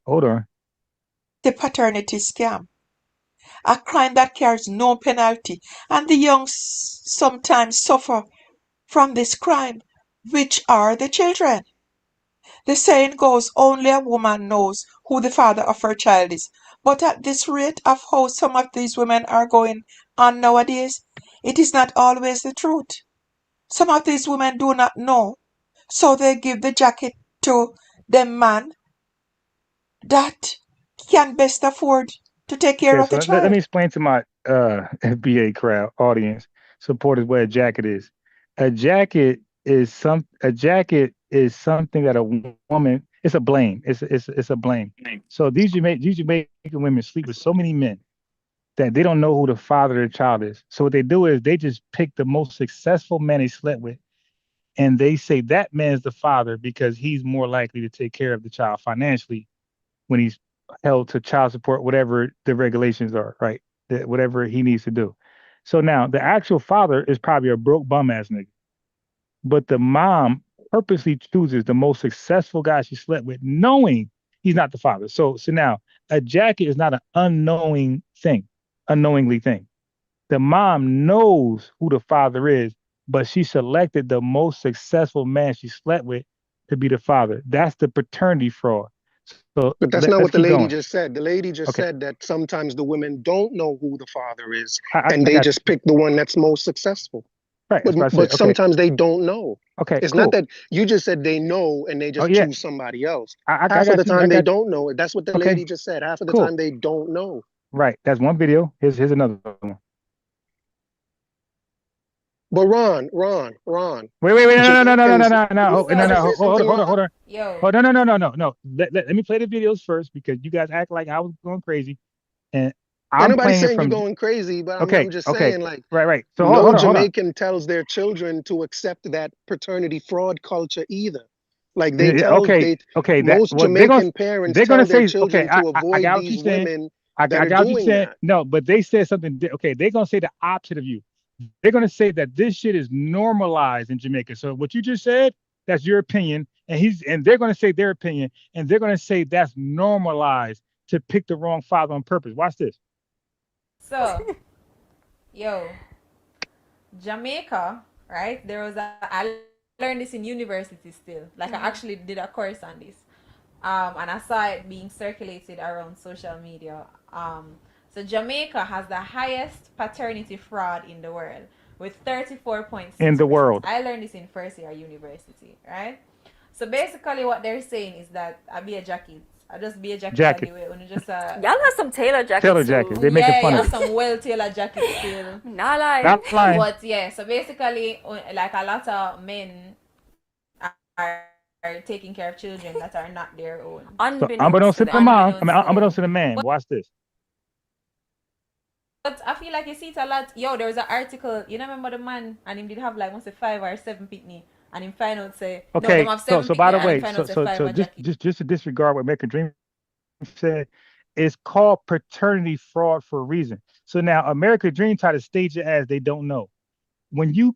Hold on. the paternity scam, a crime that carries no penalty, and the young sometimes suffer from this crime, which are the children. The saying goes, only a woman knows who the father of her child is. But at this rate of how some of these women are going on nowadays, it is not always the truth. Some of these women do not know, so they give the jacket to the man that can best afford to take care Okay, of so the let me child. explain to my FBA crowd audience supporters what a jacket is. A jacket is something that a woman. It's a blame. It's a blame. So these Jamaican women sleep with so many men that they don't know who the father of their child is. So what they do is they just pick the most successful man they slept with, and they say that man is the father because he's more likely to take care of the child financially when he's held to child support, whatever the regulations are, right? Whatever he needs to do. So now the actual father is probably a broke bum ass nigga, but the mom purposely chooses the most successful guy she slept with, knowing he's not the father. So now a jacket is not an unknowingly thing. The mom knows who the father is, but she selected the most successful man she slept with to be the father. That's the paternity fraud. So But that's not let's what the keep lady going. just said. The lady just Okay, said that sometimes the women don't know who the father is, and I they got just pick the one that's most successful. right. That's what I said. But Okay, sometimes they don't know. okay, It's not cool. that you just said they know and they Oh just yeah, choose somebody else. I Half of the got you. I time they got you. don't know. That's what the Okay, lady just said. Half of the cool. time they don't know. Right. That's one video. Here's another one. But Ron, Wait. Jamaicans, No. can I say something, Hold Ron? on. Yo, Oh, no. Let me play the videos first because you guys act like I was going crazy, and Ain't I'm nobody playing it saying you're from. going crazy, but I'm Okay. just Okay. saying, like, Right. So no hold on. Jamaican tells their children to accept that paternity fraud culture either. Like Okay. Okay. That most well, Jamaican parents they're gonna tell their say okay. children to I avoid got what you're these saying. women that I are got what you're doing saying. that. No, but they said something. Okay, they're gonna say the opposite of you. They're gonna say that this shit is normalized in Jamaica. So what you just said, that's your opinion, and they're gonna say their opinion, and they're gonna say that's normalized to pick the wrong father on purpose. Watch this. so, yo, Jamaica, right? I learned this in university still. Like, I actually did a course on this. And I saw it being circulated around social media. So Jamaica has the highest paternity fraud in the world with In the 34.6%. world, I learned this in first year university, right? So basically what they're saying is that I be a jacket. I just be a jacket I jacket, do it. When you just Y'all have some tailor tailor jackets jacket. too. They making yeah, you fun of have it. some well tailored jackets still. Not lying. Not lying. But yeah, so basically like a lot of men are taking care of children that are not their own. So Unbeknownst unbeknownst to to the them. mom, Unbeknownst to unbeknownst them. to the man. Watch this. But I feel like you see it a lot. Yo, there was an article. You know, remember the man and him did have like once a 5 or 7 pitney, and him find out say no, them Okay. have So 7 so by pitney, the and him way, find out say five so a jacket. just to disregard what American Dream said, it's called paternity fraud for a reason. So now American Dream try to stage it as they don't know. When you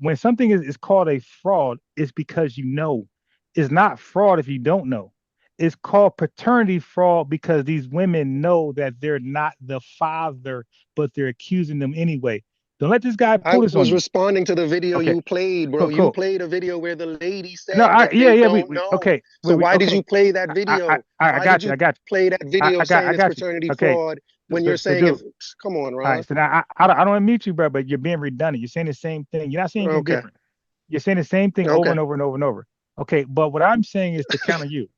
when something is called a fraud, it's because you know. It's not fraud if you don't know. It's called paternity fraud because these women know that they're not the father, but they're accusing them anyway. Don't let this guy I pull this on was you. responding to the video Okay, you played, bro. cool, You cool. played a video where the lady No, said that yeah, they yeah, don't know. okay, So why did okay. you play that I, I, video? I Why did got you, you I got you. play that video saying I it's got you. paternity Okay, fraud when you're so saying if dude, come on, all Ron? right. So now I don't want to mute you, bro, but you're being redundant. You're saying the same thing. You're not saying anything Okay. different. You're saying the same thing over Okay. and over and over and over. Okay, but what I'm saying is to counter you.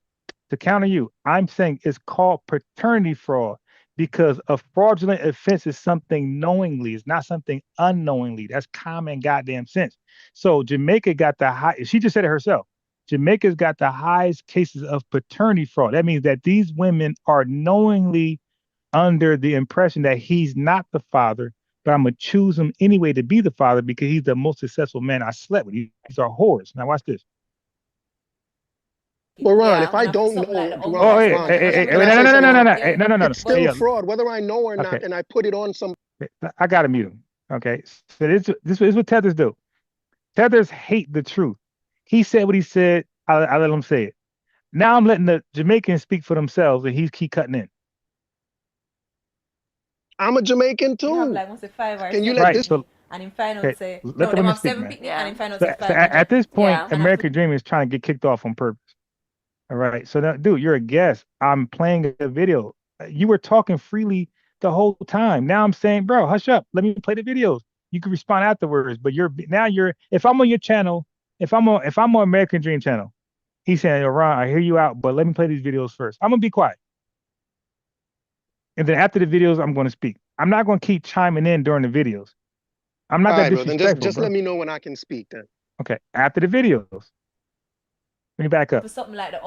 To counter you, I'm saying it's called paternity fraud because a fraudulent offense is something knowingly. It's not something unknowingly. That's common goddamn sense. So Jamaica got the high. She just said it herself. Jamaica's got the highest cases of paternity fraud. That means that these women are knowingly under the impression that he's not the father, but I'm gonna choose him anyway to be the father because he's the most successful man I slept with. These are whores. Now watch this. Well, Ron, if Yeah. I And I feel don't something like know, the Oh, unclear, hey, something Ron, like that. hey, Oh, hey, let hey, me no, just no, say no, no, no, something. no, no, Yeah. no, no, no, no. it's Hey, still yo, fraud, whether I know or not, okay, and I put it on some. I gotta mute him. Okay, so this is what tethers do. Tethers hate the truth. He said what he said. I let him say it. Now I'm letting the Jamaicans speak for themselves, and he's keep cutting in. I'm a Jamaican They have too. like once a 5 or Can you 7 let Right. this? picnic, So and in final okay, say let no, the them women have speak, 7 man. picnic, and Yeah. in final So, say so 5 a at this jacket. point, Yeah. And I feel American Dream is trying to get kicked off on purpose. All right. So now, dude, you're a guest. I'm playing a video. You were talking freely the whole time. Now I'm saying, bro, hush up. Let me play the videos. You can respond afterwards. But you're if I'm on your channel, if I'm on American Dream channel, he's saying, yo, Ron, I hear you out, but let me play these videos first. I'm gonna be quiet. And then after the videos, I'm gonna speak. I'm not gonna keep chiming in during the videos. I'm not All that right, bro. Then just disrespectful, just let bro. me know when I can speak. Then. Okay. After the videos. Let me back up. for something like the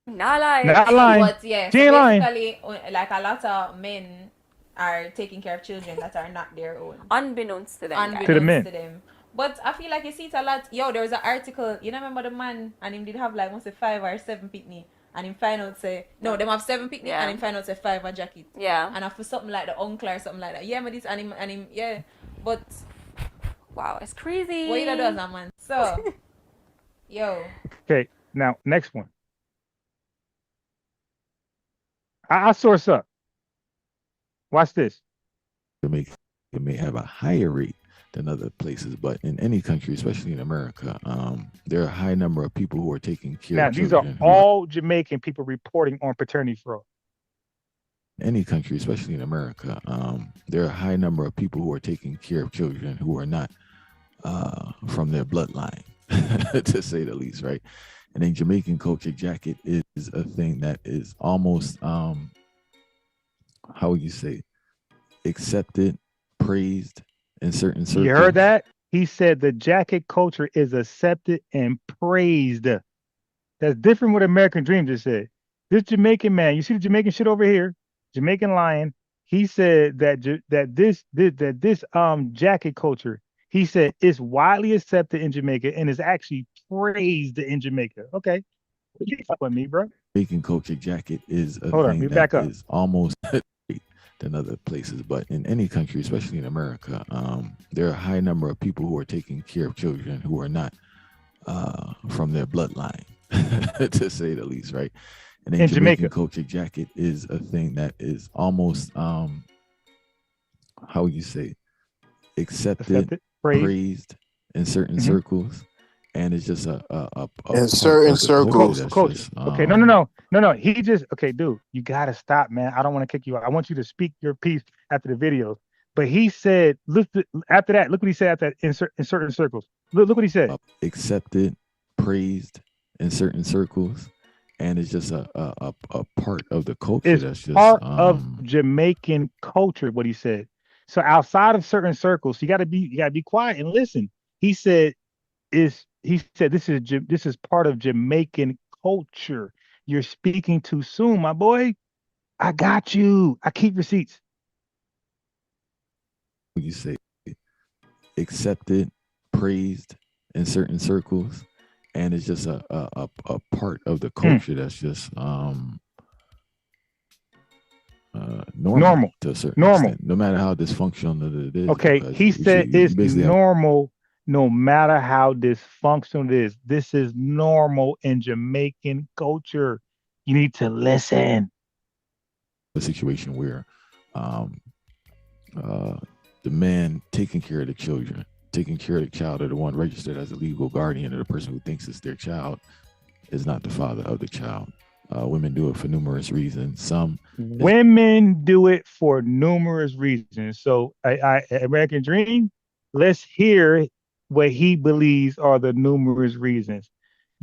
Not lying. Not lying. but yeah. She So ain't lying. basically, like a lot of men are taking care of children that are not their own, Unbeknownst to them, To the guys. unbeknownst men. to them. But I feel like you see it a lot. Yo, there was an article. You know, remember the man and him did have like once a 5 or 7 picnic, and him find out say no, them have 7 picnic, Yeah. and him find out say 5 a jacket. Yeah. And I for something like the uncle or something like that. Yeah, but this and him yeah. But Wow, it's crazy. what you do as a man? So yo, Okay. Now, next one. I source up. Watch this. Jamaica may have a higher rate than other places, but in any country, especially in America, there are a high number of people who are taking care Now, of these are children. all Jamaican people reporting on paternity fraud. In any country, especially in America, there are a high number of people who are taking care of children who are not from their bloodline, to say the least, right? And in Jamaican culture, jacket is a thing that is almost, how would you say, accepted, praised in certain circles. You heard that? He said the jacket culture is accepted and praised. That's different what American Dream just said. This Jamaican man, you see the Jamaican shit over here, Jamaican lion. He said that this jacket culture, he said, is widely accepted in Jamaica and is actually praised in Jamaica. Okay, you fuck with me, bro. Jamaican culture, jacket is a Hold on, thing we that back up. is almost than other places, but in any country, especially in America, there are a high number of people who are taking care of children who are not from their bloodline, to say the least, right? And in Jamaican Jamaica, culture, jacket is a thing that is almost, how would you say, accepted, praised in certain circles, and it's just a In part certain of the culture circles. that's coach. just Okay, no. He just okay, dude. You gotta stop, man. I don't want to kick you out. I want you to speak your piece after the videos. But he said, look after that. Look what he said after that in certain circles. Look what he said. accepted, praised in certain circles, and it's just a part of the culture It's that's just part of Jamaican culture. What he said. So outside of certain circles, you gotta be quiet and listen. He said this is part of Jamaican culture. You're speaking too soon, my boy. I got you. I keep receipts. what you say, accepted, praised in certain circles, and it's just a part of the culture that's just normal to a certain extent, no matter how dysfunctional it is. Okay, he said it's normal no matter how dysfunctional it is. This is normal in Jamaican culture. You need to listen. A situation where the man taking care of the children, taking care of the child, or the one registered as a legal guardian, or the person who thinks it's their child, is not the father of the child. Women do it for numerous reasons. Women do it for numerous reasons. So, American Dream, let's hear what he believes are the numerous reasons.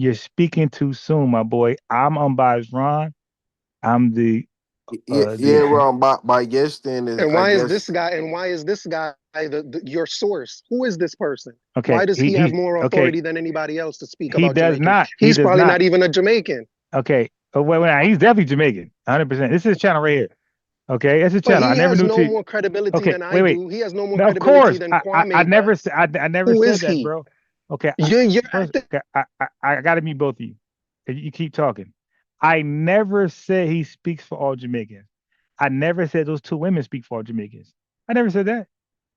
You're speaking too soon, my boy. I'm unbiased Ron. I'm the Well, by yes, then is And I why is guess this guy? And why is this guy your source? Who is this person? okay. Why does he have more authority okay. than anybody else to speak He about does Jamaican? not. He's He does probably not. not even a Jamaican. Okay. Oh, wait, he's definitely Jamaican. 100%. This is his channel right here. Okay, it's his But channel. I he never has knew no to. more credibility Okay, than I wait. do. He has no more Now, of credibility course, than I Kwame never does. said I never Who said is that, he? bro. Okay, You're first, acting. okay, I got to meet both of you. You keep talking. I never said he speaks for all Jamaicans. I never said those two women speak for all Jamaicans. I never said that.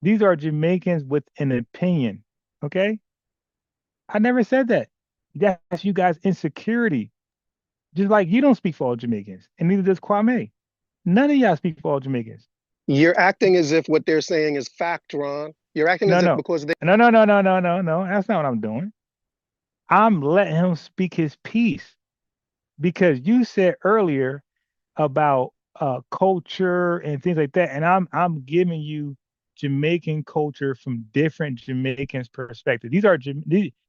These are Jamaicans with an opinion. Okay, I never said that. That's you guys' insecurity. Just like you don't speak for all Jamaicans, and neither does Kwame. None of y'all speak for all Jamaicans. You're acting as if what they're saying is fact, Ron. You're acting as if because they. No. That's not what I'm doing. I'm letting him speak his piece because you said earlier about culture and things like that, and I'm giving you Jamaican culture from different Jamaicans' perspective.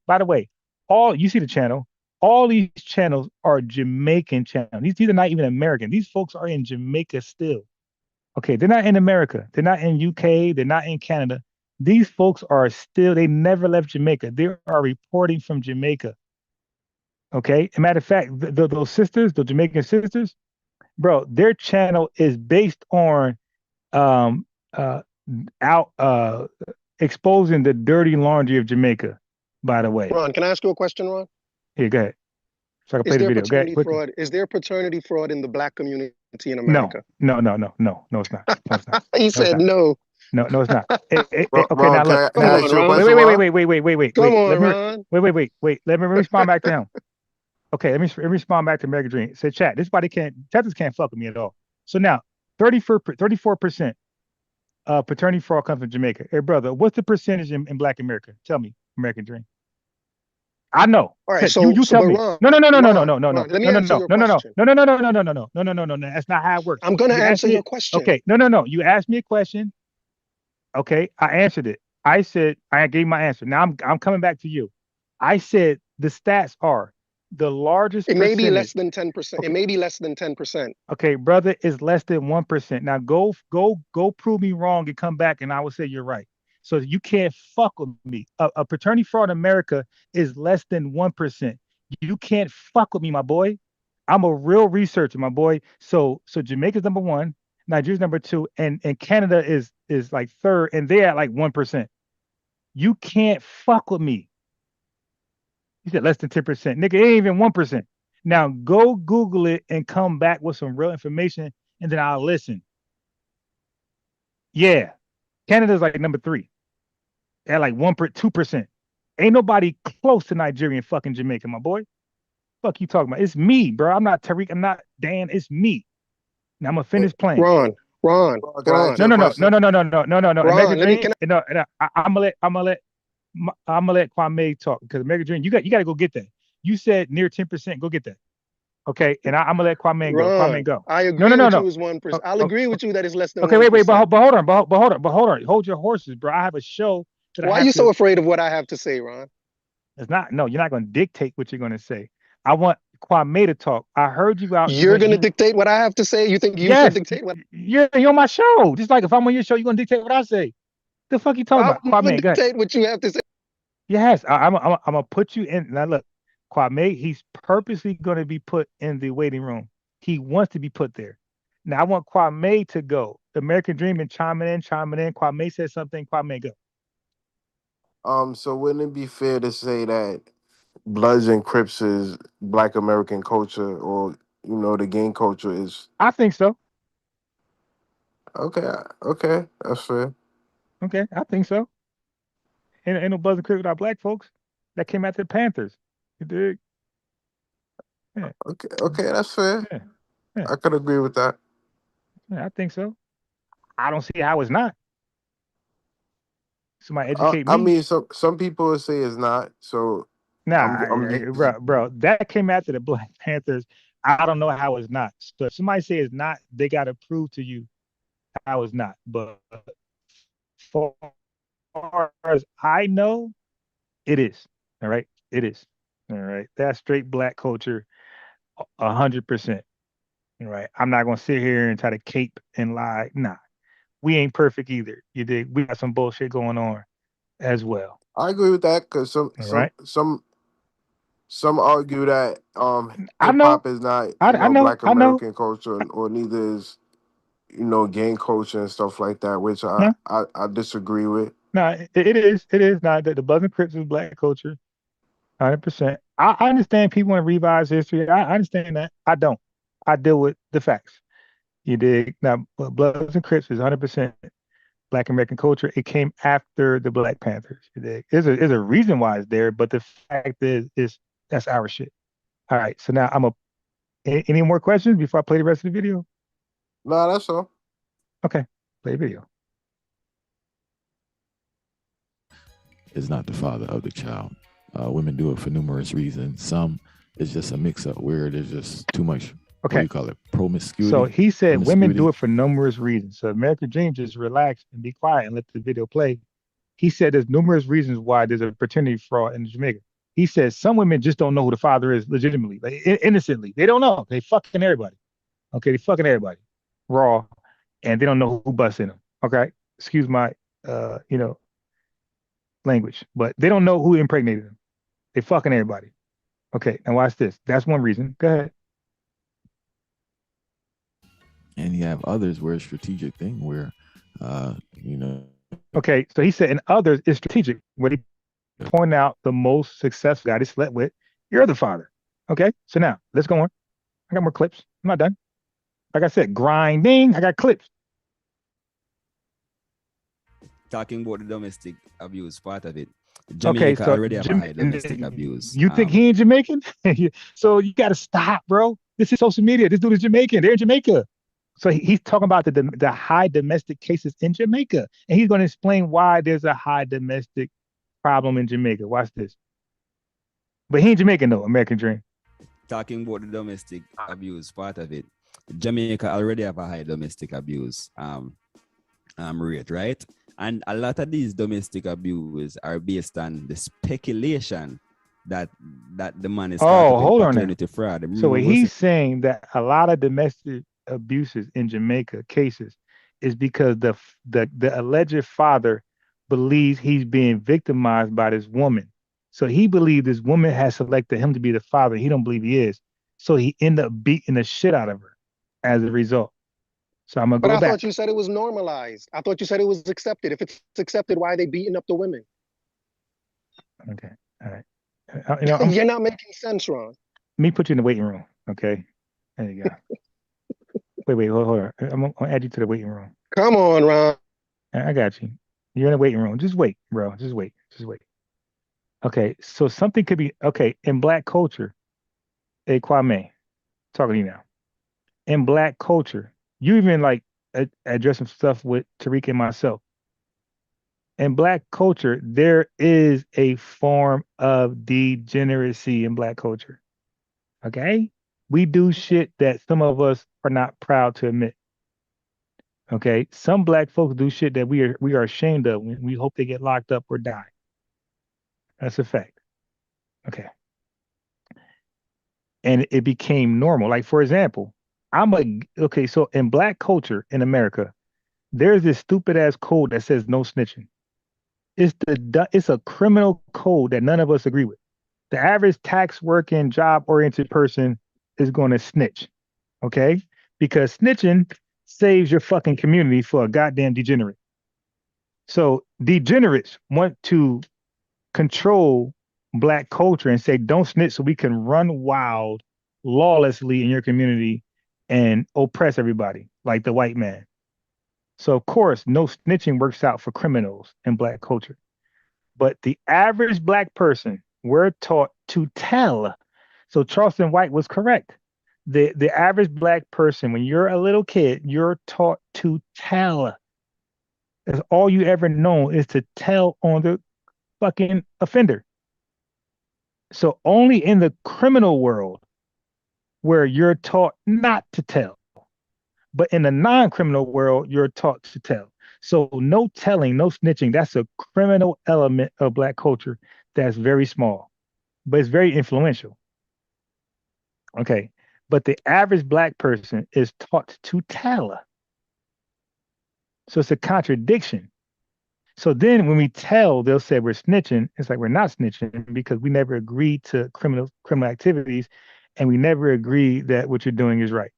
By the way, all you see the channel. All these channels are Jamaican channels. These are not even American. These folks are in Jamaica still. Okay, they're not in America. They're not in UK. They're not in Canada. These folks are still, they never left Jamaica. They are reporting from Jamaica. Okay. As a matter of fact, those sisters, the Jamaican sisters, bro, their channel is based on um uh out exposing the dirty laundry of Jamaica, by the way. Ron, can I ask you a question, Ron? Here, go ahead. So I can play Is the there video. Go ahead, paternity quickly. fraud? Is there paternity fraud in the black community in No, America? no, it's not. No, it's not. He No, it's said not. no. No, it's not. Okay, Ron, now look. can Come I Now, ask on, you a Ron. question, Ron? Come wait. on, Let me Ron. wait. Let me respond back to him. Okay, let me respond back to Mega Dream. Say, chat. This is why they can't. Tethers can't fuck with me at all. So now, 34% paternity fraud comes from Jamaica. Hey, brother, what's the percentage in Black America? Tell me, American Dream. I know. All right, You tell but me. Ron, No. Ron, let me answer your question. No. That's not how it works. I'm gonna You asked answer me. your question. Okay, no. You asked me a question. Okay, I answered it. I said I gave my answer. Now I'm coming back to you. I said the stats are the largest It may be percentage. less than 10%. It Okay, may be less than 10%. okay, brother, is less than 1%. Now go prove me wrong and come back, and I will say you're right. So you can't fuck with me. A paternity fraud in America is less than 1%. You can't fuck with me, my boy. I'm a real researcher, my boy. So Jamaica's number one, Nigeria's number two, and Canada is like third, and they're at like 1%. You can't fuck with me. You said less than 10%. Nigga, it ain't even 1%. Now go Google it and come back with some real information, and then I'll listen. Yeah. Canada's like number three at like 2%. Ain't nobody close to Nigeria and fucking Jamaica, my boy. Fuck you talking about? It's me, bro. I'm not Tariq. I'm not Dan. It's me. Now I'm gonna finish playing. Ron, Can I ask No. you a question? Mega Ron, let me Dream. No. I'm gonna let Kwame talk because Mega Dream. You got to go get that. You said near 10%. Go get that. Okay, and I'm gonna let Kwame go. Kwame Ron, go. I agree with you No. is 1%. I'll agree with you that it's less than Okay, 1%. but hold on. Hold your horses, bro. I have a show that I Why are have you to. so afraid of what I have to say, Ron? It's not. No, you're not gonna dictate what you're gonna say. I want Kwame to talk. I heard you out You're when gonna you. dictate what I have to say? You think you should Yes, dictate what you're on my show. Just like if I'm on your show, you're gonna dictate what I say. The fuck you talking I about, would never Kwame? Go ahead. dictate what you have to say. Yes, I'm gonna put you in. Now look, Kwame, he's purposely gonna be put in the waiting room. He wants to be put there. Now I want Kwame to go. The American Dream and chiming in. Kwame said something. Kwame go. So wouldn't it be fair to say that Bloods and Crips is Black American culture, or the gang culture is I think so. okay? Okay, that's fair. Okay, I think so. Ain't no Buzz and Crick without black folks that came after the Panthers. You dig? Yeah, Okay, that's fair. yeah, yeah, I could agree with that. yeah. I think so. I don't see how it's not. Somebody educate I me. mean, some people would say it's not. So I'm just Bro, that came after the Black Panthers. I don't know how it's not. So if somebody say it's not, they got to prove to you how it's not. But far as I know, it is. All right, it is. All right, that's straight Black culture, 100%. All right, I'm not gonna sit here and try to cape and lie. Nah, we ain't perfect either. You dig? We got some bullshit going on as well. I agree with that because All right, some argue that I hip know, hop is not I know, Black I know. American culture, or neither is gang culture and stuff like that, which No, I disagree with. no, it is. It is not that the Bloods and Crips is Black culture, 100%. I understand people want to revise history. I understand that. I don't. I deal with the facts. You dig? Now, Bloods and Crips is 100% Black American culture. It came after the Black Panthers. You dig? There's a reason why it's there, but the fact is that's our shit. All right. So now any more questions before I play the rest of the video? No, that's all. Okay, play video. Is not the father of the child. Women do it for numerous reasons. Some it's just a mix-up where there's just too much. What do Okay. you call it? Promiscuity. So he said women do Promiscuity. it for numerous reasons. So American Dream, just relax and be quiet and let the video play. He said there's numerous reasons why there's a paternity fraud in Jamaica. He says some women just don't know who the father is legitimately, like innocently. They don't know. They fucking everybody. Okay, they fucking everybody raw, and they don't know who busting them. Okay, excuse my language, but they don't know who impregnated them. They fucking everybody. Okay, now watch this. That's one reason. Go ahead. And you have others where it's strategic thing where, you know. Okay, so he said in others it's strategic. Where he point out the most successful guy they slept with, you're the father. Okay, so now let's go on. I got more clips. I'm not done. Like I said, grinding. I got clips. Talking about the domestic abuse part of it. Okay, Jamaica so already have a high domestic abuse. you think he ain't Jamaican? So you got to stop, bro. This is social media. This dude is Jamaican. They're in Jamaica. So he's talking about the high domestic cases in Jamaica, and he's going to explain why there's a high domestic problem in Jamaica. Watch this. But he ain't Jamaican though. American Dream. Talking about the domestic abuse part of it. Jamaica already have a high domestic abuse rate, right? And a lot of these domestic abuse are based on the speculation that the man is caught up in paternity fraud. So what he's saying that a lot of domestic abuses in Jamaica cases is because the alleged father believes he's being victimized by this woman. So he believes this woman has selected him to be the father. He don't believe he is. So he ended up beating the shit out of her as a result. So I'm gonna go back. But I thought you said it was normalized. I thought you said it was accepted. If it's accepted, why are they beating up the women? Okay. All right. You're not making sense, Ron. Let me put you in the waiting room. Okay. There you go. wait, hold on. I'm gonna add you to the waiting room. Come on, Ron. I got you. You're in the waiting room. Just wait, bro. Just wait. Okay. So something could be okay in Black culture. Hey, Kwame, talking to you now. In Black culture, you even like address some stuff with Tariq and myself. In Black culture, there is a form of degeneracy in Black culture. Okay? We do shit that some of us are not proud to admit. Okay? Some Black folks do shit that we are ashamed of. We hope they get locked up or die. That's a fact. Okay. And it became normal. Like, for example, so in Black culture in America, there's this stupid ass code that says no snitching. It's a criminal code that none of us agree with. The average tax working, job oriented person is going to snitch. Okay? Because snitching saves your fucking community for a goddamn degenerate. So degenerates want to control Black culture and say, don't snitch so we can run wild lawlessly in your community and oppress everybody like the white man. So of course, no snitching works out for criminals in Black culture. But the average Black person, we're taught to tell. So Charleston White was correct. The average black person, when you're a little kid, you're taught to tell. That's all you ever know is to tell on the fucking offender. So only in the criminal world where you're taught not to tell. But in the non-criminal world, you're taught to tell. So no telling, no snitching. That's a criminal element of black culture that's very small, but it's very influential. Okay. But the average black person is taught to tell. So it's a contradiction. So then when we tell, they'll say we're snitching. It's like we're not snitching because we never agreed to criminal activities, and we never agree that what you're doing is right.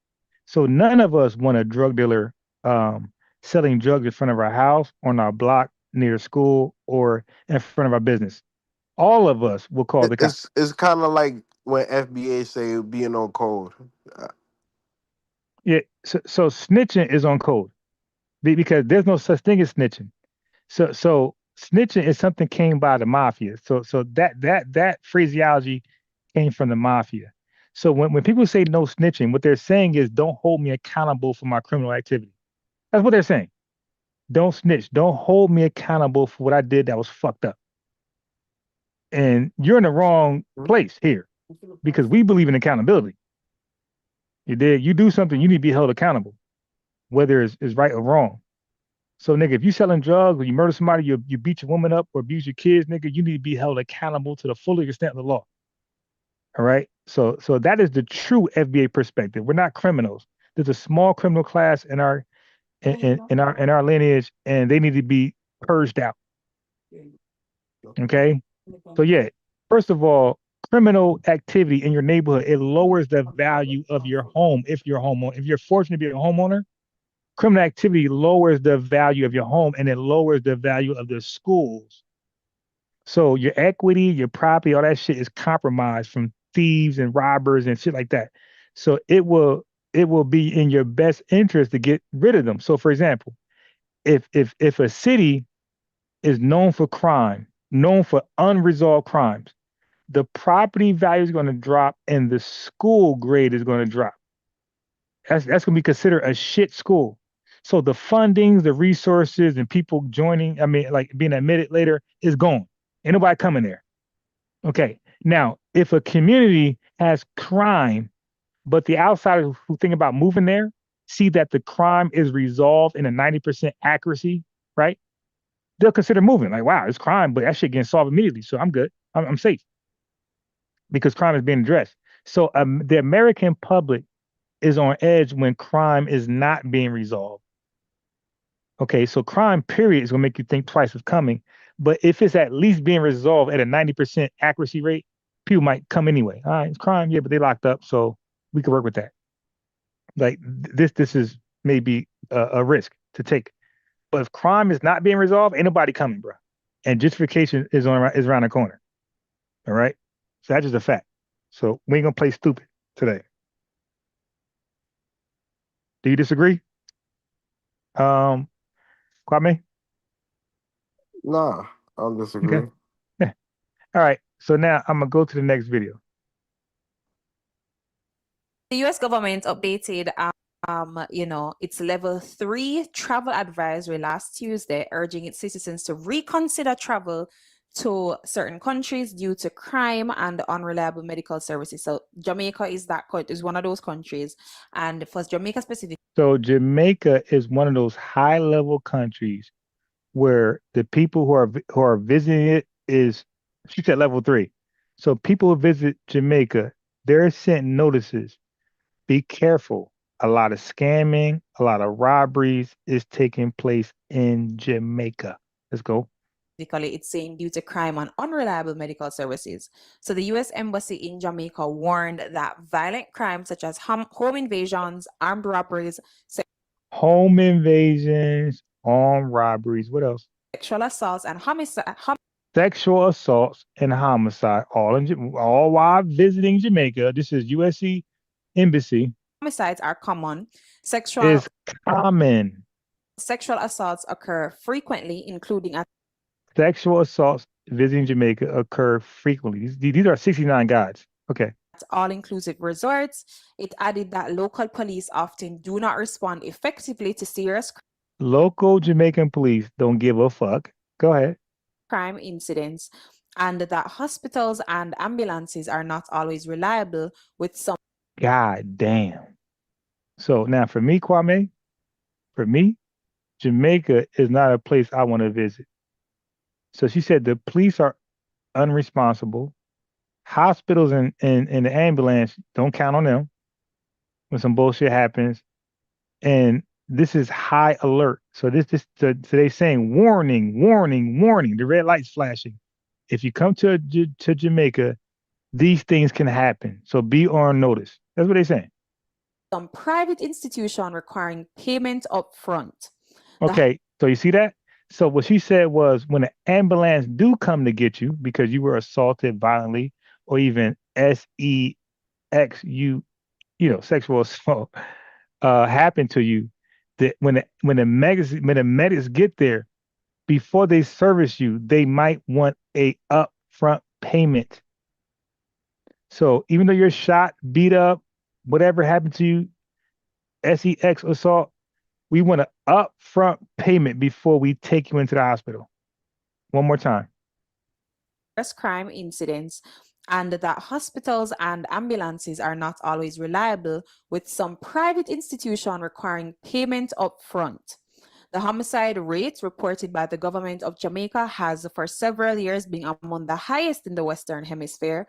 So none of us want a drug dealer selling drugs in front of our house, on our block, near school, or in front of our business. All of us will call the cops. It's kind of like when FBA say being on code. Yeah. So snitching is on code because there's no such thing as snitching. So snitching is something came by the mafia. So that phraseology came from the mafia. So when people say no snitching, what they're saying is don't hold me accountable for my criminal activity. That's what they're saying. Don't snitch. Don't hold me accountable for what I did that was fucked up. And you're in the wrong place here because we believe in accountability. You did. You do something, you need to be held accountable, whether it's right or wrong. So, nigga, if you selling drugs or you murder somebody, you beat your woman up or abuse your kids, nigga, you need to be held accountable to the full extent of the law. All right. So that is the true FBA perspective. We're not criminals. There's a small criminal class in our lineage, and they need to be purged out. Okay. So yeah, first of all, criminal activity in your neighborhood, it lowers the value of your home if you're a homeowner. If you're fortunate to be a homeowner, criminal activity lowers the value of your home and it lowers the value of the schools. So your equity, your property, all that shit is compromised from thieves and robbers and shit like that. So it will be in your best interest to get rid of them. So for example, if a city is known for crime, known for unresolved crimes, the property value is going to drop and the school grade is going to drop. That's going to be considered a shit school. So the fundings, the resources, and people joining, like being admitted later is gone. Ain't nobody coming there. Okay. Now, if a community has crime, but the outsiders who think about moving there see that the crime is resolved in a 90% accuracy, right? They'll consider moving. Like, wow, it's crime, but that shit getting solved immediately. So I'm good. I'm safe because crime is being addressed. So the American public is on edge when crime is not being resolved. Okay, so crime period is gonna make you think twice of coming. But if it's at least being resolved at a 90% accuracy rate, people might come anyway. All right, it's crime, yeah, but they locked up, so we can work with that. Like this is maybe a risk to take. But if crime is not being resolved, ain't nobody coming, bro. And justification is around the corner. All right, so that's just a fact. So we ain't gonna play stupid today. Do you disagree? Kwame? Nah, I don't disagree. Okay. Yeah. All right. So now I'm gonna go to the next video. The U.S. government updated, its level 3 travel advisory last Tuesday, urging its citizens to reconsider travel to certain countries due to crime and unreliable medical services. So Jamaica is one of those countries, and for Jamaica specifically. So Jamaica is one of those high-level countries where the people who are visiting it is, she said level 3. So people who visit Jamaica, they're sent notices. Be careful. A lot of scamming, a lot of robberies is taking place in Jamaica. Let's go. It's saying due to crime and unreliable medical services. So the U.S. Embassy in Jamaica warned that violent crimes such as home invasions, armed robberies, home invasions, armed robberies, what else? Sexual assaults and homicide. Sexual assaults and homicide, all while visiting Jamaica. This is USC Embassy. Homicides are common. Is common. Sexual assaults occur frequently, including sexual assaults visiting Jamaica occur frequently. These are 69 guides. Okay. all-inclusive resorts. It added that local police often do not respond effectively to serious Local Jamaican police don't give a fuck. Go ahead. crime incidents, and that hospitals and ambulances are not always reliable, with some God damn. So now for me, Kwame, for me, Jamaica is not a place I want to visit. So she said the police are unresponsible. Hospitals and the ambulance, don't count on them when some bullshit happens. And this is high alert. So so they saying warning, warning, warning. The red light's flashing. If you come to Jamaica, these things can happen. So be on notice. That's what they're saying. some private institution requiring payment up front. Okay, so you see that? So what she said was when an ambulance do come to get you because you were assaulted violently or even SEXU, sexual assault happened to you, that when the medics get there, before they service you, they might want a upfront payment. So even though you're shot, beat up, whatever happened to you, SEX assault, we want an upfront payment before we take you into the hospital. One more time. Crime incidents, and that hospitals and ambulances are not always reliable, with some private institution requiring payment up front. The homicide rate reported by the government of Jamaica has for several years been among the highest in the Western Hemisphere.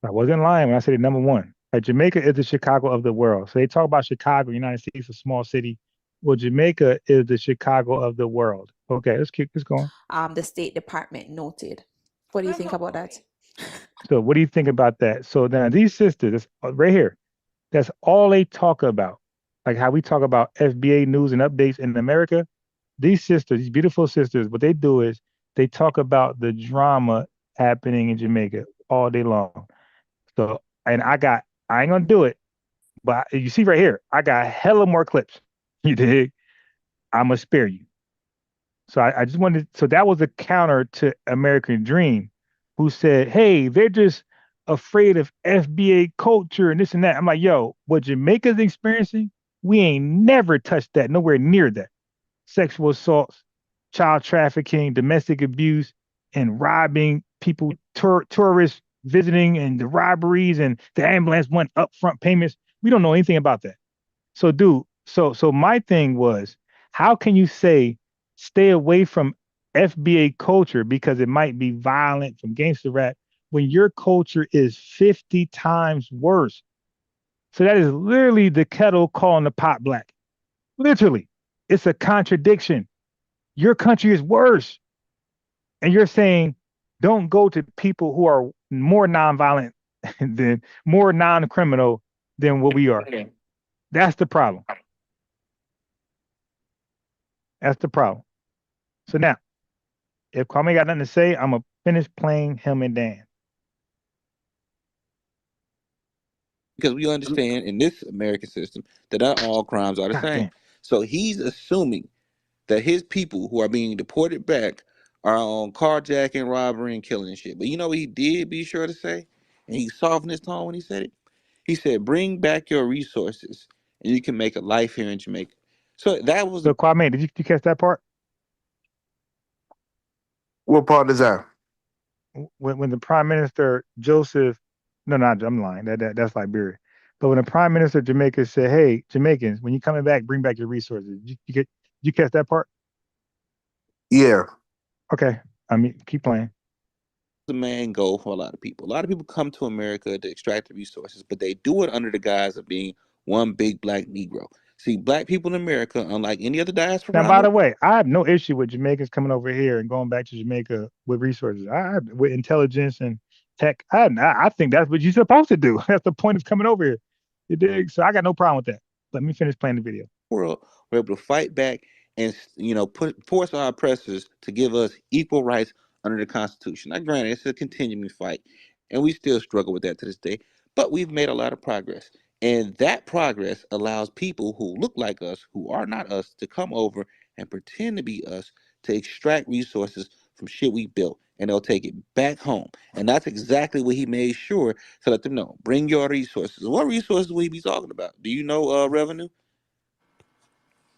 I wasn't lying when I said number one. Jamaica is the Chicago of the world. So they talk about Chicago, United States, a small city. Well, Jamaica is the Chicago of the world. Okay, let's keep this going. The State Department noted. What do you think about that? So what do you think about that? So now these sisters, right here, that's all they talk about. Like how we talk about FBA News and Updates in America. These sisters, these beautiful sisters, what they do is they talk about the drama happening in Jamaica all day long. So, and I ain't gonna do it, but you see right here, I got hella more clips. You dig? I'm gonna spare you. So I just wanted, so that was a counter to American Dream, who said, hey, they're just afraid of FBA culture and this and that. I'm like, yo, what Jamaica's experiencing, we ain't never touched that, nowhere near that. Sexual assaults, child trafficking, domestic abuse, and robbing people, tourists visiting, and the robberies, and the ambulance want upfront payments. We don't know anything about that. So, dude, so my thing was, how can you say stay away from FBA culture because it might be violent from gangster rap when your culture is 50 times worse? So that is literally the kettle calling the pot black. Literally. It's a contradiction. Your country is worse. And you're saying, don't go to people who are more nonviolent than more non-criminal than what we are. That's the problem. That's the problem. So now, if Kwame got nothing to say, I'm going to finish playing him and Dan. Because we understand in this American system that not all crimes are the same. Damn. So he's assuming that his people who are being deported back are on carjacking, robbery, and killing and shit. But you know what he did be sure to say? And he softened his tone when he said it? He said, bring back your resources and you can make a life here in Jamaica. So that was... So Kwame, did you catch that part? What part is that? When the Prime Minister Joseph, I'm lying. That's Liberia. But when the Prime Minister of Jamaica said, "Hey, Jamaicans, when you're coming back, bring back your resources," did you catch that part? Yeah. Okay. Keep playing. The main goal for a lot of people. A lot of people come to America to extract the resources, but they do it under the guise of being one big black Negro. See, black people in America, unlike any other diaspora. Now, by the way, I have no issue with Jamaicans coming over here and going back to Jamaica with resources. With intelligence and tech. I think that's what you're supposed to do. That's the point of coming over here. You dig? So I got no problem with that. Let me finish playing the video. World, we're able to fight back and force our oppressors to give us equal rights under the Constitution. Now, granted, it's a continuing fight, and we still struggle with that to this day. But we've made a lot of progress. And that progress allows people who look like us, who are not us, to come over and pretend to be us, to extract resources from shit we built, and they'll take it back home. And that's exactly what he made sure to let them know. Bring your resources. What resources will he be talking about? Do you know revenue?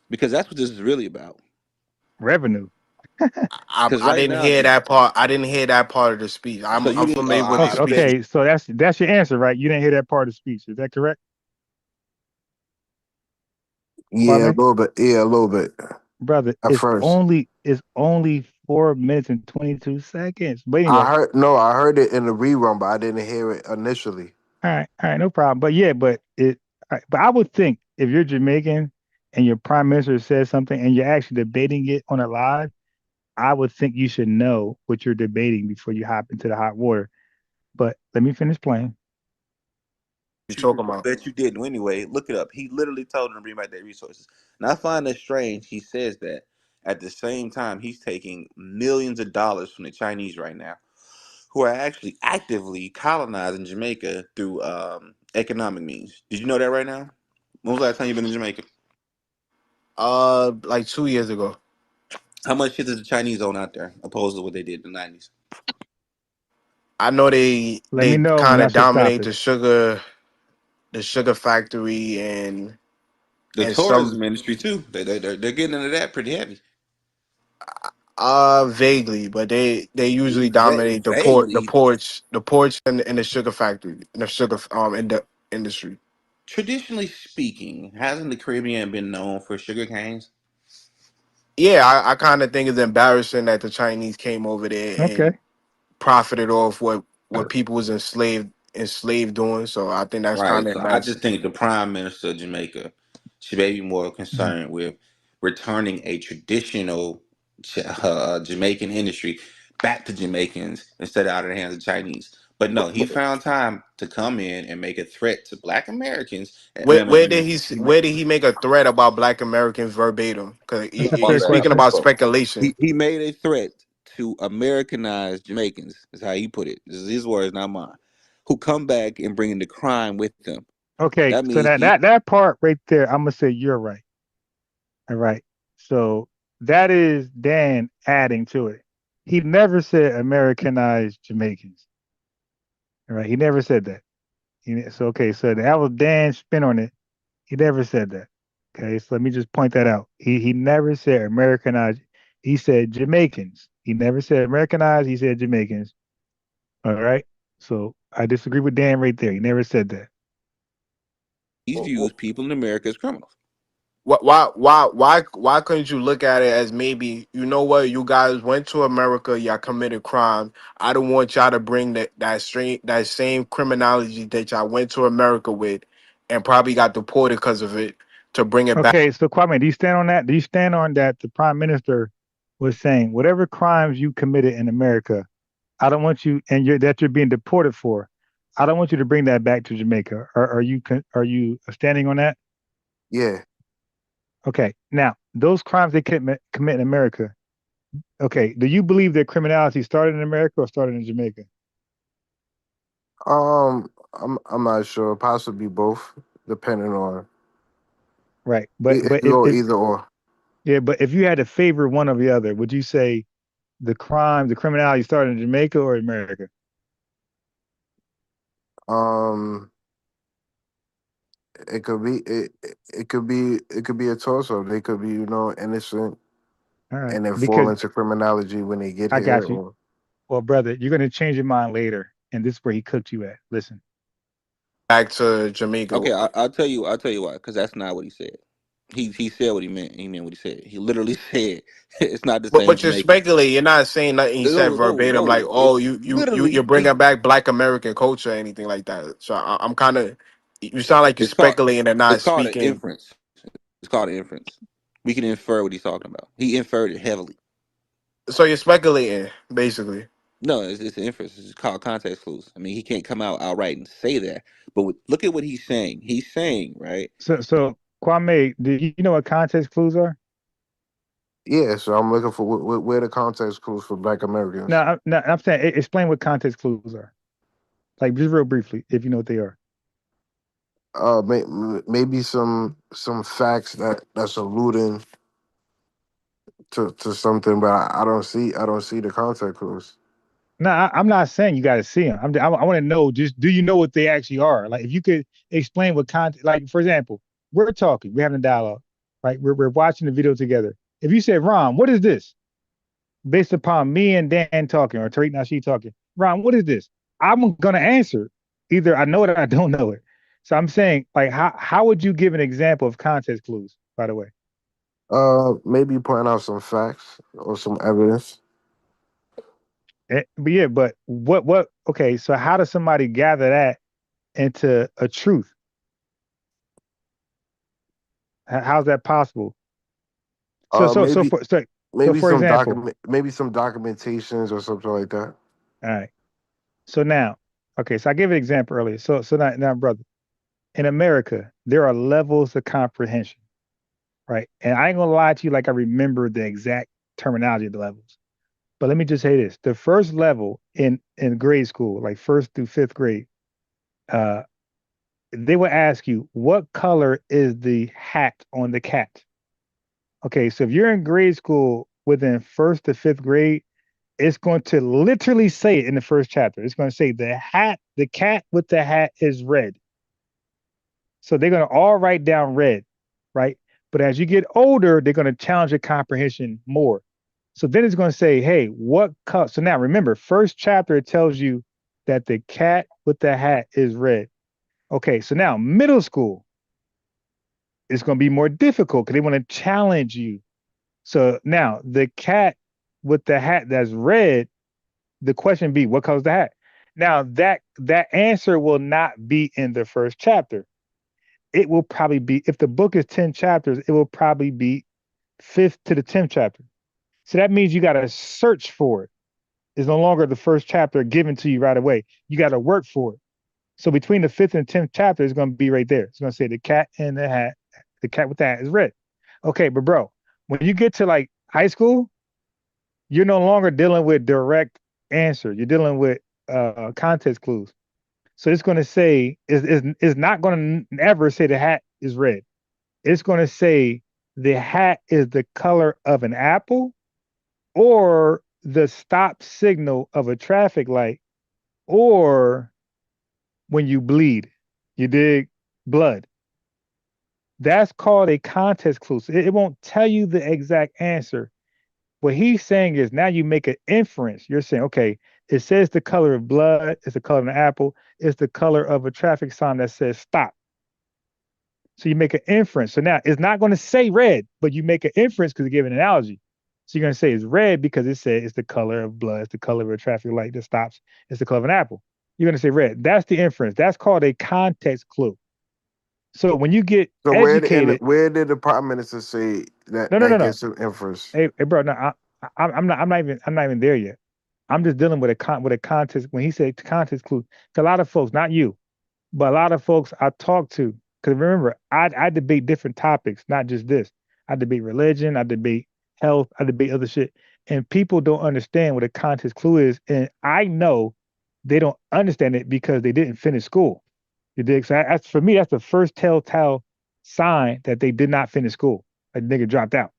Because that's what this is really about. Revenue. Because I right didn't now, hear that part. I didn't hear that part of the speech. so you I'm didn't. familiar with his Okay, speech. okay, so that's your answer, right? You didn't hear that part of the speech. Is that correct, Yeah, a Kwame? little bit. Yeah, a little bit Brother, at first. it's only 4 minutes and 22 seconds. But I anyway, heard no, I heard it in the rerun, but I didn't hear it initially. all right, no problem. But yeah, but I would think if you're Jamaican and your prime minister says something and you're actually debating it on a live, I would think you should know what you're debating before you hop into the hot water. But let me finish playing. You talking about? Bet you didn't. Anyway, look it up. He literally told them to bring back their resources. And I find it strange he says that. At the same time, he's taking millions of dollars from the Chinese right now, who are actually actively colonizing Jamaica through economic means. Did you know that right now? When was the last time you been in Jamaica? Like 2 years ago. How much shit does the Chinese own out there, opposed to what they did in the 90s? I know they Let me know when kind I of should stop dominate it. the sugar factory The and some tourism industry too. They're getting into that pretty heavy. vaguely, but they usually dominate Vaguely, the ports and the sugar factory and the sugar in the industry. traditionally speaking, hasn't the Caribbean been known for sugar canes? Yeah, I kind of think it's embarrassing that the Chinese came over there Okay. and profited off what people was enslaved doing. So I think that's Right. kind of So I just embarrassing. think the Prime Minister of Jamaica should be more Mhm. concerned with returning a traditional Jamaican industry back to Jamaicans instead of out of the hands of Chinese. But no, he found time to come in and make a threat to Black Americans. Where did he make a threat about Black Americans verbatim? Because That's a fair he's speaking question. about speculation. He made a threat to Americanize Jamaicans, is how he put it. This is his words, not mine. Who come back and bring the crime with them. Okay, That so means that part right there, I'm gonna say you're right. All right. So that is Dan adding to it. He never said Americanized Jamaicans. All right. He never said that. So okay, so that was Dan's spin on it. He never said that. Okay, so let me just point that out. He never said Americanized. He said Jamaicans. He never said Americanized. He said Jamaicans. All right. So I disagree with Dan right there. He never said that. he views people in America as criminals. Why couldn't you look at it as maybe, you know what, you guys went to America, y'all committed crime. I don't want y'all to bring that same criminality that y'all went to America with and probably got deported because of it to bring it back. Okay, so Kwame, do you stand on that? Do you stand on that? The prime minister was saying, whatever crimes you committed in America, I don't want you, and you're being deported for. I don't want you to bring that back to Jamaica. Are you standing on that? Yeah. Okay, now those crimes they commit in America. Okay, do you believe that criminality started in America or started in Jamaica? I'm not sure. Possibly both, depending on Right, but if either or. yeah, but if you had to favor one or the other, would you say the criminality started in Jamaica or America? Um, it could be it could be a toss up. They could be, innocent All right, and then fall because into criminology when they get I here. got you. Or Well, brother, you're gonna change your mind later, and this is where he cooked you at. Listen. Back to Jamaica. Okay, I'll tell you. I'll tell you why. Because that's not what he said. He said what he meant. He meant what he said. He literally said it's not the same But you're Jamaican. speculating. You're not saying nothing he said No, no, verbatim, like, no. oh, It's you're literally bringing back Black American culture or anything like that. So I'm kind of, you sound like you're it's called speculating and not it's called an speaking. inference. It's called an inference. We can infer what he's talking about. He inferred it heavily. So you're speculating, basically. No, it's an inference. It's called context clues. I mean, he can't come out outright and say that. But look at what he's saying. He's saying, right? So Kwame, do you know what context clues are? yeah, so I'm looking for where the context clues for Black Americans. No, I'm saying explain what context clues are. Like just real briefly, if you know what they are. Maybe some facts that's alluding to something, but I don't see the contact clues. No, I'm not saying you got to see them. I want to know, just do you know what they actually are? Like, if you could explain what content, like, for example, we're talking, we're having a dialogue, right? We're watching the video together. If you said, Ron, what is this? Based upon me and Dan talking, or Tariq Nasheed talking, Ron, what is this? I'm going to answer. Either I know it or I don't know it. So I'm saying, like, how would you give an example of context clues, by the way? Maybe point out some facts or some evidence. But yeah, but what, okay, so how does somebody gather that into a truth? How's that possible? Maybe For example, maybe some documentations or something like that. all right. So now, okay, so I gave an example earlier. So now, brother, in America, there are levels of comprehension, right? And I ain't gonna lie to you like I remember the exact terminology of the levels. But let me just say this: the first level in grade school, like first through fifth grade, uh, they will ask you, what color is the hat on the cat? Okay, so if you're in grade school within first to fifth grade, it's going to literally say it in the first chapter. It's going to say the cat with the hat is red. So they're going to all write down red, right? But as you get older, they're going to challenge your comprehension more. So then it's going to say, hey, what color? So now remember, first chapter, it tells you that the cat with the hat is red. Okay, so now middle school, it's going to be more difficult because they want to challenge you. So now the cat with the hat that's red, the question be, what color is the hat? Now that answer will not be in the first chapter. It will probably be, if the book is 10 chapters, it will probably be 5th to the 10th chapter. So that means you got to search for it. It's no longer the first chapter given to you right away. You got to work for it. So between the 5th and 10th chapter, it's going to be right there. It's going to say the cat in the hat, the cat with the hat is red. Okay, but bro, when you get to like high school, you're no longer dealing with direct answer. You're dealing with context clues. So it's going to say, is not going to ever say the hat is red. It's going to say the hat is the color of an apple, or the stop signal of a traffic light, or when you bleed, you dig, blood. That's called a context clue. So it won't tell you the exact answer. What he's saying is now you make an inference. You're saying, okay, it says the color of blood, it's the color of an apple, it's the color of a traffic sign that says stop. So you make an inference. So now it's not going to say red, but you make an inference because you give an analogy. So you're going to say it's red because it says it's the color of blood, it's the color of a traffic light that stops, it's the color of an apple. You're going to say red. That's the inference. That's called a context clue. So when you get educated, where did the prime minister say that no. gets an inference? Hey, bro, no, I'm not even there yet. I'm just dealing with a context. When he said context clue, to a lot of folks, not you, but a lot of folks I talk to, because remember, I debate different topics, not just this. I debate religion, I debate health, I debate other shit, and people don't understand what a context clue is, and I know they don't understand it because they didn't finish school. You dig? So for me, that's the first telltale sign that they did not finish school. Like nigga dropped out.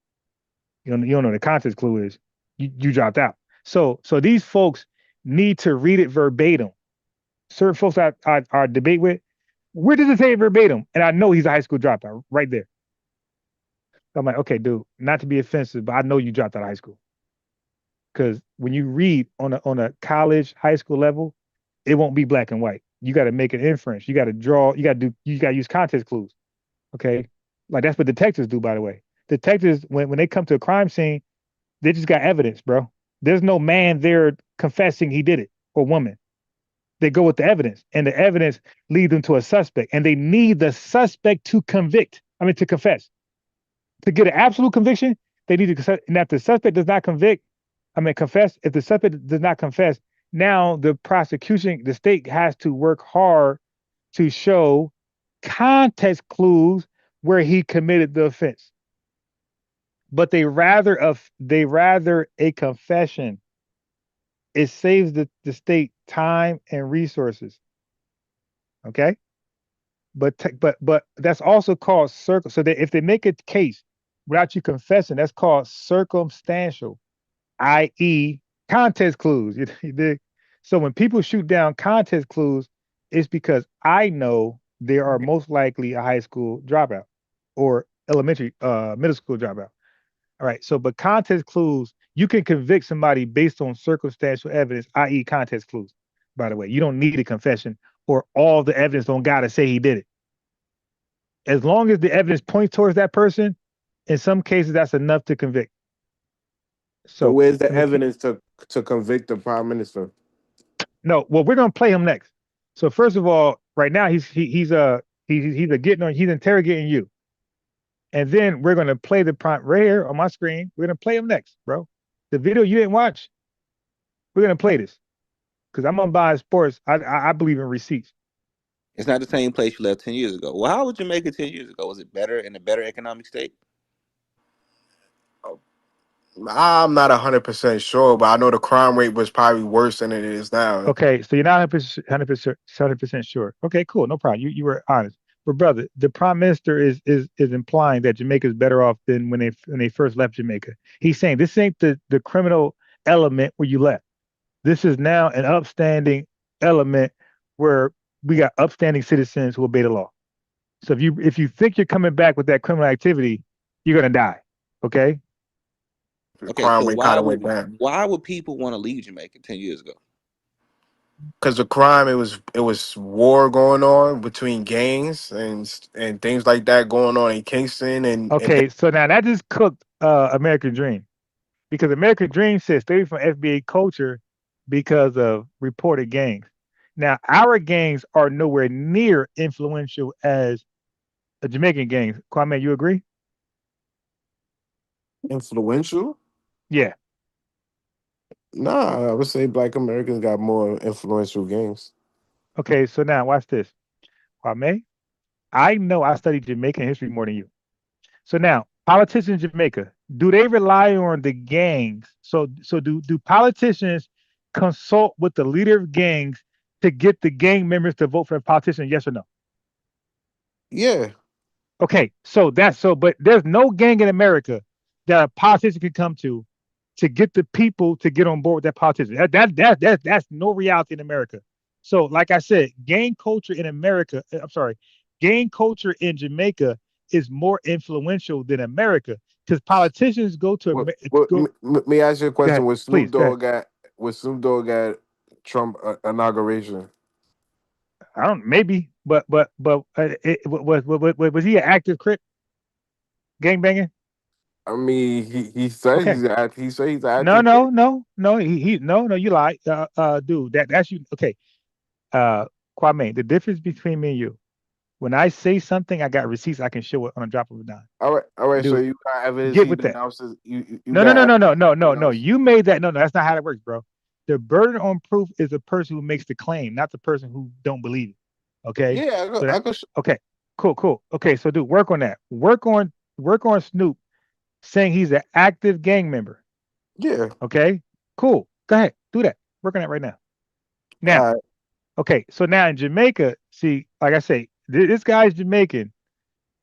You don't know what the context clue is. You dropped out. So these folks need to read it verbatim. Certain folks I debate with, where does it say verbatim? And I know he's a high school dropout right there. I'm like, okay, dude, not to be offensive, but I know you dropped out of high school. Because when you read on a college, high school level, it won't be black and white. You got to make an inference. You got to draw. You got to use context clues. Okay, like that's what detectives do, by the way. Detectives, when they come to a crime scene, they just got evidence, bro. There's no man there confessing he did it, or woman. They go with the evidence, and the evidence leads them to a suspect, and they need the suspect to confess. To get an absolute conviction, they need to confess. And if the suspect does not confess, if the suspect does not confess, now the prosecution, the state has to work hard to show context clues where he committed the offense. But they rather a confession. It saves the state time and resources. Okay, but that's also called circle. So that if they make a case without you confessing. That's called circumstantial, i.e., context clues. You dig? So when people shoot down context clues, it's because I know they are most likely a high school dropout or middle school dropout. All right. So, but context clues, you can convict somebody based on circumstantial evidence, i.e., context clues. By the way, you don't need a confession or all the evidence on God to say he did it. As long as the evidence points towards that person, in some cases, that's enough to convict. So So, where's the I'm gonna keep. evidence to convict the prime minister? No, well, we're gonna play him next. So, first of all, right now he's interrogating you, and then we're gonna play the prompt right here on my screen. We're gonna play him next, bro. The video you didn't watch, we're gonna play this because I'm unbiased sports. I believe in receipts. It's not the same place you left 10 years ago. Well, how was Jamaica 10 years ago? Was it better in a better economic state? I'm not 100% sure, but I know the crime rate was probably worse than it is now. Okay, so you're not 100% sure. Okay, cool, no problem. You were honest, but brother, the prime minister is implying that Jamaica is better off than when they first left Jamaica. He's saying this ain't the criminal element where you left. This is now an upstanding element where we got upstanding citizens who obey the law. So if you think you're coming back with that criminal activity, you're gonna die. Okay. The Okay, crime so rate kind of went down why would people want to leave Jamaica 10 years ago? because the crime it was war going on between gangs and things like that going on in Kingston and Okay. So now that just cooked American Dream because American Dream says stay from FBA culture because of reported gangs. Now our gangs are nowhere near influential as the Jamaican gangs. Kwame, you agree? Influential? Yeah. Nah, I would say Black Americans got more influential gangs. Okay. So now watch this. Kwame, I know I studied Jamaican history more than you. So now, politicians in Jamaica, do they rely on the gangs? So do politicians consult with the leader of gangs to get the gang members to vote for a politician? Yes or no? Yeah. Okay, so but there's no gang in America that a politician can come to get the people to get on board with that politician. That's no reality in America. So, like I said, gang culture in America, I'm sorry, gang culture in Jamaica is more influential than America because politicians go to go. Me ask you a Go question. ahead, please. Go ahead. Was Snoop Dogg at Trump inauguration? I don't maybe, was he an active crip gang banging? I mean, he says Okay. he's an No, active kid. no, no, no. No, you lied. Dude, that's you. Okay. Uh, Kwame, the difference between me and you, when I say something, I got receipts I can show it on a drop of a dime. All right. So Dude, you got evidence get he with that. denounces. You No, no, got no, no, no, evidence no, he no, no. denounces. You made that. No, no, that's not how it works, bro. The burden on proof is the person who makes the claim, not the person who don't believe it. Okay. Yeah, So that I go. okay. Cool. Okay, so dude, work on that. Work on Snoop saying he's an active gang member. Yeah. Okay. Cool. Go ahead. Do that. Work on that right now. Now, All right. okay, so now in Jamaica, see, like I say, this guy's Jamaican.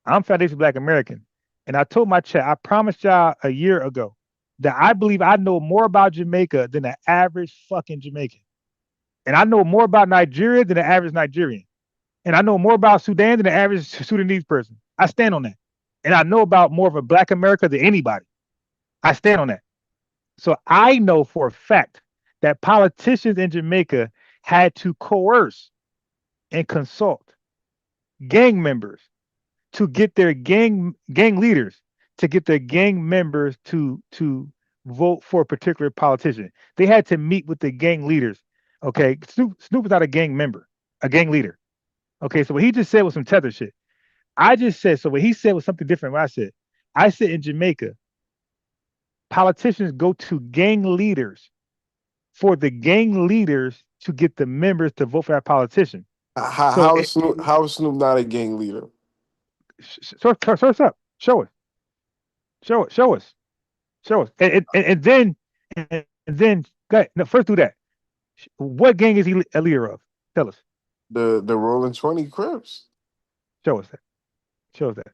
I'm Foundation Black American. And I told my chat, I promised y'all a year ago that I believe I know more about Jamaica than the average fucking Jamaican. And I know more about Nigeria than the average Nigerian. And I know more about Sudan than the average Sudanese person. I stand on that. And I know about more of a Black America than anybody. I stand on that. So I know for a fact that politicians in Jamaica had to coerce and consult gang members to get their gang leaders to get their gang members to vote for a particular politician. They had to meet with the gang leaders. Okay, Snoop was not a gang member, a gang leader. Okay, so what he just said was some Tether shit. I just said so. What he said was something different. What I said, in Jamaica, politicians go to gang leaders for the gang leaders to get the members to vote for that politician. So How is Snoop not a gang leader? Show us up. Show us. Show us. And then go ahead. No, first do that. What gang is he a leader of? Tell us. The Rolling 20 Crips. Show us that. Show us that.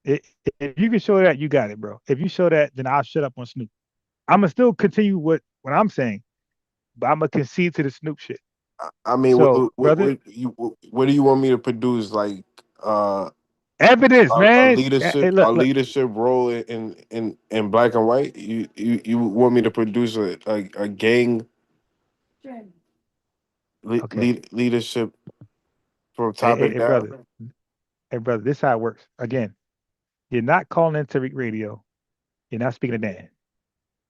If you can show that, you got it, bro. If you show that, then I'll shut up on Snoop. I'm gonna still continue what I'm saying, but I'm gonna concede to the Snoop shit. I mean, So, brother, what do you want me to produce? Like evidence, man. Hey, a look. leadership role in black and white. You want me to produce a gang Okay. leadership from Hey, topic down? brother. Hey, brother. This is how it works. Again, you're not calling in Tariq Radio. You're not speaking to Dan.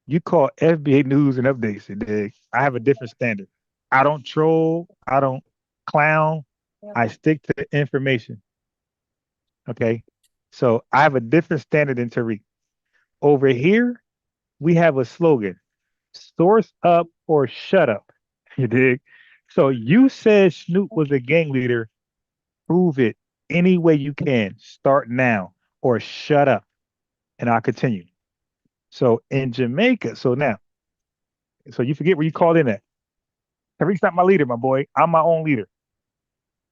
You call FBA News and Updates. You dig? I have a different standard. I don't troll. I don't clown. I stick to information. Okay. So I have a different standard than Tariq. Over here, we have a slogan: source up or shut up. You dig? So you said Snoop was a gang leader. Prove it any way you can. Start now or shut up. And I'll continue. So in Jamaica, so you forget where you called in at. Tariq's not my leader, my boy. I'm my own leader.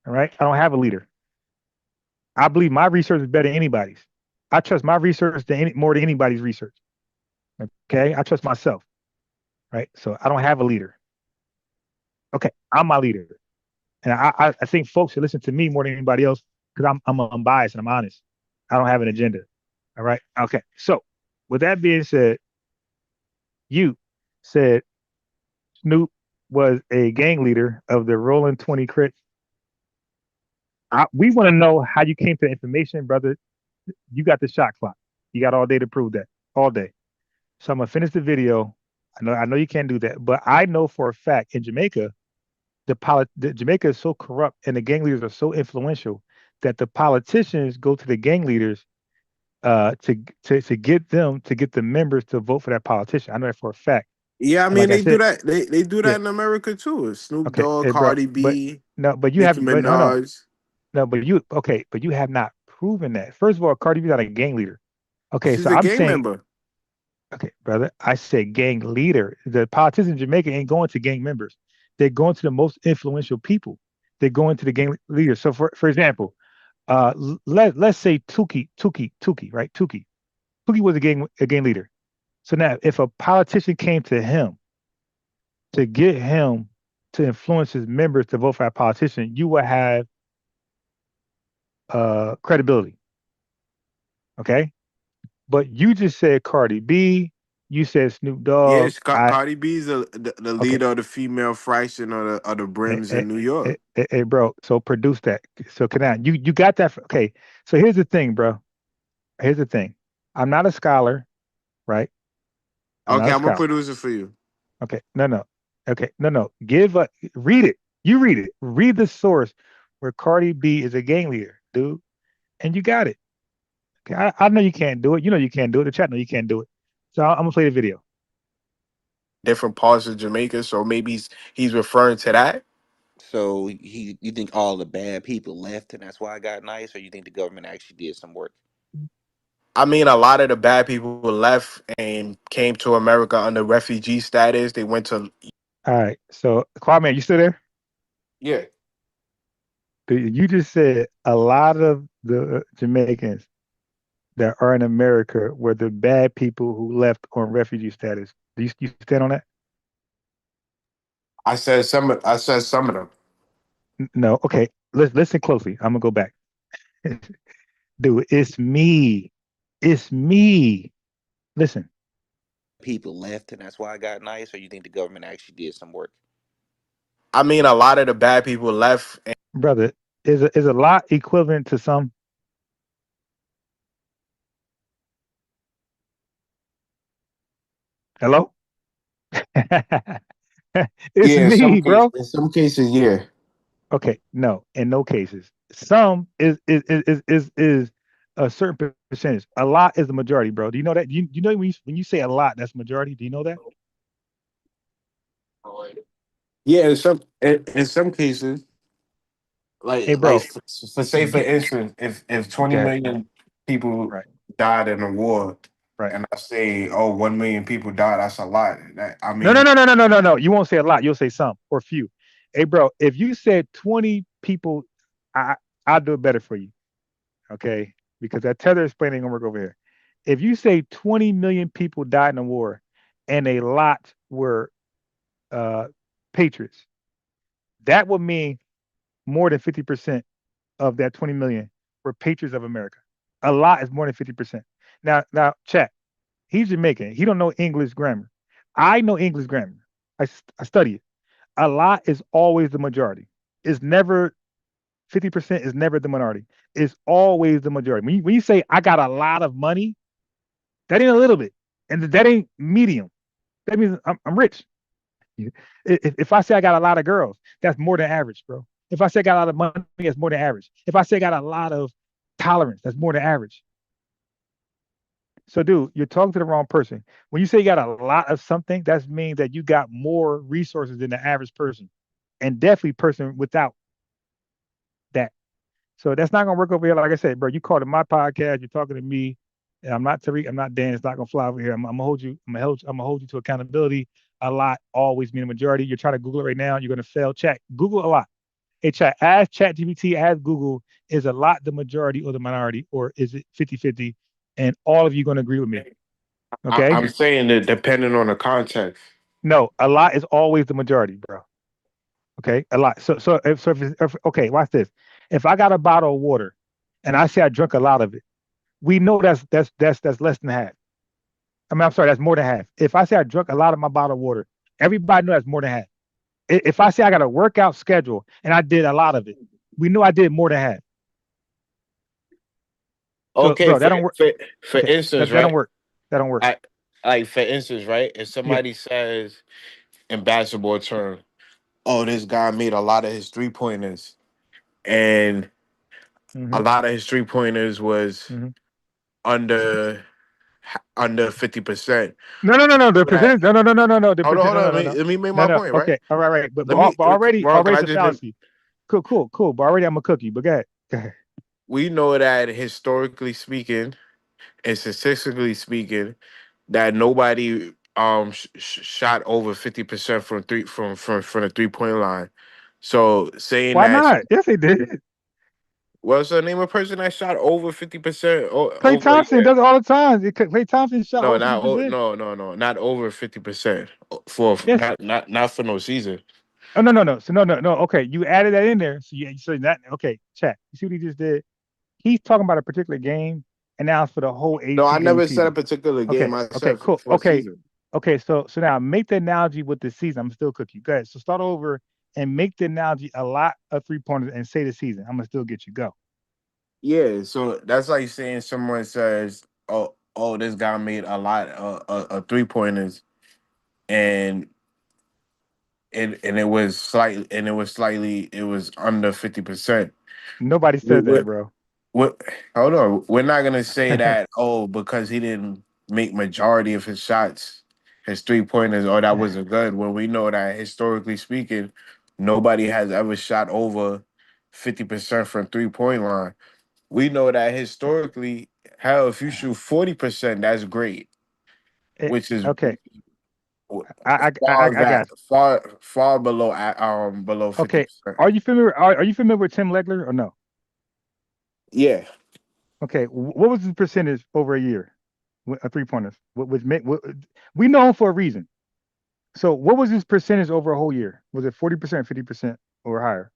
All right. I don't have a leader. I believe my research is better than anybody's. I trust my research more than anybody's research. Okay. I trust myself. Right. So I don't have a leader. Okay. I'm my leader. And I think folks should listen to me more than anybody else because I'm unbiased and I'm honest. I don't have an agenda. All right. Okay. So with that being said, you said Snoop was a gang leader of the Rolling 20 Crips. We want to know how you came to the information, brother. You got the shot clock. You got all day to prove that. All day. So I'm gonna finish the video. I know you can't do that, but I know for a fact in Jamaica, Jamaica is so corrupt and the gang leaders are so influential that the politicians go to the gang leaders to get the members to vote for that politician. I know that for a fact. Yeah, I And mean like I they do said, that. They do yeah, that in America too. Snoop okay, Dogg, hey, bro, Cardi but B, no, but you Nicki have, but no, Minaj. no, but you have not proven that. First of all, Cardi B's not a gang leader. Okay, She's so a I'm gang saying, member. okay, brother, I said gang leader. The politicians in Jamaica ain't going to gang members. They're going to the most influential people. They're going to the gang leaders. So for example, let's say Tuki, right? Tuki was a gang leader. So now if a politician came to him to get him to influence his members to vote for that politician, you would have credibility. Okay. But you just said Cardi B, you said Snoop Dogg. Yes, I Cardi B's the Okay. leader of the female fraction of the Hey, Brims hey, in New York. hey, bro. So produce that. So can you got that? Okay. So here's the thing, bro. Here's the thing. I'm not a scholar, right? I'm not Okay, a I'm gonna scholar. produce it for you. Okay. No. Okay. No. Read it. You read it. Read the source where Cardi B is a gang leader, dude. And you got it. Okay. I know you can't do it. You know you can't do it. The chat know you can't do it. So I'm gonna play the video. Different parts of Jamaica, so maybe he's referring to that. So you think all the bad people left and that's why I got nice, or you think the government actually did some work? I mean, a lot of the bad people left and came to America under refugee status. They went to All right. So Kwame, you still there? yeah. You just said a lot of the Jamaicans that are in America were the bad people who left on refugee status. Do you stand on that? I said some of them. No. Okay. Let's listen closely. I'm gonna go back. Dude, it's me. It's me. Listen, People left and that's why I got nice, or you think the government actually did some work? I mean, a lot of the bad people left. brother. Is a lot equivalent to some? Hello? It's Yeah, me, bro. in some cases, yeah. Okay, no, in no cases. Some is a certain percentage. A lot is the majority, bro. Do you know that? You know when you say a lot, that's majority. Do you know that? Yeah, in some cases, Hey, like bro. for say for Get instance, if 20 okay. million people Right. died in a war, Right. and I say, oh, 1 million people died, that's a lot. That I No, no, mean, no, no, no, no, no, no. You won't say a lot. You'll say some or few. Hey, bro. If you said 20 people, I I'll do it better for you. Okay. because that tether explaining ain't gonna work over here. If you say 20 million people died in the war, and a lot were uh, patriots, that would mean more than 50% of that 20 million were patriots of America. A lot is more than 50%. Now, chat. He's Jamaican. He don't know English grammar. I know English grammar. I study it. A lot is always the majority. It's never 50% is never the minority. It's always the majority. When you say I got a lot of money, that ain't a little bit, and that ain't medium. That means I'm rich. If I say I got a lot of girls, that's more than average, bro. If I say I got a lot of money, that's more than average. If I say I got a lot of tolerance, that's more than average. So, dude, you're talking to the wrong person. When you say you got a lot of something, that means that you got more resources than the average person, and definitely person without that. So that's not gonna work over here. Like I said, bro, you called it my podcast. You're talking to me, and I'm not Tariq. I'm not Dan. It's not gonna fly over here. I'm gonna hold you. I'm gonna hold you to accountability. A lot always mean a majority. You're trying to Google it right now. You're gonna fail. Chat. Google a lot. Hey, chat. Ask ChatGPT. Ask Google. Is a lot the majority or the minority, or is it 50-50? And all of you gonna agree with me. Okay. I'm saying that depending on the context. No, a lot is always the majority, bro. Okay, a lot. If okay, watch this. If I got a bottle of water, and I say I drunk a lot of it, we know that's less than half. I mean, I'm sorry, that's more than half. If I say I drunk a lot of my bottle of water, everybody knows that's more than half. If I say I got a workout schedule and I did a lot of it, we know I did more than half. So, Okay, bro, that don't work. for Okay, instance, that don't right? work. That don't work. Like for instance, right? If Yeah. somebody says in basketball terms, "Oh, this guy made a lot of his 3-pointers," and Mm-hmm. a lot of his 3-pointers was Mm-hmm. under 50%. No. The That percentage. No. The hold on, percent. hold on. No. Let me make No, my no. point, right? Okay. All right. But, Let but, me, but already Ron, can I it's a just? fallacy. Cool. But already I'm a cookie. But go ahead. Go ahead. We know that historically speaking and statistically speaking, that nobody shot over 50% from the 3-point line. So saying Why that, not? Yes, they did. what's the name of a person that shot over 50% Clay over a Thompson year? does it all the time. Clay Thompson shot No, over 50%. no, not over 50% for Yes. not for no season. Oh no. So no. Okay, you added that in there. So that okay. Chat. You see what he just did? He's talking about a particular game, and now it's for the whole No, I 82 game never said a season. particular game. I Okay, said cool. for a season. Okay. So now make the analogy with the season. I'm still cookie. Go ahead. So start over and make the analogy a lot of 3-pointers and say the season. I'm gonna still get you. Go. Yeah, so that's like saying someone says, "Oh, this guy made a lot of 3-pointers," and it was under 50%. Nobody said that, bro. What? Hold on, we're not gonna say that. Oh, because he didn't make majority of his shots, his 3-pointers, or that wasn't good. When we know that historically speaking, nobody has ever shot over 50% from 3-point line. We know that historically, hell, if you shoot 40%, that's great, which is Okay. I got you. far below below Okay. 50%. Are you familiar? Are you familiar with Tim Legler or no? Yeah. Okay. What was his percentage over a year? A 3-pointers. We know him for a reason. So what was his percentage over a whole year? Was it 40%, 50%, or higher?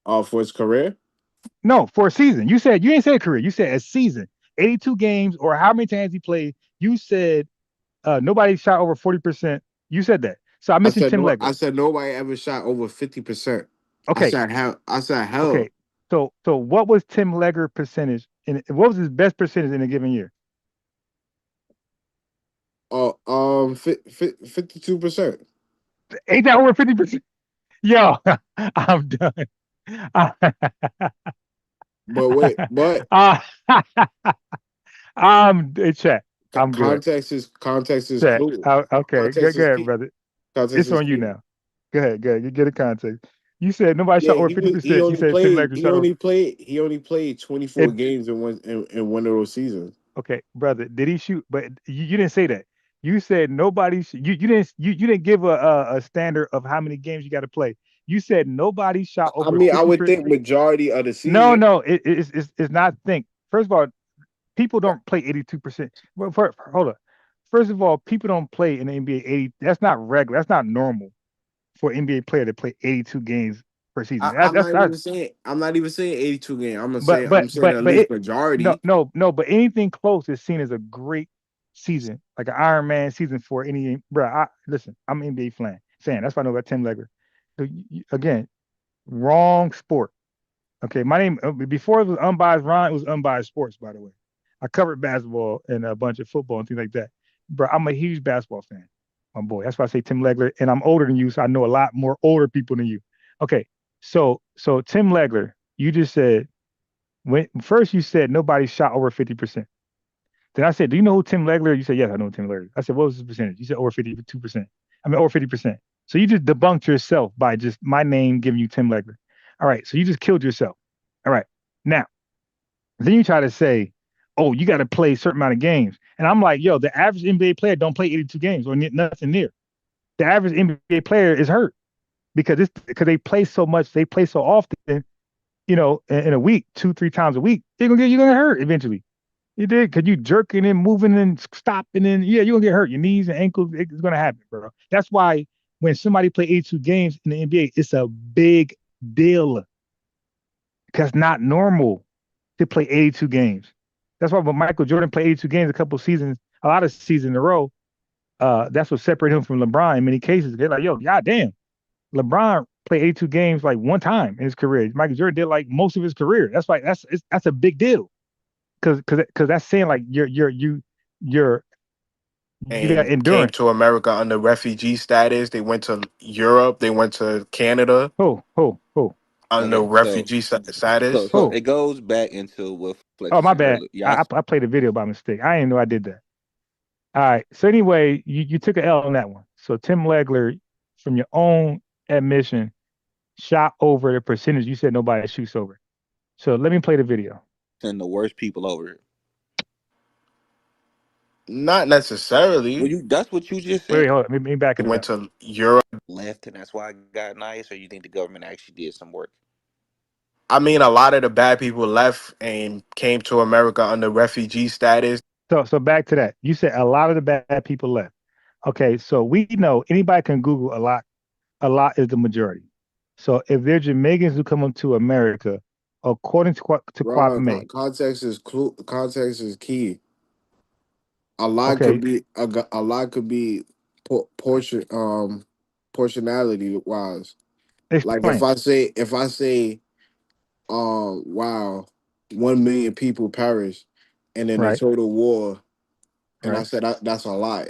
For his career. No, for a season. You didn't say a career. You said a season. 82 games or how many times he played. You said nobody shot over 40%. You said that. So I I mentioned said Tim no. Legler. I said nobody ever shot over 50%. Okay. I said hell. Okay. So what was Tim Legler percentage what was his best percentage in a given year? 52%. Ain't that over 50%? Yo, I'm done. But wait, but uh, chat. I'm good. context is Chat. clue. Okay, Context go is ahead, key. brother. Context It's is on you key. now. Go ahead. You get a context. You said nobody Yeah, shot over 50%. You said Tim Legler shot over. he only played 24 It, games in one of those seasons. okay, brother. Did he shoot? But you didn't say that. You said nobody. You didn't give a standard of how many games you got to play. You said nobody shot I over mean, I would 50%. think majority of the No, season. no, it's not think. First of all, people don't play 82%. Well, hold up. First of all, people don't play in the NBA 80. That's not regular. That's not normal for an NBA player to play 82 games per season. I'm That's not not. even saying 82 game. But I'm saying at least it no majority. no no. But anything close is seen as a great season, like an Iron Man season for any. Bro, listen, I'm an NBA fan. That's why I know about Tim Legler. So, again, wrong sport. Okay, my name before it was Unbiased Ron, it was Unbiased Sports, by the way. I covered basketball and a bunch of football and things like that. Bro, I'm a huge basketball fan, my boy. That's why I say Tim Legler, and I'm older than you, so I know a lot more older people than you. Okay, so Tim Legler, you just said when first you said nobody shot over 50%. Then I said, do you know who Tim Legler? You said, yes, I know Tim Legler. I said, what was his percentage? You said over 52%. I mean, over 50%. So you just debunked yourself by just my name giving you Tim Legler. All right, so you just killed yourself. All right, now then you try to say, oh, you got to play a certain amount of games, and I'm like, yo, the average NBA player don't play 82 games or nothing near. The average NBA player is hurt because they play so much, they play so often. In a week, 2-3 times a week, you're gonna hurt eventually. You did because you jerking and moving and stopping and yeah, you're gonna get hurt. Your knees and ankles, it's gonna happen, bro. That's why when somebody play 82 games in the NBA, it's a big deal. Because not normal to play 82 games. That's why when Michael Jordan played 82 games a lot of seasons in a row, that's what separated him from LeBron in many cases. They're like, yo, goddamn, LeBron played 82 games like one time in his career. Michael Jordan did like most of his career. That's why that's a big deal. Because that's saying like you got And came endurance. to America under refugee status. They went to Europe. They went to Canada Oh. under Okay, refugee status. so it goes back into what Flex Oh, was my saying bad. earlier. Y'all, I played a video by mistake. I didn't know I did that. All right. So anyway, you took an L on that one. So Tim Legler, from your own admission, shot over the percentage you said nobody shoots over. So let me play the video. send the worst people over here. Not necessarily. That's what you just Wait, said. hold on. Let me back They it went up. to Europe. Left, and that's why I got nice, or you think the government actually did some work? I mean, a lot of the bad people left and came to America under refugee status. So back to that. You said a lot of the bad people left. Okay, so we know anybody can Google a lot. A lot is the majority. So if they're Jamaicans who come into America, according to Ron, Kwame, context is key. A lot okay, could be a lot could be portionality wise. Like explain. if I say wow, 1 million people perished, and in a Right, total war, and I right. said that's a lot,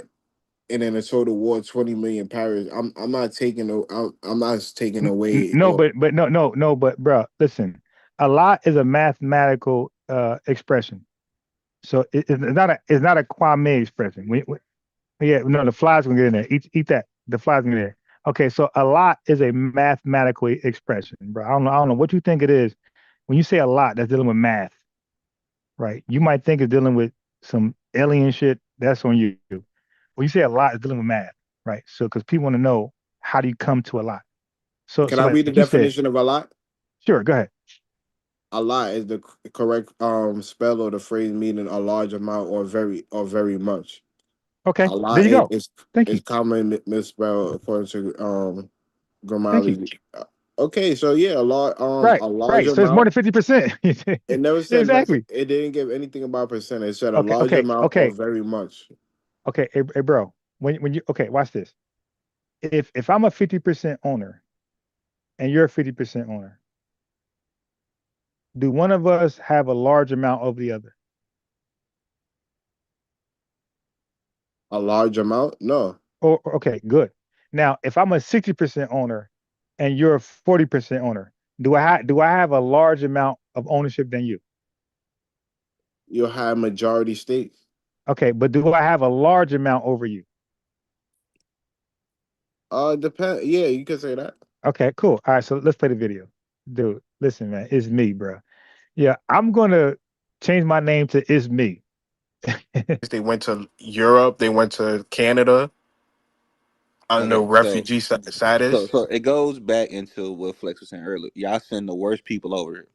and in a total war, 20 million perished. I'm not taking I'm not taking away No, or but no, but bro, listen. A lot is a mathematical expression. So it's not a Kwame expression. Yeah, no, the flies gonna get in there. Eat that. The flies gonna get in there. Okay, so a lot is a mathematical expression, bro. I don't know what you think it is. When you say a lot, that's dealing with math, right? You might think it's dealing with some alien shit. That's on you. When you say a lot, it's dealing with math, right? So because people want to know how do you come to a lot. So can so I like read the you said, definition of a lot? sure, go ahead. A lot is the correct spell of the phrase meaning a large amount or very much. Okay, A there lot you go. Thank is you. common misspelled according to Thank you. grammarly. Okay, so yeah, Right, a large right. So it's more amount. than 50%. It never said Exactly. it didn't give anything about percent. It said a Okay, large okay, amount or okay, very much. okay. Hey, bro, when you okay, watch this. If I'm a 50% owner and you're a 50% owner, do one of us have a large amount over the other? A large amount? No. Or okay, good. Now, if I'm a 60% owner and you're a 40% owner, do I have a large amount of ownership than you? You'll have majority stake. Okay, but do I have a large amount over you? Depend. Yeah, you can say that. Okay, cool. All right, so let's play the video. Dude, listen, man, it's me, bro. Yeah, I'm gonna change my name to It's Me. They went to Europe. They went to Canada under Okay, refugee status. so it goes back into what Flex was saying earlier. Y'all send the worst people over here.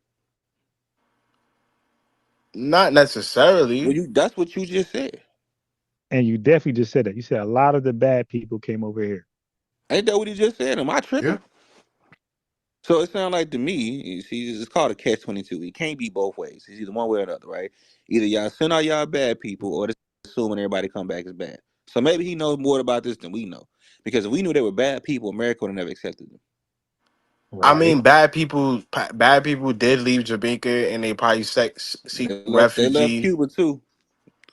Not necessarily. Well, that's what you just said. And you definitely just said that. You said a lot of the bad people came over here. Ain't that what he just said? Am I tripping? Yeah. So it sounds like to me, you see, it's called a catch-22. It can't be both ways. It's either one way or another, right? Either y'all send out y'all bad people, or just assuming everybody come back as bad. So maybe he knows more about this than we know. Because if we knew they were bad people, America would have never accepted them. I Right. mean, bad people did leave Jamaica, and they probably seek They left refugee. Cuba too.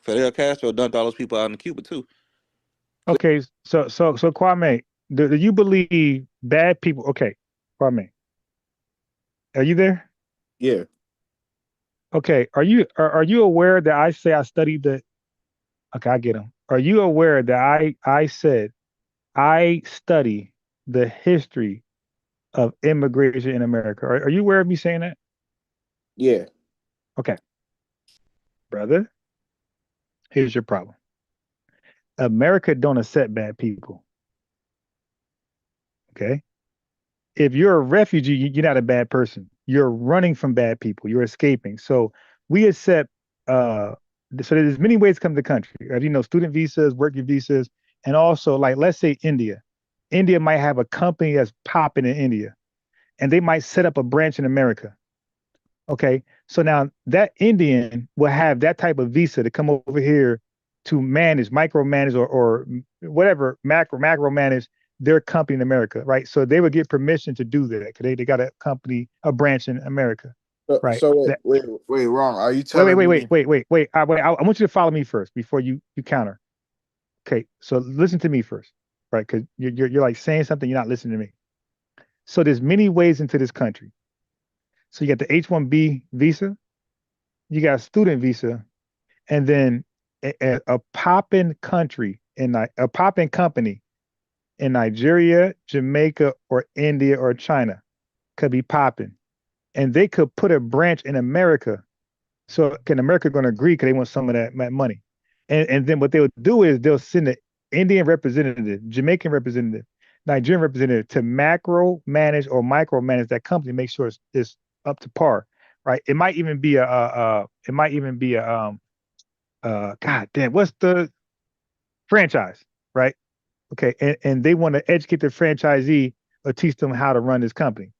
Fidel Castro dumped all those people out in Cuba too. Okay. So Kwame, do you believe bad people? Okay, Kwame, are you there? Yeah. Okay. Are you aware that I say I studied the? Okay, I get them. Are you aware that I said I study the history of immigration in America? Are you aware of me saying that? Yeah. Okay, brother. Here's your problem. America don't accept bad people. Okay. If you're a refugee, you're not a bad person. You're running from bad people. You're escaping. So we accept. So there's many ways to come to the country. As you know, student visas, working visas, and also like let's say India. India might have a company that's popping in India, and they might set up a branch in America. Okay, so now that Indian will have that type of visa to come over here to manage, micromanage, or whatever macro manage their company in America, right? So they would get permission to do that because they got a branch in America, right? So That, wait, wrong. Are you wait, wait, telling wait, me? wait, wait, wait, wait. I want you to follow me first before you counter. Okay, so listen to me first, right? Because you're like saying something, you're not listening to me. So there's many ways into this country. So you got the H-1B visa, you got a student visa, and then a popping country a popping company in Nigeria, Jamaica, or India or China could be popping, and they could put a branch in America. So can America going to agree because they want some of that money? And then what they'll do is they'll send an Indian representative, Jamaican representative, Nigerian representative to macro manage or micro manage that company, make sure it's up to par, right? It might even be God damn, what's the franchise, right? Okay, and they want to educate the franchisee or teach them how to run this company.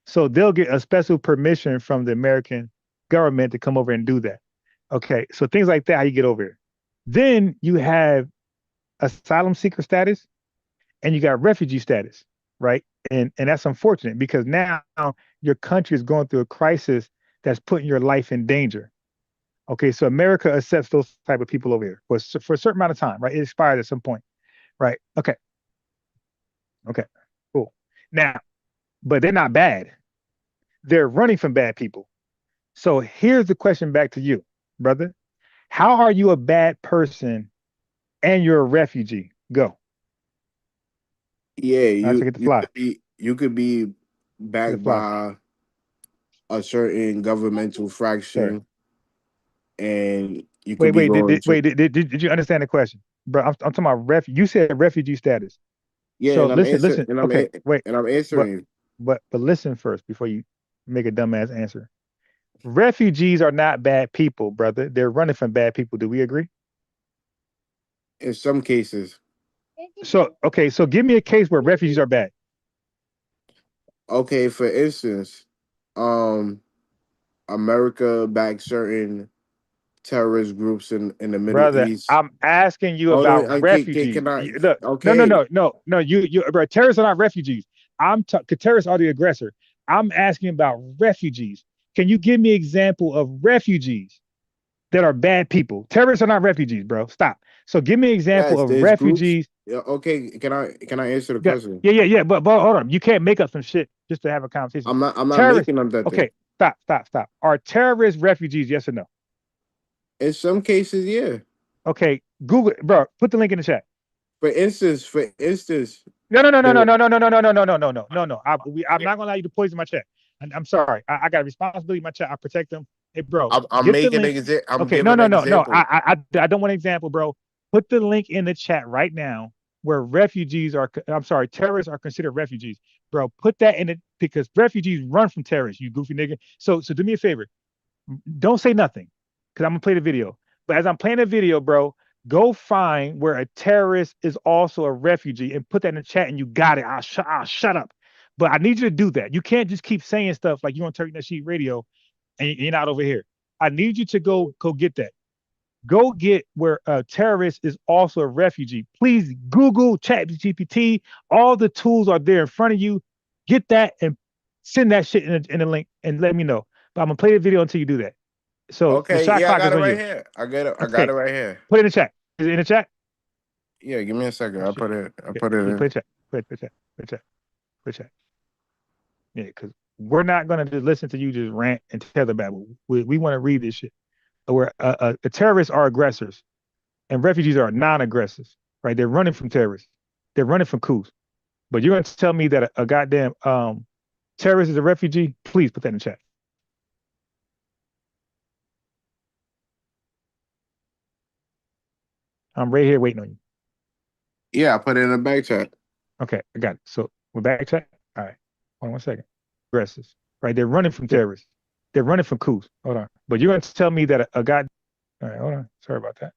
So they'll get a special permission from the American government to come over and do that. Okay, so things like that, how you get over here. Then you have asylum seeker status and you got refugee status, right? And that's unfortunate because now your country is going through a crisis that's putting your life in danger. Okay, so America accepts those type of people over here for a certain amount of time, right? It expires at some point, right? Okay, cool. Now, but they're not bad. They're running from bad people. So here's the question back to you, brother. How are you a bad person and you're a refugee? Go. Yeah, I get the fly. you could be Get the backed fly. by a certain governmental Sir. fraction, and you could be going to Did you understand the question, bro? I'm talking about You said refugee status. yeah, So and listen. Okay, wait, I'm but answering. but listen first before you make a dumbass answer. Refugees are not bad people, brother. They're running from bad people. Do we agree? In some cases, So okay, so give me a case where refugees are bad. okay, for instance, um, America backed certain terrorist groups in the Middle Brother, East. I'm asking you Oh, about refugees. can I? Look, Okay, no. Bro, terrorists are not refugees. Terrorists are the aggressor. I'm asking about refugees. Can you give me an example of refugees that are bad people? Terrorists are not refugees, bro. Stop. So give me an example yes, of there's groups. refugees. Yeah, okay, can I answer the Yeah, question? yeah. But hold on. You can't make up some shit just to have a conversation. I'm not Terrorists. making them that thing. Okay, stop. Are terrorists refugees? Yes or no? In some cases, yeah. Okay, Google, bro. Put the link in the chat. For instance, No. there. I'm not gonna allow you to poison my chat. I'm sorry. I got a responsibility in my chat. I protect them. Hey, bro, I'm get the making link. an I'm Okay, giving an no. example. I don't want an example, bro. Put the link in the chat right now. where refugees are, I'm sorry, terrorists are considered refugees. Bro, put that in it because refugees run from terrorists, you goofy nigga. So do me a favor. Don't say nothing because I'm going to play the video. But as I'm playing the video, bro, go find where a terrorist is also a refugee and put that in the chat and you got it. I'll shut up. But I need you to do that. You can't just keep saying stuff like you're on Turkey Sheet Radio and you're not over here. I need you to go get that. Go get where a terrorist is also a refugee. Please Google, ChatGPT. All the tools are there in front of you. Get that and send that shit in a link and let me know. But I'm gonna play the video until you do that. So the Okay, shot yeah, I clock got is it on right you. here. I got it. I got Okay, it right here. put it in the chat. Is it in the chat? Yeah, give me a second. Oh, I shit. put it. I Okay. put it Put in. it chat. Put it chat. Put it chat. Put it chat. Yeah, because we're not gonna just listen to you just rant and tether babble. We want to read this shit. Where terrorists are aggressors and refugees are non-aggressors, right? They're running from terrorists. They're running from coups. But you're going to tell me that a goddamn terrorist is a refugee? Please put that in the chat. I'm right here waiting on you. Yeah, I put it in the back chat. Okay, I got it. So we're back chat. All right. Hold on 1 second. Aggressors, right? They're running from terrorists. They're running from coups. Hold on. But you're going to tell me that a god. All right, hold on. Sorry about that.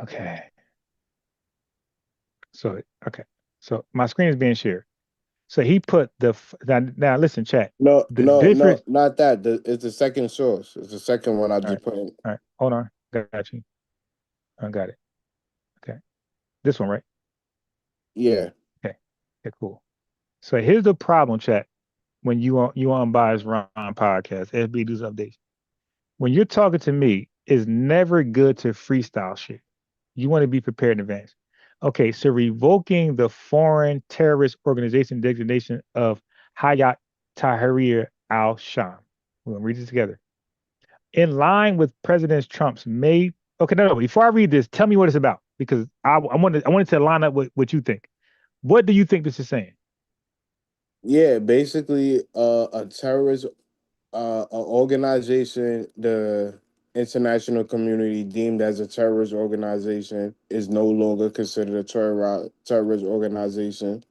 Okay. So my screen is being shared. So he put now listen, chat. No, The difference. not that. It's the second source. It's the second one I All just right. put in. All right, hold on. Got you. I got it. Okay. This one, right? Yeah. Okay. Okay, cool. So here's the problem, chat. When you on Bias Ron podcast, FBA News Updates. When you're talking to me, it's never good to freestyle shit. You want to be prepared in advance. Okay, so revoking the foreign terrorist organization designation of Hayat Tahrir al-Sham. We're gonna read this together. In line with President Trump's May. Okay, no. Before I read this, tell me what it's about because I wanted to line up with what you think. What do you think this is saying? Yeah, basically, a terrorist, an organization the international community deemed as a terrorist organization is no longer considered a terrorist organization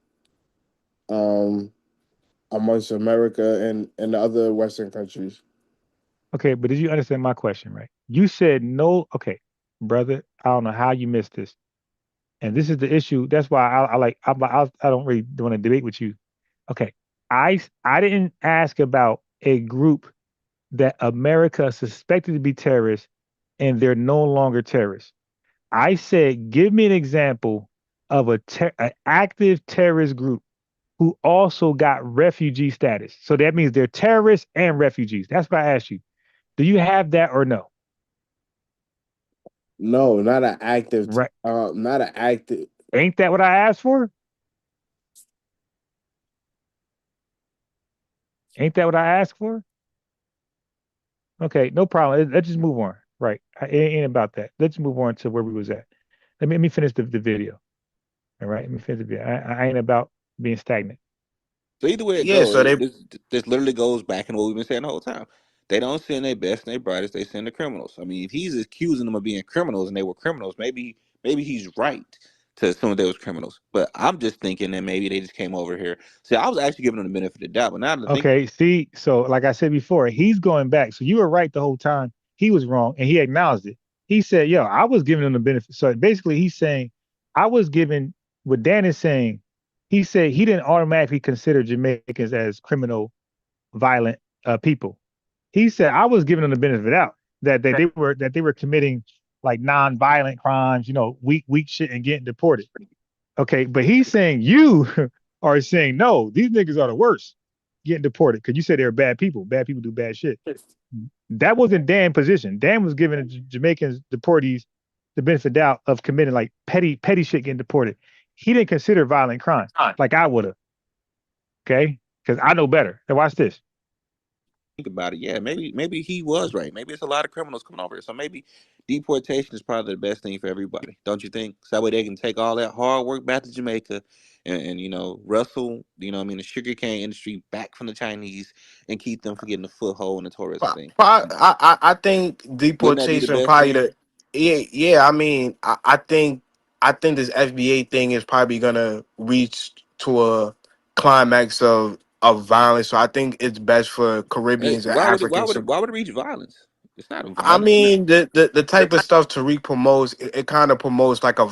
amongst America and the other Western countries. Okay, but did you understand my question, right? You said no. Okay, brother, I don't know how you missed this, and this is the issue. That's why I don't really want to debate with you. Okay, I didn't ask about a group that America suspected to be terrorists, and they're no longer terrorists. I said, give me an example of an active terrorist group who also got refugee status. So that means they're terrorists and refugees. That's what I asked you. Do you have that or no? No, not an active. Right. Not an active. Ain't that what I asked for? Ain't that what I asked for? Okay, no problem. Let's just move on. Right. It ain't about that. Let's move on to where we was at. Let me finish the video. All right. Let me finish the video. I ain't about being stagnant. So either way it Yeah, so goes, they this literally goes back in what we've been saying the whole time. They don't send their best and their brightest; they send the criminals. I mean, if he's accusing them of being criminals and they were criminals, maybe he's right to some of those criminals. But I'm just thinking that maybe they just came over here. See, I was actually giving them the benefit of the doubt, but now that I think, Okay, see, so like I said before, he's going back. So you were right the whole time. He was wrong, and he acknowledged it. He said, "Yo, I was giving him the benefit." So basically, he's saying, "I was giving." What Dan is saying, he said he didn't automatically consider Jamaicans as criminal, violent people. He said I was giving them the benefit of the doubt that they were committing like non-violent crimes, weak shit and getting deported. Okay, but he's saying you are saying no, these niggas are the worst getting deported because you said they're bad people. Bad people do bad shit. That wasn't Dan's position. Dan was giving the Jamaicans deportees the benefit of doubt of committing like petty shit getting deported. He didn't consider violent crime like I would have. Okay, because I know better. Now watch this. think about it, yeah, maybe he was right. Maybe it's a lot of criminals coming over here. So maybe deportation is probably the best thing for everybody, don't you think? So that way they can take all that hard work back to Jamaica and wrestle, the sugarcane industry back from the Chinese and keep them from getting a foothold in the tourism scene. I think Wouldn't that be the deportation best probably thing? the yeah. I mean, I think I think this FBA thing is probably gonna reach to a climax of violence. So I think it's best for Caribbeans and Africans. Why would it reach violence? It's not a I violent thing. mean, the type of stuff Tariq promotes, it kind of promotes like a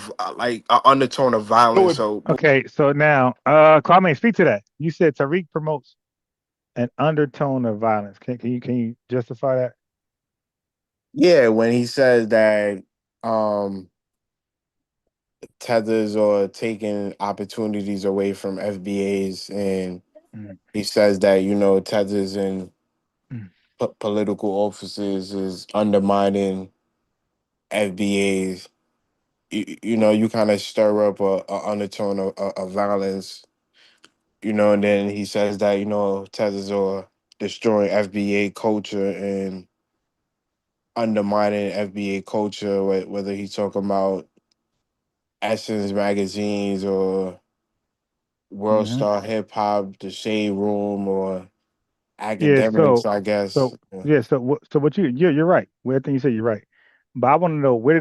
undertone of No, violence. it, So Okay, so now, Kwame, speak to that. You said Tariq promotes an undertone of violence. Can you justify that? yeah, when he says that um tethers or taking opportunities away from FBAs, and Mm, he says that tethers in mm. political offices is undermining FBAs. You kind of stir up a undertone of violence. And then he says that tethers are destroying FBA culture and undermining FBA culture, whether he's talking about Essence magazines or World Hmm. Star Hip Hop, The Shade Room, or Yeah. academics, I guess. Yeah. Yeah. So what you're right. Where I think you said you're right, but I want to know where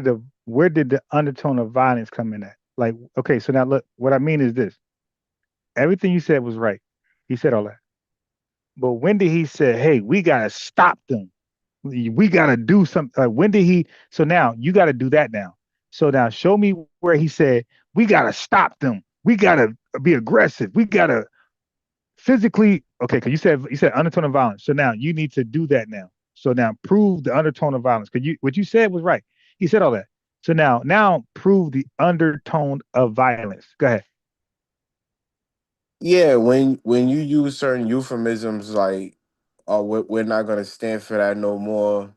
did the undertone of violence come in at? Like, okay, so now look, what I mean is this: everything you said was right. He said all that, but when did he say, "Hey, we gotta stop them. We gotta do something"? Like, when did he? So now you got to do that now. So now show me where he said we gotta stop them. We gotta be aggressive. We gotta physically, okay, because you said undertone of violence. So now you need to do that now. So now prove the undertone of violence. Because what you said was right. He said all that. So now prove the undertone of violence. Go ahead. Yeah, when you use certain euphemisms like, "Oh, we're not gonna stand for that no more.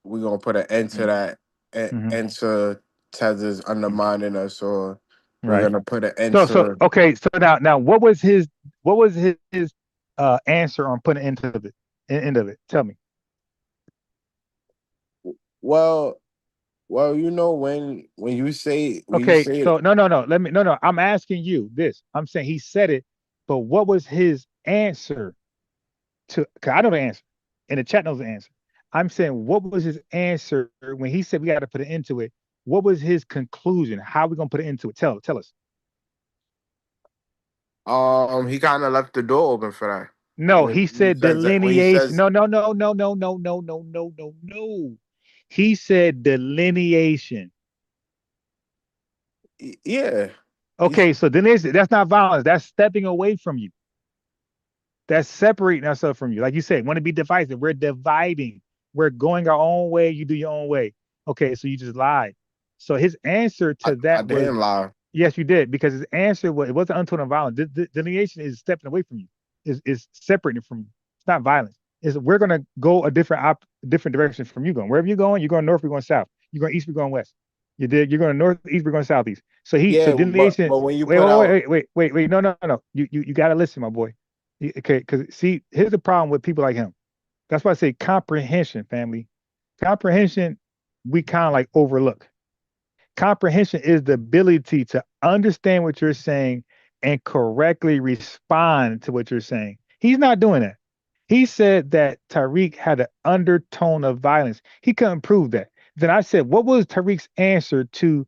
We're gonna put an end to that, Mm-hmm. end to tethers undermining us, or we're Right. gonna put an end So to." okay. So now what was his answer on putting into it? End of it. Tell me. Well, when you Okay. say So it, no. No. I'm asking you this. I'm saying he said it, but what was his answer to? Cause I know the answer, and the chat knows the answer. I'm saying, what was his answer when he said we got to put an end to it? What was his conclusion? How are we gonna put an end to it? Tell us. he kind of left the door open for that No, when he he said says that when he delineation. says, No. He said delineation. yeah, he's Okay, so delineation, that's not violence. That's stepping away from you. That's separating ourselves from you. Like you said, want to be divisive. We're dividing. We're going our own way. You do your own way. Okay, so you just lied. So his answer to I that was didn't lie. yes, you did, because his answer was it wasn't untold and violent. Delineation is stepping away from you. Is separating from you. It's not violence. Is we're gonna go a different direction from you going. Wherever you're going, north, you're going south. You're going east, we're going west. You did. You're going north, east, we're going southeast. So Yeah, but delineation. when you Wait, put out, wait. No. You gotta listen, my boy. Okay, because see, here's the problem with people like him. That's why I say comprehension, family. Comprehension, we kind of like overlook. Comprehension is the ability to understand what you're saying and correctly respond to what you're saying. He's not doing that. He said that Tariq had an undertone of violence. He couldn't prove that. Then I said, what was Tariq's answer to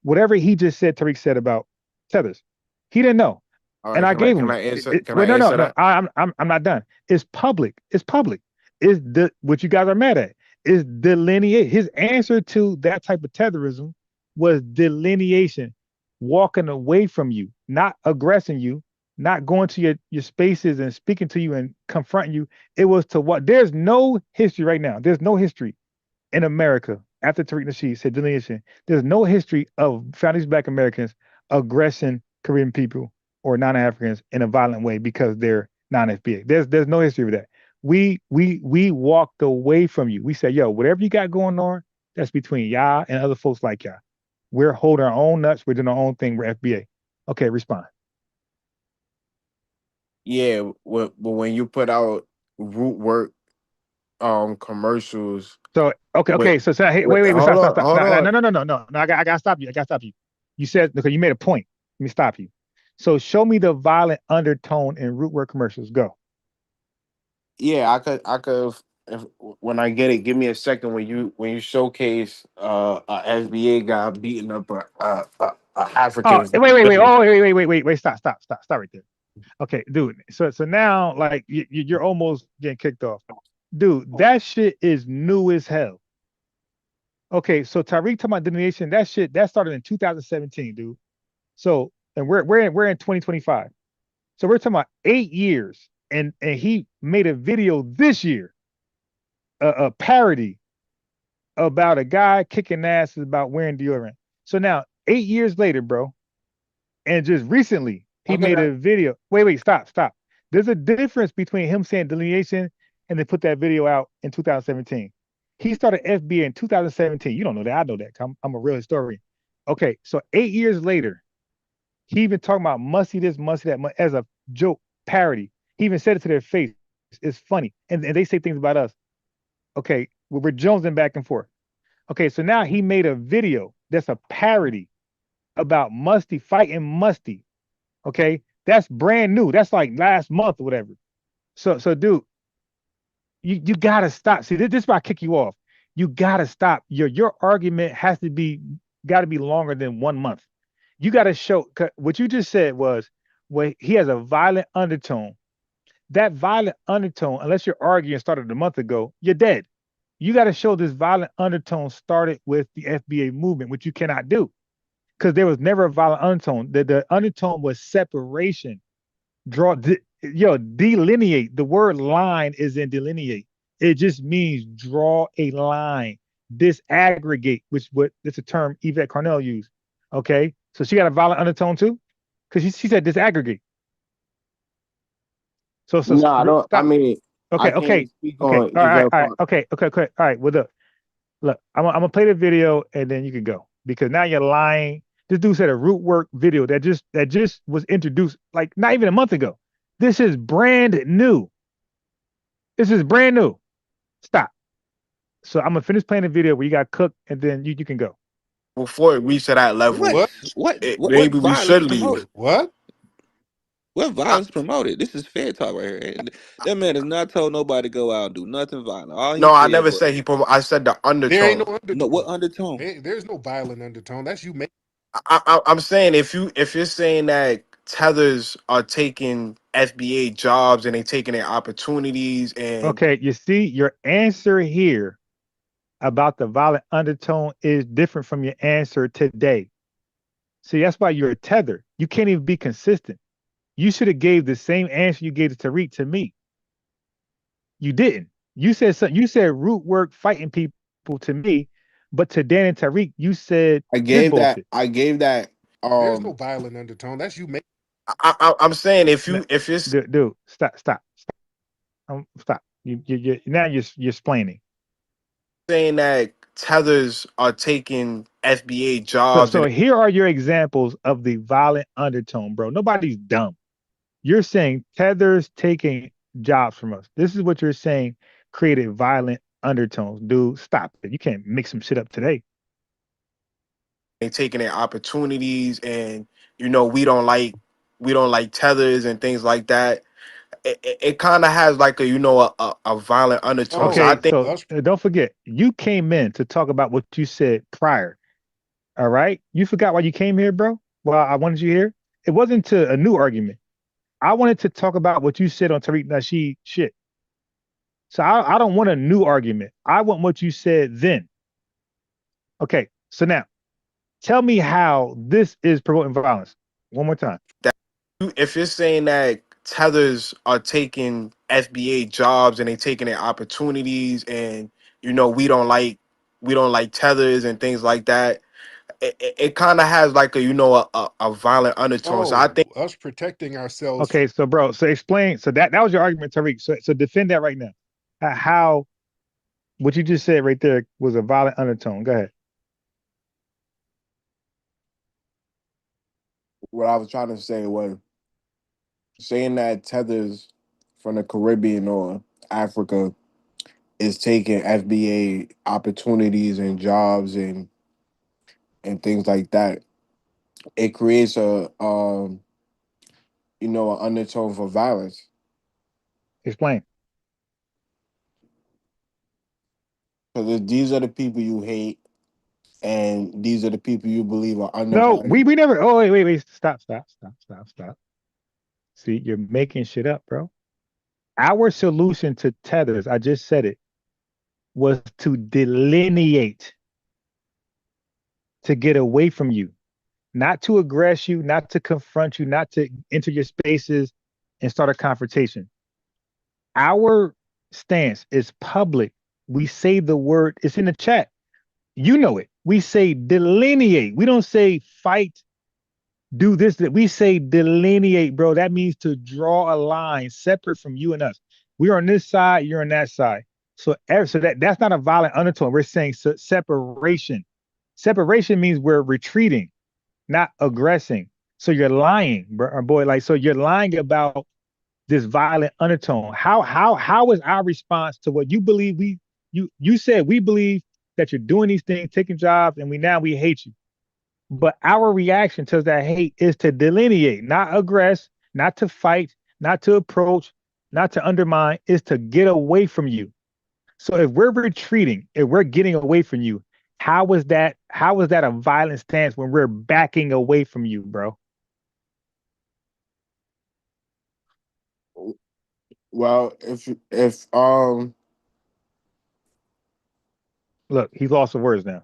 whatever he just said Tariq said about tethers? He didn't know. all And right, I can I gave can him I answer it. can I Wait, no. answer that? I'm not done. It's public. It's public. Is the what you guys are mad at is delineate. His answer to that type of tetherism was delineation, walking away from you, not aggressing you, not going to your spaces and speaking to you and confronting you. It was to what there's no history right now. There's no history in America after Tariq Nasheed said delineation. There's no history of founding Black Americans aggressing Caribbean people or non-Africans in a violent way because they're non-FBA. There's no history of that. We walked away from you. We said, yo, whatever you got going on, that's between y'all and other folks like y'all. We're holding our own nuts. We're doing our own thing. We're FBA. Okay, respond. Yeah, but when you put out root work commercials So with okay. So hey, with wait, hold on, stop. hold on. No. I gotta stop you. I gotta stop you. You said because you made a point. Let me stop you. So show me the violent undertone in root work commercials. Go. Yeah, I could if when I get it, give me a second when you showcase a SBA guy beating up a Oh, Africans. wait. Oh, wait. Stop right there. Okay, dude. So now, like, you're almost getting kicked off, dude. That shit is new as hell. Okay, so Tariq talking about delineation. That shit that started in 2017, dude. So, and we're in 2025. So we're talking about 8 years, and he made a video this year, a parody about a guy kicking ass about wearing deodorant. So now 8 years later, bro, and just recently he Okay. made a video. Wait, stop. There's a difference between him saying delineation and then put that video out in 2017. He started FBA in 2017. You don't know that. I know that. I'm a real historian. Okay, so 8 years later, he even talking about musty this, musty that as a joke parody. He even said it to their face. It's funny. And they say things about us. Okay, we're jonesing back and forth. Okay, so now he made a video that's a parody about Musty fighting Musty. Okay, that's brand new. That's like last month or whatever. So dude, you gotta stop. See, this is why I kick you off. You gotta stop. Your argument has to be got to be longer than 1 month. You got to show what you just said was well, he has a violent undertone. That violent undertone, unless you're arguing started a month ago, you're dead. You got to show this violent undertone started with the FBA movement, which you cannot do because there was never a violent undertone. The undertone was separation. Delineate. The word line is in delineate. It just means draw a line, disaggregate, which what it's a term Yvette Carnell used. Okay, so she got a violent undertone too, because she said disaggregate. So No, I don't. I stop. mean, I Okay, can't okay, speak okay. on All right, either all right. part. Okay. All right. Well, look. I'm gonna play the video and then you can go because now you're lying. This dude said a root work video that just was introduced like not even a month ago. This is brand new. This is brand new. Stop. So I'm gonna finish playing the video where you got cooked and then you can go. Before it reached to that level, What? What maybe we violence should leave. promoted? What? What I, violence promoted? This is fair talk right here. And that man has not told nobody to go out and do nothing violent. All he no, I said never was I said the There ain't undertone. no no. What undertone. undertone? There's no violent undertone. That's you make. I'm saying if you're saying that tethers are taking FBA jobs and they taking their opportunities and Okay, you see, your answer here about the violent undertone is different from your answer today. See, that's why you're a tether. You can't even be consistent. You should have gave the same answer you gave to Tariq to me. You didn't. You said something. You said root work fighting people to me, but to Dan and Tariq, you said this bullshit. I gave that There's no um violent undertone. That's you make. I'm saying No, if you're dude, stop. Stop. You now you're explaining. saying that tethers are taking FBA So jobs so and here are your examples of the violent undertone, bro. Nobody's dumb. You're saying tethers taking jobs from us. This is what you're saying created violent undertones. Dude, stop it. You can't make some shit up today. they taking their opportunities and we don't like tethers and things like that. It kind of has like a a violent undertone. So I Okay, Oh, think so us. don't forget, you came in to talk about what you said prior. All right? You forgot why you came here, bro? Well, I wanted you here. It wasn't to a new argument. I wanted to talk about what you said on Tariq Nasheed shit. So I don't want a new argument. I want what you said then. Okay, so now tell me how this is promoting violence. One more time. that if you're saying that tethers are taking FBA jobs and they taking their opportunities and we don't like tethers and things like that. It kind of has like a a violent undertone. So I Oh, think us protecting ourselves. Okay, so bro, so explain. So that was your argument, Tariq. So defend that right now. How what you just said right there was a violent undertone. Go ahead. what I was trying to say was saying that tethers from the Caribbean or Africa is taking FBA opportunities and jobs and things like that. It creates a an undertone for violence Explain. because these are the people you hate. and these are the people you believe are No, we undermining. never. Oh, wait. Stop. See, you're making shit up, bro. Our solution to tethers, I just said it, was to delineate, to get away from you, not to aggress you, not to confront you, not to enter your spaces and start a confrontation. Our stance is public. We say the word, it's in the chat. You know it. We say delineate. We don't say fight, do this, that. We say delineate, bro. That means to draw a line separate from you and us. We're on this side, you're on that side. So that's not a violent undertone. We're saying separation. Separation means we're retreating, not aggressing. So you're lying, bro, boy. Like, so you're lying about this violent undertone. How is our response to what you believe you said we believe that you're doing these things, taking jobs, and we hate you. But our reaction to that hate is to delineate, not aggress, not to fight, not to approach, not to undermine, is to get away from you. So if we're retreating, if we're getting away from you, how is that a violent stance when we're backing away from you, bro? Well, if Look, he's lost the words now.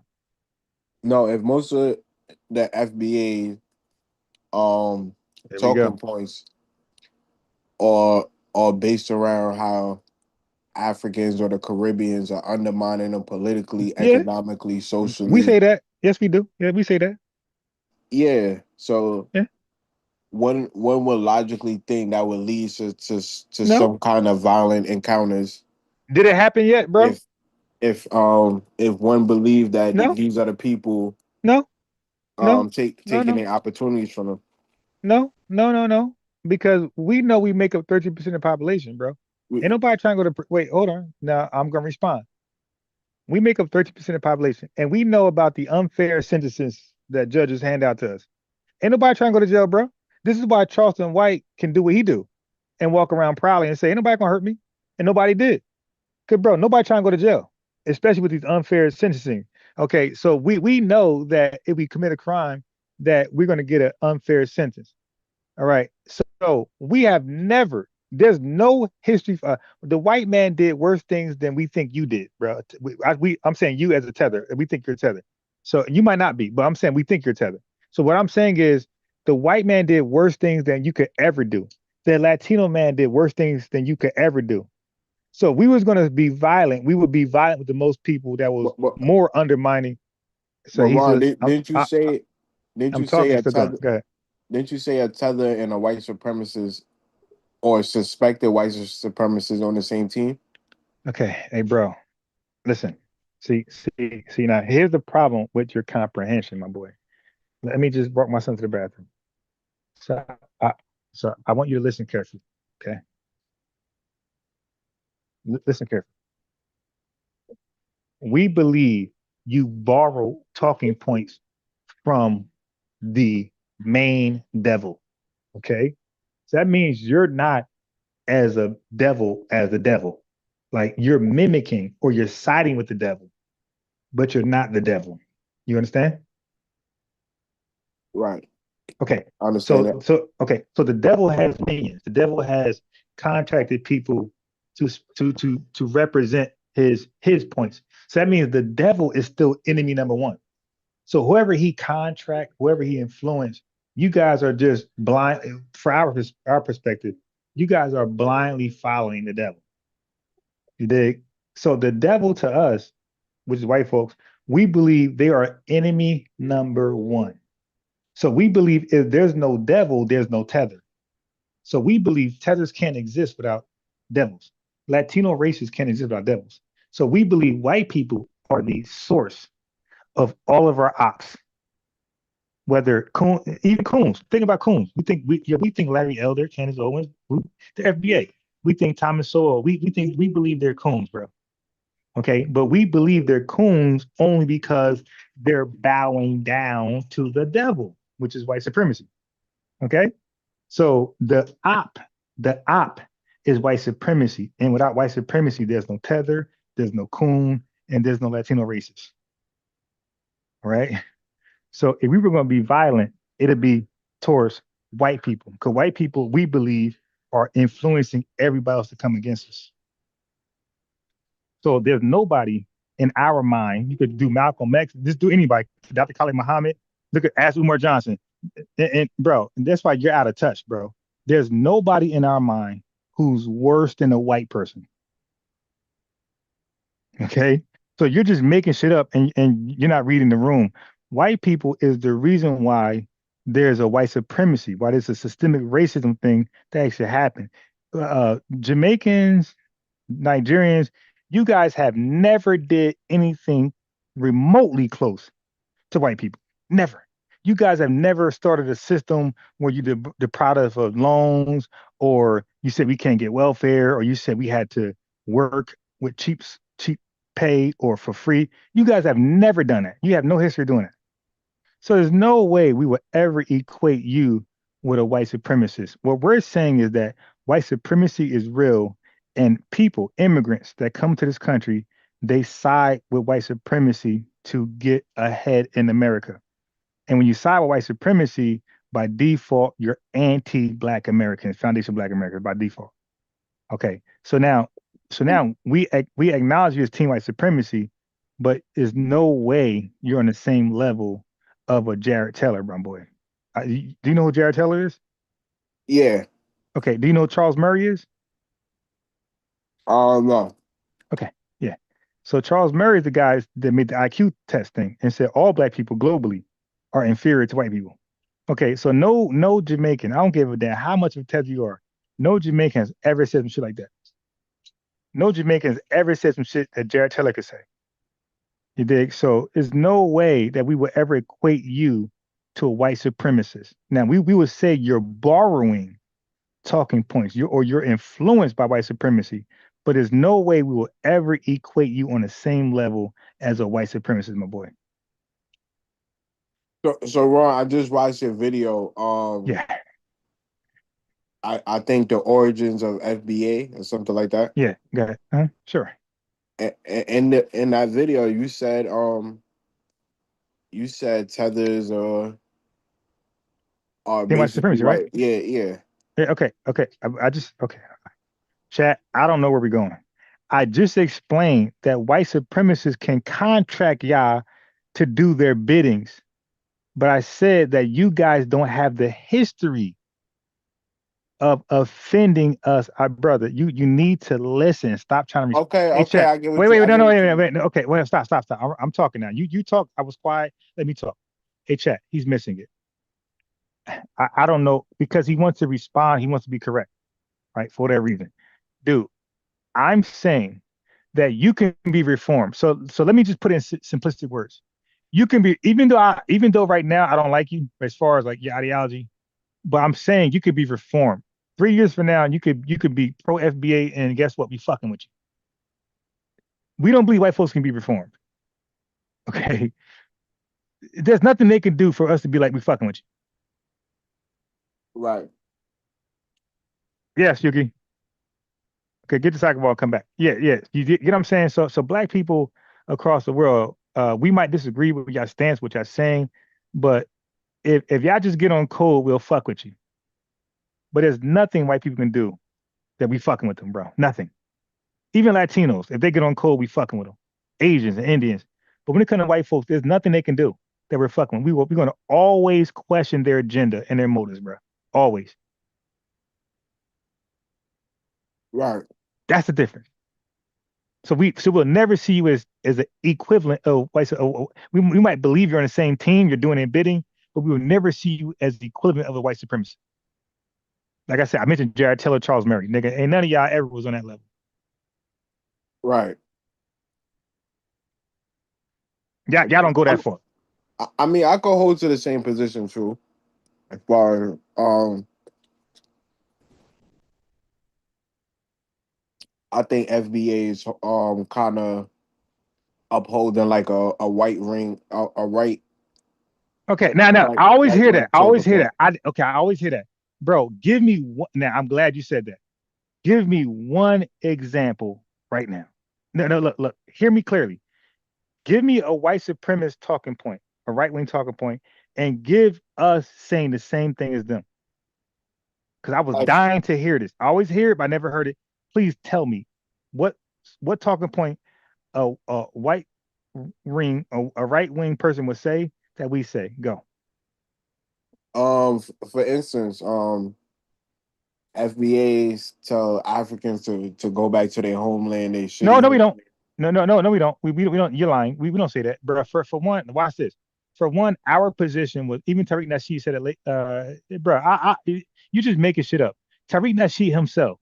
no, if most of the FBA There we talking go. points are based around how Africans or the Caribbeans are undermining them politically, Yeah, economically, we say socially. that. Yes, we do. Yeah, we say that. Yeah. So Yeah. one would logically think that would lead to No. some kind of violent encounters Did it happen yet, bro? if if one believed that No. these are the people No. No. No. taking No. their opportunities from them. No. Because we know we make up 13% of the population, bro. Ain't We, nobody trying to go to wait, hold on. Now I'm gonna respond. We make up 13% of the population, and we know about the unfair sentences that judges hand out to us. Ain't nobody trying to go to jail, bro. This is why Charleston White can do what he do and walk around proudly and say, ain't nobody gonna hurt me. And nobody did. Cause bro, nobody trying to go to jail, especially with these unfair sentencing. Okay, so we know that if we commit a crime, that we're gonna get an unfair sentence. All right. So we have never, there's no history. The white man did worse things than we think you did, bro. I'm saying you as a tether, we think you're tether. So you might not be, but I'm saying we think you're tether. So what I'm saying is the white man did worse things than you could ever do. The Latino man did worse things than you could ever do. So if we was going to be violent, we would be violent with the most people that was but more undermining. So but he's Ron, just, didn't I'm you say talking, a still going. tether Go ahead. didn't you say a tether and a white supremacist or suspected white supremacists on the same team? Okay. Hey, bro. Listen, see. Now, here's the problem with your comprehension, my boy. Let me just walk my son to the bathroom. So, I, so I want you to listen carefully. Okay, listen carefully. We believe you borrow talking points from the main devil. Okay, so that means you're not as a devil as the devil. Like you're mimicking or you're siding with the devil, but you're not the devil. You understand? Right. Okay. I understand that. So the devil has minions. The devil has contracted people to represent his points. So that means the devil is still enemy number one. So whoever he contract, whoever he influenced, you guys are just blind. For our perspective, you guys are blindly following the devil. You dig? So the devil to us, which is white folks, we believe they are enemy number one. So we believe if there's no devil, there's no tether. So we believe tethers can't exist without devils. Latino races can't exist without devils. So we believe white people are the source of all of our ops. Whether even Coons, think about Coons. We think Larry Elder, Candace Owens, the FBA. We think Thomas Sowell. We believe they're Coons, bro. Okay, but we believe they're Coons only because they're bowing down to the devil, which is white supremacy. Okay, so the op is white supremacy, and without white supremacy, there's no tether, there's no coon, and there's no Latino races. right? So if we were going to be violent, it'd be towards white people, because white people, we believe, are influencing everybody else to come against us. So there's nobody in our mind. You could do Malcolm X, just do anybody, Dr. Khalid Muhammad, look at ask Umar Johnson. And bro, and that's why you're out of touch, bro. There's nobody in our mind who's worse than a white person. Okay. So you're just making shit up and you're not reading the room. White people is the reason why there's a white supremacy, why there's a systemic racism thing that actually happened. Jamaicans, Nigerians, you guys have never did anything remotely close to white people. Never. You guys have never started a system where you deprived us of loans, or you said we can't get welfare, or you said we had to work with cheap pay or for free. You guys have never done that. You have no history of doing it. So there's no way we would ever equate you with a white supremacist. What we're saying is that white supremacy is real, and people, immigrants that come to this country, they side with white supremacy to get ahead in America. And when you side with white supremacy, by default, you're anti-Black Americans, foundation Black Americans by default. Okay, so now we acknowledge you as team white supremacy, but there's no way you're on the same level of a Jared Taylor, my boy. Do you know who Jared Taylor is? Yeah. Okay. Do you know who Charles Murray is? No. Okay. Yeah. So Charles Murray is the guy that made the IQ test thing and said all Black people globally are inferior to white people. Okay. So no Jamaican, I don't give a damn how much of a Tether you are. No Jamaican has ever said some shit like that. No Jamaican has ever said some shit that Jared Taylor could say. You dig? So there's no way that we would ever equate you to a white supremacist. Now we would say you're borrowing talking points, you're influenced by white supremacy, but there's no way we will ever equate you on the same level as a white supremacist, my boy. So Ron, I just watched your video. Yeah. I think the origins of FBA or something like that. Yeah, got it. Huh? Sure. In that video, you said Tethers are Think white basically supremacy, right? white. Yeah. Yeah, okay. I just okay. Chat, I don't know where we're going. I just explained that white supremacists can contract y'all to do their biddings. But I said that you guys don't have the history of offending us, our brother. You need to listen. Stop trying to. Okay, Hey, okay, chat. I get what Wait, you. wait, I no, get no, what wait, you. wait, no, okay, wait, stop. I'm talking now. You talk. I was quiet. Let me talk. Hey, chat. He's missing it. I don't know, because he wants to respond. He wants to be correct, right? For whatever reason, dude. I'm saying that you can be reformed. So let me just put in simplistic words. You can be, even though right now I don't like you as far as like your ideology, but I'm saying you could be reformed. 3 years from now, you could be pro FBA, and guess what? We fucking with you. We don't believe white folks can be reformed. Okay. There's nothing they can do for us to be like, we fucking with you. Right. Yes, Yuki. Okay, get the soccer ball, come back. Yeah. You get what I'm saying? So Black people across the world, we might disagree with y'all stance, what y'all saying, but if y'all just get on code, we'll fuck with you. But there's nothing white people can do that we fucking with them, bro. Nothing. Even Latinos, if they get on code, we fucking with them. Asians and Indians. But when it comes to white folks, there's nothing they can do that we're fucking with. We're going to always question their agenda and their motives, bro. Always. Right. That's the difference. So we'll never see you as an equivalent of white. We might believe you're on the same team, you're doing their bidding, but we will never see you as the equivalent of a white supremacist. Like I said, I mentioned Jared Taylor, Charles Murray, nigga, and none of y'all ever was on that level. Right. Y'all don't go that far. I mean, I could hold to the same position too, as far as I think FBA is kind of upholding like a white ring, a right. Okay, now I always hear that. I sort always of hear thing. that. I always hear that, bro. Give me one. Now I'm glad you said that. Give me one example right now. No, look. Hear me clearly. Give me a white supremacist talking point a right-wing talking point, and give us saying the same thing as them. Because I was dying to hear this. I always hear it, but I never heard it. Please tell me what talking point a white ring a right-wing person would say that we say. Go. For instance, FBAs tell Africans to go back to their homeland. They No, shouldn't. we don't. No, we don't. We don't. You're lying. We don't say that, bro. For one, watch this. For one, our position was even Tariq Nasheed said it late. Bro, you just making shit up. Tariq Nasheed himself,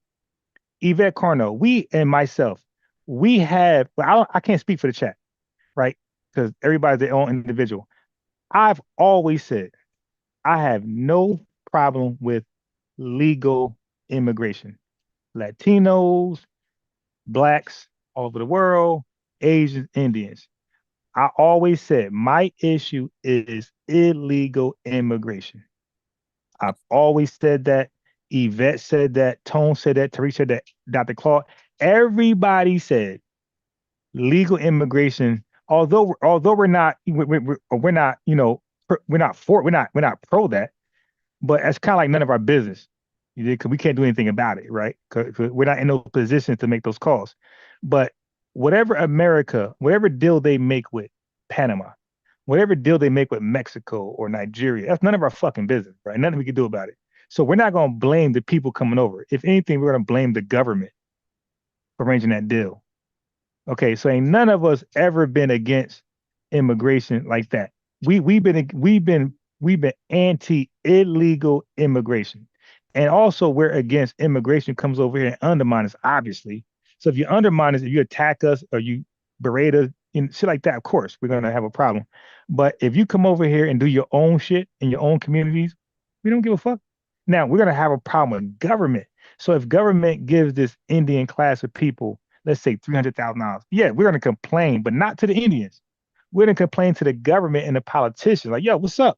Yvette Carno, we and myself, we have. But I can't speak for the chat, right? Because everybody's their own individual. I've always said I have no problem with legal immigration. Latinos, blacks all over the world, Asians, Indians. I always said my issue is illegal immigration. I've always said that. Yvette said that. Tone said that. Tariq said that. Dr. Claude. Everybody said legal immigration. Although we're not we're not pro that, but it's kind of like none of our business. Because we can't do anything about it, right? Because we're not in no position to make those calls. But whatever deal they make with Panama, whatever deal they make with Mexico or Nigeria, that's none of our fucking business, right? Nothing we can do about it. So we're not going to blame the people coming over. If anything, we're going to blame the government for arranging that deal. Okay, so ain't none of us ever been against immigration like that. We've been anti illegal immigration. And also we're against immigration comes over here and undermine us, obviously. So if you undermine us, if you attack us or you berate us, shit like that, of course, we're gonna have a problem. But if you come over here and do your own shit in your own communities, we don't give a fuck. Now we're gonna have a problem with government. So if government gives this Indian class of people, let's say $300,000, yeah, we're gonna complain, but not to the Indians. We're gonna complain to the government and the politicians. Like, yo, what's up?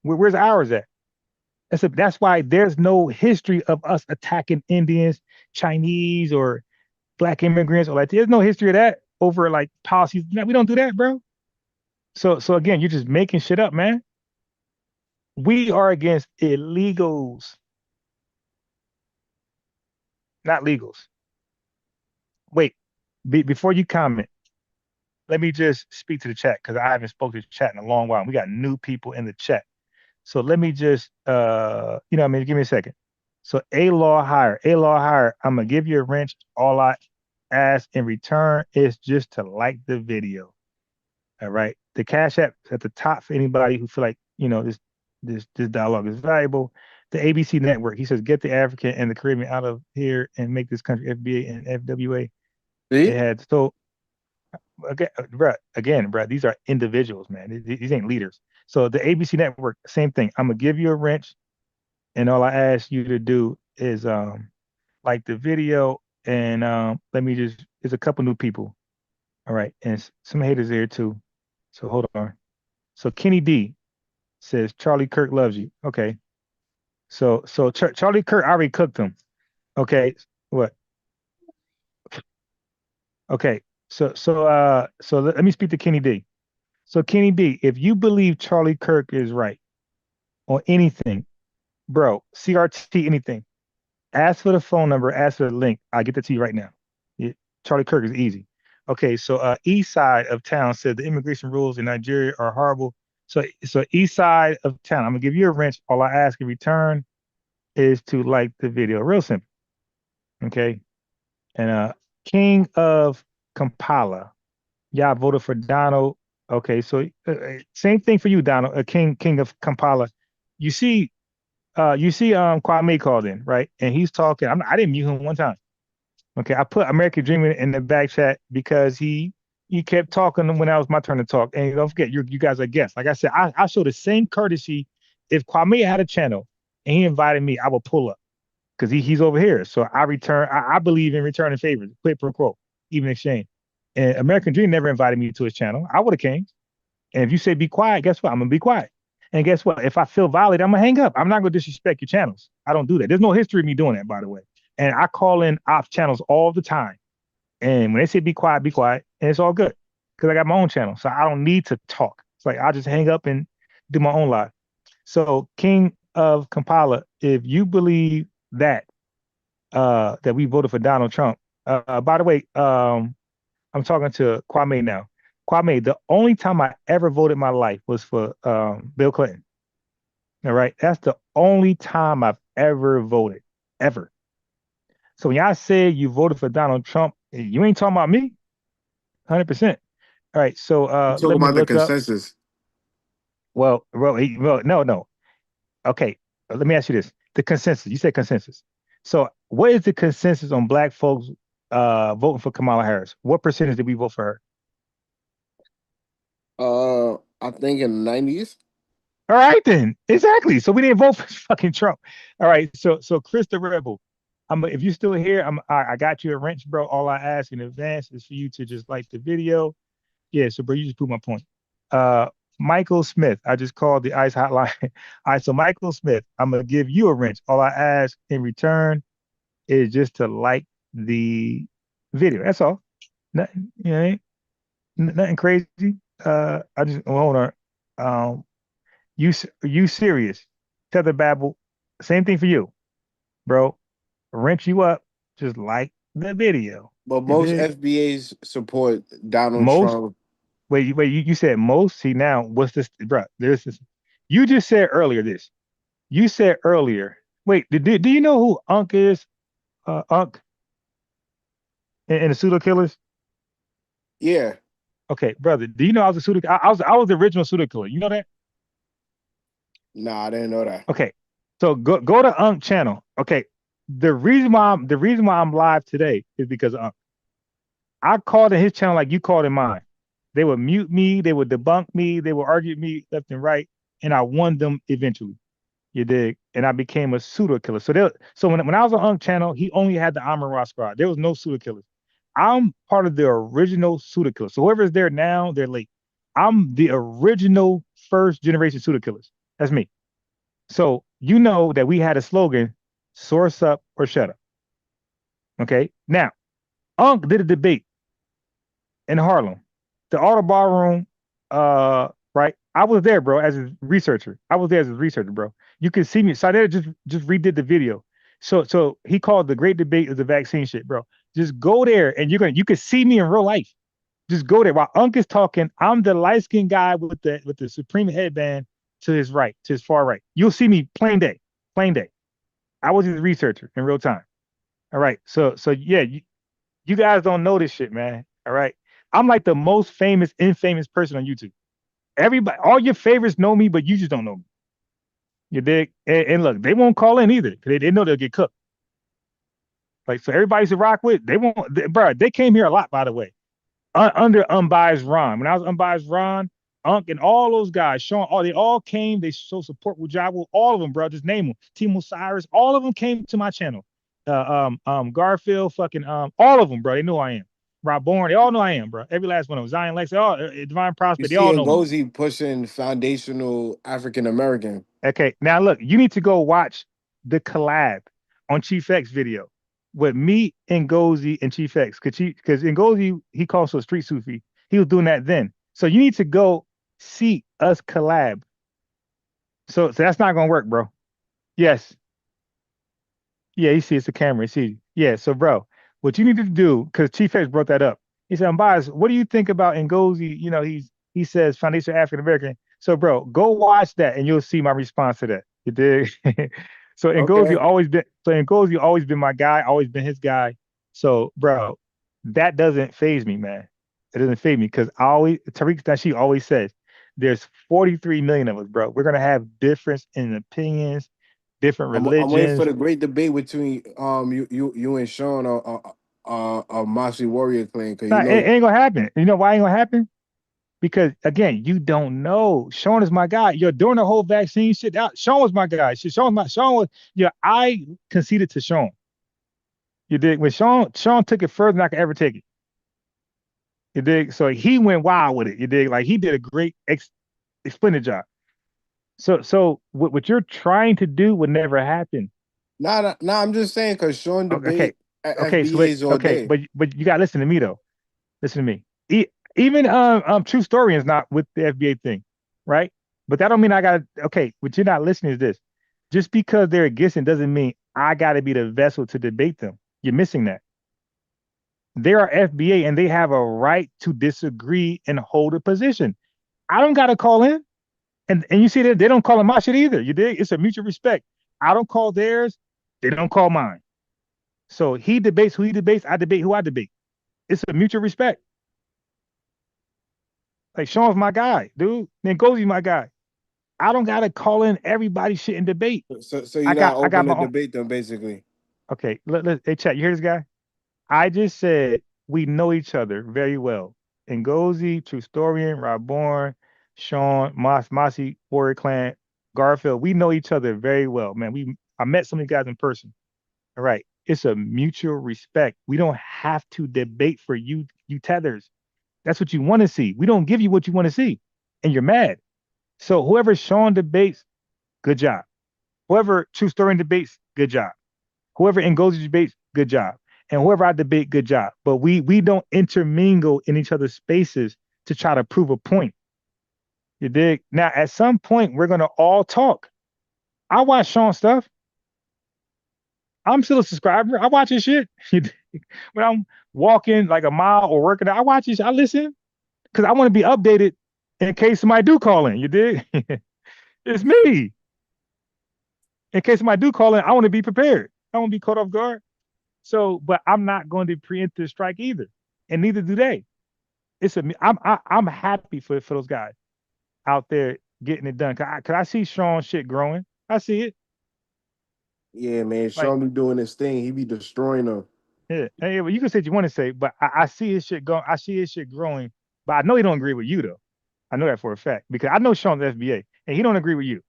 Where's ours at? That's why there's no history of us attacking Indians, Chinese, or black immigrants, or like there's no history of that over like policies. No, we don't do that, bro. So again, you're just making shit up, man. We are against illegals, not legals. Wait, before you comment, let me just speak to the chat because I haven't spoken to the chat in a long while. We got new people in the chat. So let me just give me a second. So A-Law Hire, I'm gonna give you a wrench. All I ask in return is just to like the video. All right. The Cash App at the top for anybody who feel like, this dialogue is valuable. The ABC network, he says, get the African and the Caribbean out of here and make this country FBA and FWA. See? It had again, bro, these are individuals, man. These ain't leaders. So the ABC network, same thing. I'm gonna give you a wrench, and all I ask you to do is like the video, and there's a couple new people. All right, and some haters there too. So hold on. So Kenny D says Charlie Kirk loves you. Okay. So Charlie Kirk already cooked him. Okay. What? Okay. So let me speak to Kenny D. So Kenny D, if you believe Charlie Kirk is right on anything, bro, CRT anything, ask for the phone number, ask for the link. I'll get that to you right now. Yeah, Charlie Kirk is easy. Okay, so east side of town said the immigration rules in Nigeria are horrible. So east side of town, I'm gonna give you a wrench. All I ask in return is to like the video. Real simple. Okay. And King of Kampala, y'all voted for Donald. Okay, so same thing for you, Donald. King of Kampala. You see Kwame called in, right? And he's talking. I didn't mute him one time. Okay, I put American Dream in the back chat because he kept talking when it was my turn to talk. And don't forget, you guys are guests. Like I said, I show the same courtesy. If Kwame had a channel and he invited me, I would pull up because he's over here. So I return. I believe in returning favors, quid pro quo, even exchange. And American Dream never invited me to his channel. I would have came. And if you say be quiet, guess what? I'm gonna be quiet. And guess what? If I feel violated, I'm gonna hang up. I'm not gonna disrespect your channels. I don't do that. There's no history of me doing that, by the way. And I call in off channels all the time. And when they say be quiet, and it's all good. Because I got my own channel. So I don't need to talk. It's like I'll just hang up and do my own live. So King of Kampala, if you believe that that we voted for Donald Trump, by the way, I'm talking to Kwame now. Kwame, the only time I ever voted in my life was for Bill Clinton. All right. That's the only time I've ever voted, ever. So when y'all say you voted for Donald Trump, you ain't talking about me, 100%. All right. So You talking let me about the look up. consensus? Well, no. Okay. Let me ask you this. The consensus. You said consensus. So what is the consensus on black folks voting for Kamala Harris? What percentage did we vote for her? I think in the 90s. All right, then. Exactly. So we didn't vote for fucking Trump. All right. So Chris the Rebel, if you're still here, I got you a wrench, bro. All I ask in advance is for you to just like the video. Yeah, so bro, you just proved my point. Michael Smith, I just called the ICE hotline. All right, so Michael Smith, I'm gonna give you a wrench. All I ask in return is just to like the video. That's all. Nothing, ain't nothing crazy. I just hold on. You serious? Tether Babble, same thing for you, bro. Wrench you up, just like the video. But most FBAs support Donald Most Trump. wait, you said most. See now, what's this, bro? There's this. You just said earlier this. You said earlier. Wait, do you know who Unc is? Unc and the pseudo killers. Yeah. Okay, brother. Do you know I was a pseudo? I was the original pseudo killer. You know that? Nah, I didn't know that. Okay, so go to Unc channel. Okay, the reason why I'm live today is because Unc. I called in his channel like you called in mine. They would mute me, they would debunk me, they would argue with me left and right, and I won them eventually. You dig? And I became a pseudo killer. So when I was on Unc channel, he only had the Amon squad. There was no pseudo killers. I'm part of the original pseudo killers. So whoever's there now, they're late. I'm the original first generation pseudo killers. That's me. So you know that we had a slogan, source up or shut up. Okay. Now, Unc did a debate in Harlem, the Auto Ballroom. Right. I was there, bro, as a researcher. I was there as a researcher, bro. You can see me. So I just redid the video. So he called the great debate of the vaccine shit, bro. Just go there and you can see me in real life. Just go there. While Unc is talking, I'm the light-skinned guy with the Supreme headband to his right, to his far right. You'll see me plain day. I was his researcher in real time. All right. So yeah, you guys don't know this shit, man. All right. I'm like the most famous, infamous person on YouTube. Everybody, all your favorites know me, but you just don't know me. You dig? And look, they won't call in either because they know they'll get cooked. Like, so everybody to rock with, they won't, bro, they came here a lot, by the way, under Unbiased Ron. When I was Unbiased Ron, Unc, and all those guys, Sean, they all came. They show support with Jabu, all of them, bro. Just name them. Team Osiris, all of them came to my channel. Garfield, fucking, all of them, bro. They know who I am. Rob Bourne, they all know I am, bro. Every last one of them. Zion Lex, Divine Prosper, You they see all know me. Ngozi pushing foundational African American. Okay, now look, you need to go watch the collab on Chief X video with me, Ngozi, and Chief X. Because Ngozi, he calls a street Sufi. He was doing that then. So you need to go see us collab. So that's not gonna work, bro. Yes. Yeah, you see it's a camera. You see. Yeah, so bro, what you need to do, because Chief X brought that up. He said, Bias, what do you think about Ngozi? You know, he says foundation African American. So bro, go watch that and you'll see my response to that. You dig? So Ngozi always been my guy, always been his guy. So bro, that doesn't phase me, man. It doesn't phase me because Tariq Nasheed always says there's 43 million of us, bro. We're gonna have difference in opinions, different I'm waiting for religions. the great debate between you and Sean a Moxie Warrior clan. Cause Nah, it ain't gonna happen. You know why it ain't gonna happen? Because again, you don't know. Sean is my guy. You're doing the whole vaccine shit. Sean was my guy. I conceded to Sean. You dig? When Sean took it further than I could ever take it. You dig? So he went wild with it. You dig? Like he did a great splendid job. So what you're trying to do would never happen. Nah, I'm just saying because Sean debate okay, FBAs all day. But you gotta listen to me though. Listen to me. Even True Story is not with the FBA thing. right? But that don't mean I got to, okay, what you're not listening to this. Just because they're against doesn't mean I got to be the vessel to debate them. You're missing that. They are FBA and they have a right to disagree and hold a position. I don't got to call in. And you see that they don't call in my shit either. You dig? It's a mutual respect. I don't call theirs. They don't call mine. So he debates who he debates. I debate who I debate. It's a mutual respect. Like Sean's my guy, dude. Ngosi's my guy. I don't gotta call in everybody's shit and debate. So you're not open to debate them, basically. Okay, hey chat, you hear this guy? I just said we know each other very well. Ngozi, True Storian, Rob Bourne, Sean, Mossy, Warrior Clan, Garfield. We know each other very well, man. I met some of you guys in person. All right. It's a mutual respect. We don't have to debate for you tethers. That's what you want to see. We don't give you what you want to see, and you're mad. So whoever Sean debates, good job. Whoever True Story debates, good job. Whoever Ngozi debates, good job. And whoever I debate, good job. But we don't intermingle in each other's spaces to try to prove a point. You dig? Now, at some point, we're gonna all talk. I watch Sean stuff. I'm still a subscriber. I watch his shit. When I'm walking like a mile or working out, I watch his. I listen because I want to be updated in case somebody do call in. You dig? It's me. In case somebody do call in, I want to be prepared. I want to be caught off guard. So, but I'm not going to preemptive strike either, and neither do they. I'm happy for those guys out there getting it done. Cause I see Sean shit growing. I see it. Yeah, man. Sean be doing his thing. He be destroying them. Yeah, hey, well, you can say what you want to say, but I see his shit going. I see his shit growing, but I know he don't agree with you though. I know that for a fact because I know Sean's FBA, and he don't agree with you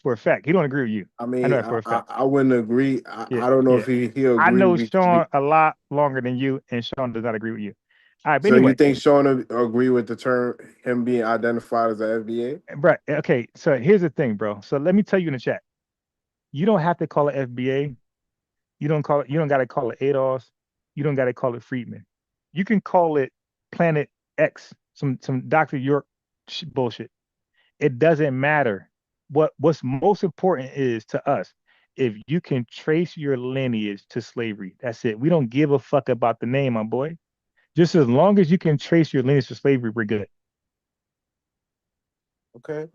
for a fact. He don't agree with you. I mean, I know that for a fact. I wouldn't agree. Yeah, I don't know yeah. if he'll agree. I know Sean a lot longer than you, and Sean does not agree with you. All right, but so anyway, you think Sean agree with the term him being identified as an FBA? bro. Okay, so here's the thing, bro. So let me tell you in the chat. You don't have to call it FBA. You don't call it. You don't got to call it ADOS. You don't got to call it Friedman. You can call it Planet X. Some Dr. York bullshit. It doesn't matter. What's most important is to us if you can trace your lineage to slavery. That's it. We don't give a fuck about the name, my boy. Just as long as you can trace your lineage to slavery, we're good. Okay.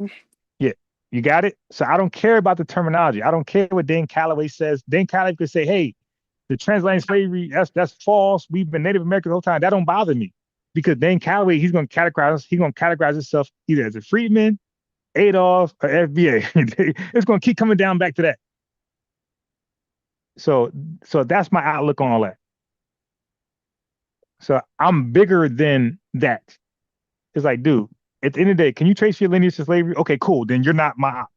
Yeah, you got it. So I don't care about the terminology. I don't care what Dane Calloway says. Dane Calloway could say, "Hey, the transatlantic slavery, that's false. We've been Native American the whole time." That don't bother me because Dane Calloway, he's going to categorize himself either as a freedman, Adolf, or FBA. It's going to keep coming down back to that. So that's my outlook on all that. So I'm bigger than that. It's like, dude, at the end of the day, can you trace your lineage to slavery? Okay, cool. Then you're not my op.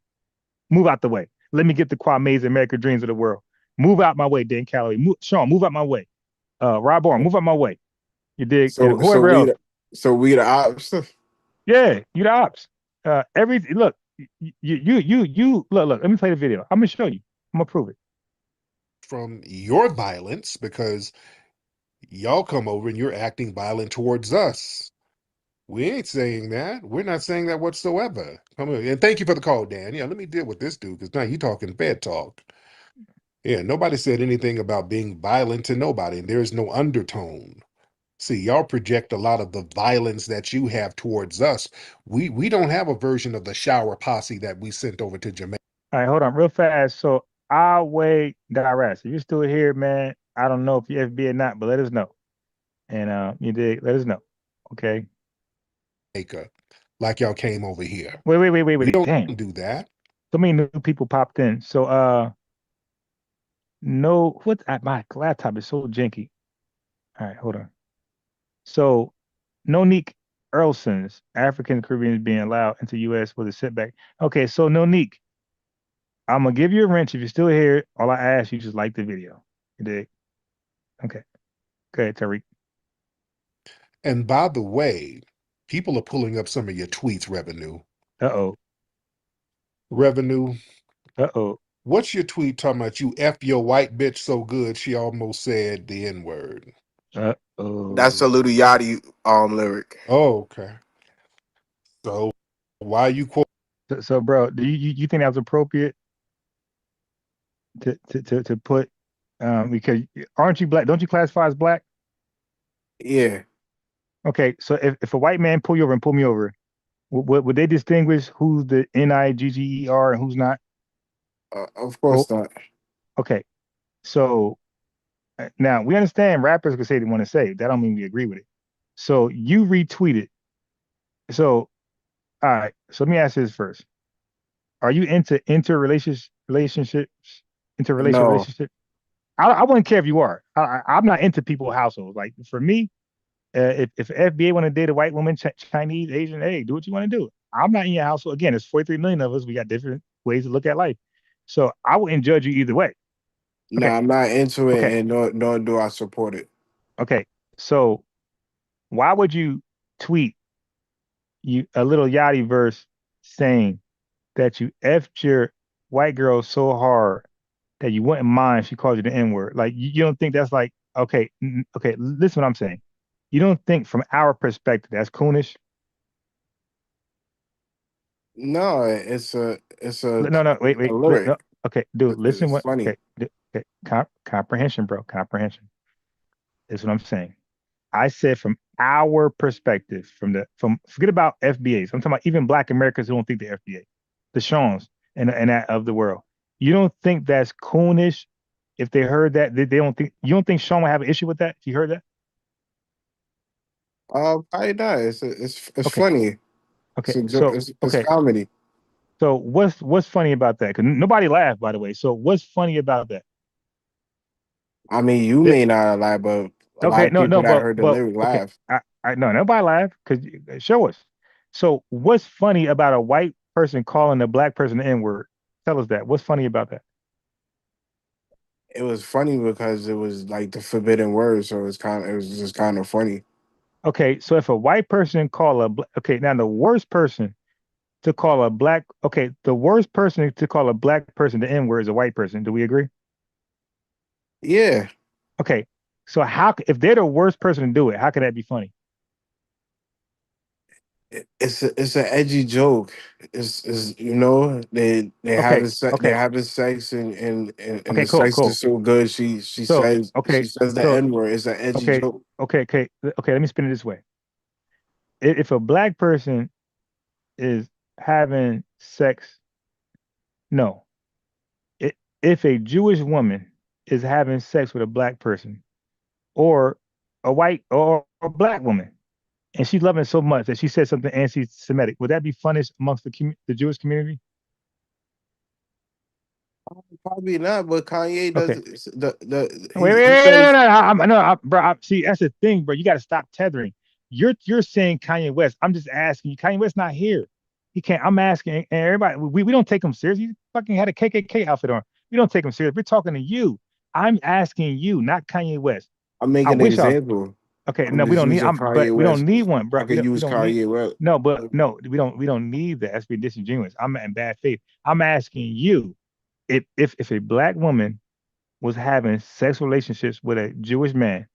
Move out the way. Let me get the Kwame's American dreams of the world. Move out my way, Dan Calloway. Sean, move out my way. Rob Bourne, move out my way. You dig? So and whoever else. We the ops. Yeah, you the ops. Look, you look. Let me play the video. I'm gonna show you. I'm gonna prove it. From your violence, because y'all come over and you're acting violent towards us. We ain't saying that. We're not saying that whatsoever. Come on. And thank you for the call, Dan. Yeah, let me deal with this dude because now you talking Fed talk. Yeah, nobody said anything about being violent to nobody, and there's no undertone. See, y'all project a lot of the violence that you have towards us. We don't have a version of the shower posse that we sent over to Jamaica. All right, hold on real fast. So I'll wait, Direct. If you're still here, man, I don't know if you're FB or not, but let us know. And you dig, let us know. Okay. Like y'all came over here. Wait. We don't Damn. do that. So many new people popped in. So no, my laptop is so janky. All right, hold on. So Nonique Earlson's African Caribbeans being allowed into US was a setback. Okay, so Nonique, I'm gonna give you a wrench if you're still here. All I ask you just like the video. You dig? Okay. Go ahead, Tariq. And by the way, people are pulling up some of your tweets, Revenue. Revenue. What's your tweet talking about? You F your white bitch so good she almost said the N-word. That's a Little Yachty lyric. Oh, okay. So Why you quote? So bro, do you think that was appropriate to put because aren't you black? Don't you classify as black? Yeah, Okay, so if a white man pull you over and pull me over, would they distinguish who's the Nigger and who's not? of Oh, course not. okay. So now we understand rappers can say they want to say. That don't mean we agree with it. So you retweeted. So all right. So let me ask this first. Are you into interracial No, relationships? I wouldn't care if you are. I'm not into people's households. Like for me, if FBA want to date a white woman, Chinese, Asian, hey, do what you want to do. I'm not in your household. Again, there's 43 million of us. We got different ways to look at life. So I wouldn't judge you either way. no, Okay. I'm not into it, Okay. and nor do I support it. Okay. So why would you tweet a little Yachty verse saying that you effed your white girl so hard that you wouldn't mind if she called you the N-word? Like you don't think that's like okay, okay, listen what I'm saying. You don't think from our perspective that's coonish? No, it's No, a wait, no. lyric. Okay, dude, listen It's what funny. okay, okay. Comprehension, bro. Comprehension is what I'm saying. I said from our perspective, from forget about FBAs. I'm talking about even Black Americans who don't think the FBA, the Shawns and that of the world. You don't think that's coonish if they heard that? They don't think you don't think Sean would have an issue with that if you heard that? Probably not. It's Okay, funny. okay. So It's okay. comedy. So what's funny about that? Because nobody laughed, by the way. So what's funny about that? I mean, you That may not lie, but a lot okay, of people no, that heard the but lyric okay. laugh. I no, nobody laughed because show us. So what's funny about a white person calling a black person the N-word? Tell us that. What's funny about that? It was funny because it was like the forbidden word, so it was just kind of funny. Okay, so if a white person call okay, now the worst person to call a black okay, the worst person to call a black person the N-word is a white person. Do we agree? Yeah, Okay, so if they're the worst person to do it, how can that be funny? it's an edgy joke. It's Okay, they're okay, having sex and okay, the cool, sex is cool. so good. So She okay, says the so N word. It's an edgy okay, joke. okay. Let me spin it this way. If a black person is having sex, no. If a Jewish woman is having sex with a black person or a white or a black woman, and she's loving it so much that she said something anti-Semitic, would that be funniest amongst the Jewish community? Probably not, but Kanye does Okay. he says No. Bro. See, that's the thing, bro. You got to stop tethering. You're saying Kanye West. I'm just asking you. Kanye West not here. He can't. I'm asking, and everybody. We don't take him serious. He fucking had a KKK outfit on. We don't take him serious. We're talking to you. I'm asking you, not Kanye West. I'm I making an wish I was example. okay. I'm No, we just don't need. using But Kanye we don't West. need one, bro. I could We use don't need. Kanye West. No, but no, we don't need that. That's being disingenuous. I'm in bad faith. I'm asking you, if a black woman was having sexual relationships with a Jewish man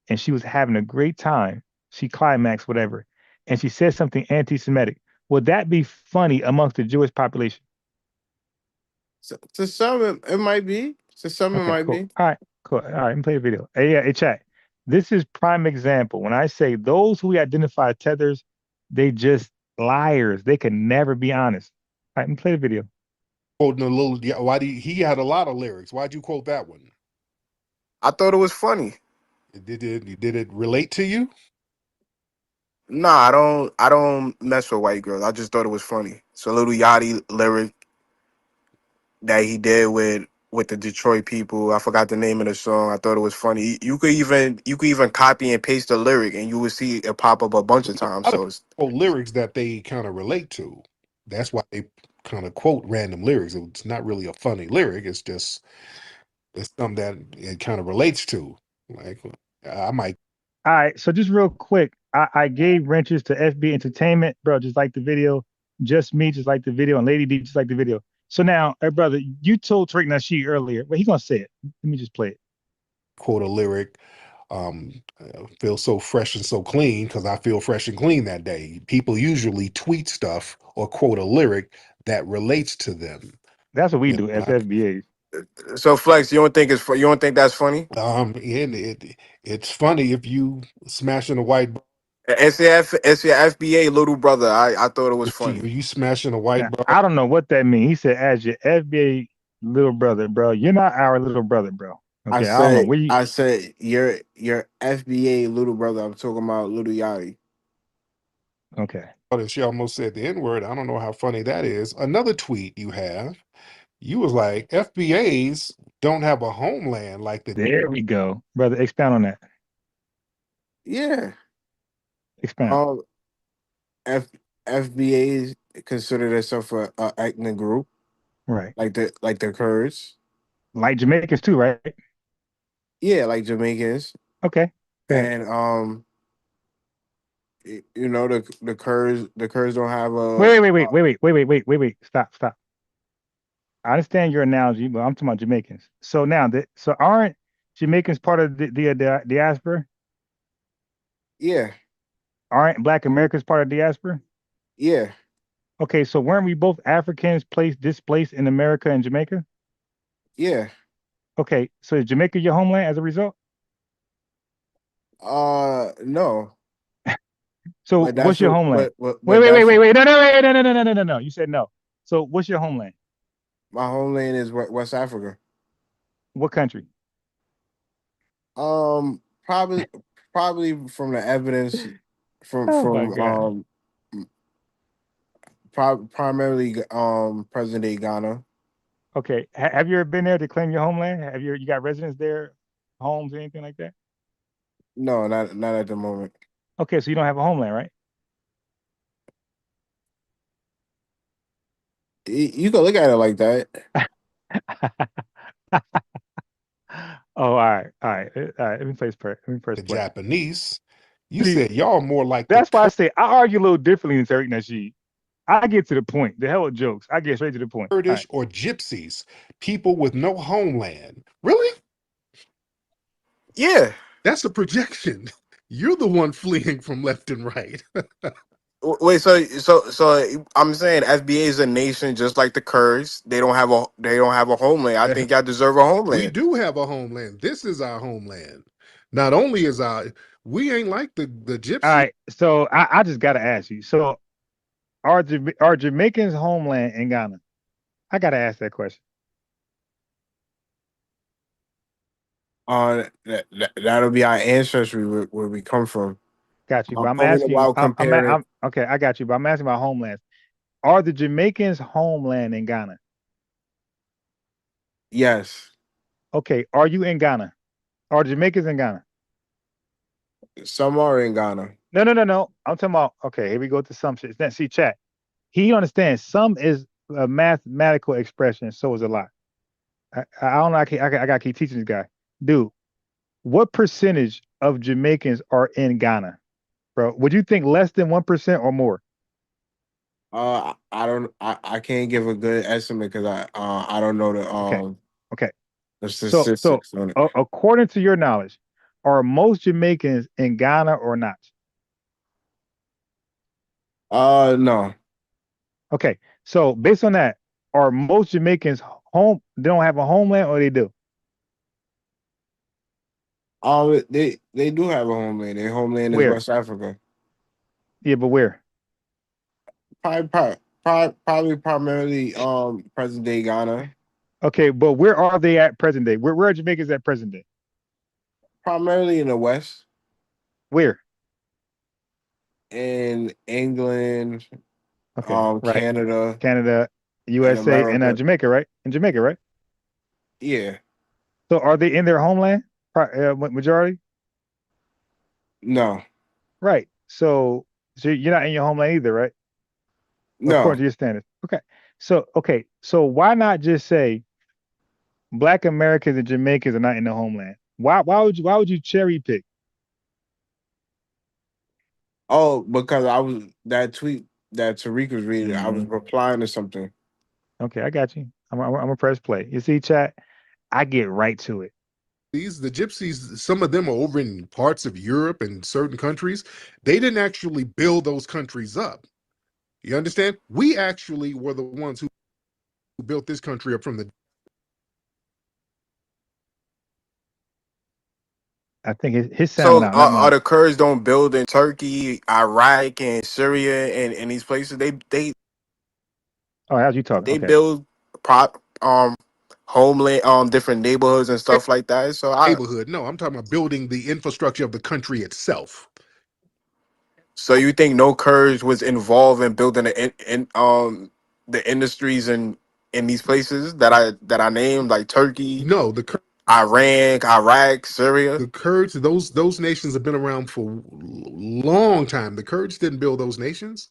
and she was having a great time, she climaxed, whatever, and she said something anti Semitic, would that be funny amongst the Jewish population? So, to some, it might be. To some, it Okay, might cool. be. All right, cool. All right, let me play a video. Hey, yeah, hey, chat. This is prime example. When I say those who identify tethers, they just liars. They can never be honest. All right, let me play the video. Quoting a little. Yeah, he had a lot of lyrics? Why'd you quote that one? I thought it was funny. Did it relate to you? Nah, I don't mess with white girls. I just thought it was funny. It's a little Yachty lyric that he did with the Detroit people. I forgot the name of the song. I thought it was funny. You could even copy and paste the lyric and you would see it pop up a bunch of times. A lot of So people quote lyrics that they kind of relate to. That's why they kind of quote random lyrics. It's not really a funny lyric. It's something that it kind of relates to. Like I might All right, so just real quick, I gave wrenches to FB Entertainment, bro. Just like the video, just me, just like the video, and Lady D, just like the video. So now, hey, brother, you told Tariq Nasheed earlier, but he's gonna say it. Let me just play it. quote a lyric. feel so fresh and so clean because I feel fresh and clean that day. People usually tweet stuff or quote a lyric that relates to them. That's what we You do know, as FBAs. So Flex, you don't think that's funny? and it's funny if you smashing a white. It's your FBA little brother. I thought it was If funny. you smashing a white Now, bar, I don't know what that means. He said, as your FBA little brother, bro, you're not our little brother, bro. Okay, I don't know. I said your FBA little brother. I'm talking about little Yachty. Okay. and she almost said the N-word. I don't know how funny that is. Another tweet you have, you was like, FBAs don't have a homeland like the. There we go. Brother, expound on that. Yeah. Expound. F FBAs consider themselves a ethnic group, Right. like the Kurds. Like Jamaicans too, right? Yeah, like Jamaicans. Okay. Go ahead. And you know the Kurds don't have Wait. Stop. I understand your analogy, but I'm talking about Jamaicans. So now, so aren't Jamaicans part of the diaspora? yeah. Aren't Black Americans part of diaspora? Yeah. Okay, so weren't we both Africans displaced in America and Jamaica? Yeah. Okay, so is Jamaica your homeland as a result? No. So But what's that's your what homeland? but that's Wait. No. You said no. So what's your homeland? my homeland is West Africa. What country? Um, probably probably from the evidence Oh my God. primarily present day Ghana. Okay, have you ever been there to claim your homeland? Have you got residence there, homes, anything like that? No, not at the moment. Okay, so you don't have a homeland, right? You can look at it like that. Oh, all right. Let me press The play. Japanese, you See, said y'all more like the that's why I say I argue a little differently than Tariq Nasheed. I get to the point. The hell with jokes. I get straight to the point. All right. Kurdish or gypsies, people with no homeland. Really? Yeah. That's a projection. You're the one fleeing from left and right. Wait, so I'm saying FBA is a nation just like the Kurds. They don't have a homeland. I think y'all deserve a We homeland. do have a homeland. This is our homeland. Not only is we ain't like the All gypsy. right. So I just got to ask you. So are Jamaicans homeland in Ghana? I got to ask that question. That'll be our ancestry where we come from. Got you. But I'm Talking asking you. about comparing. I'm okay. I got you. But I'm asking about homelands. Are the Jamaicans homeland in Ghana? Yes, Okay. Are you in Ghana? Are the Jamaicans in Ghana? some are in Ghana. No. I'm talking about. Okay. Here we go to some shit. Then see, chat. He understands some is a mathematical expression. So is a lot. I don't know. I gotta keep teaching this guy, dude. What percentage of Jamaicans are in Ghana, bro? Would you think less than 1% or more? I don't. I can't give a good estimate because I don't know Okay. Okay. the So statistics on it. according to your knowledge, are most Jamaicans in Ghana or not? No. Okay. So based on that, are most Jamaicans home? They don't have a homeland, or they do? They do have a homeland. Their homeland is Where? West Africa. Yeah, but where? Probably primarily present day Ghana. Okay, but where are they at present day? Where are Jamaicans at present day? Primarily in the West, Where? in England, Okay, right. Canada, Canada, and USA, and America. Jamaica, right? In Jamaica, right? Yeah. So are they in their homeland? Majority? No. Right. So you're not in your homeland either, right? According No. to your standards. Okay. So why not just say Black Americans and Jamaicans are not in the homeland? Why would you cherry pick? Oh, because I was that tweet that Tariq was reading. I was replying to something. Okay, I got you. I'm gonna press play. You see, chat. I get right to it. the gypsies, some of them are over in parts of Europe and certain countries. They didn't actually build those countries up. You understand? We actually were the ones who built this country up from the. I think his sound went So out, not are mine. the Kurds don't build in Turkey, Iraq, and Syria, and these places? Oh, how's you talking? They Okay. build homeland different neighborhoods and stuff like that. So Neighborhood. No, I'm talking about building the infrastructure of the country itself. so you think no Kurds was involved in building the industries in these places that I named, like Turkey, No, Iran, Iraq, Syria? the Kurds, those nations have been around for a long time. The Kurds didn't build those nations.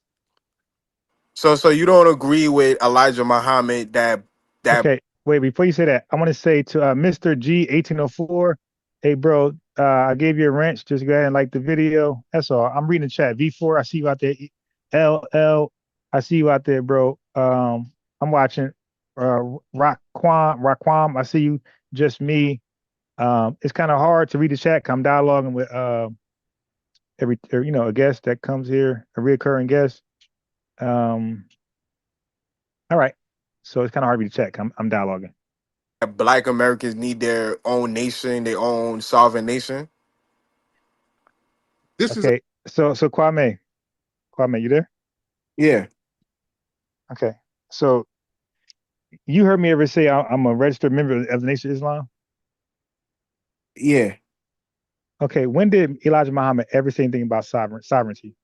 So you don't agree with Elijah Muhammad that Okay. Wait, before you say that, I want to say to Mr. G 1804, hey bro, I gave you a wrench. Just go ahead and like the video. That's all. I'm reading the chat. V4, I see you out there. LL, I see you out there, bro. I'm watching. Raquam, I see you. Just me. It's kind of hard to read the chat. 'Cause I'm dialoguing with a guest that comes here, a reoccurring guest. All right. So it's kind of hard to read the chat. 'Cause I'm dialoguing. Black Americans need their own nation, their own sovereign nation? Okay. So Kwame, you there? Yeah. Okay. So you heard me ever say I'm a registered member of the Nation of Islam? Yeah. Okay. When did Elijah Muhammad ever say anything about sovereignty?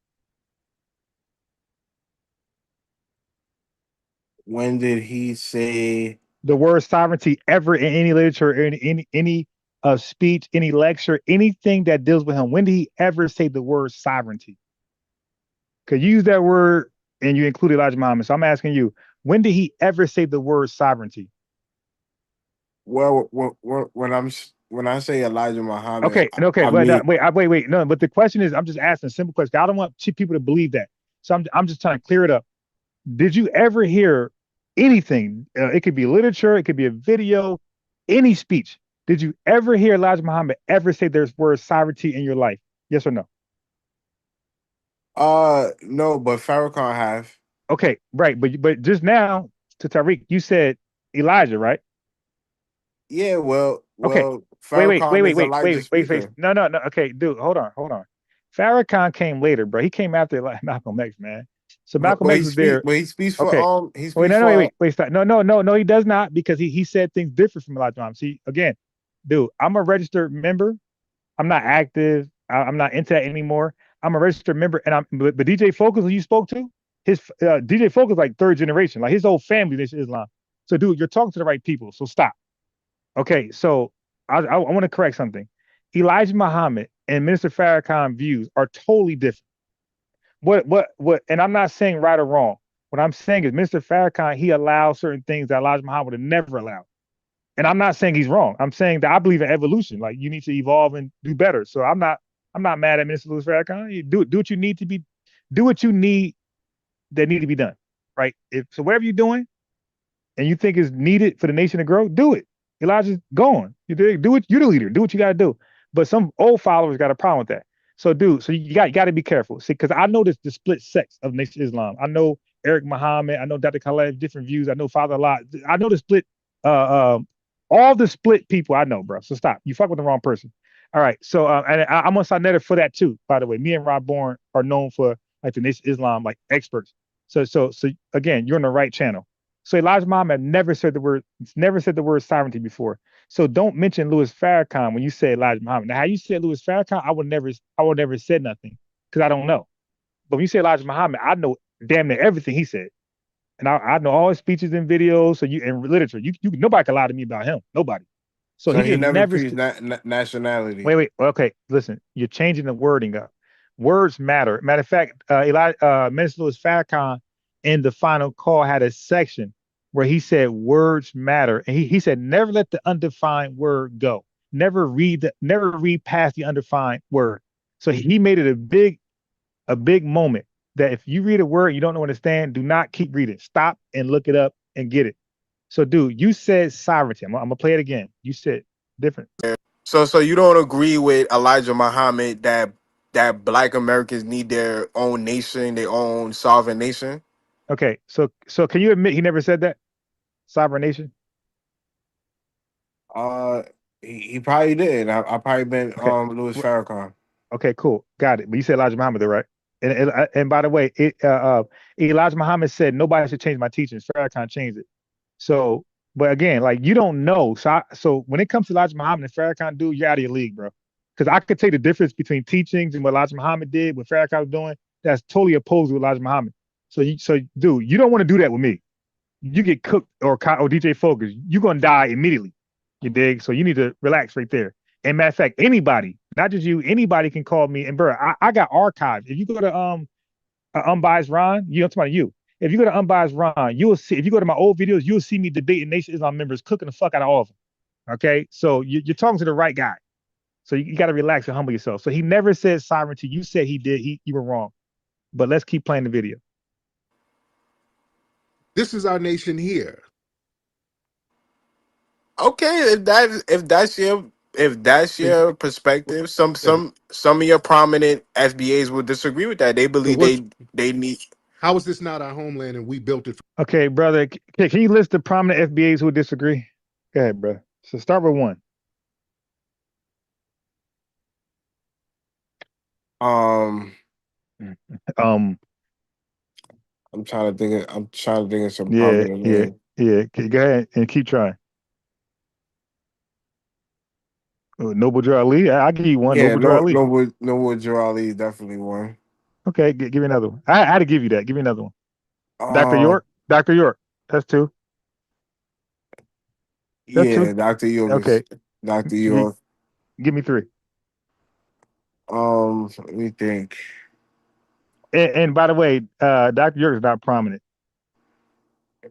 When did he say The word sovereignty ever in any literature, in any speech, any lecture, anything that deals with him? When did he ever say the word sovereignty? Because you use that word and you include Elijah Muhammad. So I'm asking you, when did he ever say the word sovereignty? Well, when I say Elijah Muhammad, Okay, okay, I mean, wait. No, but the question is, I'm just asking a simple question. I don't want people to believe that. So I'm just trying to clear it up. Did you ever hear anything? It could be literature, it could be a video, any speech. Did you ever hear Elijah Muhammad ever say there's word sovereignty in your life? Yes or no? no, but Farrakhan have. Okay, right. But just now to Tariq, you said Elijah, right? Yeah, Okay. Farrakhan is Elijah's Wait. speaker. No. Okay, dude, hold on. Farrakhan came later, bro. He came after Malcolm X, man. So Malcolm X was there. But he speaks for Okay. he Wait, speaks for wait, stop. No, he does not, because he said things different from Elijah Muhammad. See, again, dude, I'm a registered member. I'm not active. I'm not into that anymore. I'm a registered member, and but DJ Focus, who you spoke to, his DJ Focus like third generation, like his whole family is Islam. So, dude, you're talking to the right people. So stop. Okay, so I want to correct something. Elijah Muhammad and Minister Farrakhan views are totally different. What? And I'm not saying right or wrong. What I'm saying is Minister Farrakhan, he allows certain things that Elijah Muhammad would have never allowed. And I'm not saying he's wrong. I'm saying that I believe in evolution. Like, you need to evolve and do better. So I'm not mad at Minister Louis Farrakhan. You do what you need to be, do what you need that need to be done. Right. So whatever you're doing and you think is needed for the nation to grow, do it. Elijah's gone. Do it. You're the leader. Do what you got to do. But some old followers got a problem with that. So, dude, you got to be careful. See, because I know the split sects of Nation of Islam. I know Eric Muhammad. I know Dr. Khaled, different views. I know Father Allah. I know the split. All the split people I know, bro. So stop. You fuck with the wrong person. All right. So, and I'm on Sinetta for that too. By the way, me and Rob Bourne are known for like the Nation of Islam like experts. So again, you're on the right channel. So Elijah Muhammad never said the word sovereignty before. So don't mention Louis Farrakhan when you say Elijah Muhammad. Now, how you said Louis Farrakhan, I would never said nothing because I don't know. But when you say Elijah Muhammad, I know damn near everything he said, and I know all his speeches and videos. So and literature, you nobody can lie to me about him. Nobody. So so he he just never never. preached nationality. Wait. Okay, listen. You're changing the wording up. Words matter. Matter of fact, Minister Louis Farrakhan in the final call had a section where he said words matter, and he said never let the undefined word go. Never read past the undefined word. So he made it a big moment that if you read a word you don't know what to stand, do not keep reading. Stop and look it up and get it. So, dude, you said sovereignty. I'm gonna play it again. You said different. So you don't agree with Elijah Muhammad that Black Americans need their own nation, their own sovereign nation? Okay, so can you admit he never said that? Sovereign nation? Uh, he probably did. I probably been Okay. Louis Farrakhan. Okay, cool. Got it. But you said Elijah Muhammad, though, right? And by the way, Elijah Muhammad said nobody should change my teachings. Farrakhan changed it. So, but again, like you don't know. So when it comes to Elijah Muhammad and Farrakhan, dude, you're out of your league, bro. Because I could tell you the difference between teachings and what Elijah Muhammad did, what Farrakhan was doing. That's totally opposed to Elijah Muhammad. So dude, you don't want to do that with me. You get cooked or DJ Focus, you're gonna die immediately. You dig? So you need to relax right there. And matter of fact, anybody, not just you, anybody can call me. And bro, I got archives. If you go to Unbiased Ron, you know, talking about you. If you go to Unbiased Ron, you will see. If you go to my old videos, you'll see me debating Nation Islam members, cooking the fuck out of all of them. Okay, so you're talking to the right guy. So you got to relax and humble yourself. So he never said sovereignty. You said he did. You were wrong. But let's keep playing the video. This is our nation here. Okay, if that's your perspective, some of your prominent FBAs will disagree with that. They believe they need. How is this not our homeland and we built it? Okay, brother. Can you list the prominent FBAs who disagree? Go ahead, bro. So start with one. I'm trying to think of some Yeah, prominent names. yeah. Go ahead and keep trying. Noble Drew Ali. I'll give you one. Yeah, Noble Drew Ali. Noble Drew Ali definitely one. Okay, give me another one. I had to give you that. Give me another one. Dr. York. Dr. York. That's two. That's yeah, two. Dr. York. Okay. Dr. York. Give me three. Let me think. And by the way, Dr. York is not prominent.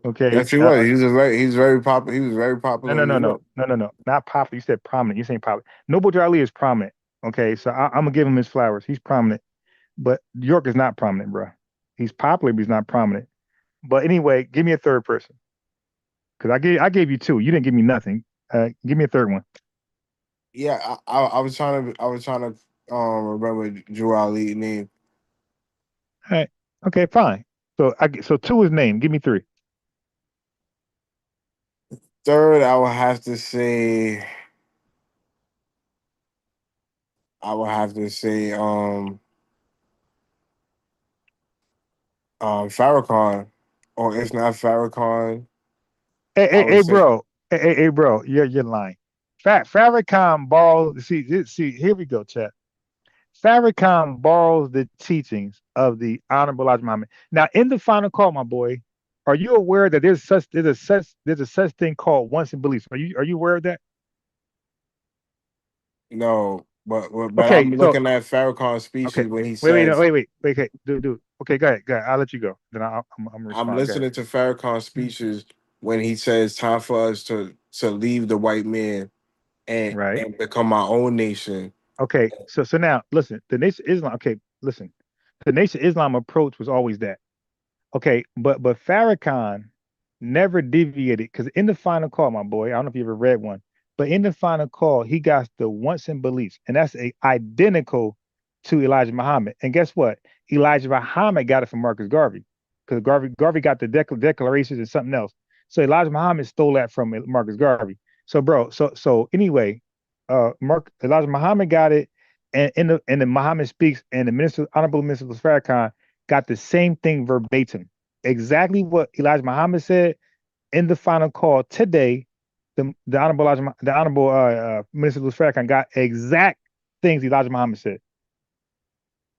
Okay. Yes, he was. He was very popular. He was very popular. No. Not popular. You said prominent. You saying popular. Noble Drew Ali is prominent. Okay, so I'm gonna give him his flowers. He's prominent, but York is not prominent, bro. He's popular, but he's not prominent. But anyway, give me a third person. Because I gave you two. You didn't give me nothing. Give me a third one. Yeah, I was trying to remember Drew Ali's name. All right. Okay, fine. So two is name. Give me three. Third, I would have to say Farrakhan, or if not Farrakhan. Hey, bro. Hey, bro. You're lying. Farrakhan borrows. See. Here we go, chat. Farrakhan borrows the teachings of the Honorable Elijah Muhammad. Now, in the final call, my boy, are you aware that there's a such thing called once in beliefs? Are you aware of that? No, but Okay, I'm looking at Farrakhan's speeches when he says. Wait. Okay, dude. Okay, go ahead. I'll let you go. Then I'm respond. I'm listening to Farrakhan's speeches when he says, "Time for us to leave the white man and become our own nation." Okay, so now listen, the Nation of Islam. Okay, listen, the Nation of Islam approach was always that. Okay, but Farrakhan never deviated because in the final call, my boy, I don't know if you ever read one, but in the final call, he got the once in beliefs, and that's identical to Elijah Muhammad. And guess what? Elijah Muhammad got it from Marcus Garvey because Garvey got the declarations and something else. So Elijah Muhammad stole that from Marcus Garvey. So bro, so anyway, Elijah Muhammad got it, and in the Muhammad speaks, and the Honorable Minister Farrakhan got the same thing verbatim, exactly what Elijah Muhammad said in the final call today. The Honorable Minister Farrakhan got exact things Elijah Muhammad said.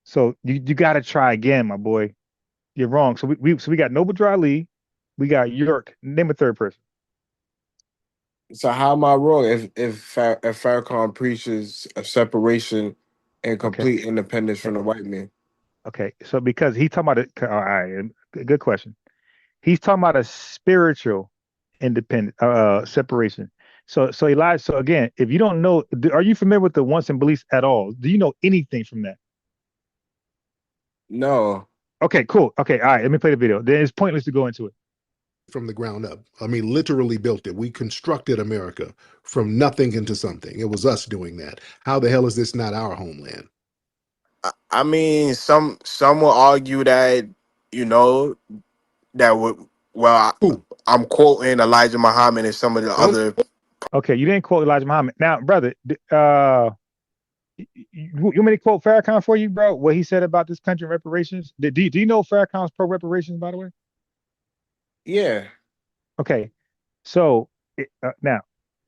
So you got to try again, my boy. You're wrong. So we got Noble Drew Ali, we got York. Name a third person. So how am I wrong if Farrakhan preaches a separation and complete independence from the white man? Okay, so because he's talking about it. All right, good question. He's talking about a spiritual independent separation. So Elijah. So again, if you don't know, are you familiar with the once in beliefs at all? Do you know anything from that? No. Okay, cool. Okay, all right. Let me play the video. Then it's pointless to go into it. from the ground up. I mean, literally built it. We constructed America from nothing into something. It was us doing that. How the hell is this not our homeland? I mean, some will argue that, you know, that would, well, Who? I'm quoting Elijah Muhammad and some of the Don't. other. Okay, you didn't quote Elijah Muhammad. Now, brother, you want me to quote Farrakhan for you, bro? What he said about this country and reparations? Do you know Farrakhan's pro reparations, by the way? Yeah. Okay, so now,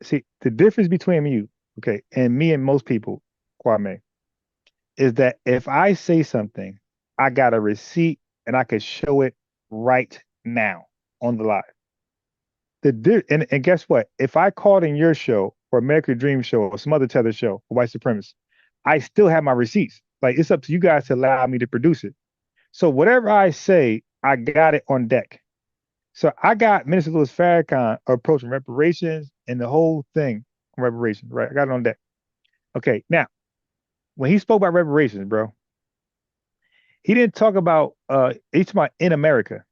see the difference between you, okay, and me and most people, Kwame, is that if I say something, I got a receipt and I can show it right now on the live. And guess what? If I called in your show or American Dream show or some other Tether show or white supremacist, I still have my receipts. Like it's up to you guys to allow me to produce it. So whatever I say, I got it on deck. So I got Minister Louis Farrakhan approaching reparations and the whole thing on reparations, right? I got it on deck. Okay, now when he spoke about reparations, bro, he didn't talk about he's talking about in America.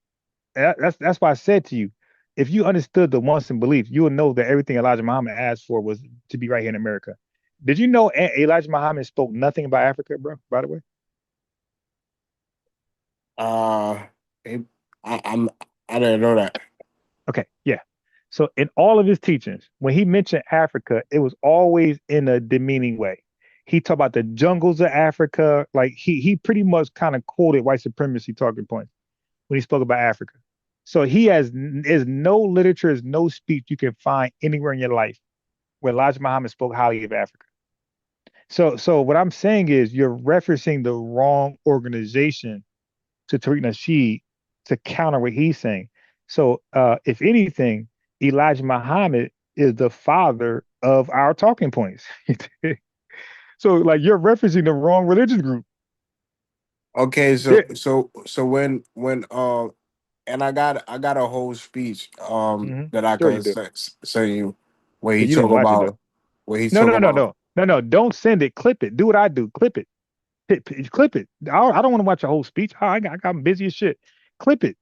And that's why I said to you, if you understood the once and belief, you would know that everything Elijah Muhammad asked for was to be right here in America. Did you know Elijah Muhammad spoke nothing about Africa, bro? By the way. Uh, I'm I didn't know that. Okay, yeah. So in all of his teachings, when he mentioned Africa, it was always in a demeaning way. He talked about the jungles of Africa. Like he pretty much kind of quoted white supremacy talking points when he spoke about Africa. So he is no literature, is no speech you can find anywhere in your life where Elijah Muhammad spoke highly of Africa. So what I'm saying is you're referencing the wrong organization to Tariq Nasheed to counter what he's saying. So if anything, Elijah Muhammad is the father of our talking points. So like you're referencing the wrong religious group. Okay, Yeah. so when and I got a whole speech that I Sure you could do. send you where Yeah, he you talk didn't watch it about though. where he No, talk no, no, about. no, no, no. Don't send it. Clip it. Do what I do. Clip it. Clip it. I don't want to watch a whole speech. I'm busy as shit. Clip it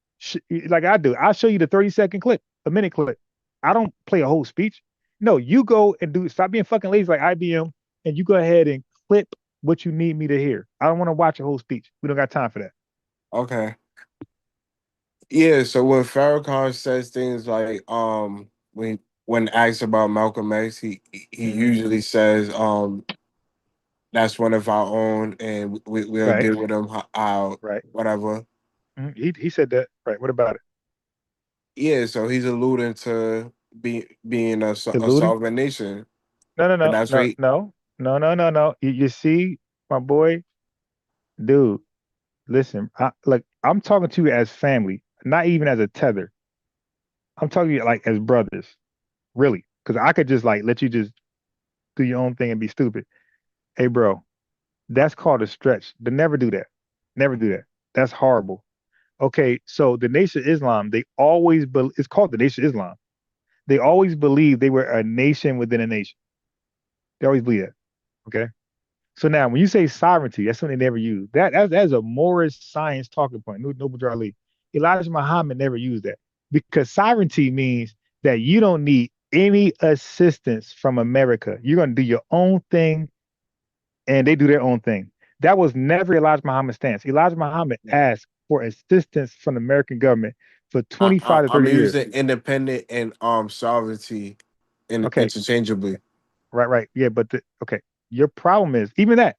like I do. I'll show you the 30-second clip, a minute clip. I don't play a whole speech. No, you go and stop being fucking lazy like IBM and you go ahead and clip what you need me to hear. I don't want to watch a whole speech. We don't got time for that. Okay. Yeah, so when Farrakhan says things like when asked about Malcolm X, he usually says that's one of our own and we'll Right, deal with him how right. whatever. He said that. Right. What about it? Yeah, so he's alluding to being a Eluding? sovereign nation. No, no, And no, that's what no, no, no, no, no, no. You see, my boy, dude, listen, like I'm talking to you as family, not even as a tether. I'm talking to you like as brothers, really. Because I could just like let you just do your own thing and be stupid. Hey, bro, that's called a stretch. They never do that. Never do that. That's horrible. Okay, so the Nation of Islam, it's called the Nation of Islam. They always believe they were a nation within a nation. They always believe that. Okay. So now, when you say sovereignty, that's something they never use. That's a Morris science talking point. Noble Drew Ali. Elijah Muhammad never used that because sovereignty means that you don't need any assistance from America. You're going to do your own thing, and they do their own thing. That was never Elijah Muhammad's stance. Elijah Muhammad asked for assistance from the American government for 25 to I'm 30 years. using independent and sovereignty Okay, interchangeably. right, right, yeah, but okay, your problem is even that.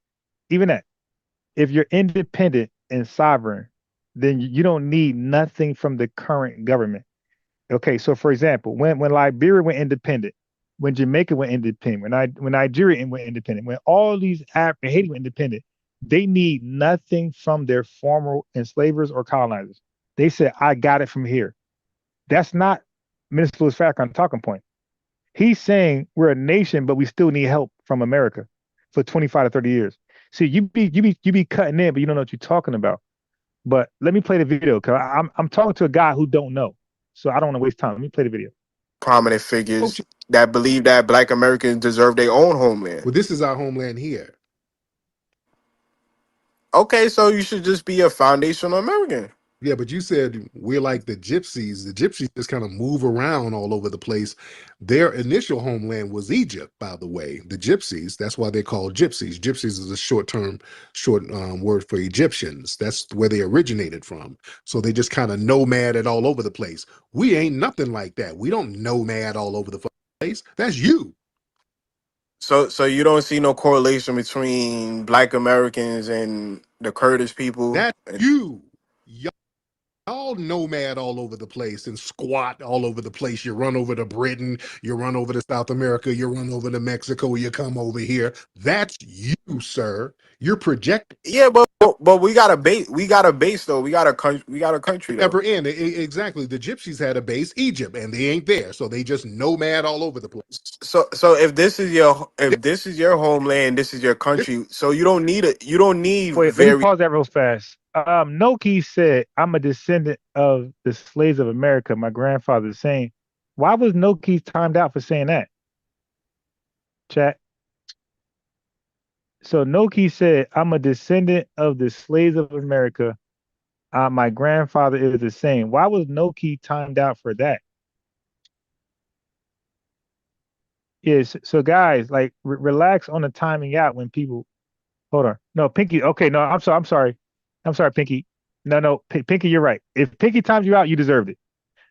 If you're independent and sovereign, then you don't need nothing from the current government. Okay, so for example, when Liberia went independent, when Jamaica went independent, when Nigeria went independent, when all these Haiti went independent, they need nothing from their former enslavers or colonizers. They said, "I got it from here." That's not Minister Louis Farrakhan talking point. He's saying we're a nation, but we still need help from America for 25 to 30 years. See, you be cutting in, but you don't know what you're talking about. But let me play the video because I'm talking to a guy who don't know, so I don't want to waste time. Let me play the video. Prominent Coach, figures that believe that Black Americans deserve their own homeland. well, this is our homeland here. Okay, so you should just be a foundational American. Yeah, but you said we're like the gypsies. The gypsies just kind of move around all over the place. Their initial homeland was Egypt, by the way. The gypsies, that's why they're called gypsies. Gypsies is a short word for Egyptians. That's where they originated from. So they just kind of nomaded all over the place. We ain't nothing like that. We don't nomad all over the place. That's you. So you don't see no correlation between Black Americans and the Kurdish people? That's you. Y'all nomad all over the place and squat all over the place. You run over to Britain, you run over to South America, you run over to Mexico, you come over here. That's you, sir. You're projecting. Yeah, but we got a base. We got a base though. We got a country. We got a country though. Never end. Exactly. The gypsies had a base, Egypt, and they ain't there. So they just nomad all over the place. So if this is your homeland, this is your country. So you don't need Wait, let me pause that real fast. Noki said, "I'm a descendant of the slaves of America." My grandfather's saying, why was Noki timed out for saying that? Chat. So Noki said, "I'm a descendant of the slaves of America. My grandfather is the same." Why was Noki timed out for that? Yes. So guys, like relax on the timing out when people. Hold on. No, Pinky. Okay, no, I'm sorry. I'm sorry. I'm sorry, Pinky. No, Pinky, you're right. If Pinky times you out, you deserved it.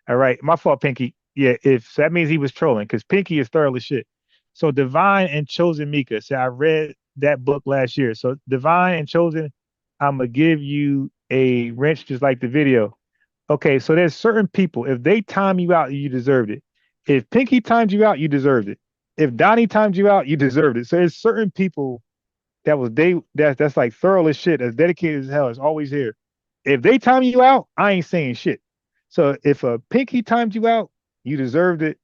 All right, my fault, Pinky. Yeah, if so that means he was trolling because Pinky is thoroughly shit. So Divine and Chosen Mika. So I read that book last year. So Divine and Chosen, I'm gonna give you a wrench just like the video. Okay, so there's certain people. If they time you out, you deserved it. If Pinky timed you out, you deserved it. If Donnie timed you out, you deserved it. So there's certain people that's like thorough as shit, as dedicated as hell, is always here. If they time you out, I ain't saying shit. So if a Pinky timed you out, you deserved it.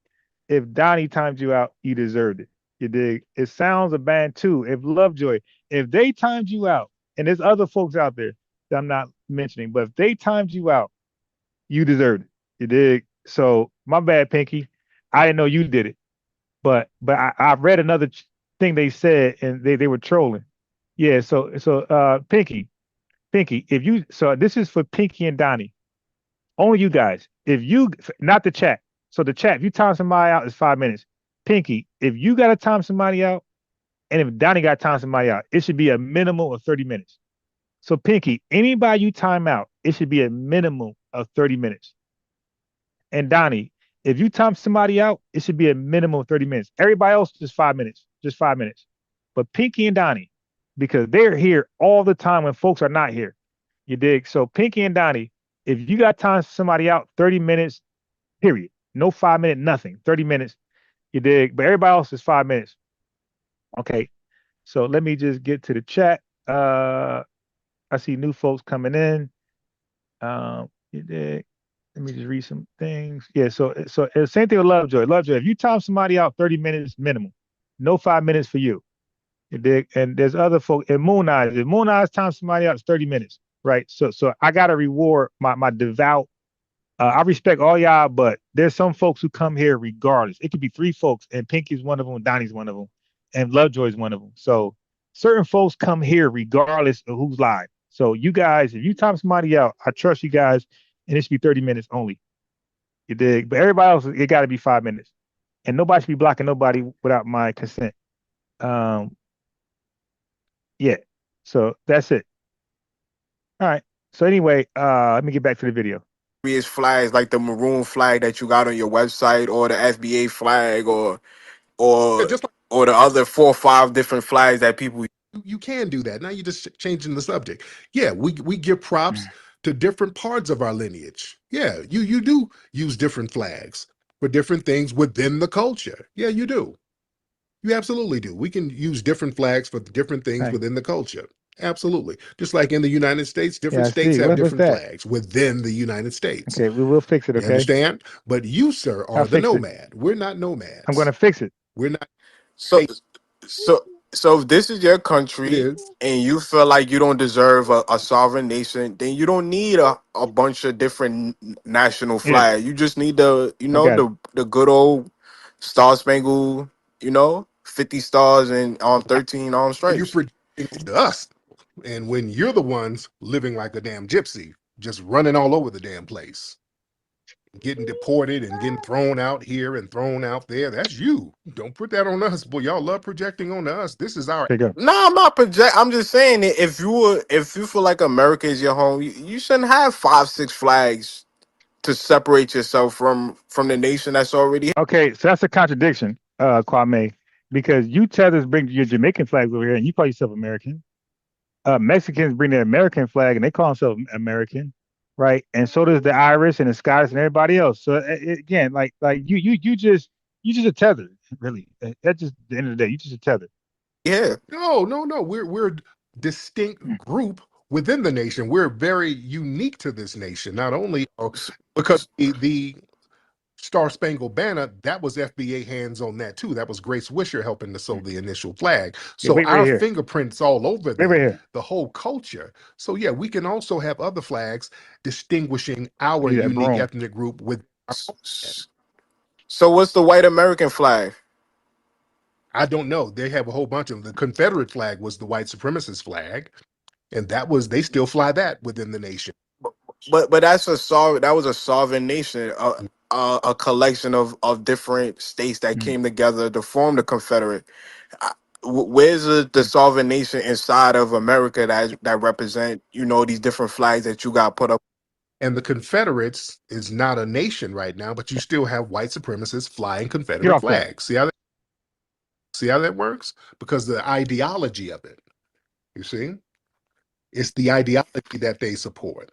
If Donnie timed you out, you deserved it. You dig? It sounds a band too. If Lovejoy, if they timed you out, and there's other folks out there that I'm not mentioning, but if they timed you out, you deserved it. You dig? So my bad, Pinky. I didn't know you did it. But I read another thing they said and they were trolling. Yeah, so Pinky, if you so this is for Pinky and Donnie. Only you guys. If you not the chat. So the chat, if you time somebody out, it's 5 minutes. Pinky, if you gotta time somebody out, and if Donnie got time somebody out, it should be a minimum of 30 minutes. So Pinky, anybody you time out, it should be a minimum of 30 minutes. And Donnie, if you time somebody out, it should be a minimum of 30 minutes. Everybody else, just 5 minutes. Just 5 minutes. But Pinky and Donnie, because they're here all the time when folks are not here. You dig? So Pinky and Donnie, if you got time somebody out, 30 minutes, period. No 5 minute, nothing. 30 minutes. You dig? But everybody else is 5 minutes. Okay. So let me just get to the chat. I see new folks coming in. You dig? Let me just read some things. Yeah, so same thing with Lovejoy. Lovejoy, if you time somebody out 30 minutes minimum, no 5 minutes for you. You dig? And there's other folks. And Moon Eyes, if Moon Eyes time somebody out, it's 30 minutes, right? So I gotta reward my devout. I respect all y'all, but there's some folks who come here regardless. It could be 3 folks, and Pinky's one of them, Donnie's one of them, and Lovejoy's one of them. So certain folks come here regardless of who's live. So you guys, if you time somebody out, I trust you guys, and it should be 30 minutes only. You dig? But everybody else, it got to be 5 minutes, and nobody should be blocking nobody without my consent. Yeah. So that's it. All right. So anyway, let me get back to the video. Flags like the maroon flag that you got on your website, or the FBA flag, or Just like or the other 4 or 5 different flags that people. you can do that. Now you're just changing the subject. Yeah, we give props to different parts of our lineage. Yeah, you do use different flags for different things within the culture. Yeah, you do. You absolutely do. We can use different flags for different things within the culture. Absolutely. Just like in the United States, different states have different flags within the United States. Okay, we will fix it, okay? You understand? But you, sir, are the nomad. We're not nomads. I'm going to fix it. We're not. So if this is your country and you feel like you don't deserve a sovereign nation, then you don't need a bunch of different national flags. You just need the good old Star Spangled, 50 stars and 13 You're stripes. projecting to us, and when you're the ones living like a damn gypsy, just running all over the damn place, getting deported and getting thrown out here and thrown out there. That's you. Don't put that on us, boy. Y'all love projecting on us. This is our. No, I'm not project. I'm just saying that if you feel like America is your home, you shouldn't have 5, 6 flags to separate yourself from the nation that's already. Okay, so that's a contradiction, Kwame, because you tethers bring your Jamaican flag over here and you call yourself American. Mexicans bring their American flag and they call themselves American, right? And so does the Irish and the Scottish and everybody else. So again, like you just a tether, really. That's just the end of the day. You just a tether. Yeah. No. We're distinct group within the nation. We're very unique to this nation. Not only because the Star Spangled Banner, that was FBA hands on that too. That was Grace Wisher helping to sew the initial flag. So wait our here. fingerprints all over Wait here. the whole culture. So yeah, we can also have other flags distinguishing our Yeah, unique broom. ethnic group with. So what's the white American flag? I don't know. They have a whole bunch of the Confederate flag was the white supremacist flag, and that was they still fly that within the nation. But that was a sovereign nation, a collection of different states that came together to form the Confederate. Where's the sovereign nation inside of America that represent these different flags that you got put up? And the Confederates is not a nation right now, but you still have white supremacists flying Confederate flags. See how that works? Because the ideology of it, you see, it's the ideology that they support.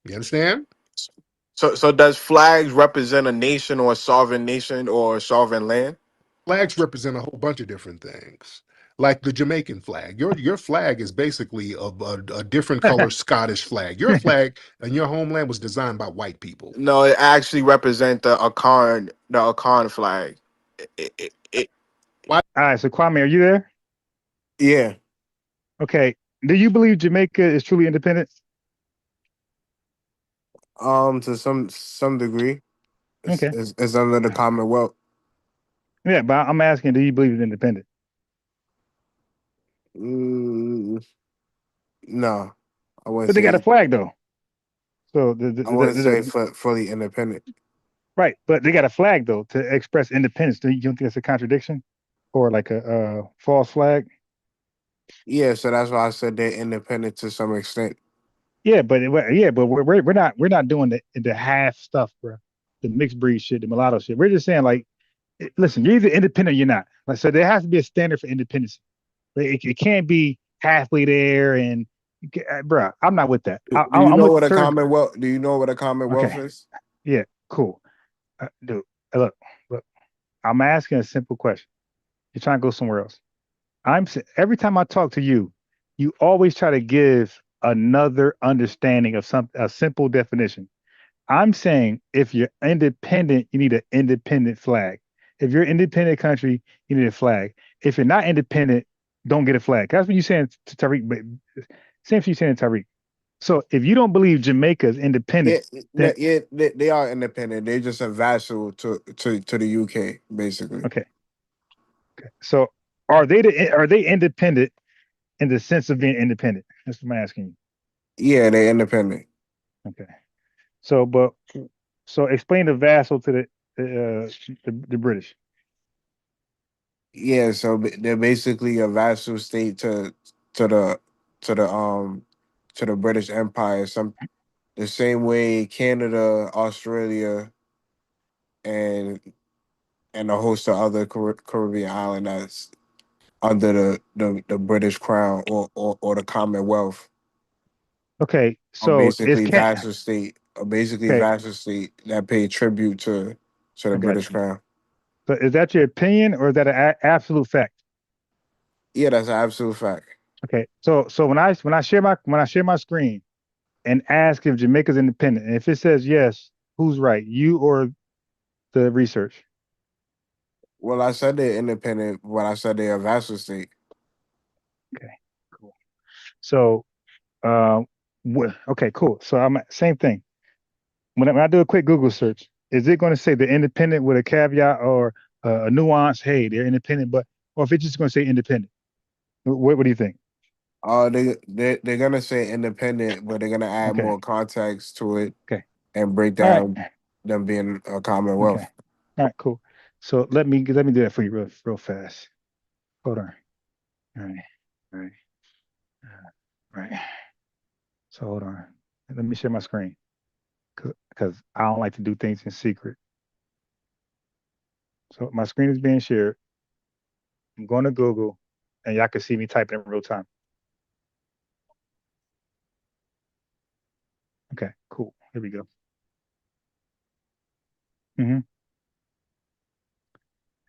You understand? So does flags represent a nation or a sovereign nation or a sovereign land? Flags represent a whole bunch of different things. Like the Jamaican flag. Your flag is basically a different color Scottish flag. Your flag and your homeland was designed by white people. No, it actually represents the Akan flag. All right, so Kwame, are you there? Yeah. Okay. Do you believe Jamaica is truly independent? To some degree. Okay. It's under the Commonwealth. Yeah, but I'm asking, do you believe it's independent? No, I wouldn't But they got a say. flag though. So I wouldn't say fully independent. right, but they got a flag though to express independence. Do you don't think it's a contradiction or like a false flag? Yeah, so that's why I said they're independent to some extent. Yeah, but we're not doing the half stuff, bro. The mixed breed shit, the mulatto shit. We're just saying like, listen, you're either independent or you're not. Like, so there has to be a standard for independence. It can't be halfway there and, bro. I'm not with that. Do you know what a certain, Commonwealth? Do you know what a Commonwealth is? Yeah, cool. Dude, look. I'm asking a simple question. You're trying to go somewhere else. Every time I talk to you, you always try to give another understanding of a simple definition. I'm saying if you're independent, you need an independent flag. If you're an independent country, you need a flag. If you're not independent, don't get a flag. That's what you're saying to Tariq. But same thing you're saying to Tariq. So if you don't believe Jamaica is independent, then they are independent. They're just a vassal to the UK, basically. Okay. So are they independent in the sense of being independent? That's what I'm asking you. Yeah, they're independent. Okay. So explain the vassal to the British. Yeah, so they're basically a vassal state to the British Empire. The same way Canada, Australia, and a host of other Caribbean islands that's under the British Crown or the Commonwealth. Okay, so basically vassal state, vassal state that pay tribute to the British Crown. So is that your opinion or is that an absolute fact? Yeah, that's an absolute fact. Okay, so when I share my screen and ask if Jamaica's independent, and if it says yes, who's right, you or the research? Well, I said they're independent, but I said they're a vassal state. Okay, cool. So, okay, cool. So I'm same thing. When I do a quick Google search, is it going to say they're independent with a caveat or a nuance? Hey, they're independent, or if it's just going to say independent? What do you think? They're gonna say independent, but they're gonna add Okay. more context to it Okay. and break All right. down them being a Okay. commonwealth. All right. Cool. So let me do that for you real fast. Hold on. All right. All right. All right. So hold on. Let me share my screen because I don't like to do things in secret. So my screen is being shared. I'm going to Google, and y'all can see me typing in real time. Okay. Cool. Here we go.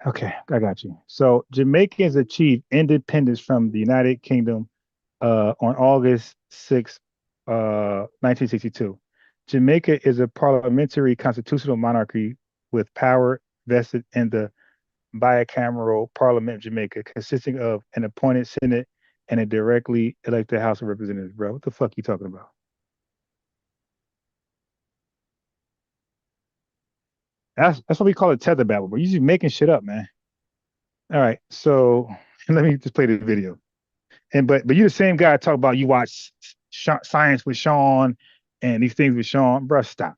Okay, I got you. So Jamaicans achieved independence from the United Kingdom on August 6, 1962. Jamaica is a parliamentary constitutional monarchy with power vested in the bicameral Parliament of Jamaica, consisting of an appointed Senate and a directly elected House of Representatives. Bro, what the fuck you talking about? That's what we call a tether babble, bro. You just making shit up, man. All right, so let me just play the video. And but you're the same guy talk about you watch science with Sean and these things with Sean, bro. Stop.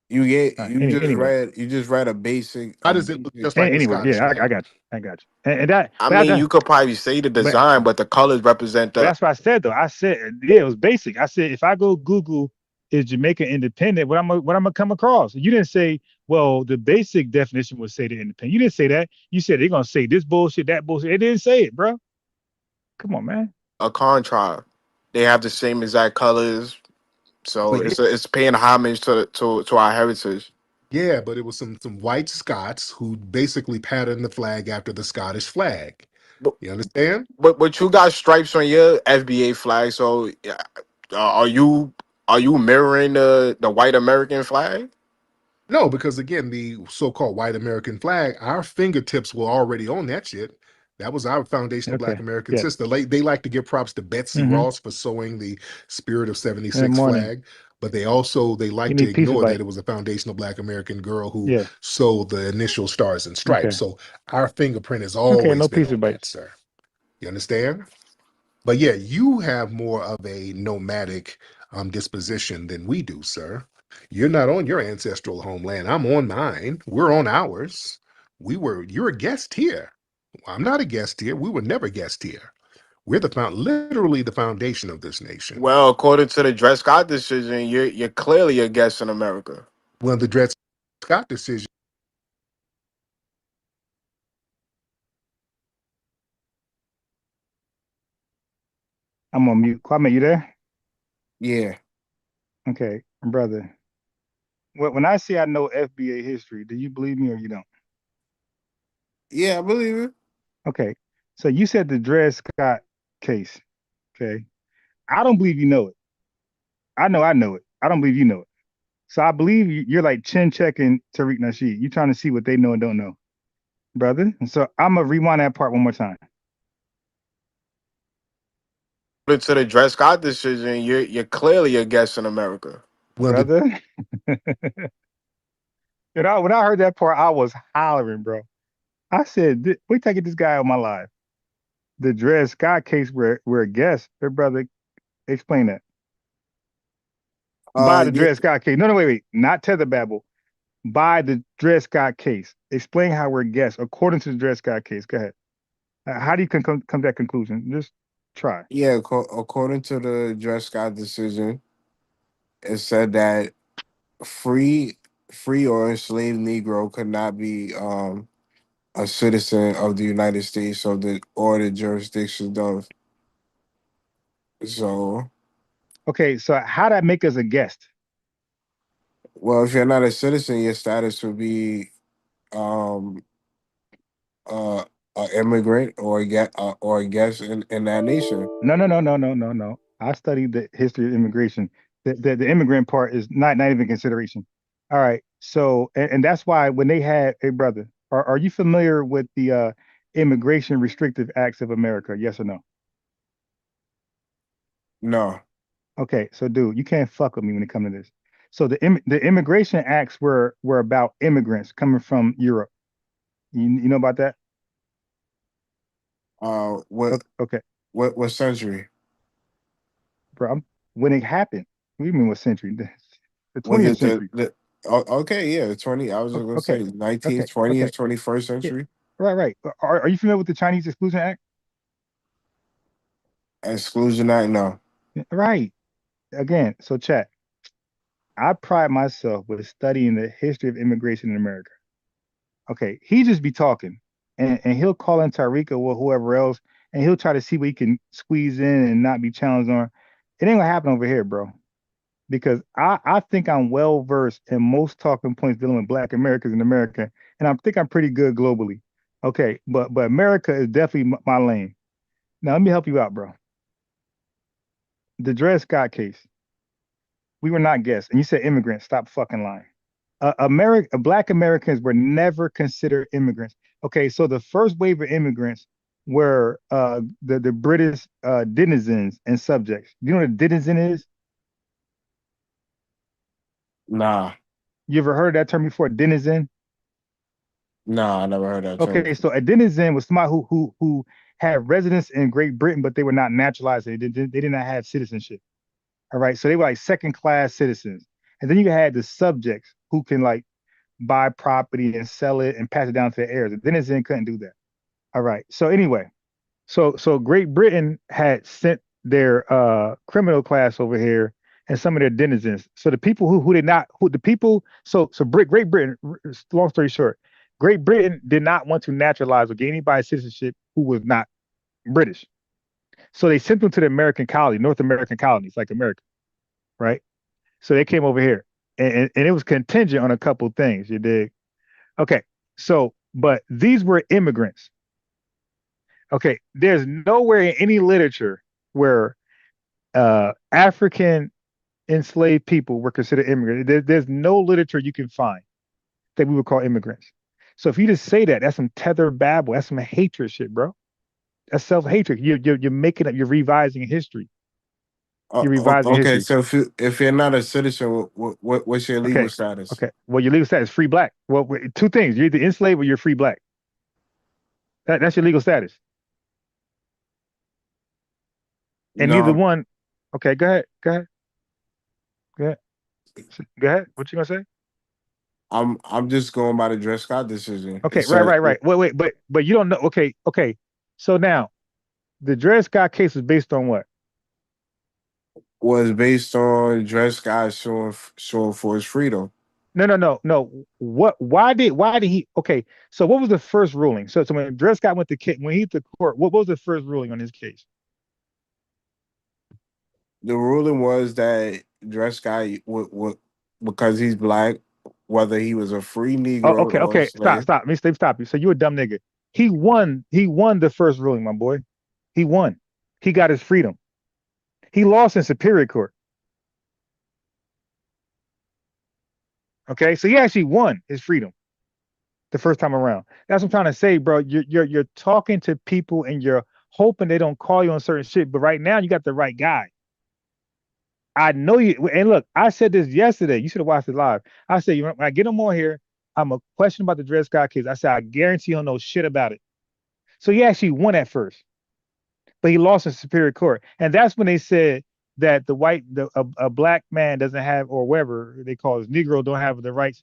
You get All right, anyway, you just read a basic How does it look just like the anyway, Scottish yeah, I flag? got you, I got you. And that, I but mean, you could probably say the but design, but the colors represent the that's what I said though. I said yeah, it was basic. I said if I go Google is Jamaica independent, what I'm gonna come across? You didn't say, well, the basic definition would say they're independent. You didn't say that. You said they're gonna say this bullshit, that bullshit. They didn't say it, bro. Come on, man. a contract. They have the same exact colors, so But yeah, it's paying homage to our heritage. yeah, but it was some white Scots who basically patterned the flag after the Scottish flag. But You understand? but you got stripes on your FBA flag, so yeah, are you mirroring the white American flag? No, because again, the so-called white American flag, our fingertips were already on that shit. That was our foundation of Black Okay. American Yeah. system. They like to give props to Betsy Mm-hmm. Ross for sewing the Spirit of Good 76 morning. flag, but they You like to need pizza ignore that bite. it was a foundational Black American girl who Yeah. sewed the initial stars and stripes. Okay. So our fingerprint has Okay. always No been pizza on that, bites. sir. You understand? But yeah, you have more of a nomadic disposition than we do, sir. You're not on your ancestral homeland. I'm on mine. We're on ours. You're a guest here. I'm not a guest here. We were never guest here. We're literally the foundation of this nation. Well, according to the Dred Scott decision, you're clearly a guest in America. Well, the Dred Scott decision. I'm on mute. Kwame, you there? Yeah. Okay, brother. When I say I know FBA history, do you believe me or you don't? Yeah, I believe it. Okay. So you said the Dred Scott case. Okay. I don't believe you know it. I know it. I don't believe you know it. So I believe you're like chin checking Tariq Nasheed. You're trying to see what they know and don't know, brother. And so I'm gonna rewind that part one more time, According to the Dred Scott decision, you're clearly a guest in America. Well, the brother. When I heard that part, I was hollering, bro. I said, "Wait till I get this guy on my live." The Dred Scott case, where a guest, their brother, explain that. By the Yeah, Dred Scott case. No, wait, not Tether Babble. By the Dred Scott case. Explain how we're guests according to the Dred Scott case. Go ahead. How do you come to that conclusion? Just try. yeah. According to the Dred Scott decision, it said that free free or enslaved Negro could not be a citizen of the United States or the jurisdiction of. So, Okay, so how that make us a guest? well, if you're not a citizen, your status would be um uh an immigrant or a guest in that nation. No. I studied the history of immigration. The immigrant part is not even consideration. All right. So and that's why when they had a brother, are you familiar with the Immigration Restrictive Acts of America? Yes or no? No. Okay, so dude, you can't fuck with me when it comes to this. So the Immigration Acts were about immigrants coming from Europe. You know about that? Okay. What century? Bro, when it happened. What do you mean what century? The Was 20th it century. okay, yeah, 20. I was gonna Okay. say 19th, Okay. 20th, Okay. 21st Yeah. century. Right. Are you familiar with the Chinese Exclusion Act? Exclusion Act, no. Right. Again, so chat. I pride myself with studying the history of immigration in America. Okay, he just be talking, and he'll call in Tariq or whoever else, and he'll try to see what he can squeeze in and not be challenged on. It ain't gonna happen over here, bro. Because I think I'm well versed in most talking points dealing with Black Americans in America, and I think I'm pretty good globally. Okay, but America is definitely my lane. Now let me help you out, bro. The Dred Scott case. We were not guests, and you said immigrants. Stop fucking lying. Black Americans were never considered immigrants. Okay, so the first wave of immigrants were the British denizens and subjects. Do you know what a denizen is? Nah. You ever heard that term before, denizen? Nah, I never heard that term Okay, before. so a denizen was somebody who had residence in Great Britain, but they were not naturalized. They did not have citizenship. All right, so they were like second class citizens. And then you had the subjects who can like buy property and sell it and pass it down to their heirs. The denizen couldn't do that. All right. So anyway, so Great Britain had sent their criminal class over here and some of their denizens. So the people who did not who the people Great Britain, long story short, Great Britain did not want to naturalize or get anybody citizenship who was not British. So they sent them to the American colony, North American colonies like America, right? So they came over here, and it was contingent on a couple things. You dig? Okay. So, but these were immigrants. Okay, there's nowhere in any literature where African enslaved people were considered immigrants. There's no literature you can find that we would call immigrants. So if you just say that, that's some tether babble. That's some hatred shit, bro. That's self-hatred. You're making up. You're revising history. You're revising Okay, history. so if you're not a citizen, what's your legal Okay. status? Okay. Well, your legal status is free black. Well, two things. You're either enslaved or you're free black. That's your legal status. And neither No, one. Okay. Go ahead. Go ahead. Go ahead. Go ahead. What you gonna say? I'm just going by the Dred Scott decision. It Okay, said right. Wait, but you don't know. Okay. So now, the Dred Scott case is based on what? was based on Dred Scott suing for his freedom. No. What? Why did he? Okay. So what was the first ruling? So when Dred Scott when he hit the court, what was the first ruling on his case? The ruling was that Dred Scott would because he's black, whether he was a free Oh, Negro or a okay. slave. Stop. Let me stop you. So you a dumb nigga. He won. He won the first ruling, my boy. He won. He got his freedom. He lost in Superior Court. Okay, so he actually won his freedom the first time around. That's what I'm trying to say, bro. You're talking to people and you're hoping they don't call you on certain shit. But right now, you got the right guy. I know you. And look, I said this yesterday. You should have watched it live. I said, when I get him on here, I'm a question about the Dred Scott case. I said, I guarantee he'll know shit about it. So he actually won at first, but he lost in Superior Court, and that's when they said that a black man doesn't have, or whatever they call it, Negro don't have the rights,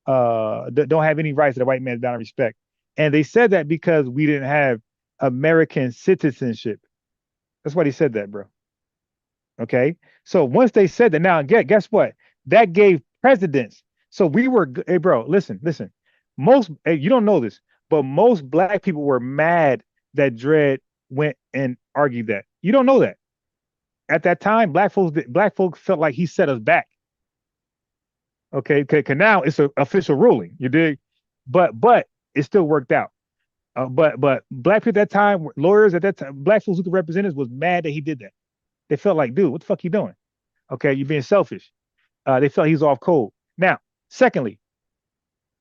don't have any rights that a white man is bound to respect. And they said that because we didn't have American citizenship. That's why they said that, bro. Okay. So once they said that, now guess what? That gave precedence. So we were, hey, bro, listen. Hey, you don't know this, but most black people were mad that Dred went and argued that. You don't know that. At that time, black folks felt like he set us back. Okay. Cause now it's an official ruling. You dig? But it still worked out. But black people at that time, lawyers at that time, black folks who could represent us was mad that he did that. They felt like, dude, what the fuck you doing? Okay, you're being selfish. They felt he's off code. Now, secondly,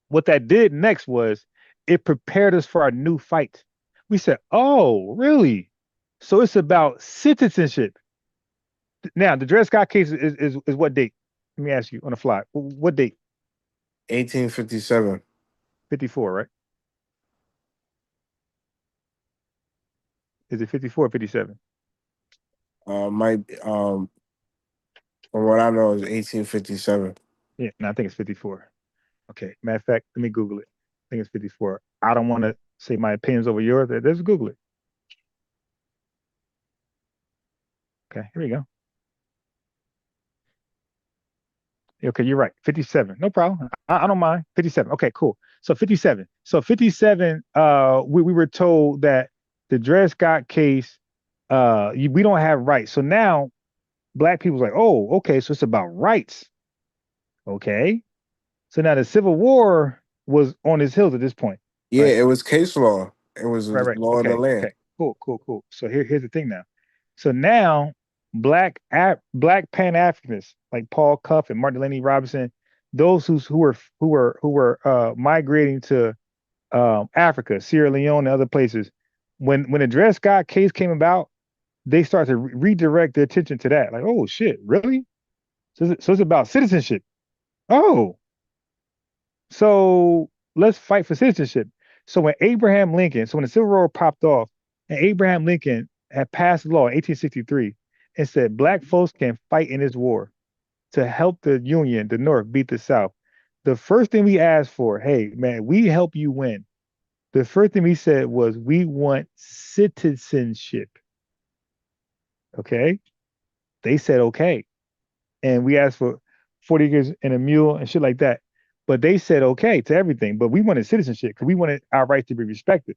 what that did next was it prepared us for our new fight. We said, oh, really? So it's about citizenship. Now, the Dred Scott case is what date? Let me ask you on the fly. What date? 1857. 54, right? Is it 54 or 57? Might from what I know is 1857. Yeah, no, I think it's 54. Okay. Matter of fact, let me Google it. I think it's 54. I don't want to say my opinions over yours. Let's Google it. Okay, here we go. Okay, you're right. 57. No problem. I don't mind. 57. Okay, cool. So 57. So 57, we were told that the Dred Scott case, we don't have rights. So now black people's like, oh, okay, so it's about rights. Okay. So now the Civil War was on his heels at this point. Yeah, Right? it was case law. It was Right. law of the land. Okay. Cool. So here's the thing now. So now black Pan-Africanists like Paul Cuff and Martin Delaney Robinson, those who were migrating to Africa, Sierra Leone, and other places, when the Dred Scott case came about, they started to redirect their attention to that. Like, oh shit, really? So it's about citizenship. Oh, so let's fight for citizenship. So when the Civil War popped off, and Abraham Lincoln had passed a law in 1863 and said black folks can fight in this war to help the Union, the North, beat the South. The first thing we asked for, hey man, we help you win. The first thing we said was we want citizenship. Okay. They said okay. And we asked for 40 acres and a mule and shit like that. But they said okay to everything. But we wanted citizenship because we wanted our rights to be respected.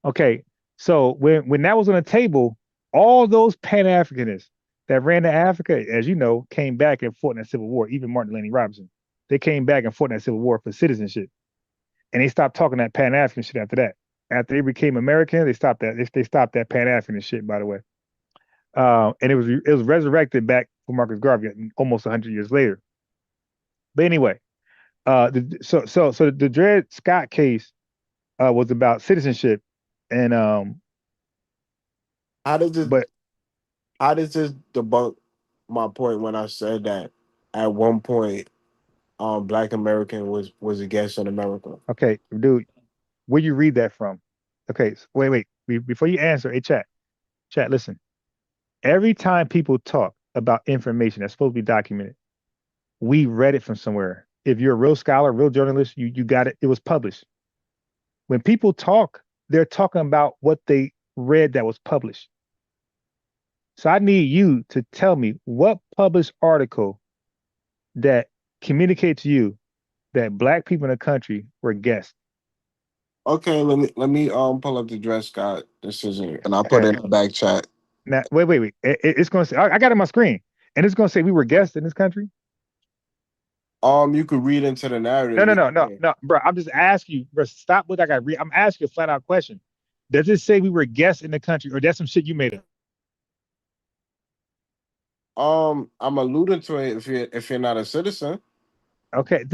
Okay. So when that was on the table, all those Pan-Africanists that ran to Africa, as you know, came back and fought in that Civil War, even Martin Delaney Robinson. They came back and fought in that Civil War for citizenship. And they stopped talking that Pan-African shit after that. After they became American, they stopped that. They stopped that Pan-African shit, by the way. And it was resurrected back for Marcus Garvey almost 100 years later. But anyway, so the Dred Scott case was about citizenship, and How does this but debunk my point when I said that at one point Black American was a guest in America? okay, dude, where you read that from? Okay, so wait, before you answer, hey chat, listen. Every time people talk about information that's supposed to be documented, we read it from somewhere. If you're a real scholar, real journalist, you got it. It was published. When people talk, they're talking about what they read that was published. So I need you to tell me what published article that communicates to you that black people in the country were guests. Okay, let me pull up the Dred Scott decision and I'll put it in the back chat. Now wait. It's gonna say I got it on my screen, and it's gonna say we were guests in this country. You could read into the narrative. No, bro. I'm just asking you, bro. Stop what I got to read. I'm asking you a flat out question. Does it say we were guests in the country, or that's some shit you made up? I'm alluding to it if you're not a citizen. Okay,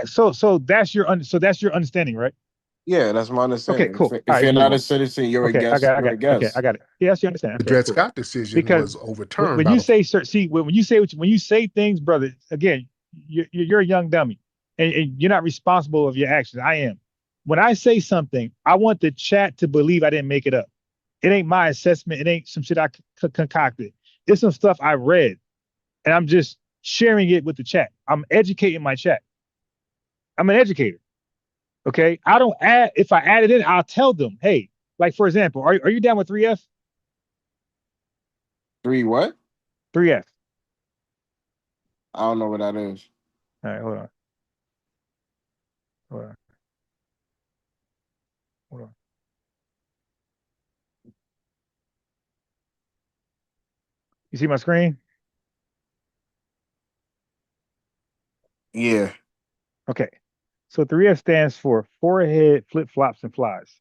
so that's your understanding, right? Yeah, that's my understanding. Okay, cool. If you're not a citizen, you're a guest. I got it. Okay, I got it. Yeah, that's your understanding. The Okay, Dred cool. Scott decision Because was overturned. when you say, when you say things, brother, again, you're a young dummy, and you're not responsible of your actions. I am. When I say something, I want the chat to believe I didn't make it up. It ain't my assessment. It ain't some shit I concocted. It's some stuff I read, and I'm just sharing it with the chat. I'm educating my chat. I'm an educator. Okay. I don't add, if I add it in, I'll tell them, hey, like for example, are you down with 3F? 3 what? 3F. I don't know what that is. All right, hold on. You see my screen? Yeah. Okay. So 3F stands for forehead, flip flops, and flies.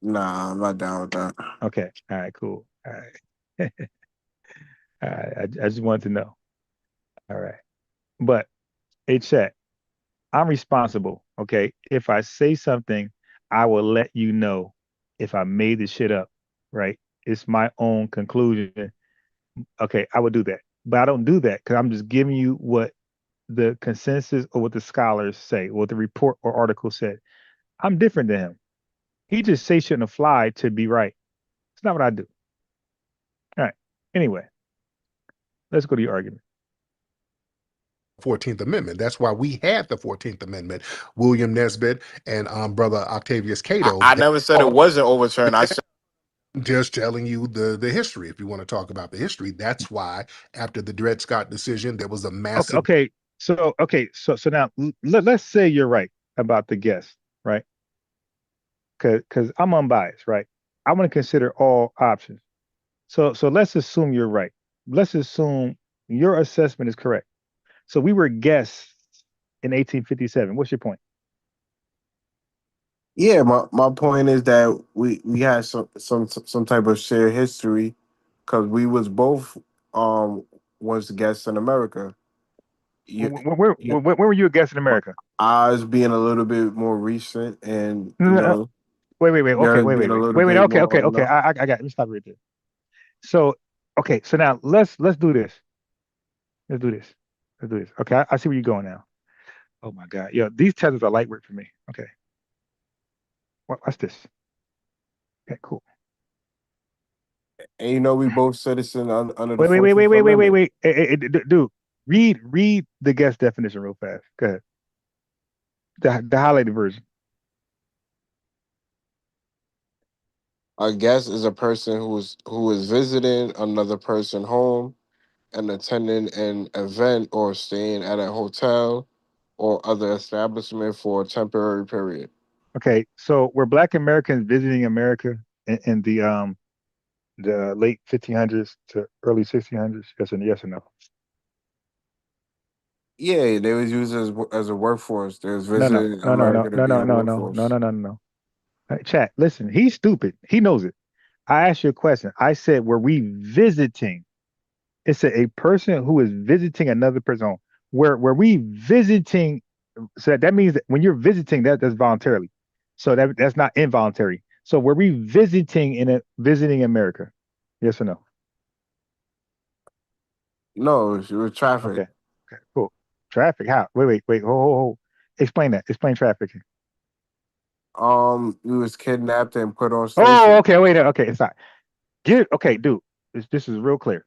Nah, I'm not down with that. Okay. All right, cool. All right. All right. I just wanted to know. All right. But hey, chat, I'm responsible. Okay. If I say something, I will let you know if I made the shit up. Right. It's my own conclusion. Okay. I would do that. But I don't do that because I'm just giving you what the consensus or what the scholars say, what the report or article said. I'm different than him. He just say shit on the fly to be right. It's not what I do. All right. Anyway, let's go to your argument. 14th Amendment. That's why we had the 14th Amendment. William Nesbitt and brother Octavius Cato. I never said it wasn't overturned. I said just telling you the history. If you want to talk about the history, that's why after the Dred Scott decision, there was a massive. Okay. So now let's say you're right about the guess, right? Because I'm unbiased, right? I want to consider all options. So let's assume you're right. Let's assume your assessment is correct. So we were guests in 1857. What's your point? Yeah, my point is that we had some type of shared history because we was both once guests in America. Where were you a guest in America? Ours being a little bit more recent, and Wait. Okay, wait. Okay. I got it. Let me stop right there. So okay, so now let's do this. Let's do this. Okay, I see where you're going now. Oh my God, yo, these tethers are light work for me. Okay, what's this? Okay, cool. And we both citizens under the Wait. Hey, dude, read the guest definition real fast. Go ahead. The highlighted version. A guest is a person who is visiting another person's home and attending an event or staying at a hotel or other establishment for a temporary period. Okay, so were Black Americans visiting America in the late 1500s to early 1600s? Yes or no? Yeah, they was used as a workforce. They was visiting America to be a workforce. No. Chat, listen, he's stupid. He knows it. I asked you a question. I said, were we visiting? It said a person who is visiting another person home. Were we visiting? So that means that when you're visiting, that's voluntarily. So that's not involuntary. So were we visiting America? Yes or no? No, it was traffic. Okay, cool. Traffic? How? Wait. Hold. Explain that. Explain trafficking. We was kidnapped and put on station. Oh, okay. Wait. Okay, it's not. Okay, dude. This is real clear.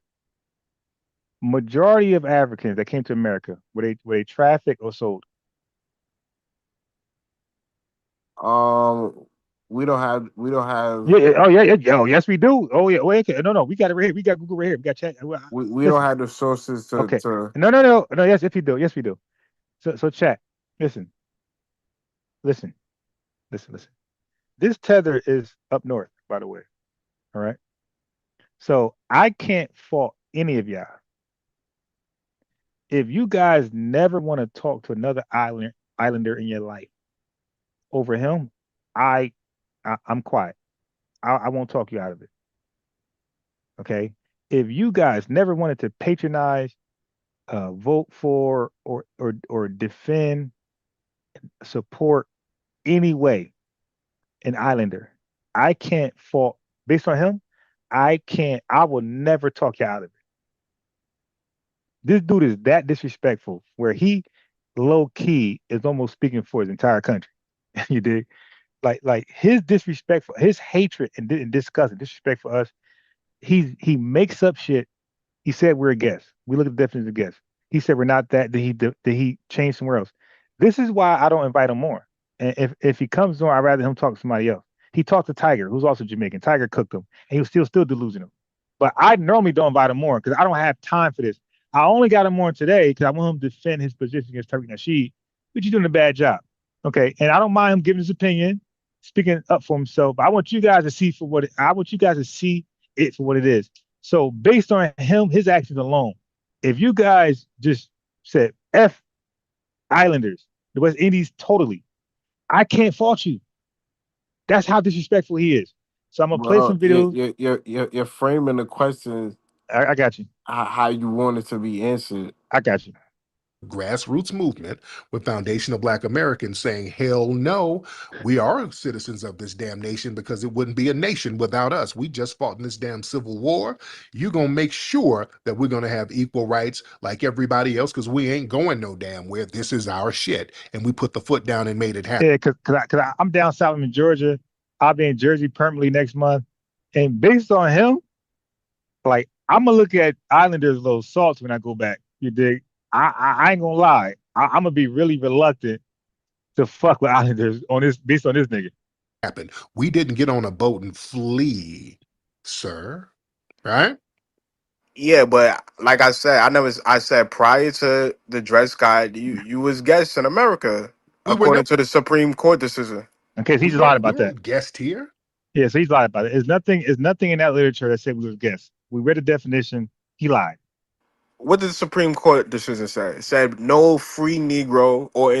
Majority of Africans that came to America were they trafficked or sold? We don't have. Yeah. Oh yeah. Oh yes, we do. Oh yeah. Wait. Okay. No. We got it right here. We got Google right here. We got chat. We don't have the sources to. Okay. To... No. Yes, we do. Yes, we do. So chat. Listen. This tether is up north, by the way. All right. So I can't fault any of y'all. If you guys never want to talk to another islander in your life over him, I'm quiet. I won't talk you out of it. Okay. If you guys never wanted to patronize, vote for, or defend, support anyway an islander, I can't fault based on him. I will never talk you out of it. This dude is that disrespectful where he low key is almost speaking for his entire country. You dig? Like his disrespectful, his hatred and disgust and disrespect for us. He makes up shit. He said we're a guest. We look at the definition of guest. He said we're not that. Did he change somewhere else? This is why I don't invite him more. And if he comes on, I'd rather him talk to somebody else. He talked to Tiger, who's also Jamaican. Tiger cooked him, and he was still delusional. But I normally don't invite him more because I don't have time for this. I only got him on today because I want him to defend his position against Tariq Nasheed, but you're doing a bad job. Okay. And I don't mind him giving his opinion, speaking up for himself. But I want you guys to see it for what it is. So based on him, his actions alone, if you guys just said F Islanders, the West Indies totally, I can't fault you. That's how disrespectful he is. So I'm gonna play some videos. You're framing the question. I got you. How you want it to be answered. I got you. Grassroots movement with foundational Black Americans saying, hell no, we are citizens of this damn nation because it wouldn't be a nation without us. We just fought in this damn civil war. You're going to make sure that we're going to have equal rights like everybody else because we ain't going no damn where. This is our shit. And we put the foot down and made it happen. Yeah, because I'm down south in Georgia I'll be in Jersey permanently next month. And based on him, like I'm gonna look at Islanders little salts when I go back. You dig? I ain't gonna lie. I'm gonna be really reluctant to fuck with Islanders on this based on this nigga. Happened. We didn't get on a boat and flee, sir. Right? Yeah, but like I said, I said prior to the Dred Scott, you was guests in America We were according to the Supreme Court decision. Okay, so he we just lied weren't we about that. weren't guest here. Yeah, so he's lied about it. There's nothing in that literature that said we was guests. We read the definition. He lied. What did the Supreme Court decision say? It said no free Negro or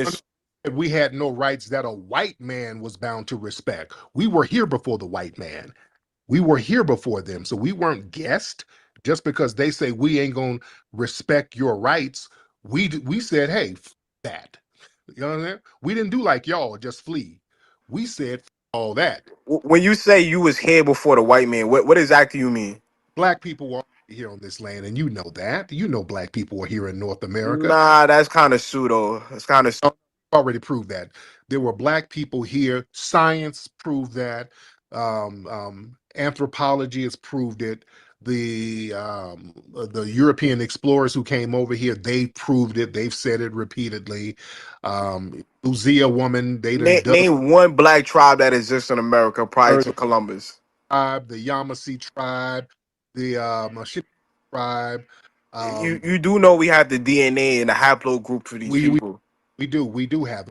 We had no rights that a white man was bound to respect. We were here before the white man. We were here before them, so we weren't guests. Just because they say we ain't gonna respect your rights, we said, hey, that. You know what I'm saying? We didn't do like y'all, just flee. We said all that. When you say you was here before the white man, what exactly you mean? Black people were here on this land, and you know that. You know black people were here in North America. Nah, that's kind of pseudo. That's kind of already proved that. There were black people here. Science proved that. Anthropology has proved it. The European explorers who came over here, they proved it. They've said it repeatedly. Lucia woman, they done dug name one black tribe that exists in America prior to Columbus. tribe, the Yamasee tribe, the Mashit tribe. You do know we have the DNA and the haplogroup for these We people. we do have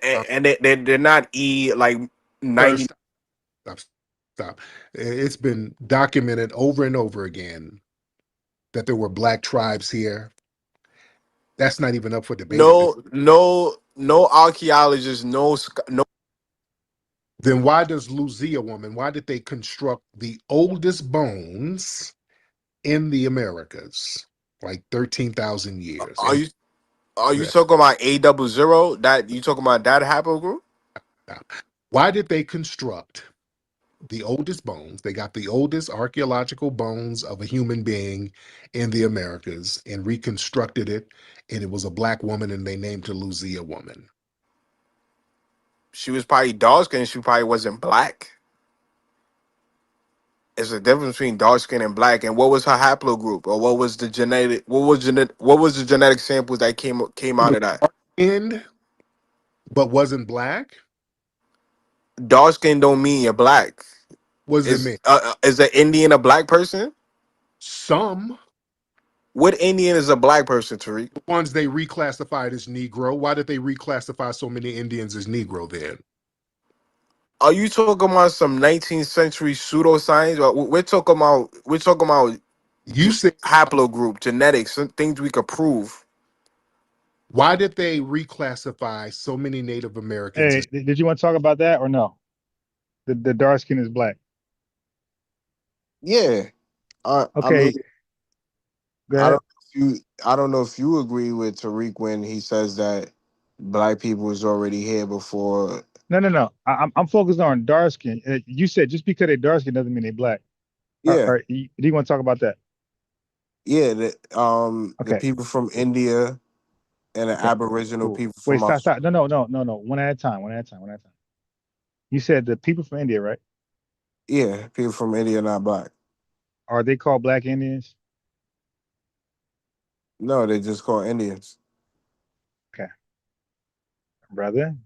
and they're not like 90. Stop. It's been documented over and over again that there were black tribes here. That's not even up for debate. No archaeologists, no. Then why does Lucia woman? Why did they construct the oldest bones in the Americas, like 13,000 years? Are you talking about A00? That you talking about that haplogroup? Why did they construct the oldest bones? They got the oldest archaeological bones of a human being in the Americas and reconstructed it, and it was a black woman, and they named her Lucia woman. She was probably dark skinned. She probably wasn't black. There's a difference between dark skin and black. And what was her haplogroup, or what was the genetic? What was the genetic samples that came out of that? Skinned, but wasn't black. Dark skin don't mean you're black. What does it mean? Is an Indian a black person? Some. What Indian is a black person, Tariq? The ones they reclassified as Negro. Why did they reclassify so many Indians as Negro then? Are you talking about some 19th century pseudoscience? We're talking about you said haplogroup, genetics, some things we could prove. Why did they reclassify so many Native Americans? Hey, did you want to talk about that or no? The dark skin is black. Yeah. Okay. I mean, Go ahead. I don't know if you agree with Tariq when he says that black people was already here before. No. I'm focused on dark skin. You said just because they're dark skin doesn't mean they're black. Yeah. Do you want to talk about that? Yeah. The people from India and the Aboriginal people from. Wait, stop. No. One at a time. You said the people from India, right? Yeah, people from India are not black. Are they called black Indians? No, they just call Indians. Okay. Brother,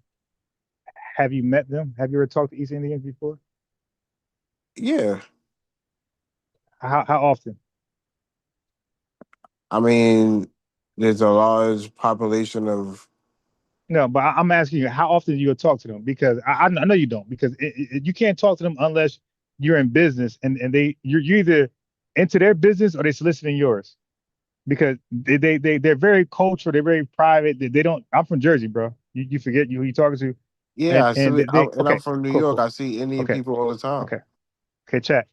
have you met them? Have you ever talked to East Indians before? Yeah. How often? I mean, there's a large population of. No, but I'm asking you, how often do you talk to them? Because I know you don't, because you can't talk to them unless you're in business and you're either into their business or they're soliciting yours. Because they're very cultural, they're very private. They don't. I'm from Jersey, bro. You forget who you talking to. Yeah, and I'm from New York. I see Indian people all the time. Okay, chat.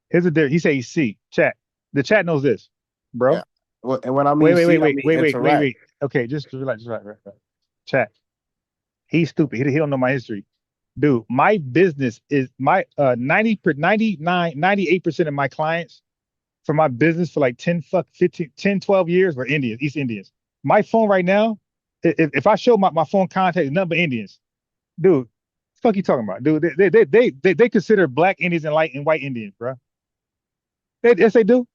Here's the difference. He say see, chat. The chat knows this, bro. Yeah. Well, and when I mean wait. Okay, just relax. Right. Chat. He's stupid. He don't know my history. Dude, my business is my 98% of my clients for my business for like 10, 12 years were Indians, East Indians. My phone right now, if I show my phone contact, nothing but Indians. Dude, Fuck you talking about, dude? They consider black Indians and white Indians, bro. Yes, they do.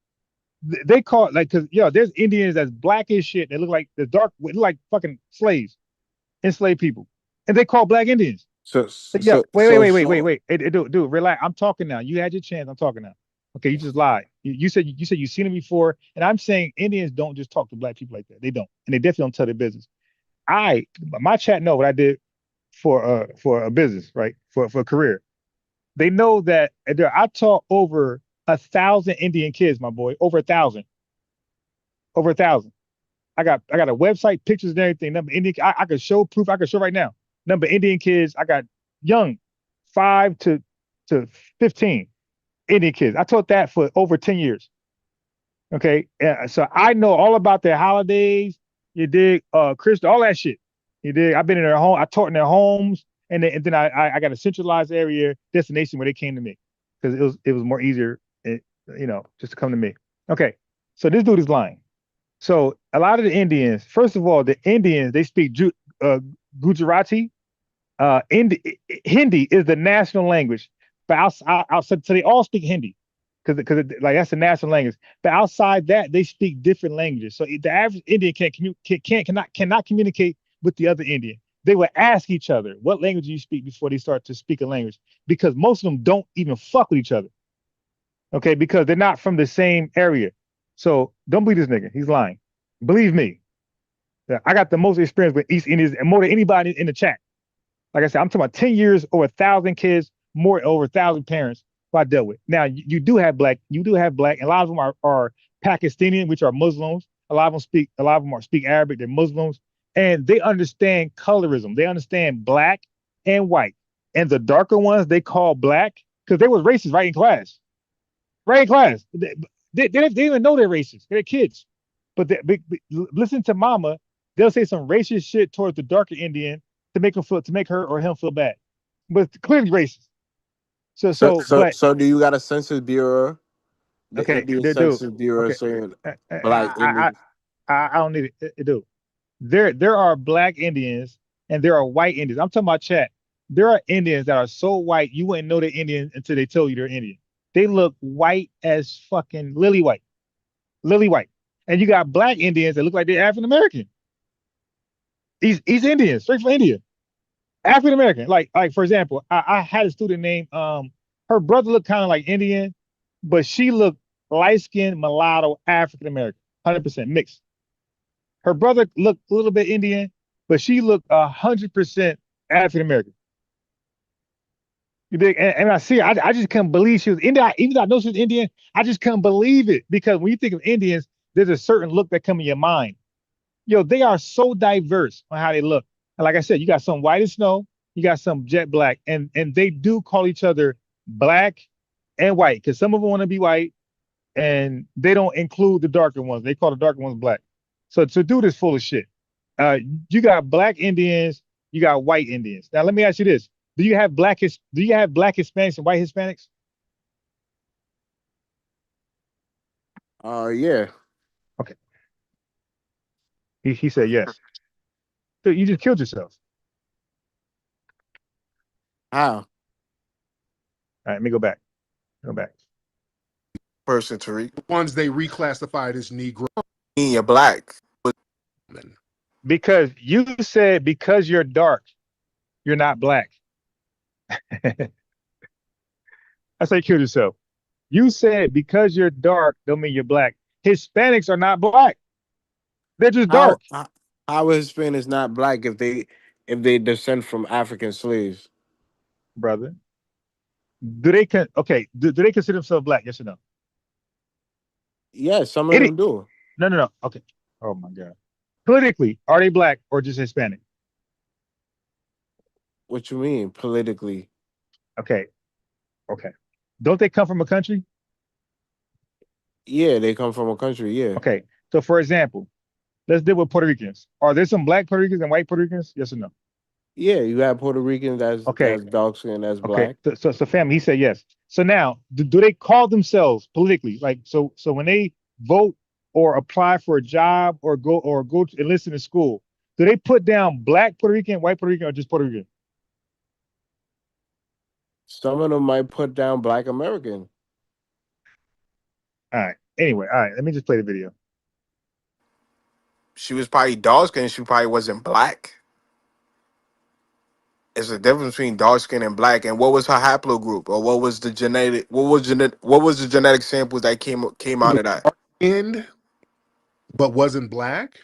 They call it like, cause there's Indians that's black as shit. They look like the dark, look like fucking slaves, enslaved people, and they call black Indians. So But yeah, so so wait. Hey, dude, relax. I'm talking now. You had your chance. I'm talking now. Okay, you just lied. You said you've seen it before, and I'm saying Indians don't just talk to black people like that. They don't, and they definitely don't tell their business. My chat know what I did for a business, right? For a career. They know that I taught over 1,000 Indian kids, my boy, over 1,000, over 1,000. I got a website, pictures and everything. Number Indian, I could show proof. I could show right now. Number Indian kids. I got young, 5 to 15 Indian kids. I taught that for over 10 years. Okay, so I know all about their holidays. You dig, Chris, all that shit. You dig. I've been in their home. I taught in their homes, and then I got a centralized area destination where they came to me because it was more easier, just to come to me. Okay, so this dude is lying. So a lot of the Indians, first of all, the Indians they speak Gujarati. Hindi is the national language, but outside, so they all speak Hindi because like that's the national language. But outside that, they speak different languages. So the average Indian cannot communicate with the other Indian. They will ask each other, "What language do you speak?" before they start to speak a language, because most of them don't even fuck with each other. Okay, because they're not from the same area. So don't believe this nigga. He's lying. Believe me. I got the most experience with East Indians and more than anybody in the chat. Like I said, I'm talking about 10 years, over 1,000 kids, more over 1,000 parents who I dealt with. Now you do have black, and a lot of them are Pakistani, which are Muslims. A lot of them speak Arabic, they're Muslims, and they understand colorism. They understand black and white. And the darker ones they call black, because they was racist right in class. Right in class. They didn't even know they're racist. They're kids. But listen to mama, they'll say some racist shit towards the darker Indian to make her or him feel bad. But it's clearly racist. But So do you got a census bureau? The okay, Indian they do. Census Bureau Okay. saying black I Indians. don't need it. It do. There are black Indians and there are white Indians. I'm talking about chat. There are Indians that are so white you wouldn't know they're Indian until they tell you they're Indian. They look white as fucking lily white. Lily white. And you got black Indians that look like they're African American. East Indians, straight from India. African American. Like for example, I had a student named her brother looked kind of like Indian, but she looked light skinned mulatto African American, 100% mixed. Her brother looked a little bit Indian, but she looked 100% African American. You dig? And I see, I just couldn't believe she was Indian. Even though I know she was Indian, I just couldn't believe it because when you think of Indians, there's a certain look that come in your mind. Yo, they are so diverse on how they look. And like I said, you got some white as snow, you got some jet black, and they do call each other black and white because some of them want to be white, and they don't include the darker ones. They call the darker ones black. So dude is full of shit. You got black Indians, you got white Indians. Now let me ask you this: Do you have black Hispanics and white Hispanics? Yeah. Okay. He said yes. So you just killed yourself. How? All right, let me go back. Person Tariq. The ones they reclassified as Negro. You're black. Because you said because you're dark, you're not black. That's how you killed yourself. You said because you're dark, don't mean you're black. Hispanics are not black. They're just dark. How is Hispanics not black if they descend from African slaves? Brother. Do they consider themselves black? Yes or no? Yes, some of them do. No. Okay. Oh my God. Politically, are they black or just Hispanic? What you mean politically? Okay. Don't they come from a country? Yeah, they come from a country. Yeah. Okay. So for example, let's deal with Puerto Ricans. Are there some black Puerto Ricans and white Puerto Ricans? Yes or no? Yeah, you have Puerto Ricans that's dark skin, that's black. So family, he said yes. So now, do they call themselves politically? Like so when they vote or apply for a job or go to enlist in a school, do they put down black Puerto Rican, white Puerto Rican, or just Puerto Rican? Some of them might put down Black American. All right. Anyway, all right. Let me just play the video. She was probably dark skinned. She probably wasn't black. It's a difference between dark skin and black. And what was her haplogroup, or what was the genetic? What was the genetic samples that came She out was of that? dark-skinned, but wasn't black.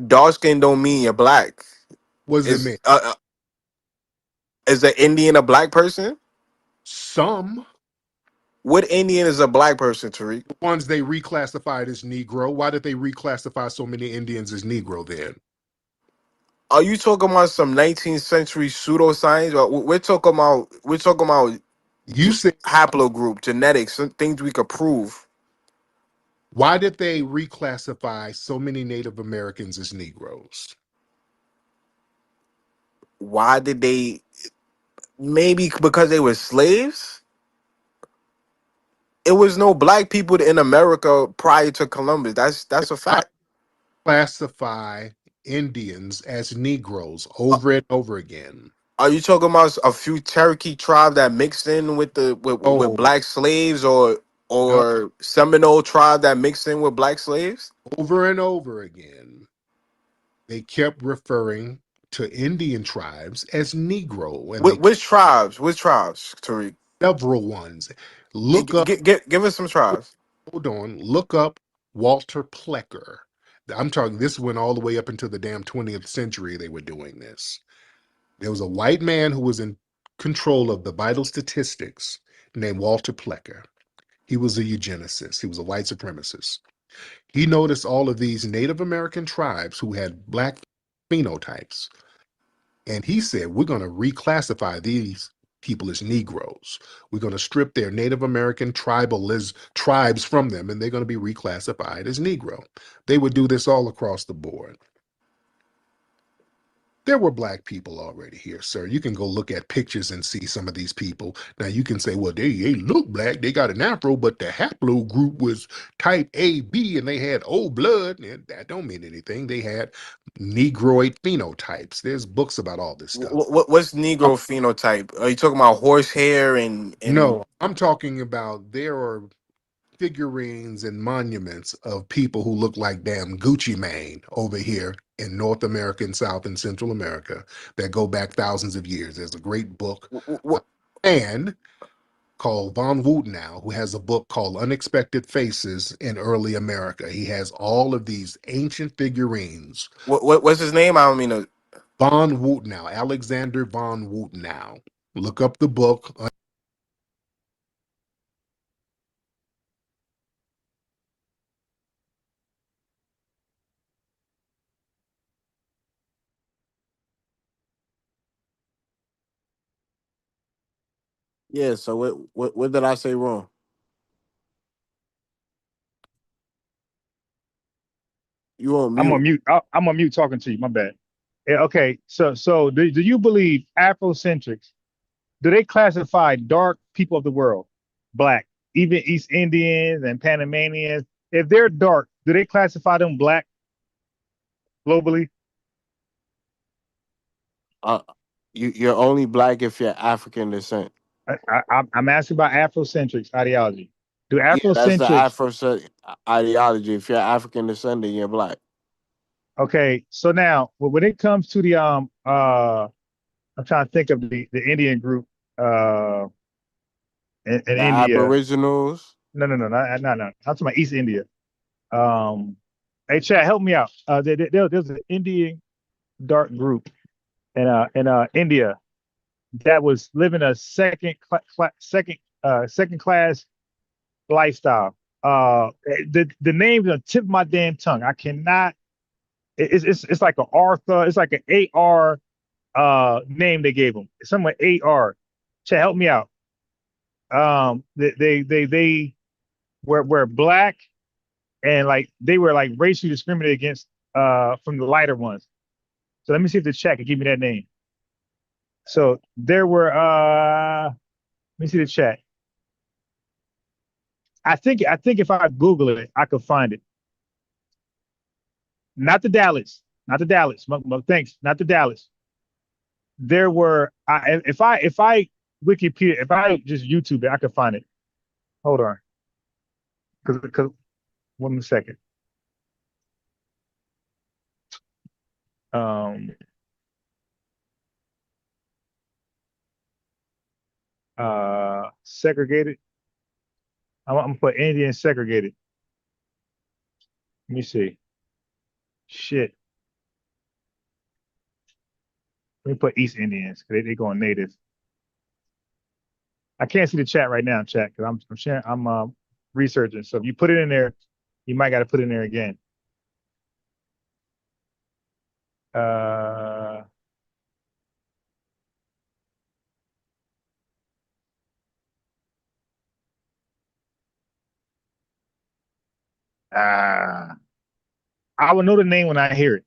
Dark skin don't mean you're black. What does it mean? Is an Indian a black person? Some What Indian is a black person, Tariq? ones they reclassified as Negro. Why did they reclassify so many Indians as Negro then? Are you talking about some 19th century pseudoscience? We're talking about You said, haplogroup, genetics, some things we could prove. why did they reclassify so many Native Americans as Negroes? Why did they? Maybe because they were slaves. It was no black people in America prior to Columbus. That's a Why fact. classify Indians as Negroes over and over again? Are you talking about a few Cherokee tribes that mixed in with with Oh, black slaves, or no. Seminole tribe that mixed in with black slaves? Over and over again, they kept referring to Indian tribes as Negro, and they Which tribes? Which tribes, Tariq? several ones. Look up, Give us some tribes. hold on, look up Walter Plecker. I'm talking, this went all the way up into the damn 20th century. They were doing this. There was a white man who was in control of the vital statistics named Walter Plecker. He was a eugenicist. He was a white supremacist. He noticed all of these Native American tribes who had black phenotypes. And he said, we're going to reclassify these people as Negroes. We're going to strip their Native American tribes from them, and they're going to be reclassified as Negro. They would do this all across the board. There were black people already here, sir. You can go look at pictures and see some of these people. Now you can say, well, they look black, they got an afro, but the haplogroup was type AB and they had O blood. And that don't mean anything. They had Negroid phenotypes. There's books about all this stuff. What's Negro phenotype? Are you talking about horsehair and? No, I'm talking about there are figurines and monuments of people who look like damn Gucci Mane over here in North America and South and Central America that go back thousands of years. There's a great book and called Von Wutenau, who has a book called Unexpected Faces in Early America. He has all of these ancient figurines. What's his name? I don't mean to. Von Wutenau, Alexander von Wutenau. Look up the book. Yeah. So what did I say wrong? You on I'm mute? on mute. I'm on mute talking to you. My bad. Yeah, okay. So do you believe Afrocentrics? Do they classify dark people of the world, black, even East Indians and Panamanians? If they're dark, do they classify them black globally? You're only black if you're African descent. I'm asking about Afrocentrics ideology. Do Yeah, that's the Afrocentrics? Afro ideology. If you're African descendant, you're black. Okay, so now when it comes to the I'm trying to think of the Indian group in The India. Aboriginals. No, no. I'm talking about East India. Hey, Chad, help me out. There's an Indian dark group in India that was living a second class lifestyle. The name's on the tip of my damn tongue. I cannot. It's like an Arthur. It's like an AR name they gave them. Somewhere AR. Chad, help me out. They were black and like they were like racially discriminated against from the lighter ones. So let me see if the chat can give me that name. So there were let me see the chat. I think if I Google it, I could find it. Not the Dalits, not the Dalits. Thanks, not the Dalits. There were if I Wikipedia. If I just YouTube it, I can find it. Hold on. Because 1 second. Segregated. I'm gonna put Indian segregated. Let me see. Shit. Let me put East Indians because they going native. I can't see the chat right now, chat, because I'm sharing. I'm researching. So if you put it in there, you might got to put it in there again. I will know the name when I hear it.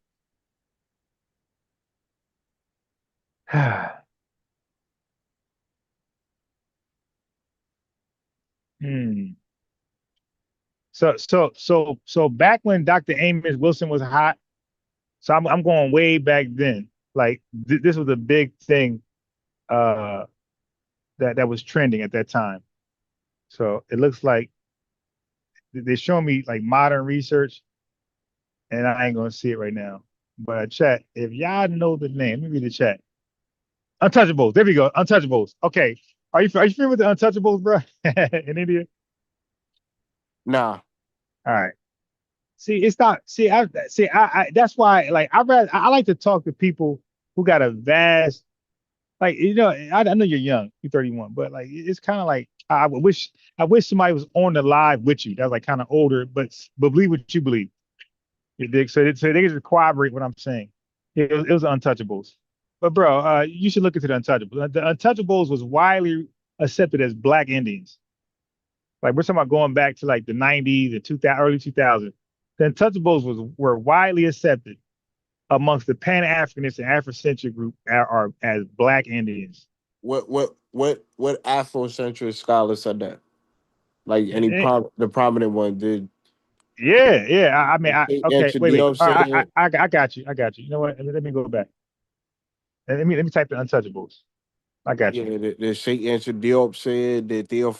So back when Dr. Amos Wilson was hot, so I'm going way back then. Like this was a big thing that was trending at that time. So it looks like they're showing me like modern research, and I ain't gonna see it right now. But chat, if y'all know the name, let me read the chat. Untouchables. There we go. Untouchables. Okay. Are you familiar with the Untouchables, bro? In India? Nah. All right. See, it's not. See, I that's why. Like, I like to talk to people who got a vast. Like, I know you're young. You're 31, but like, it's kind of like I wish somebody was on the live with you. That was like kind of older, but believe what you believe. You dig? So they just corroborate what I'm saying. It was the Untouchables. But bro, you should look into the Untouchables. The Untouchables was widely accepted as Black Indians. Like we're talking about going back to like the 90s, the 2000, early 2000s. The Untouchables were widely accepted amongst the Pan-Africanist and Afrocentric group are as Black Indians. What Afrocentric scholar said that? Like the prominent one did. Yeah. I mean, okay, wait. I got you. You know what? Let me go back. Let me type the Untouchables. I got you. Yeah, the Sheikh Answer Diop said that No.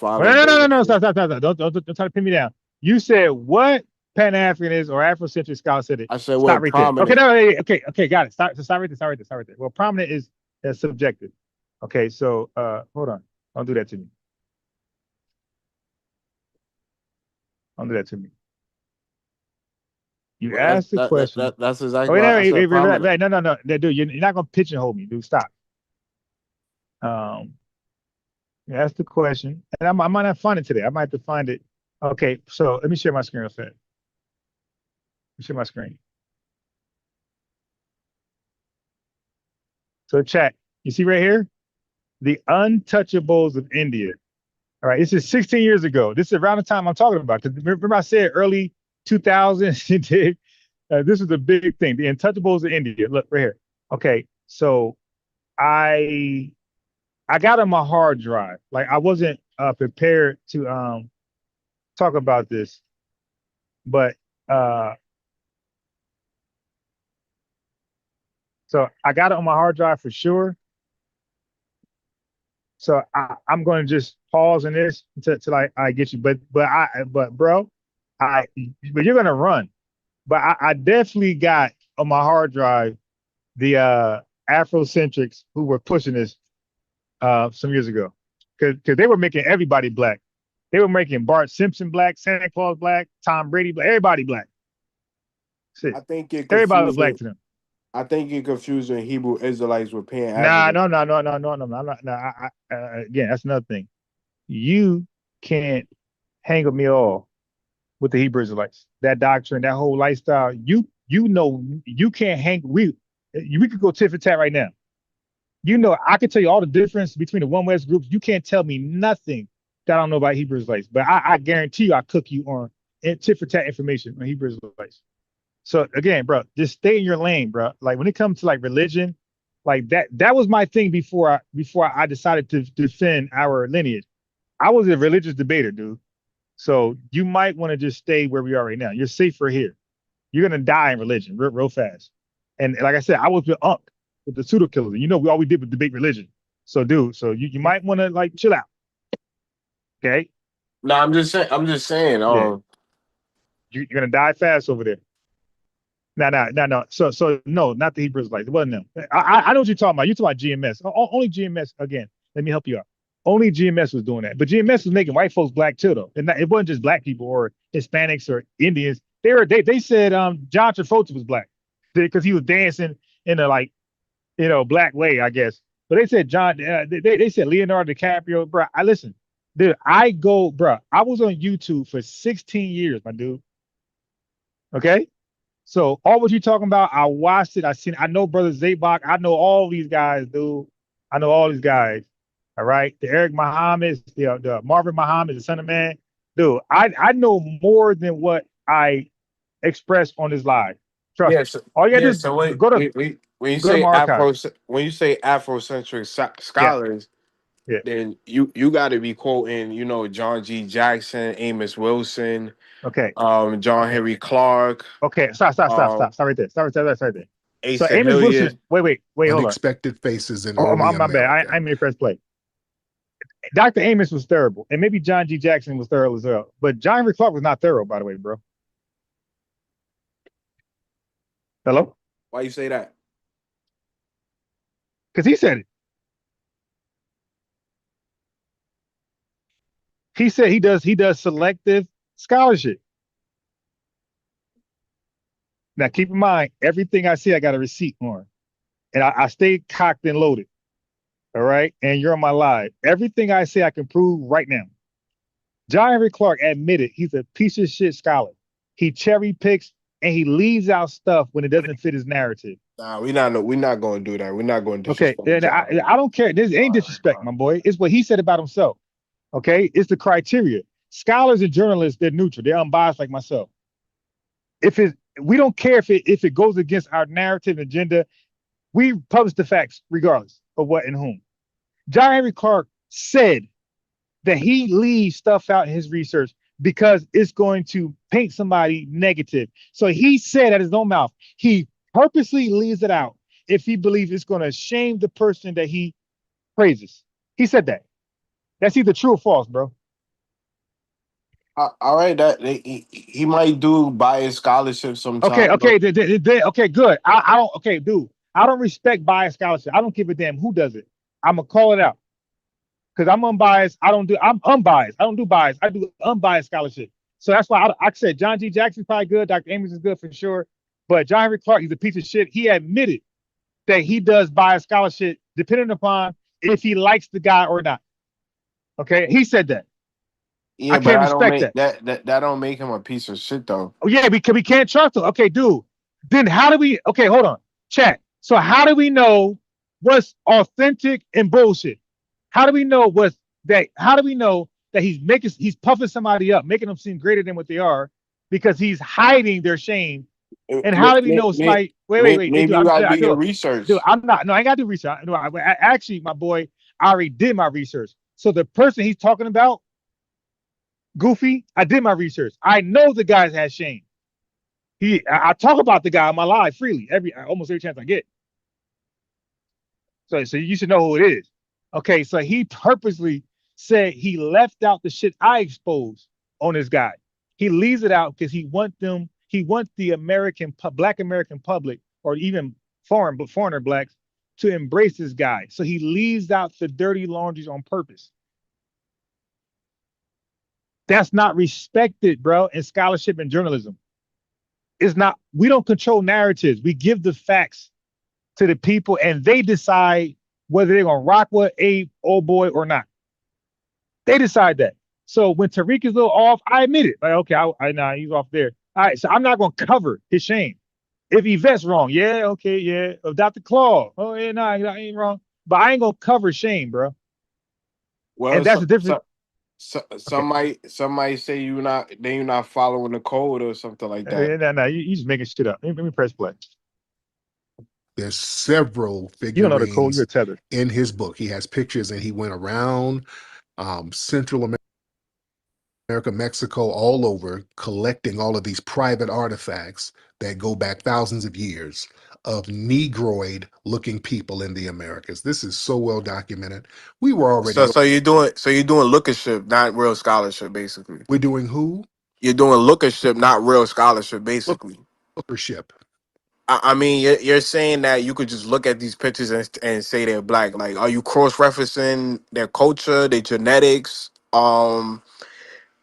Stop. Don't try to pin me down. You said what Pan-Africanist or Afrocentric scholar said it? I said Stop what right prominent. there. Okay, got it. Stop right there. Well, prominent is subjective. Okay, so hold on. Don't do that to me. You asked the question. That's exactly what I said. Wait, no. Dude, you're not gonna pigeonhole me, dude. Stop. You asked the question, and I might not find it today. I might have to find it. Okay, so let me share my screen real fast. Let me share my screen. So chat, you see right here, the Untouchables of India. All right, this is 16 years ago. This is around the time I'm talking about. Because remember I said early 2000s. This is a big thing. The Untouchables of India. Look right here. Okay, so I got on my hard drive. Like I wasn't prepared to talk about this, but so I got it on my hard drive for sure. So I'm going to just pause in this until I get you. But bro, but you're going to run. But I definitely got on my hard drive the Afrocentrics who were pushing this some years ago, because they were making everybody Black. They were making Bart Simpson Black, Santa Claus Black, Tom Brady Black, everybody Black. Shit. I think everybody was Black to them. I think you're confusing Hebrew Israelites with Pan-Africanists. No. Again, that's another thing. You can't hang with me all with the Hebrew Israelites. That doctrine, that whole lifestyle. You can't hang. We could go tit for tat right now. I can tell you all the difference between the One West groups. You can't tell me nothing that I don't know about Hebrew Israelites. But I guarantee you, I cook you on tit for tat information on Hebrew Israelites. So again, bro, just stay in your lane, bro. Like when it comes to like religion, like that was my thing before I decided to defend our lineage. I was a religious debater, dude. So you might want to just stay where we are right now. You're safer here. You're gonna die in religion real fast. And like I said, I was with Unc with the pseudo killers. We all we did was debate religion. So, dude, so you might want to like chill out. Okay. No, I'm just saying. Yeah. You're gonna die fast over there. No. So no, not the Hebrews like it wasn't them. I know what you're talking about. You're talking about GMS. Only GMS again. Let me help you out. Only GMS was doing that, but GMS was making white folks black too, though. And it wasn't just black people or Hispanics or Indians. They said John Travolta was black because he was dancing in a like black way, I guess. But they said they said Leonardo DiCaprio, bro. I listen, dude. Bro. I was on YouTube for 16 years, my dude. Okay. So all what you talking about, I watched it. I know Brother Zabak. I know all these guys, dude. I know all these guys. All right. The Eric Muhammad, the Marvin Muhammad, the Son of Man. Dude, I know more than what I expressed on this live. Trust me. All you gotta do is go to when you go to say my archive. Afrocentric scholars, then you got to be quoting, John G. Jackson, Amos Wilson, Okay. John Henry Clark. Okay, stop right there. Stop right there. So Asa Amos Hilliard. Wilson, wait, hold on. Unexpected faces in Oh, early my bad. America. I made press play. Dr. Amos was terrible, and maybe John G. Jackson was thorough as well. But John Henry Clark was not thorough, by the way, bro. Hello? Why you say that? Because he said it. He said he does selective scholarship. Now keep in mind, everything I say I got a receipt on. And I stay cocked and loaded. All right. And you're on my live. Everything I say I can prove right now. John Henry Clark admitted he's a piece of shit scholar. He cherry picks and he leaves out stuff when it doesn't fit his narrative. Nah, we're not going to do that. We're not going to disrespect. Okay, and I don't care. This ain't disrespect, my boy. It's what he said about himself. Okay, it's the criteria. Scholars and journalists, they're neutral. They're unbiased like myself. We don't care if it goes against our narrative and agenda. We publish the facts regardless of what and whom. John Henry Clark said that he leaves stuff out in his research because it's going to paint somebody negative. So he said at his own mouth, he purposely leaves it out if he believes it's going to shame the person that he praises. He said that. That's either true or false, bro. All right, he might do biased scholarship sometimes. Okay, good. I don't. Okay, dude. I don't respect biased scholarship. I don't give a damn who does it. I'm gonna call it out because I'm unbiased. I'm unbiased. I don't do bias. I do unbiased scholarship. So that's why I said John G. Jackson's probably good. Dr. Amos is good for sure. But John Henry Clark, he's a piece of shit. He admitted that he does biased scholarship depending upon if he likes the guy or not. Okay, he said that. Yeah, I can't respect that. That don't make him a piece of shit though. Oh yeah, because we can't trust him. Okay, dude. Then how do we? Okay, hold on. Chat. So how do we know what's authentic and bullshit? How do we know How do we know that he's puffing somebody up, making them seem greater than what they are, because he's hiding their shame? And how do we know? Wait. Maybe you gotta do your research. Dude, I'm not. No, I ain't gotta do research. No, actually, my boy, I already did my research. So the person he's talking about, Goofy, I did my research. I know the guy has shame. I talk about the guy on my live freely almost every chance I get. So you should know who it is. Okay, so he purposely said he left out the shit I exposed on this guy. He leaves it out because he wants the Black American public, or even foreigner blacks, to embrace this guy. So he leaves out the dirty laundries on purpose. That's not respected, bro, in scholarship and journalism. It's not. We don't control narratives. We give the facts to the people, and they decide whether they're gonna rock with Abe, old boy, or not. They decide that. So when Tariq is a little off, I admit it. Like, okay, nah, he's off there. All right, so I'm not gonna cover his shame. If Yvette's wrong, yeah, okay, yeah. If Dr. Claw, oh yeah, nah, he ain't wrong. But I ain't gonna cover shame, bro. Well, and that's the difference. Some might say you're not following the code or something like that. No, you just making shit up. Let me press play. There's several figurines. You don't know the code. You're Tether. In his book, he has pictures, and he went around Central America. America, Mexico, all over, collecting all of these private artifacts that go back thousands of years of Negroid looking people in the Americas. This is so well documented. We were already, So you're doing lookership, not real scholarship, basically. we're doing who? You're doing lookership, not real scholarship, Look, basically. lookership. I mean, you're saying that you could just look at these pictures and say they're black. Like, are you cross-referencing their culture, their genetics,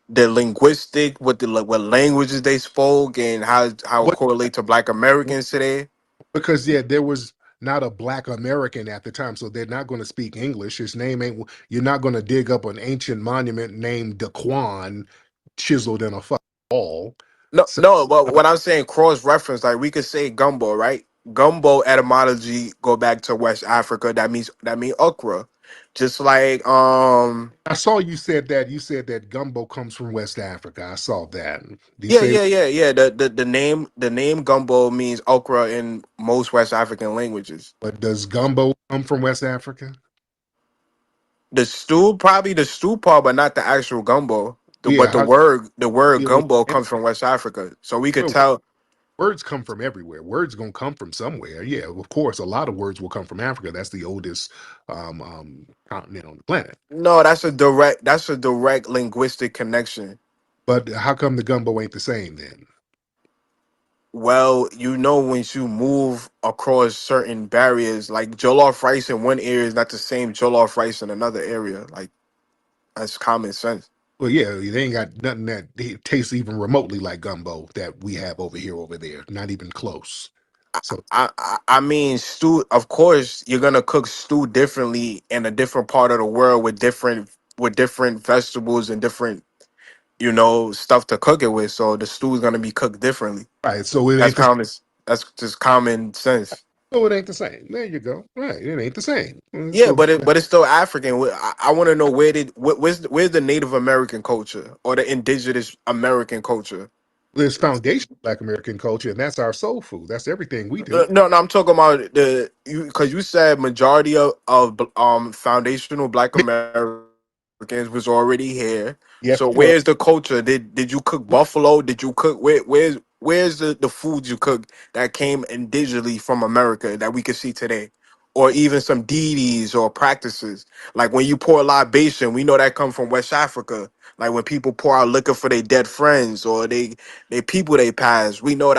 their linguistic, what languages they spoke, and how it What? correlate to Black Americans today? Because yeah, there was not a black American at the time, so they're not going to speak English. His name ain't. You're not going to dig up an ancient monument named Daquan chiseled in a fucking wall. No, So no, but what I'm saying, cross-reference, like we could say gumbo, right? Gumbo etymology go back to West Africa. That mean okra. Just like I saw you said that. You said that gumbo comes from West Africa. I saw that. Do you yeah, say? yeah, yeah, yeah. The name gumbo means okra in most West African languages. But does gumbo come from West Africa? Probably the stew part, but not the actual gumbo. But Yeah. the How? word Yeah, gumbo comes from West Africa, so we could well, tell. words come from everywhere. Words gonna come from somewhere. Yeah, of course. A lot of words will come from Africa. That's the oldest continent on the planet. No, that's a direct linguistic connection. But how come the gumbo ain't the same then? Well, when you move across certain barriers, like jollof rice in one area is not the same jollof rice in another area. Like that's common sense. Well, yeah, they ain't got nothing that tastes even remotely like gumbo that we have over here, over there. Not even close. So, I mean, stew. Of course, you're gonna cook stew differently in a different part of the world with different vegetables and different stuff to cook it with. So the stew is gonna be cooked differently. right. So it That's ain't the common. That's just common sense. so it ain't the same. There you go. Right. It ain't the same. Yeah, So but it's still African. I want to know where's the Native American culture or the indigenous American culture? there's foundation of Black American culture, and that's our soul food. That's everything we do. No, no, I'm talking about because you said majority of foundational Black Americans was already here. Yes, So they were. where's the culture? Did you cook buffalo? Did you cook where's the food you cook that came indigenously from America that we can see today? Or even some deities or practices. Like when you pour libation, we know that come from West Africa. Like when people pour out liquor for their dead friends or they people they passed, we know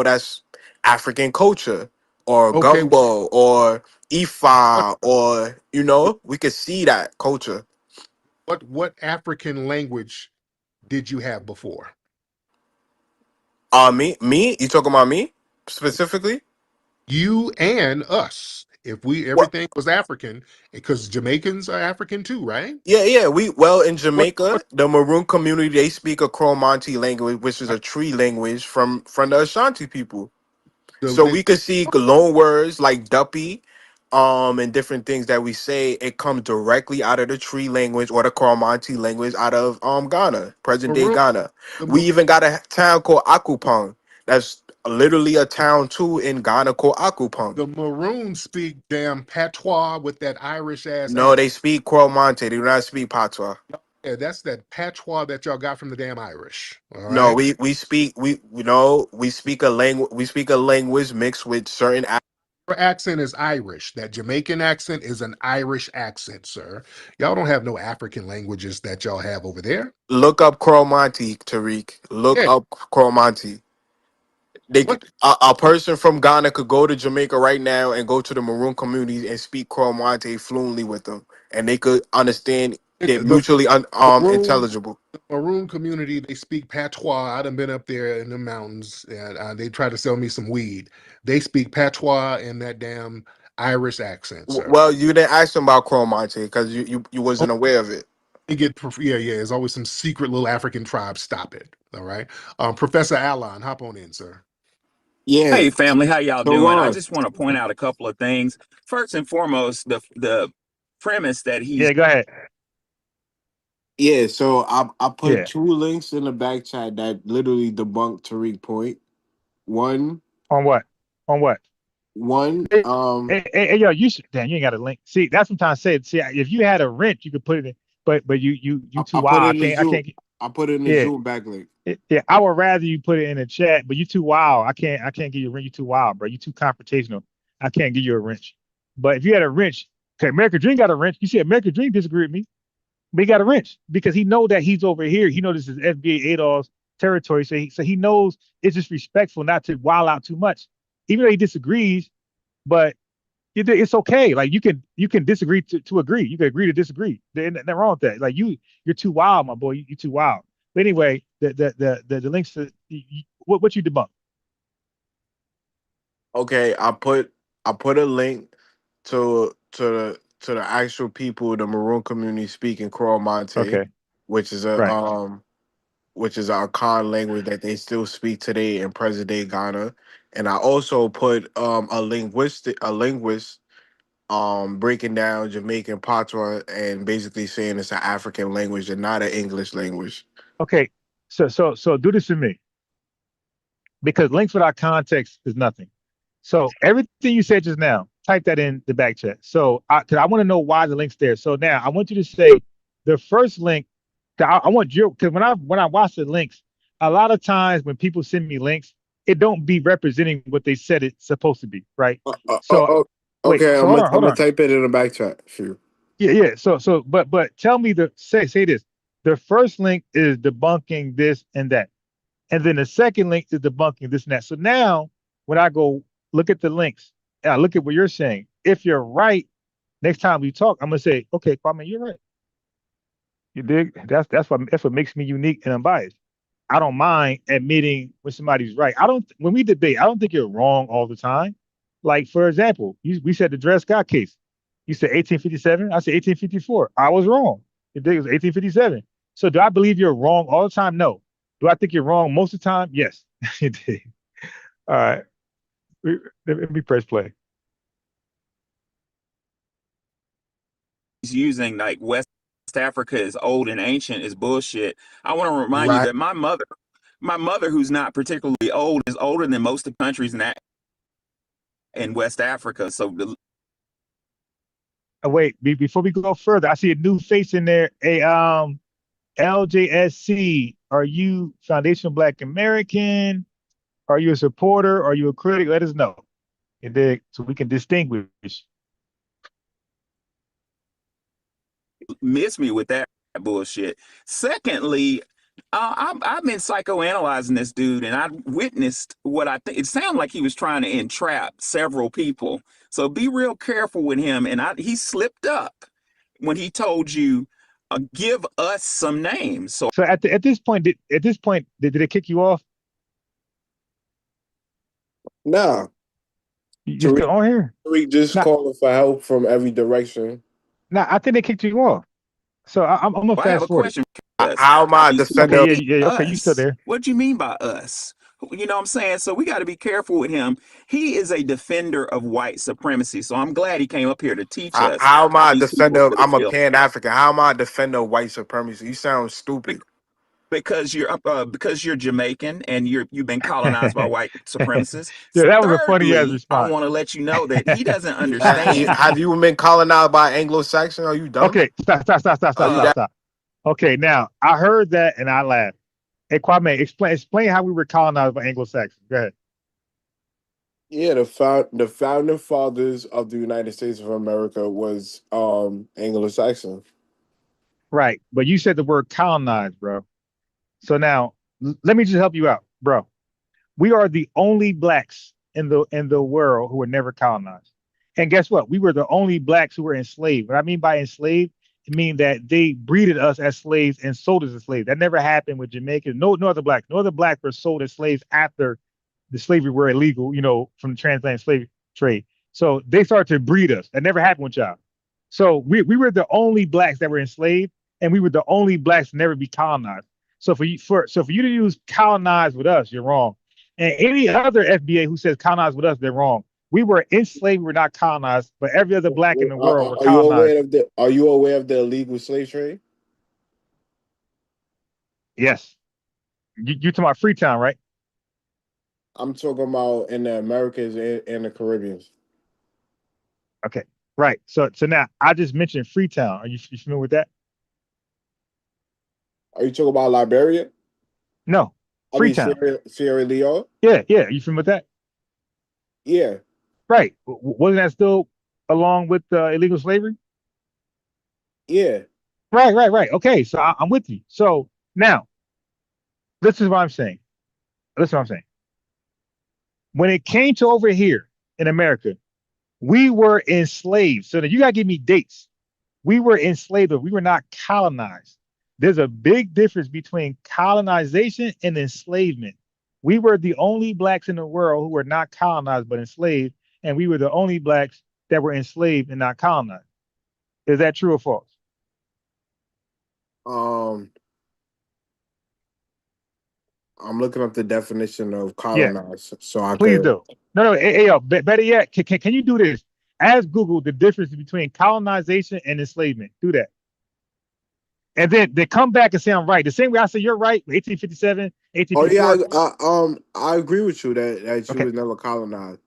that's African culture or Okay. gumbo or What Ifa or we could see that culture. what African language did you have before? Me, you talking about me specifically? You and us. If we What? everything was African, because Jamaicans are African too, right? Yeah, yeah. In What Jamaica, the Maroon community they speak a Cromanti language, which is a tree language from the Ashanti people. the So they we could see loan words like duppy, and different things that we say. It comes directly out of the tree language or the Cromanti language out of Ghana, present day maroon Ghana. the, We even got a town called Akupang. That's literally a town too in Ghana called Akupang. the maroons speak damn patois with that Irish ass No, accent. they speak Cromanti. They do not speak Patois. Yeah, that's that patois that y'all got from the damn Irish. All No, right. we speak a language. We speak a language mixed with certain. Your accent is Irish. That Jamaican accent is an Irish accent, sir. Y'all don't have no African languages that y'all have over there. Look up Cromanti, Tariq. Look Yeah. up Cromanti. What A person from Ghana could go to Jamaica right now and go to the Maroon community and speak Cromanti fluently with them, and they could understand. They're the mutually maroon intelligible. maroon community, they speak patois. I done been up there in the mountains and they try to sell me some weed. They speak patois in that damn Irish accent, sir. Well, you didn't ask them about Cromanti because you Oh, wasn't aware of it. you yeah, yeah. There's always some secret little African tribe. Stop it. All right. Professor Alon, hop on in, sir. Yeah. Hey family, how y'all So doing? I Ron, just want to point out a couple of things. First and foremost, the premise that he's Yeah, go ahead. Yeah, so I put Yeah. two links in the back chat that literally debunk Tariq point. One, On what? On what? one, Hey, yo, you should. Damn, you ain't got a link. See, that's what I'm trying to say. See, if you had a rent, you could put it in. but you too I put wild. it in the I Zoom. can't. I put it in the Yeah, Zoom backlink. yeah. I would rather you put it in the chat, but you too wild. I can't give you a wrench. You too wild, bro. You too confrontational. I can't give you a wrench. But if you had a wrench, okay, American Dream got a wrench. You see, American Dream disagree with me, but he got a wrench because he know that he's over here. He knows this is FBA Adolf's territory, so he knows it's disrespectful not to wild out too much, even though he disagrees. But it's okay. Like you can disagree to agree. You can agree to disagree. There's nothing wrong with that. Like you're too wild, my boy. You're too wild. But anyway, the links to what you debunk. Okay, I put a link to the actual people, the Maroon community speaking Crow-Monte, Okay, which is right. which is a Akan language that they still speak today in present day Ghana. And I also put a linguist breaking down Jamaican patois and basically saying it's an African language and not an English language. Okay, so do this for me because links without context is nothing. So everything you said just now, type that in the back chat. So because I want to know why the link's there. So now I want you to say the first link. I want you because when I watch the links, a lot of times when people send me links, it don't be representing what they said it's supposed to be, right? So wait, Okay, so I'm hold gonna on. type it in the back chat for you. Yeah. But tell me say this. The first link is debunking this and that. And then the second link is debunking this and that. So now when I go look at the links, and I look at what you're saying, if you're right, next time we talk, I'm gonna say, okay, Kwame, you're right. You dig? That's what makes me unique and unbiased. I don't mind admitting when somebody's right. I don't when we debate, I don't think you're wrong all the time. Like for example, we said the Dred Scott case. You said 1857. I said 1854. I was wrong. You dig? It was 1857. So do I believe you're wrong all the time? No. Do I think you're wrong most of the time? Yes. You dig. All right. Let me press play. He's using like West Africa is old and ancient is bullshit. I want to remind you Right. that my mother, who's not particularly old, is older than most of the countries in West Africa. So Wait, before we go further, I see a new face in there. A LJSC. Are you Foundational Black American? Are you a supporter? Are you a critic? Let us know. You dig? So we can distinguish. miss me with that bullshit. Secondly, I've been psychoanalyzing this dude, and I witnessed what I think. It sounded like he was trying to entrap several people. So be real careful with him. And he slipped up when he told you, give us some names. So at this point, did it kick you off? Nah, You're Tariq, still on here? Tariq just Nah, calling for help from every direction. nah. I think they kicked you off. So I'm gonna I have fast a forward it. question for us. How am I a He's Okay, defender? yeah. Okay, you still us. there? What do you mean by us? You know what I'm saying? So we got to be careful with him. He is a defender of white supremacy. So I'm glad he came up here to teach us How am how I a these people defender? really I'm a feel. Pan-African. How am I a defender of white supremacy? You sound Be- stupid. because you're Jamaican and you've been colonized by white supremacists. Yeah, that was a funny ass Thirdly, I response. want to let you know that he doesn't understand. Have you been colonized by Anglo-Saxon? Are you dumb? Okay, Are you that? stop. Okay, now I heard that and I laughed. Hey, Kwame, explain how we were colonized by Anglo-Saxons. Go ahead. Yeah, the founding fathers of the United States of America was Anglo-Saxon. Right, but you said the word colonized, bro. So now let me just help you out, bro. We are the only blacks in the world who were never colonized. And guess what? We were the only blacks who were enslaved. What I mean by enslaved, it means that they breeded us as slaves and sold us as slaves. That never happened with Jamaicans. No other blacks. No other blacks were sold as slaves after the slavery were illegal, from the transatlantic slave trade. So they started to breed us. That never happened with y'all. So we were the only blacks that were enslaved, and we were the only blacks to never be colonized. So for you to use colonized with us, you're wrong. And any other FBA who says colonized with us, they're wrong. We were enslaved, we're not colonized, but every other black in the world were Are you colonized. aware of the Are you aware of the illegal slave trade? Yes. You talking about Freetown, right? I'm talking about in the Americas and the Caribbean. Okay. Right. So now I just mentioned Freetown. Are you familiar with that? Are you talking about Liberia? No, I mean Freetown. Sierra Leone. Yeah, yeah. You familiar with that? Yeah, Right. Wasn't that still along with illegal slavery? yeah. Right, right, right. Okay, so I'm with you. So now, this is what I'm saying. Listen, what I'm saying. When it came to over here in America, we were enslaved. So that you gotta give me dates. We were enslaved, but we were not colonized. There's a big difference between colonization and enslavement. We were the only blacks in the world who were not colonized but enslaved, and we were the only blacks that were enslaved and not colonized. Is that true or false? Um, I'm looking up the definition of Yeah, colonize, so I please could. do. No, no, hey, yo, better yet, can you do this? Ask Google the difference between colonization and enslavement. Do that. And then they come back and say I'm right. The same way I say you're right, 1857, Oh yeah, 1854. I agree with you that she Okay. was never colonized.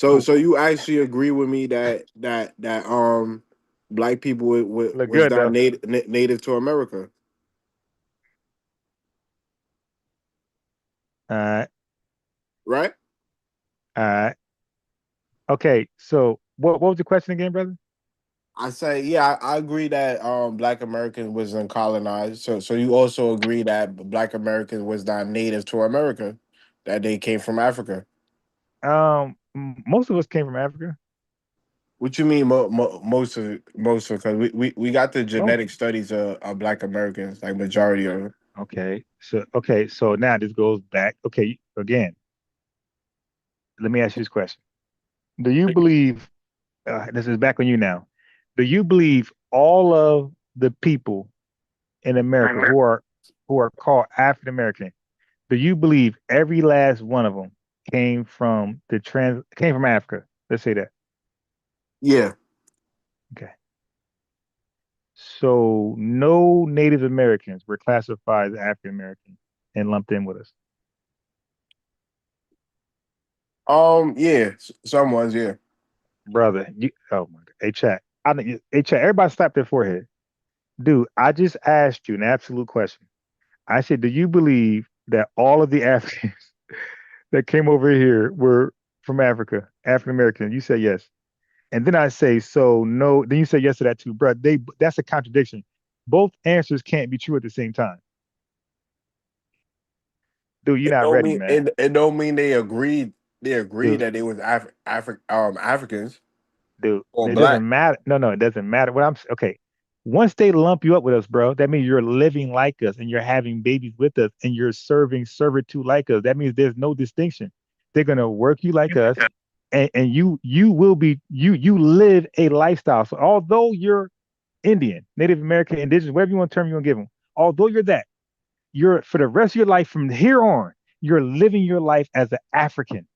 Oh, So you actually agree with me that black people look was good not though. native to America, All right. right? All right. Okay. So what was the question again, brother? I say yeah, I agree that black Americans wasn't colonized. So you also agree that black Americans was not native to America, that they came from Africa. Most of us came from Africa. What you mean most of because we got the Oh, genetic studies of black Americans, like majority of them. okay. So now this goes back. Okay, again, let me ask you this question. Do you believe this is back on you now? Do you believe all of the people in America who are called African American, do you believe every last one of them came from Africa? Let's say that. Yeah. Okay. So no Native Americans were classified as African American and lumped in with us. Yeah. Some ones. Yeah. Brother, oh my God. Hey chat. Hey chat, everybody slap their forehead. Dude, I just asked you an absolute question. I said, do you believe that all of the Africans that came over here were from Africa, African American? You said yes. And then I say, so no. Then you say yes to that too, bro. That's a contradiction. Both answers can't be true at the same time. Dude, you're It not don't ready, mean man. it don't mean they agreed. They agreed Dude, that they was Africans dude, or it black. doesn't matter. No, no, it doesn't matter. Okay. Once they lump you up with us, bro, that means you're living like us and you're having babies with us and you're serving servitude like us. That means there's no distinction. They're gonna work you like us, and you will be you live a lifestyle. So although you're Indian, Native American, Indigenous, whatever you want term you want to give them, although you're that, you're for the rest of your life from here on, you're living your life as an African.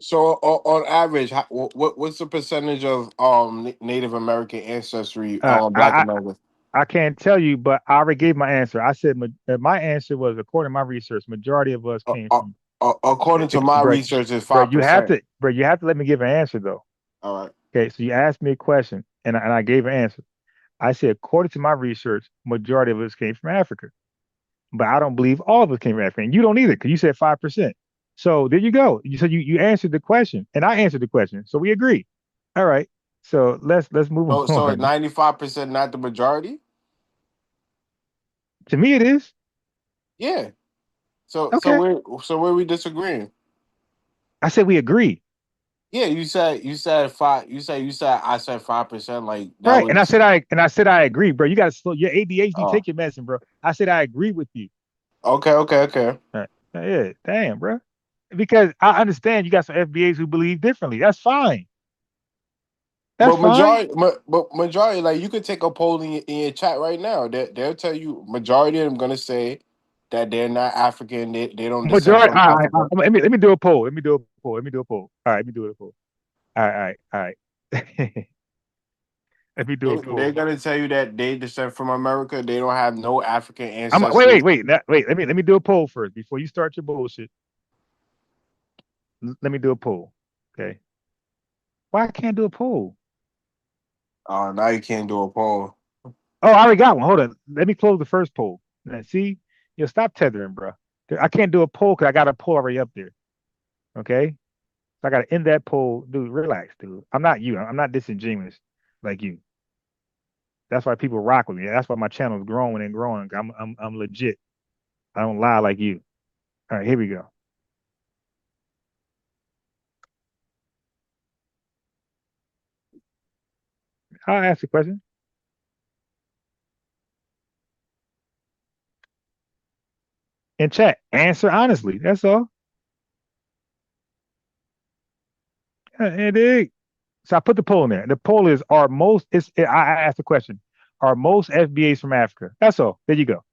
So on average, what's the percentage of Native American ancestry Uh, black I, Americans? I can't tell you, but I already gave my answer. I said my answer was, according to my research, majority of us Uh, came uh, from. according to my Bro, research, is bro, 5%. you have to let me give an answer though. All right. Okay, so you asked me a question, and I gave an answer. I said, according to my research, majority of us came from Africa, but I don't believe all of us came from Africa, and you don't either, because you said 5%. So there you go. You answered the question, and I answered the question, so we agree. All right. So let's move So on. 95% not the majority. To me, it is Yeah. okay. So where we disagreeing? I said we agree. Yeah, you said five. You said I said 5%. Like that Right. And was. I said I agree, bro. You got to slow your ADHD. Oh. Take your medicine, bro. I said I agree with you. Okay. Okay. Okay. All right. Yeah. Damn, bro. Because I understand you got some FBAs who believe differently. That's fine. That's But fine. majority, like you could take a poll in your chat right now. They'll tell you majority of them gonna say that they're not African. They don't descend Majority. from All right. Africa. Let me do a poll. Let me do a poll. Let me do a poll. All right. Let me do a poll. All right. All right. All right. Let me do a They're poll. gonna tell you that they descend from America. They don't have no African Wait, ancestry. wait. Let me do a poll first before you start your bullshit. Let me do a poll. Okay. Why I can't do a poll? Oh, now you can't do a poll. Oh, I already got one. Hold on. Let me close the first poll. Now, see, you stop tethering, bro. I can't do a poll because I got a poll already up there. Okay, so I got to end that poll, dude. Relax, dude. I'm not you. I'm not disingenuous like you. That's why people rock with me. That's why my channel is growing and growing. I'm legit. I don't lie like you. All right, here we go. I'll ask a question. In chat, answer honestly. That's all. It is. So I put the poll in there. The poll is: Are most? I asked the question: Are most FBAs from Africa? That's all. There you go.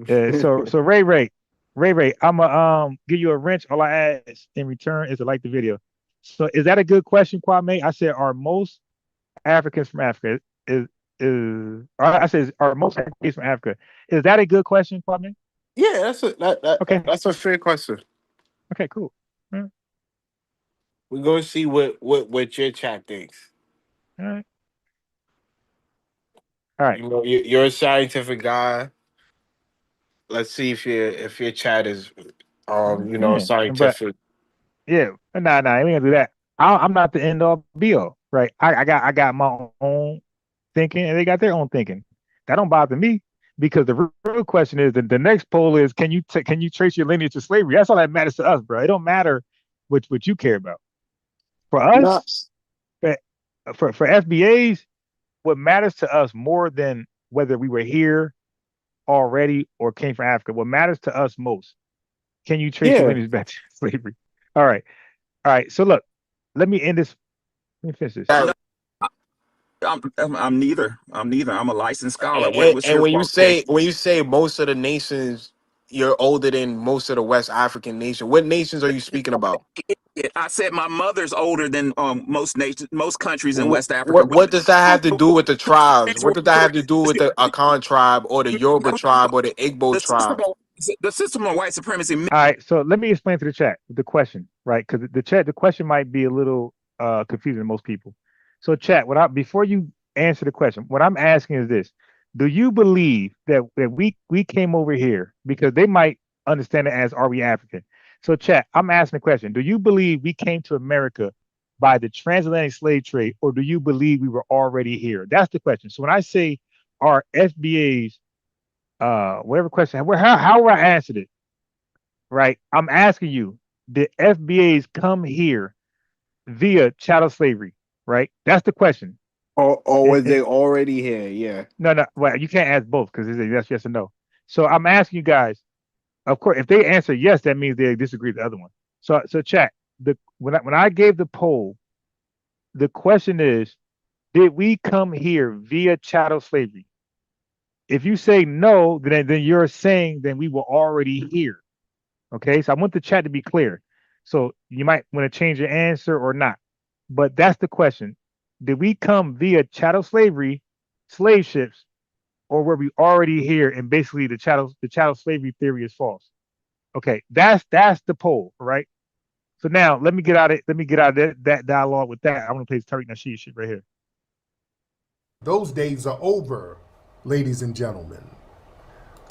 So Ray, I'ma give you a wrench. All I ask in return is to like the video. So is that a good question, Kwame? I said, are most Africans from Africa? I said, are most Africans from Africa? Is that a good question, Kwame? Yeah, Okay. That's a fair question. Okay, cool. We're gonna see what your chat thinks. All right. All right. You know, you're a scientific guy. Let's see if your chat is scientific. Yeah, nah, we ain't gonna do that. I'm not the end all be all, right? I got my own thinking, and they got their own thinking. That don't bother me because the real question is the next poll is can you trace your lineage to slavery? That's all that matters to us, bro. It don't matter what you care about. For us, for FBAs, what matters to us more than whether we were here already or came from Africa, what matters to us most, can you trace your lineage back to slavery? All right. So look, let me end this. Let me finish this. I'm neither. I'm a licensed scholar. And when you say most of the nations, you're older than most of the West African nation. What nations are you speaking about? I said my mother's older than most countries in West Africa. What does that have to do with the tribes? What does that have to do with the Akan tribe or the Yoruba tribe or the Igbo tribe? The system of white supremacy. All right, so let me explain to the chat the question, right? Because the question might be a little confusing to most people. So chat, before you answer the question, what I'm asking is this: do you believe that we came over here because they might understand it as, are we African? So chat, I'm asking the question: do you believe we came to America by the transatlantic slave trade, or do you believe we were already here? That's the question. So when I say are FBAs, whatever question, how I answered it, right? I'm asking you, did FBAs come here via chattel slavery, right? That's the question. Or was they already here? Yeah. No. Well, you can't ask both because it's yes or no. So I'm asking you guys. Of course, if they answer yes, that means they disagree with the other one. So chat. When I gave the poll, the question is, did we come here via chattel slavery? If you say no, then you're saying then we were already here. Okay, so I want the chat to be clear. So you might want to change your answer or not. But that's the question. Did we come via chattel slavery, slave ships, or were we already here and basically the chattel slavery theory is false? Okay, that's the poll, right? So now let me get out of that dialogue with that. I want to play Tariq Nasheed shit right here. Those days are over, ladies and gentlemen.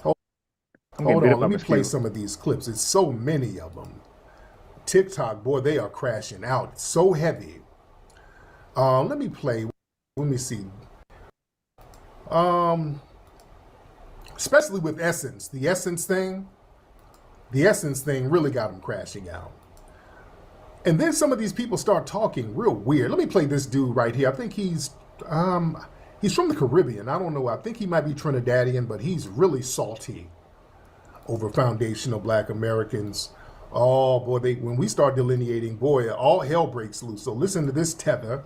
Hold on, let me play some of these clips. It's so many of them. TikTok, boy, they are crashing out. It's so heavy. Let me play. Let me see. Especially with Essence, the Essence thing really got them crashing out. And then some of these people start talking real weird. Let me play this dude right here. I think he's from the Caribbean. I don't know. I think he might be Trinidadian, but he's really salty over foundational Black Americans. Oh boy, when we start delineating, boy, all hell breaks loose. So listen to this Tether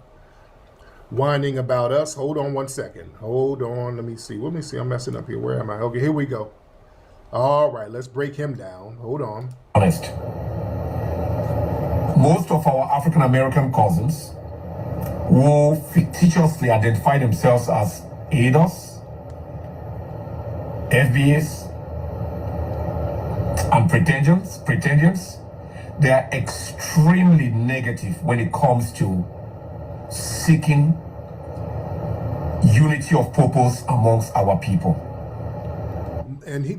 whining about us. Hold on one second. Hold on. Let me see. I'm messing up here. Where am I? Okay, here we go. All right, let's break him down. Hold on. Honest. Most of our African American cousins who fictitiously identify themselves as ADOS, FBAs, and pretensions, they are extremely negative when it comes to seeking unity of purpose amongst our people.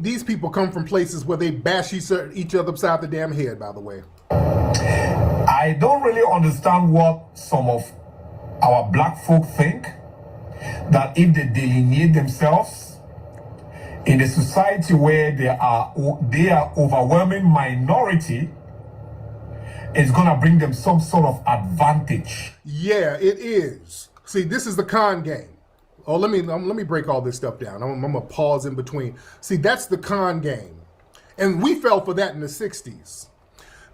these people come from places where they bash each other upside the damn head, by the way. I don't really understand what some of our black folk think, that if they delineate themselves in a society where they are overwhelming minority, it's gonna bring them some sort of advantage. Yeah, it is. See, this is the con game. Oh, let me break all this stuff down. I'm gonna pause in between. See, that's the con game, and we fell for that in the '60s.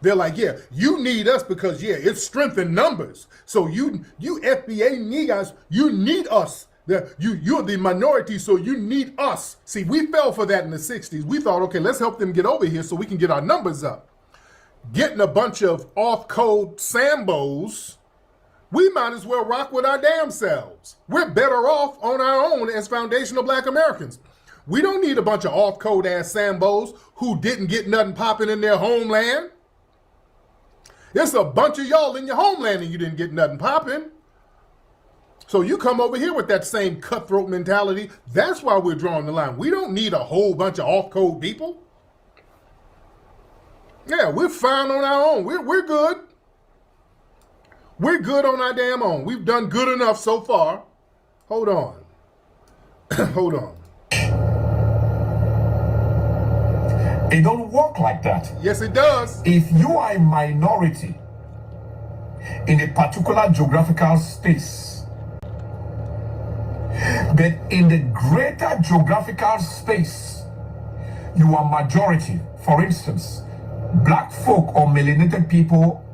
They're like, yeah, you need us because yeah, it's strength in numbers. So you FBA niggas, you need us. You're the minority, so you need us. See, we fell for that in the '60s. We thought, okay, let's help them get over here so we can get our numbers up. Getting a bunch of off-code Sambos, we might as well rock with our damn selves. We're better off on our own as foundational black Americans. We don't need a bunch of off-code ass Sambos who didn't get nothing popping in their homeland. It's a bunch of y'all in your homeland and you didn't get nothing popping. So you come over here with that same cutthroat mentality. That's why we're drawing the line. We don't need a whole bunch of off-code people. Yeah, we're fine on our own. We're good. We're good on our damn own. We've done good enough so far. Hold on. Hold on. It don't work like that. Yes, it does. If you are a minority in a particular geographical space, but in the greater geographical space, you are majority. For instance, black folk or melanated people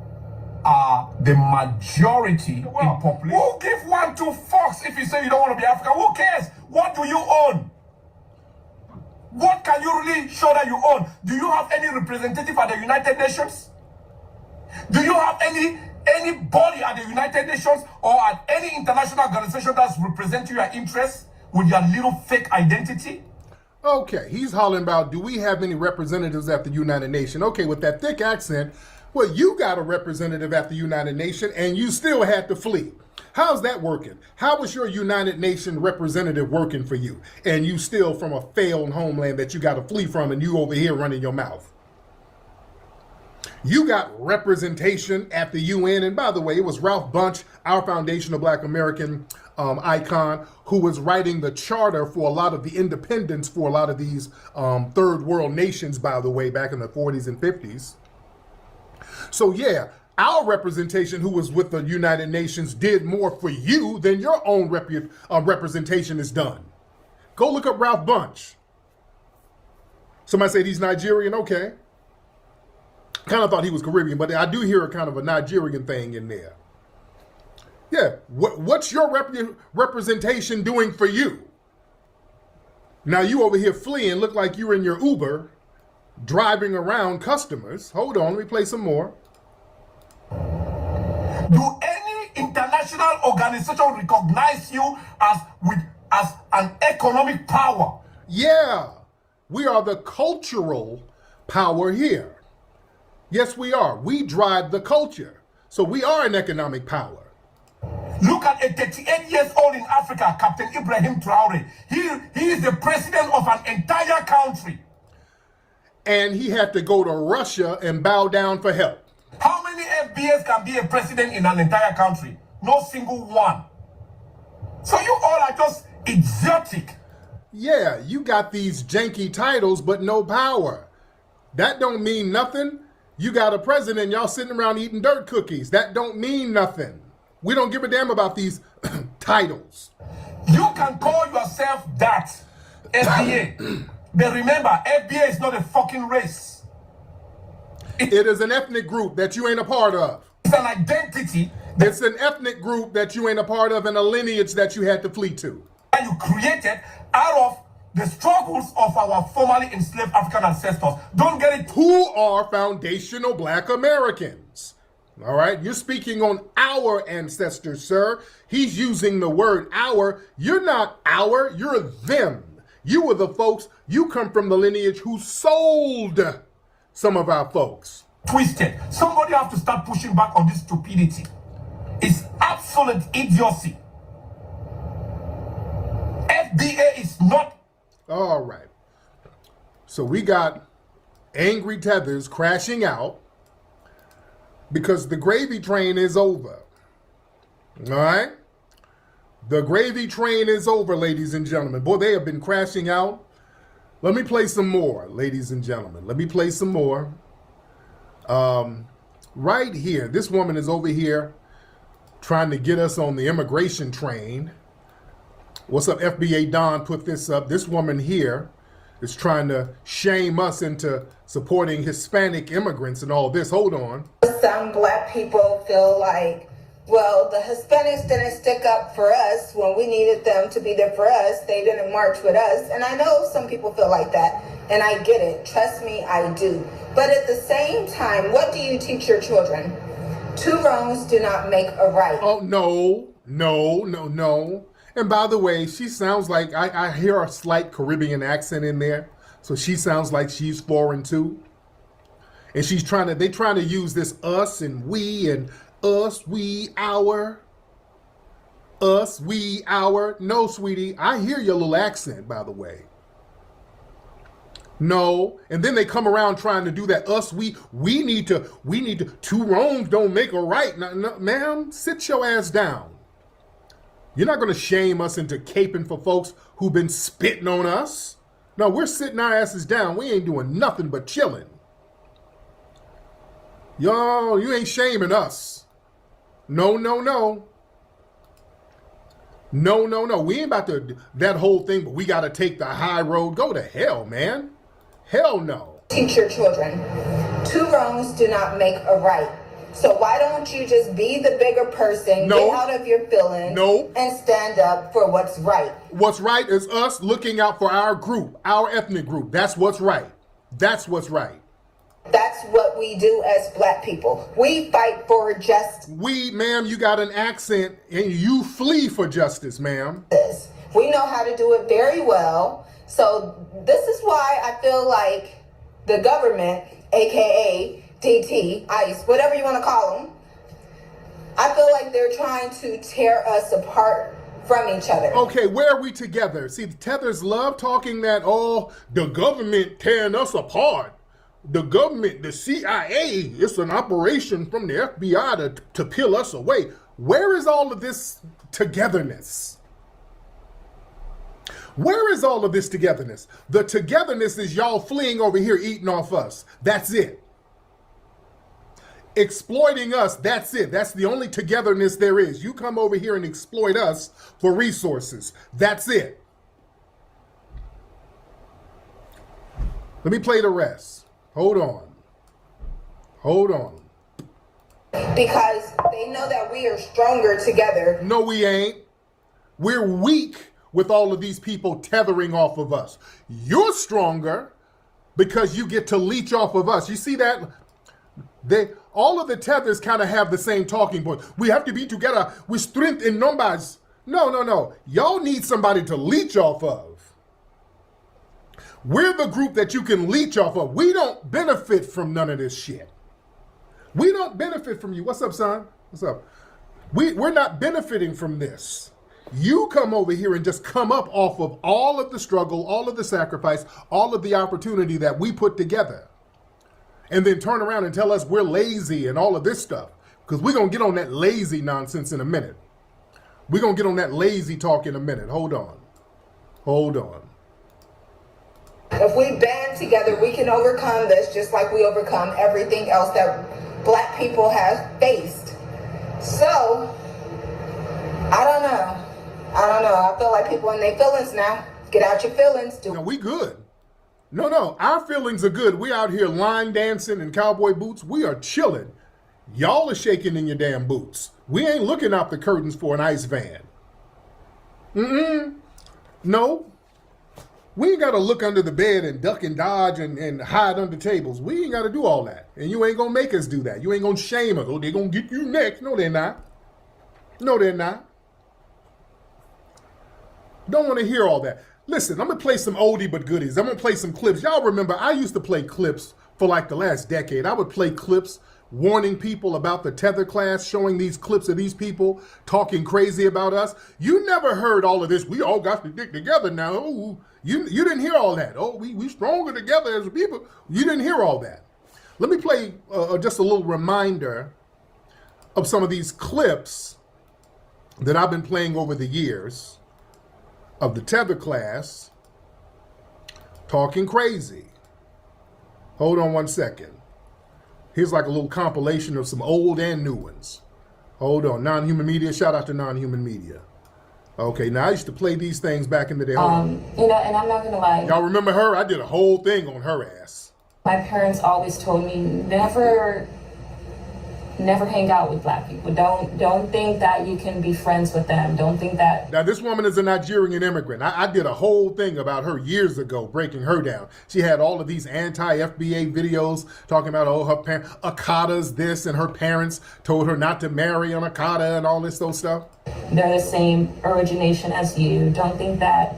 are the majority in population. Who give 1 2 fucks if you say you don't want to be African? Who cares? What do you own? What can you really show that you own? Do you have any representative at the United Nations? Do you have anybody at the United Nations or at any international organization that's representing your interests with your little fake identity? Okay, he's hollering about, do we have any representatives at the United Nations? Okay, with that thick accent, well, you got a representative at the United Nations and you still had to flee. How's that working? How was your United Nations representative working for you? And you still from a failed homeland that you got to flee from and you over here running your mouth. You got representation at the UN. And by the way, it was Ralph Bunche, our foundational black American icon, who was writing the charter for a lot of the independence for a lot of these third world nations, by the way, back in the 40s and 50s. So yeah, our representation who was with the United Nations did more for you than your own representation is done. Go look up Ralph Bunche. Somebody said he's Nigerian, okay. Kind of thought he was Caribbean, but I do hear a kind of a Nigerian thing in there. Yeah, what's your representation doing for you? Now you over here fleeing, look like you're in your Uber, driving around customers. Hold on, let me play some more. Do any international organization recognize you as an economic power? Yeah, we are the cultural power here. Yes, we are. We drive the culture. So we are an economic power. Look at a 38 years old in Africa, Captain Ibrahim Traore. He is the president of an entire country. And he had to go to Russia and bow down for help. How many FBAs can be a president in an entire country? No single one. So you all are just exotic. Yeah, you got these janky titles, but no power. That don't mean nothing. You got a president, y'all sitting around eating dirt cookies. That don't mean nothing. We don't give a damn about these titles. You can call yourself that, FBA. But remember, FBA is not a fucking race. It is an ethnic group that you ain't a part of. It's an identity. It's an ethnic group that you ain't a part of and a lineage that you had to flee to. And you created out of the struggles of our formerly enslaved African ancestors. Don't get it. Who are foundational black Americans? All right, you're speaking on our ancestors, sir. He's using the word our. You're not our, you're them. You were the folks, you come from the lineage who sold some of our folks. Twisted. Somebody have to start pushing back on this stupidity. It's absolute idiocy. FBA is not. All right. So we got angry tethers crashing out because the gravy train is over. All right? The gravy train is over, ladies and gentlemen. Boy, they have been crashing out. Let me play some more, ladies and gentlemen. Let me play some more. Right here, this woman is over here trying to get us on the immigration train. What's up, FBA Don put this up. This woman here is trying to shame us into supporting Hispanic immigrants and all this. Hold on. Some black people feel like, well, the Hispanics didn't stick up for us when we needed them to be there for us. They didn't march with us. And I know some people feel like that. And I get it. Trust me, I do. But at the same time, what do you teach your children? Two wrongs do not make a right. Oh, no. And by the way, she sounds like, I hear a slight Caribbean accent in there. So she sounds like she's foreign too. And they're trying to use this us and we and us, we, our. Us, we, our. No, sweetie, I hear your little accent, by the way. No. And then they come around trying to do that us, we need to, two wrongs don't make a right. No, ma'am, sit your ass down. You're not going to shame us into caping for folks who've been spitting on us. No, we're sitting our asses down. We ain't doing nothing but chilling. Yo, you ain't shaming us. No. We ain't about to that whole thing, but we got to take the high road. Go to hell, man. Hell no. Teach your children. Two wrongs do not make a right. So why don't you just be the bigger person, get out of your feelings, and stand up for what's right? What's right is us looking out for our group, our ethnic group. That's what's right. That's what's right. That's what we do as black people. We fight for justice. We, ma'am, you got an accent and you flee for justice, ma'am. We know how to do it very well. So this is why I feel like the government, aka DT, ICE, whatever you want to call them, I feel like they're trying to tear us apart from each other. Okay, where are we together? See, the Tethers love talking that, the government tearing us apart. The government, the CIA, it's an operation from the FBI to peel us away. Where is all of this togetherness? Where is all of this togetherness? The togetherness is y'all fleeing over here eating off us. That's it. Exploiting us, that's it. That's the only togetherness there is. You come over here and exploit us for resources. That's it. Let me play the rest. Hold on. Because they know that we are stronger together. No, we ain't. We're weak with all of these people tethering off of us. You're stronger because you get to leech off of us. You see that? All of the tethers kind of have the same talking point. We have to be together with strength in numbers. No. Y'all need somebody to leech off of. We're the group that you can leech off of. We don't benefit from none of this shit. We don't benefit from you. What's up, son? What's up? We're not benefiting from this. You come over here and just come up off of all of the struggle, all of the sacrifice, all of the opportunity that we put together. And then turn around and tell us we're lazy and all of this stuff. Because we're going to get on that lazy nonsense in a minute. We're going to get on that lazy talk in a minute. Hold on. If we band together, we can overcome this just like we overcome everything else that black people have faced. So, I don't know. I feel like people in their feelings now. Get out your feelings. No, we good. No, our feelings are good. We out here line dancing in cowboy boots. We are chilling. Y'all are shaking in your damn boots. We ain't looking out the curtains for an ice van. No. We ain't got to look under the bed and duck and dodge and hide under tables. We ain't got to do all that. And you ain't going to make us do that. You ain't going to shame us. Oh, they're going to get you next. No, they're not. Don't want to hear all that. Listen, I'm going to play some oldie but goodies. I'm going to play some clips. Y'all remember, I used to play clips for like the last decade. I would play clips warning people about the Tether class, showing these clips of these people talking crazy about us. You never heard all of this. We all got to stick together now. Ooh, You didn't hear all that. Oh, we stronger together as a people. You didn't hear all that. Let me play just a little reminder of some of these clips that I've been playing over the years of the Tether class talking crazy. Hold on one second. Here's like a little compilation of some old and new ones. Hold on. Non-human media. Shout out to non-human media. Okay, now I used to play these things back in the day. You know, and I'm not gonna lie. Y'all remember her? I did a whole thing on her ass. My parents always told me never hang out with black people. Don't think that you can be friends with them. Don't think that. Now this woman is a Nigerian immigrant. I did a whole thing about her years ago, breaking her down. She had all of these anti-FBA videos talking about, oh, her parents, Akata's this, and her parents told her not to marry an Akata and all this stuff. They're the same origination as you. Don't think that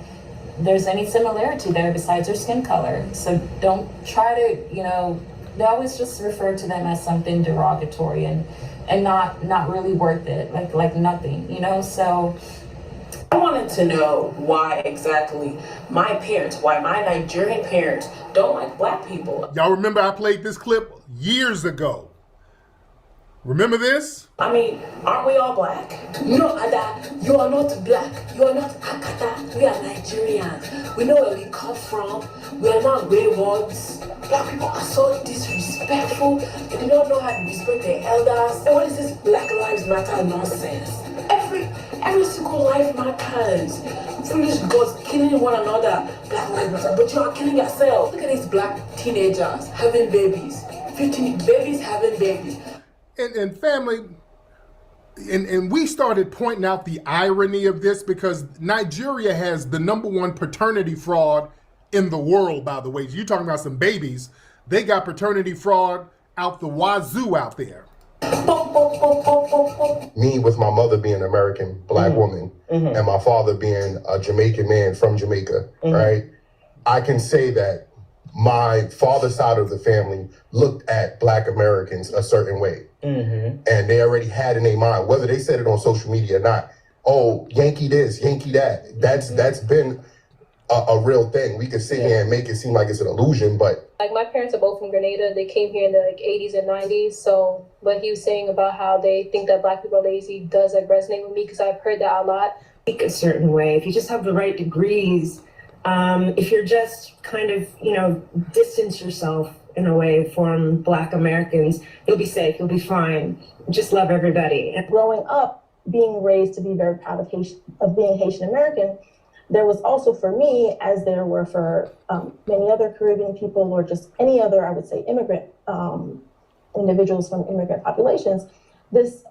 there's any similarity there besides their skin color. So don't try to, you know, they always just refer to them as something derogatory and not really worth it, like nothing, you know? So I wanted to know why exactly my Nigerian parents don't like black people. Y'all remember I played this clip years ago. Remember this? I mean, aren't we all black? No, Ada, you are not black. You are not Akata. We are Nigerians. We know where we come from. We are not wayward's. Black people are so disrespectful. They do not know how to respect their elders. And what is this Black Lives Matter nonsense? Every single life matters. Foolish gods killing one another. Black Lives Matter, but you are killing yourself. Look at these black teenagers having babies. 15 babies having babies. And family, and we started pointing out the irony of this because Nigeria has the #1 paternity fraud in the world, by the way. You're talking about some babies. They got paternity fraud out the wazoo out there. Me with my mother being an American black woman and my father being a Jamaican man from Jamaica, right? I can say that my father's side of the family looked at black Americans a certain way. And they already had in their mind, whether they said it on social media or not, oh, Yankee this, Yankee that. That's been a real thing. We could sit here and make it seem like it's an illusion, but like my parents are both from Grenada. They came here in the 80s and 90s. So what he was saying about how they think that black people are lazy does resonate with me because I've heard that a lot. Think a certain way. If you just have the right degrees, if you're just kind of, you know, distance yourself in a way from black Americans, you'll be safe, you'll be fine. Just love everybody. And growing up, being raised to be very proud of being Haitian American, there was also for me, as there were for many other Caribbean people or just any other, I would say, immigrant individuals from immigrant populations, this,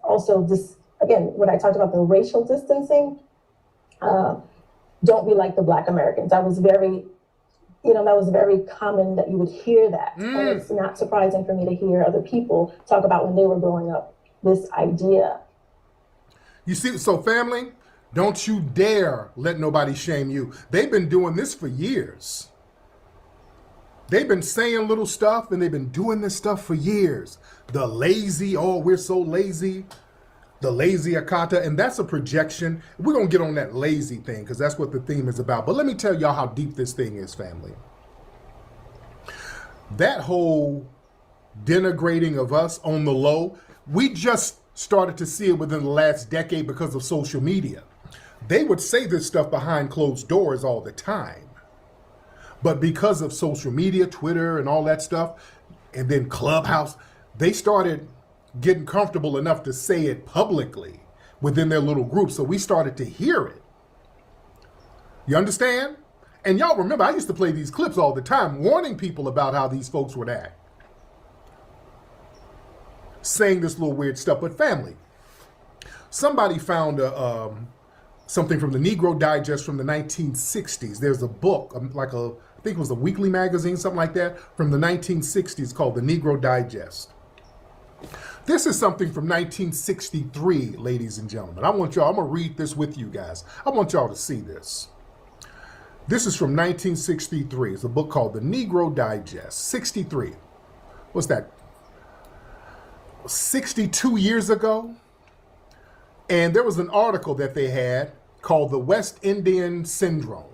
again, when I talked about the racial distancing, don't be like the black Americans. That was very common that you would hear that. And it's not surprising for me to hear other people talk about when they were growing up, this idea. You see, so family, don't you dare let nobody shame you. They've been doing this for years. They've been saying little stuff and they've been doing this stuff for years. The lazy, oh, we're so lazy. The lazy Akata, and that's a projection. We're going to get on that lazy thing because that's what the theme is about. But let me tell y'all how deep this thing is, family. That whole denigrating of us on the low, we just started to see it within the last decade because of social media. They would say this stuff behind closed doors all the time. But because of social media, Twitter and all that stuff, and then Clubhouse, they started getting comfortable enough to say it publicly within their little group. So we started to hear it. You understand? And y'all remember, I used to play these clips all the time, warning people about how these folks would act. Saying this little weird stuff. But family, somebody found something from the Negro Digest from the 1960s. There's a book, I think it was a weekly magazine, something like that, from the 1960s called the Negro Digest. This is something from 1963, ladies and gentlemen. I'm going to read this with you guys. I want y'all to see this. This is from 1963. It's a book called The Negro Digest. 63. What's that? 62 years ago. And there was an article that they had called The West Indian Syndrome.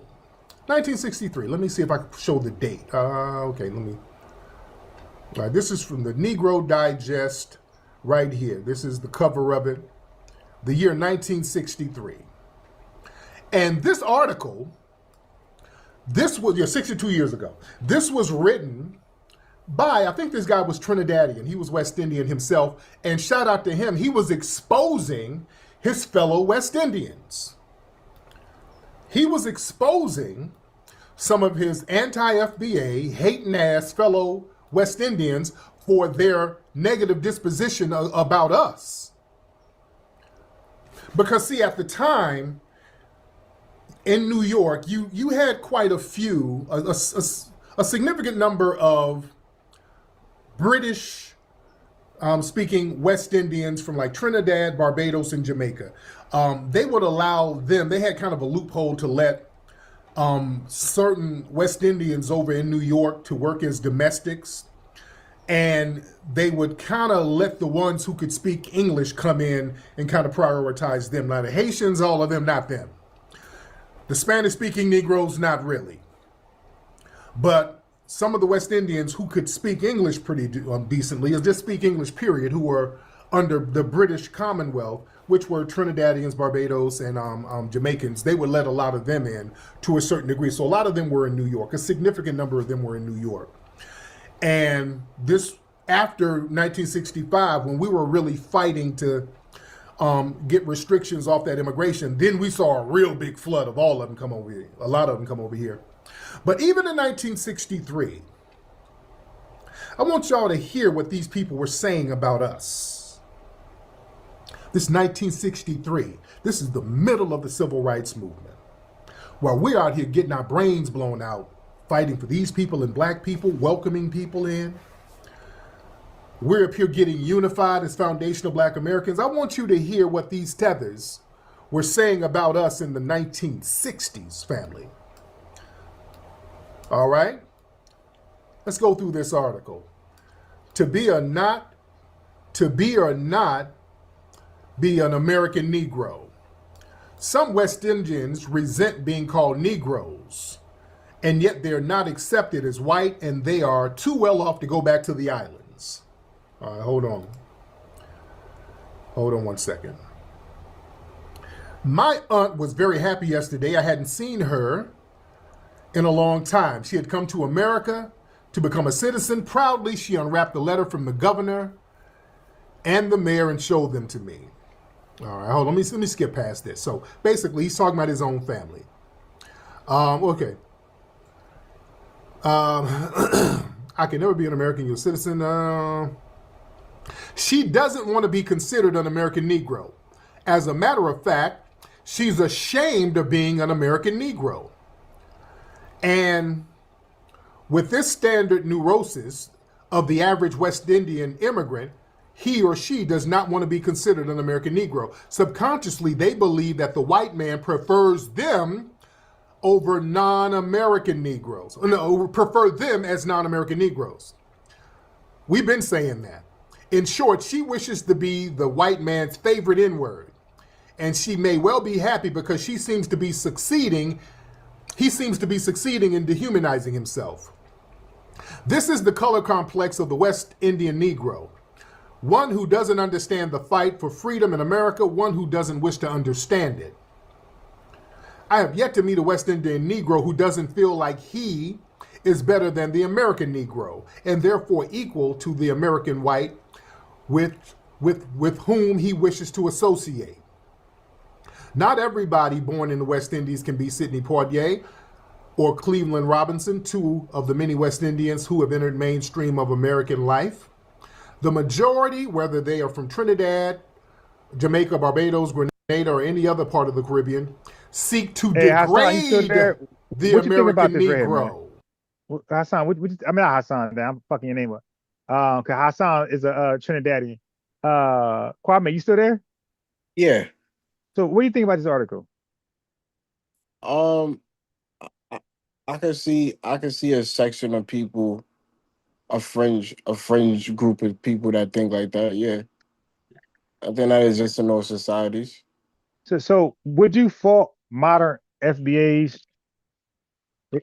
1963. Let me see if I can show the date. Okay, let me. All right, this is from the Negro Digest right here. This is the cover of it. The year 1963. And this article, this was 62 years ago. This was written by, I think this guy was Trinidadian. He was West Indian himself. And shout out to him. He was exposing his fellow West Indians. He was exposing some of his anti-FBA, hating ass fellow West Indians for their negative disposition about us. Because see, at the time in New York, you had quite a few, a significant number of British speaking West Indians from like Trinidad, Barbados, and Jamaica. They would allow them, they had kind of a loophole to let certain West Indians over in New York to work as domestics. And they would kind of let the ones who could speak English come in and kind of prioritize them. Now the Haitians, all of them, not them. The Spanish-speaking Negroes, not really. But some of the West Indians who could speak English pretty decently, or just speak English, period, who were under the British Commonwealth, which were Trinidadians, Barbados, and Jamaicans, they would let a lot of them in to a certain degree. So a lot of them were in New York. A significant number of them were in New York. And this, after 1965, when we were really fighting to get restrictions off that immigration, then we saw a real big flood of all of them come over here. A lot of them come over here. But even in 1963, I want y'all to hear what these people were saying about us. This 1963, this is the middle of the civil rights movement. While we're out here getting our brains blown out, fighting for these people and black people, welcoming people in. We're up here getting unified as foundational black Americans. I want you to hear what these tethers were saying about us in the 1960s, family. All right? Let's go through this article. To be or not be an American Negro. Some West Indians resent being called Negroes, and yet they're not accepted as white, and they are too well off to go back to the islands. All right, hold on. Hold on one second. My aunt was very happy yesterday. I hadn't seen her in a long time. She had come to America to become a citizen. Proudly, she unwrapped a letter from the governor and the mayor and showed them to me. All right, hold on. Let me skip past this. So basically, he's talking about his own family. Okay. I can never be an American U.S. citizen. She doesn't want to be considered an American Negro. As a matter of fact, she's ashamed of being an American Negro. And with this standard neurosis of the average West Indian immigrant, he or she does not want to be considered an American Negro. Subconsciously, they believe that the white man prefers them over non-American Negroes. No, prefer them as non-American Negroes. We've been saying that. In short, she wishes to be the white man's favorite N-word. And she may well be happy because she seems to be succeeding. He seems to be succeeding in dehumanizing himself. This is the color complex of the West Indian Negro. One who doesn't understand the fight for freedom in America, one who doesn't wish to understand it. I have yet to meet a West Indian Negro who doesn't feel like he is better than the American Negro and therefore equal to the American white with whom he wishes to associate. Not everybody born in the West Indies can be Sidney Poitier or Cleveland Robinson, two of the many West Indians who have entered mainstream of American life. The majority, whether they are from Trinidad, Jamaica, Barbados, Grenada, or any other part of the Caribbean, seek to degrade the American Negro. Hassan, not Hassan, I'm fucking your name up. Because Hassan is a Trinidadian. Kwame, you still there? Yeah. So what do you think about this article? I can see a section of people, a fringe group of people that think like that. Yeah, I think that exists in those societies. So would you fault modern FBAs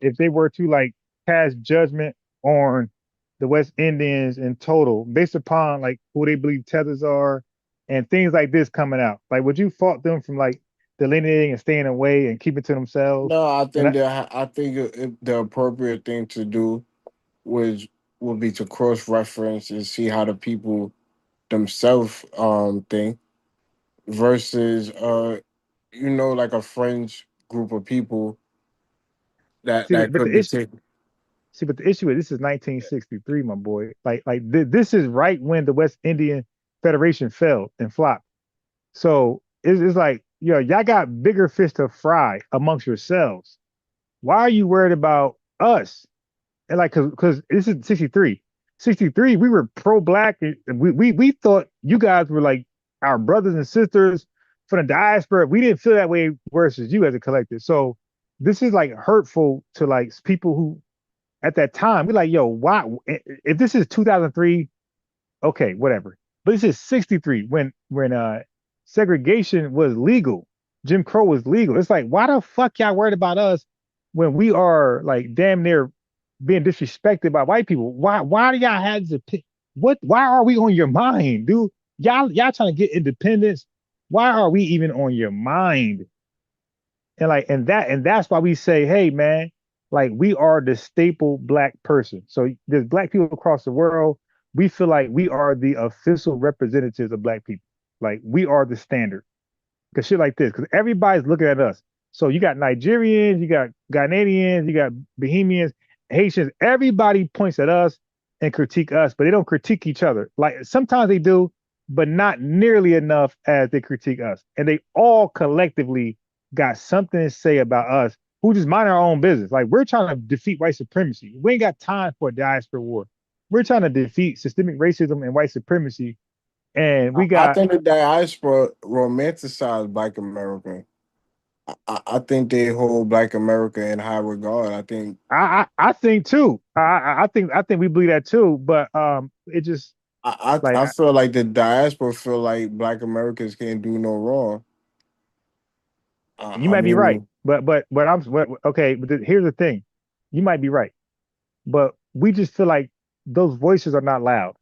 if they were to like cast judgment on the West Indians in total, based upon like who they believe tethers are and things like this coming out, like would you fault them from like delineating and staying away and keeping to themselves? No, I And think that I think the appropriate thing to do would would be to cross reference and see how the people themselves think versus like a fringe group of people see, that but could the be issue, taken. see, but the issue is this is 1963, my boy. This is right when the West Indian Federation fell and flopped. So it's like, y'all got bigger fish to fry amongst yourselves. Why are you worried about us? And like, cause this is 63. 63, we were pro-black. And we thought you guys were like our brothers and sisters from the diaspora. We didn't feel that way versus you as a collective. So this is like hurtful to like people who at that time, we're like, yo, why? If this is 2003, okay, whatever. But this is 63 when segregation was legal. Jim Crow was legal. It's like, why the fuck y'all worried about us when we are like damn near being disrespected by white people? Why do y'all have to why are we on your mind, dude? Y'all trying to get independence. Why are we even on your mind? And that's why we say, hey man, like we are the staple black person. So there's black people across the world. We feel like we are the official representatives of black people. Like we are the standard. Cause shit like this, because everybody's looking at us. So you got Nigerians, you got Ghanaians, you got Bahamians, Haitians. Everybody points at us and critique us, but they don't critique each other. Like sometimes they do, but not nearly enough as they critique us. And they all collectively got something to say about us who just mind our own business. Like we're trying to defeat white supremacy. We ain't got time for a diaspora war. We're trying to defeat systemic racism and white supremacy. And we I got think the diaspora romanticized Black America. I think they hold Black America in high regard. I think I think too. I think we believe that too. But it just like I feel like the diaspora feel like Black Americans can't do no wrong. you I might be right. mean, But okay. But here's the thing, you might be right. But we just feel like those voices are not loud,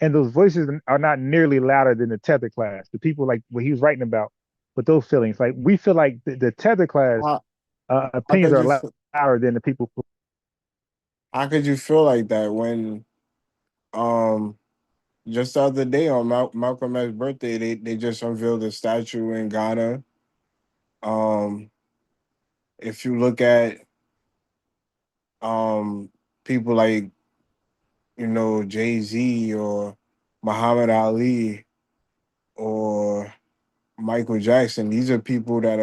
and those voices are not nearly louder than the tether class. The people like what he was writing about, with those feelings. Like we feel like the tether class how, how opinions could are you louder than the people. how could you feel like that when um just the other day on Malcolm X's birthday they just unveiled a statue in Ghana. Um, if you look at um people like Jay-Z or Muhammad Ali or Michael Jackson, these are people that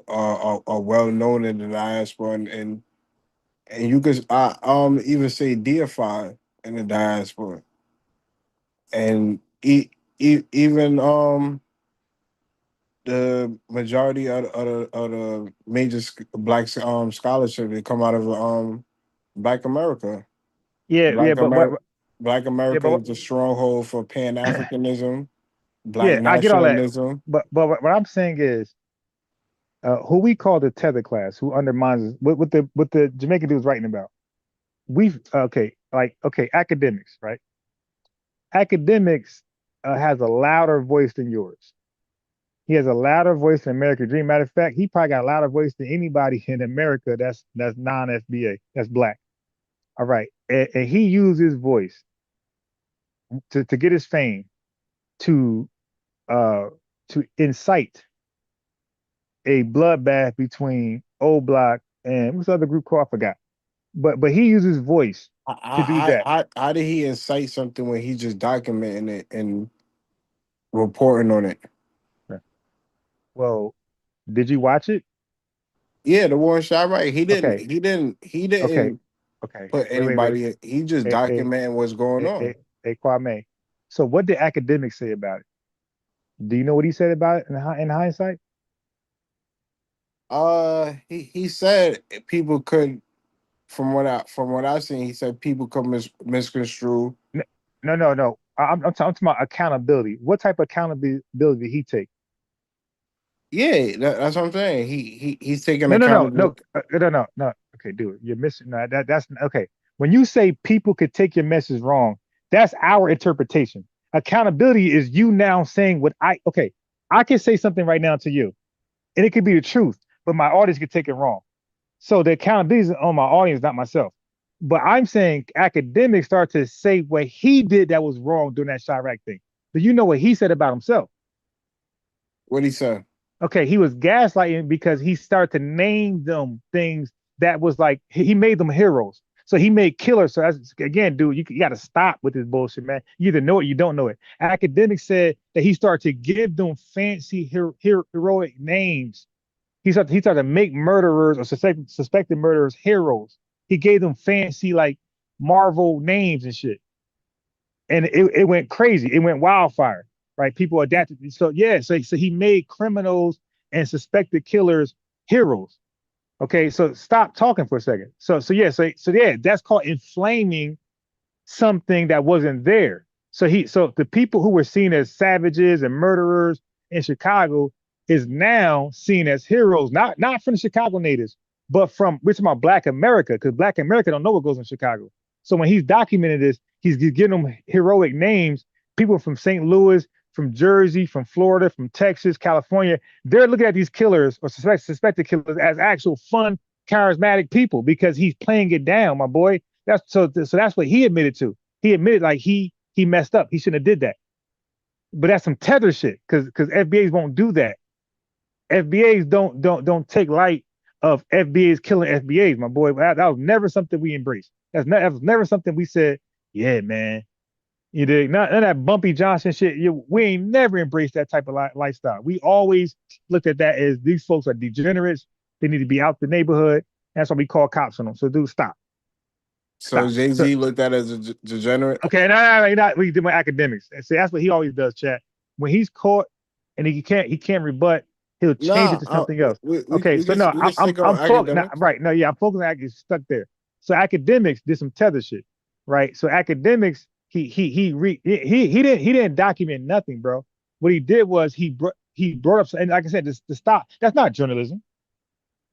are well known in the diaspora, and you could even say deified in the diaspora, and even the majority of the major black scholarship they come out of Black America. Yeah, yeah, Black but America, Black yeah, America is the stronghold for Pan-Africanism, Black yeah, I get all that. nationalism. But what I'm saying is, who we call the tether class, who undermines what the Jamaican dude was writing about. We okay, academics, right? Academics has a louder voice than yours. He has a louder voice than American Dream. Matter of fact, he probably got a louder voice than anybody in America that's non-FBA, that's black. All right, and he used his voice to get his fame to uh to incite a bloodbath between Old Block and what's the other group called? I forgot. But he used his voice to do that. How did he incite something when he just documenting it and reporting on it? Well, did you watch it? Yeah, the Warren shot right. He didn't. Okay, He didn't. He okay, didn't okay. put Wait. anybody. He just Hey, hey, documenting what's going hey, on. hey, Kwame. So what did academics say about it? Do you know what he said about it in hindsight? He said people could, from what I've seen, he said people could misconstrue. No. I'm talking about accountability. What type of accountability did he take? Yeah, that's what I'm saying. He's taking No. accountability. No. Okay, dude, you're missing. No, that's okay. When you say people could take your message wrong, that's our interpretation. Accountability is you now saying what I can say something right now to you, and it could be the truth, but my audience could take it wrong. So the accountability is on my audience, not myself. But I'm saying academics start to say what he did that was wrong during that Chirac thing. Do you know what he said about himself? What he said? Okay, he was gaslighting because he started to name them things that was like he made them heroes. So he made killers. So that's, again, dude, you got to stop with this bullshit, man. You either know it, you don't know it. Academics said that he started to give them fancy heroic names. He started to make murderers or suspected murderers heroes. He gave them fancy like Marvel names and shit, and it went crazy. It went wildfire, right? People adapted. So yeah, so he made criminals and suspected killers heroes. Okay, so stop talking for a second. So that's called inflaming something that wasn't there. So the people who were seen as savages and murderers in Chicago is now seen as heroes, not from the Chicago natives, but from we're talking about Black America, because Black America don't know what goes on in Chicago. So when he's documenting this, he's giving them heroic names. People from St. Louis, from Jersey, from Florida, from Texas, California, they're looking at these killers or suspected killers as actual fun, charismatic people because he's playing it down, my boy. So that's what he admitted to. He admitted like he messed up. He shouldn't have did that. But that's some tether shit because FBAs won't do that. FBAs don't take light of FBAs killing FBAs, my boy. That was never something we embraced. That was never something we said, yeah, man. You dig? None of that Bumpy Johnson shit. We ain't never embraced that type of lifestyle. We always looked at that as these folks are degenerates. They need to be out the neighborhood. That's why we call cops on them. So, dude, stop. So Jay-Z looked at it as a degenerate. Okay, no, we did my academics. See, that's what he always does, chat. When he's caught and he can't rebut, he'll change it to something else. I'm focused. Right? No, yeah, I'm focused on academics. Stuck there. So academics did some tether shit, right? So academics, he didn't document nothing, bro. What he did was he brought up, and like I said, to stop. That's not journalism.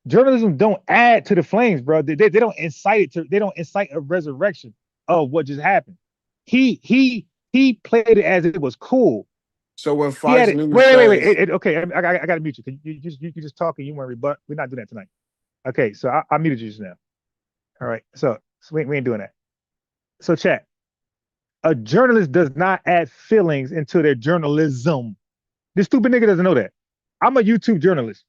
Journalism don't add to the flames, bro. They don't incite it to. They don't incite a resurrection of what just happened. He played it as it was cool. So when Fox News wait. Okay, I gotta mute you. You just talk and you want to rebut. We're not doing that tonight. Okay, so I muted you just now. All right, so we ain't doing that. So chat. A journalist does not add feelings into their journalism. This stupid nigga doesn't know that. I'm a YouTube journalist.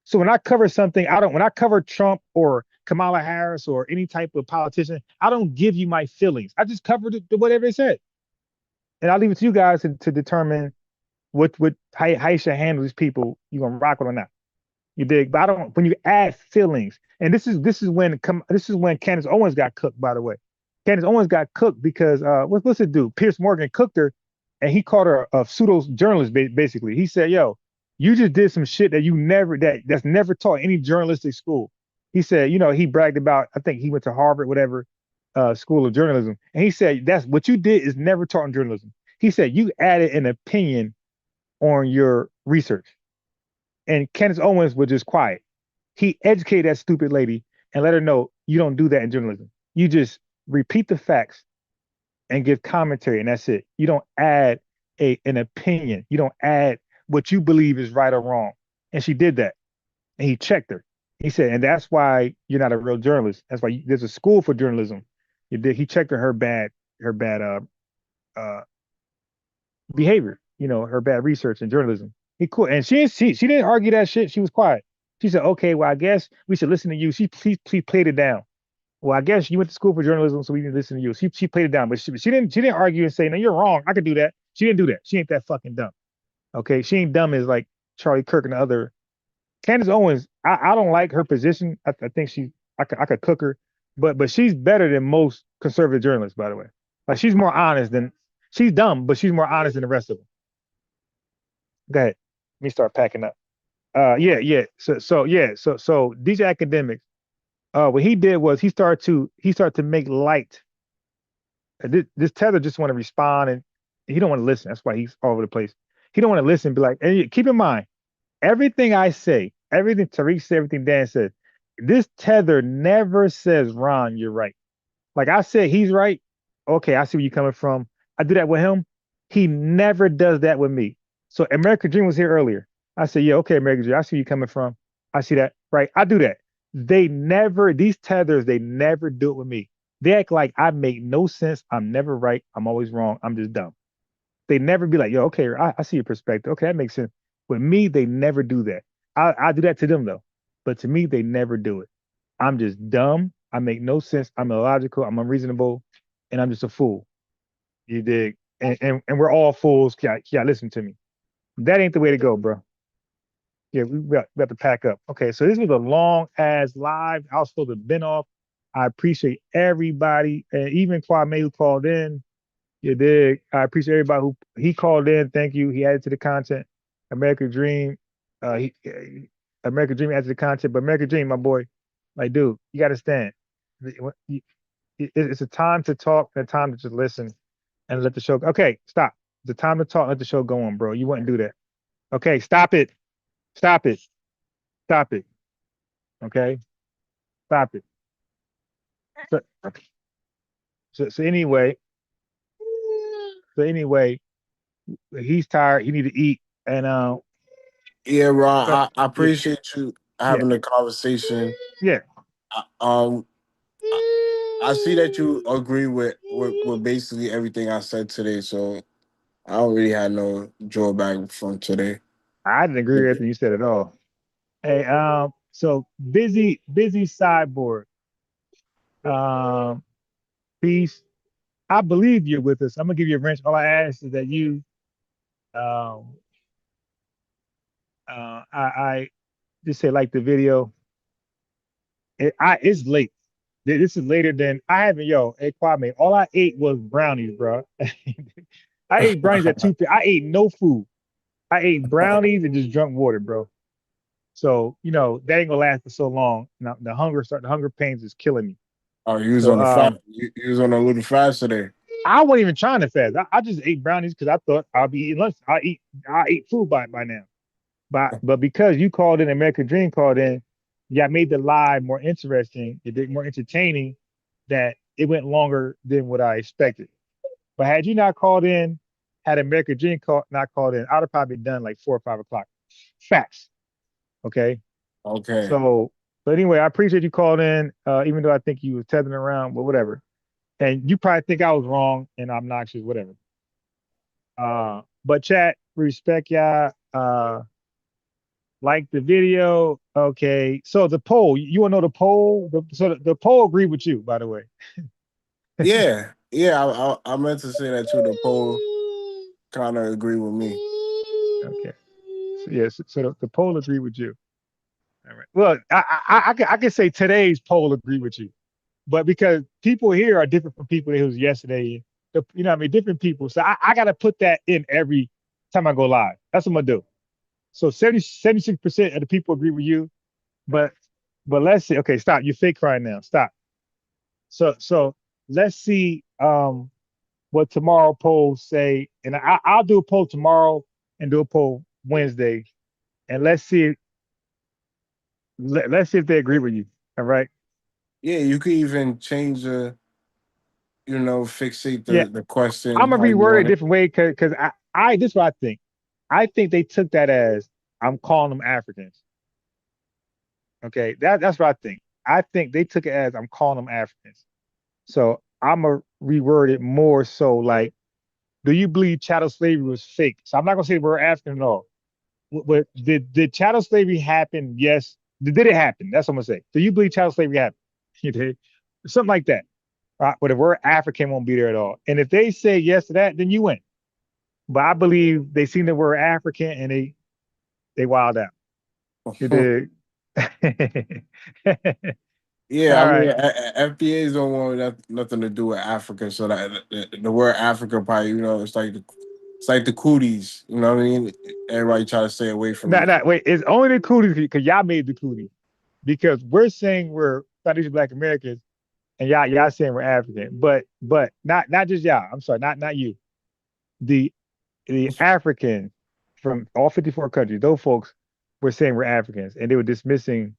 So when I cover something, when I cover Trump or Kamala Harris or any type of politician, I don't give you my feelings. I just cover whatever it said. And I'll leave it to you guys to determine how you should handle these people, you gonna rock with or not. You dig? But I don't, when you add feelings, and this is when Candace Owens got cooked, by the way. Candace Owens got cooked because what's it do? Piers Morgan cooked her and he called her a pseudo journalist, basically. He said, yo, you just did some shit that that's never taught any journalistic school. He said, he bragged about, I think he went to Harvard, whatever, school of journalism. And he said, that's what you did is never taught in journalism. He said, you added an opinion on your research. And Candace Owens was just quiet. He educated that stupid lady and let her know you don't do that in journalism. You just repeat the facts and give commentary, and that's it. You don't add an opinion. You don't add what you believe is right or wrong. And she did that. And he checked her. He said, and that's why you're not a real journalist. That's why there's a school for journalism. He checked her bad behavior, her bad research in journalism. He quit. And she didn't argue that shit. She was quiet. She said, okay, well, I guess we should listen to you. She played it down. Well, I guess you went to school for journalism, so we need to listen to you. She played it down, but she didn't argue and say, no, you're wrong. I could do that. She didn't do that. She ain't that fucking dumb. Okay, she ain't dumb as like Charlie Kirk and the other. Candace Owens, I don't like her position. I think I could cook her, but she's better than most conservative journalists, by the way. Like she's more honest she's dumb, but she's more honest than the rest of them. Go ahead. Let me start packing up. Yeah. So these academics, what he did was he started to make light. This Tether just want to respond and he don't want to listen. That's why he's all over the place. He don't want to listen. Be like, and keep in mind, everything I say, everything Tariq said, everything Dan said, this tether never says, Ron, you're right. Like I said, he's right. Okay, I see where you're coming from. I do that with him. He never does that with me. So American Dream was here earlier. I said, yeah, okay, American Dream. I see where you're coming from. I see that. Right. I do that. These tethers, they never do it with me. They act like I make no sense. I'm never right. I'm always wrong. I'm just dumb. They never be like, yo, okay, I see your perspective. Okay, that makes sense. With me, they never do that. I do that to them though. But to me, they never do it. I'm just dumb. I make no sense. I'm illogical. I'm unreasonable. And I'm just a fool. You dig? And we're all fools. Yeah, listen to me. That ain't the way to go, bro. Yeah, we got to pack up. Okay, so this was a long ass live. I was supposed to have been off. I appreciate everybody, and even Kwame who called in. You dig? I appreciate everybody who he called in. Thank you. He added to the content. American Dream. American Dream added to the content, but American Dream, my boy, like, dude, you got to stand. It's a time to talk and a time to just listen and let the show. Okay, stop. It's a time to talk. Let the show go on, bro. You wouldn't do that. Okay, stop it. Stop it. Stop it. Okay, stop it. So anyway, he's tired. He need to eat. And Yeah, Ron, but, I appreciate you having the conversation. Yeah. I see that you agree with basically everything I said today, so I don't really have no drawback from today. I didn't agree with everything you said at all. Hey, so busy sideboard. Peace. I believe you're with us. I'm gonna give you a wrench. All I ask is that you, I just say like the video. It's late. This is later than I haven't. Yo, hey Kwame, all I ate was brownies, bro. I ate brownies at 2 p.m. I ate no food. I ate brownies and just drank water, bro. So that ain't gonna last for so long. Now the hunger pains is killing me. Oh, you was on the fast. You was on a little fast today. I wasn't even trying to fast. I just ate brownies because I thought I'll be eating lunch. I eat food by now. But because you called in, American Dream called in, yeah, made the live more interesting. It did more entertaining. That it went longer than what I expected. But had you not called in, had American Dream not called in, I'd have probably done like 4 or 5 o'clock. Facts. Okay. Okay. So, but anyway, I appreciate you called in, even though I think you was tethering around, but whatever. And you probably think I was wrong and obnoxious, whatever. But chat, respect y'all. Like the video. Okay. So the poll, you want to know the poll? The poll agreed with you, by the way. Yeah. I meant to say that too. The poll kind of agree with me. Okay. So yes. So the poll agreed with you. All right. Well, I can say today's poll agreed with you, but because people here are different from people who was yesterday. Different people. So I got to put that in every time I go live. That's what I'm gonna do. So 76% of the people agree with you, but let's see. Okay, stop. You fake crying now. Stop. So let's see what tomorrow polls say, and I'll do a poll tomorrow and do a poll Wednesday, and let's see if they agree with you. All right. Yeah, you could even change fixate the question. I'm gonna reword it a different way because this is what I think. I think they took that as I'm calling them Africans. Okay, that's what I think. I think they took it as I'm calling them Africans. So I'm gonna reword it more so like, do you believe chattel slavery was fake? So I'm not gonna say we're African at all. But did chattel slavery happen? Yes. Did it happen? That's what I'm gonna say. Do you believe chattel slavery happened? You did? Something like that. Right? But the word African won't be there at all. And if they say yes to that, then you win. But I believe they seen the word African and they wild out. You did. Yeah, I mean, FBAs don't want nothing to do with Africa. So that the word Africa probably, it's like the cooties. You know what I mean? Everybody try to stay away from it. Wait, it's only the cooties because y'all made the cooties. Because we're saying we're Foundation Black Americans, and y'all saying we're African. But not just y'all. I'm sorry, not you. The African from all 54 countries, those folks, were saying we're Africans, and they were dismissing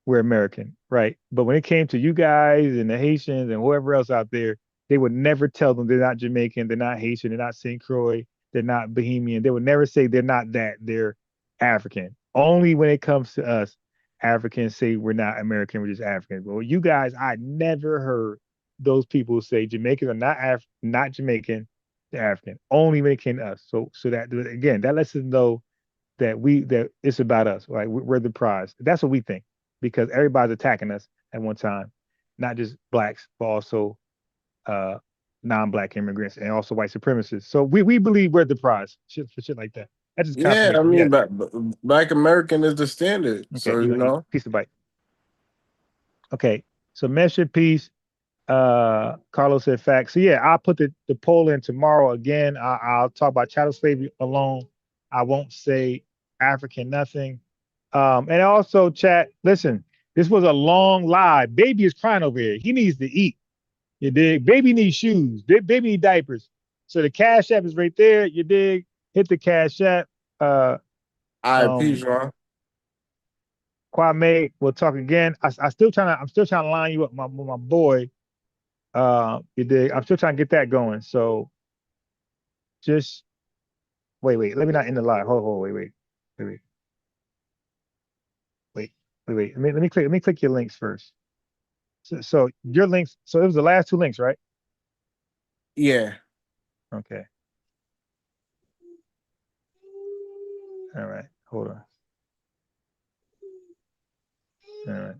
we're American, right? But when it came to you guys and the Haitians and whoever else out there, they would never tell them they're not Jamaican, they're not Haitian, they're not St. Croix, they're not Bohemian. They would never say they're not that, they're African. Only when it comes to us, Africans say we're not American, we're just African. But you guys, I never heard those people say Jamaicans are not Jamaican, they're African. Only when it came to us. So that again, that lets us know that it's about us. Like we're the prize. That's what we think, because everybody's attacking us at one time, not just blacks, but also non-black immigrants and also white supremacists. So we believe we're the prize. Shit like that. That just Yeah, I confirmation. mean, Black American is the standard. Okay, So you know, piece of bite. Okay, so mention piece. Carlos said facts. So yeah, I'll put the poll in tomorrow again. I'll talk about chattel slavery alone. I won't say African nothing. And also, chat, listen, this was a long live. Baby is crying over here. He needs to eat. You dig? Baby needs shoes. Baby needs diapers. So the Cash App is right there. You dig? Hit the Cash App. all right, peace, Ron. Kwame, we'll talk again. I'm still trying to line you up with my boy. You dig? I'm still trying to get that going. So just wait. Let me not end the live. Hold, wait. Let me click your links first. So your links. So it was the last two links, right? Yeah. Okay. All right. Hold on. All right.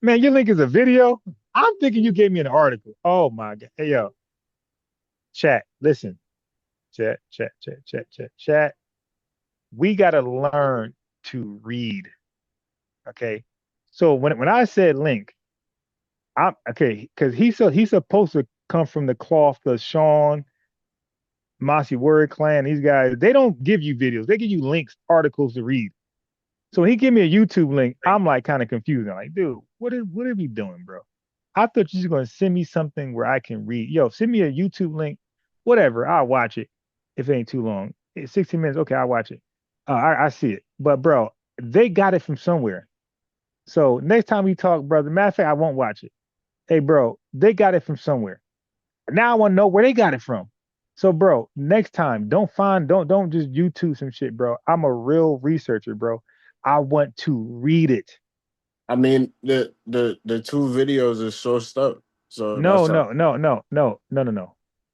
Man, your link is a video. I'm thinking you gave me an article. Oh my God. Hey yo. Chat. Listen. Chat. We gotta learn to read. Okay. So when I said link, I'm okay, because he's supposed to come from the cloth of Sean, Mossy Word Clan, these guys, they don't give you videos, they give you links, articles to read. So when he give me a YouTube link, I'm like kind of confused. I'm like, dude, what are we doing, bro? I thought you were gonna send me something where I can read. Yo, send me a YouTube link, whatever, I'll watch it if it ain't too long. It's 60 minutes, okay, I'll watch it. I see it. But bro, they got it from somewhere. So next time we talk, brother, matter of fact, I won't watch it. Hey, bro, they got it from somewhere. Now I want to know where they got it from. So, bro, next time, don't just YouTube some shit, bro. I'm a real researcher, bro. I want to read it. I mean, the two videos are sourced up. So No.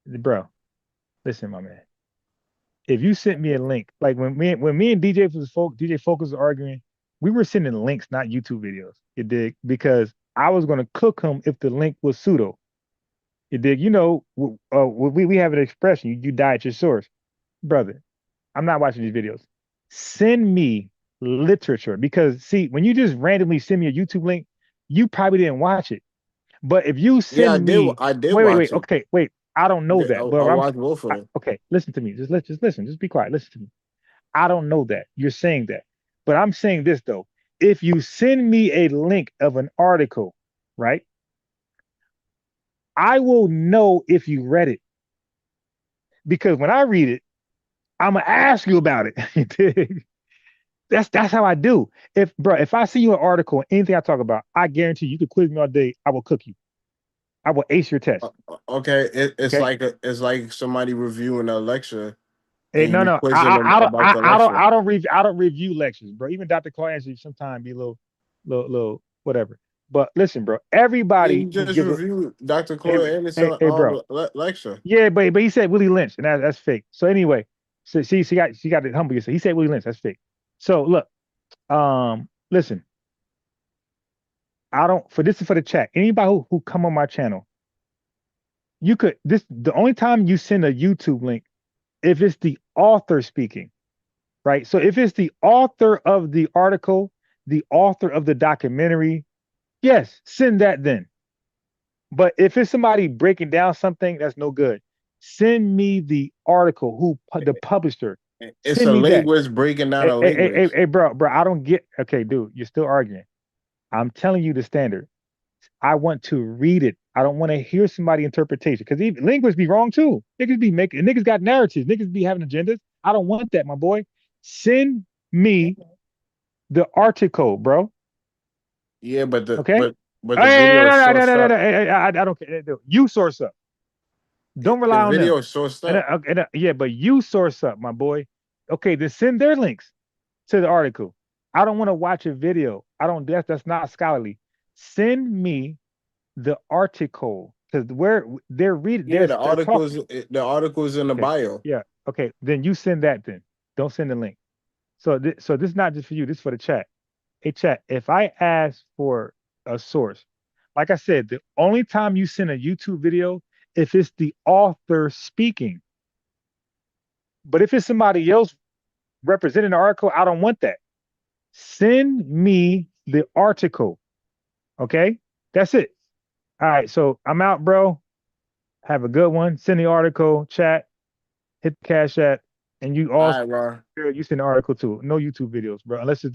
Bro, listen, my man. If you sent me a link, like when me and DJ Focus was arguing, we were sending links, not YouTube videos. You dig? Because I was gonna cook him if the link was pseudo. You dig? You know, we have an expression: you die at your source, brother. I'm not watching these videos. Send me literature, because see, when you just randomly send me a YouTube link, you probably didn't watch it. But if you send me, I did wait, watch it. Okay, wait. I don't know that. I But watched both of them. Okay, listen to me. Just listen. Just be quiet. Listen to me. I don't know that. You're saying that. But I'm saying this though. If you send me a link of an article, right? I will know if you read it. Because when I read it, I'm gonna ask you about it. That's how I do. If I see you an article, anything I talk about, I guarantee you could quiz me all day. I will cook you. I will ace your test. Okay, it's okay? like somebody reviewing a lecture. Hey, no, I don't review lectures, bro. Even Dr. Clancy sometimes be a little whatever. But listen, bro, everybody you just reviewed Dr. Claude Anderson bro. lecture. Yeah, but he said Willie Lynch, and that's fake. So anyway, so she got to humble yourself. He said Willie Lynch, that's fake. So look, listen, this is for the chat. Anybody who come on my channel, the only time you send a YouTube link, if it's the author speaking, right? So if it's the author of the article, the author of the documentary, yes, send that then. But if it's somebody breaking down something, that's no good. Send me the article, the publisher. It's a linguist breaking down a linguist. Hey, bro, I don't get. Okay, dude, you're still arguing. I'm telling you the standard. I want to read it. I don't want to hear somebody interpretation, because even linguists be wrong too. Niggas got narratives. Niggas be having agendas. I don't want that, my boy. Send me the article, bro. Yeah, but the Okay. but the video is sourced up. I don't care. You source up. Don't The rely on video them. is sourced up. Yeah, but you source up, my boy. Okay, then send their links to the article. I don't want to watch a video. I don't. That's not scholarly. Send me the article because where they're reading, Yeah, they're talking. the article's in the Okay, bio. yeah. Okay, then you send that. Then don't send the link. So so this is not just for you. This is for the chat. Hey, chat. If I ask for a source, like I said, the only time you send a YouTube video if it's the author speaking. But if it's somebody else representing the article, I don't want that. Send me the article. Okay? That's it. All right. So I'm out, bro. Have a good one. Send the article, chat, hit the Cash App, and you All also right, bro. you send the article too. No YouTube videos, bro. Unless it's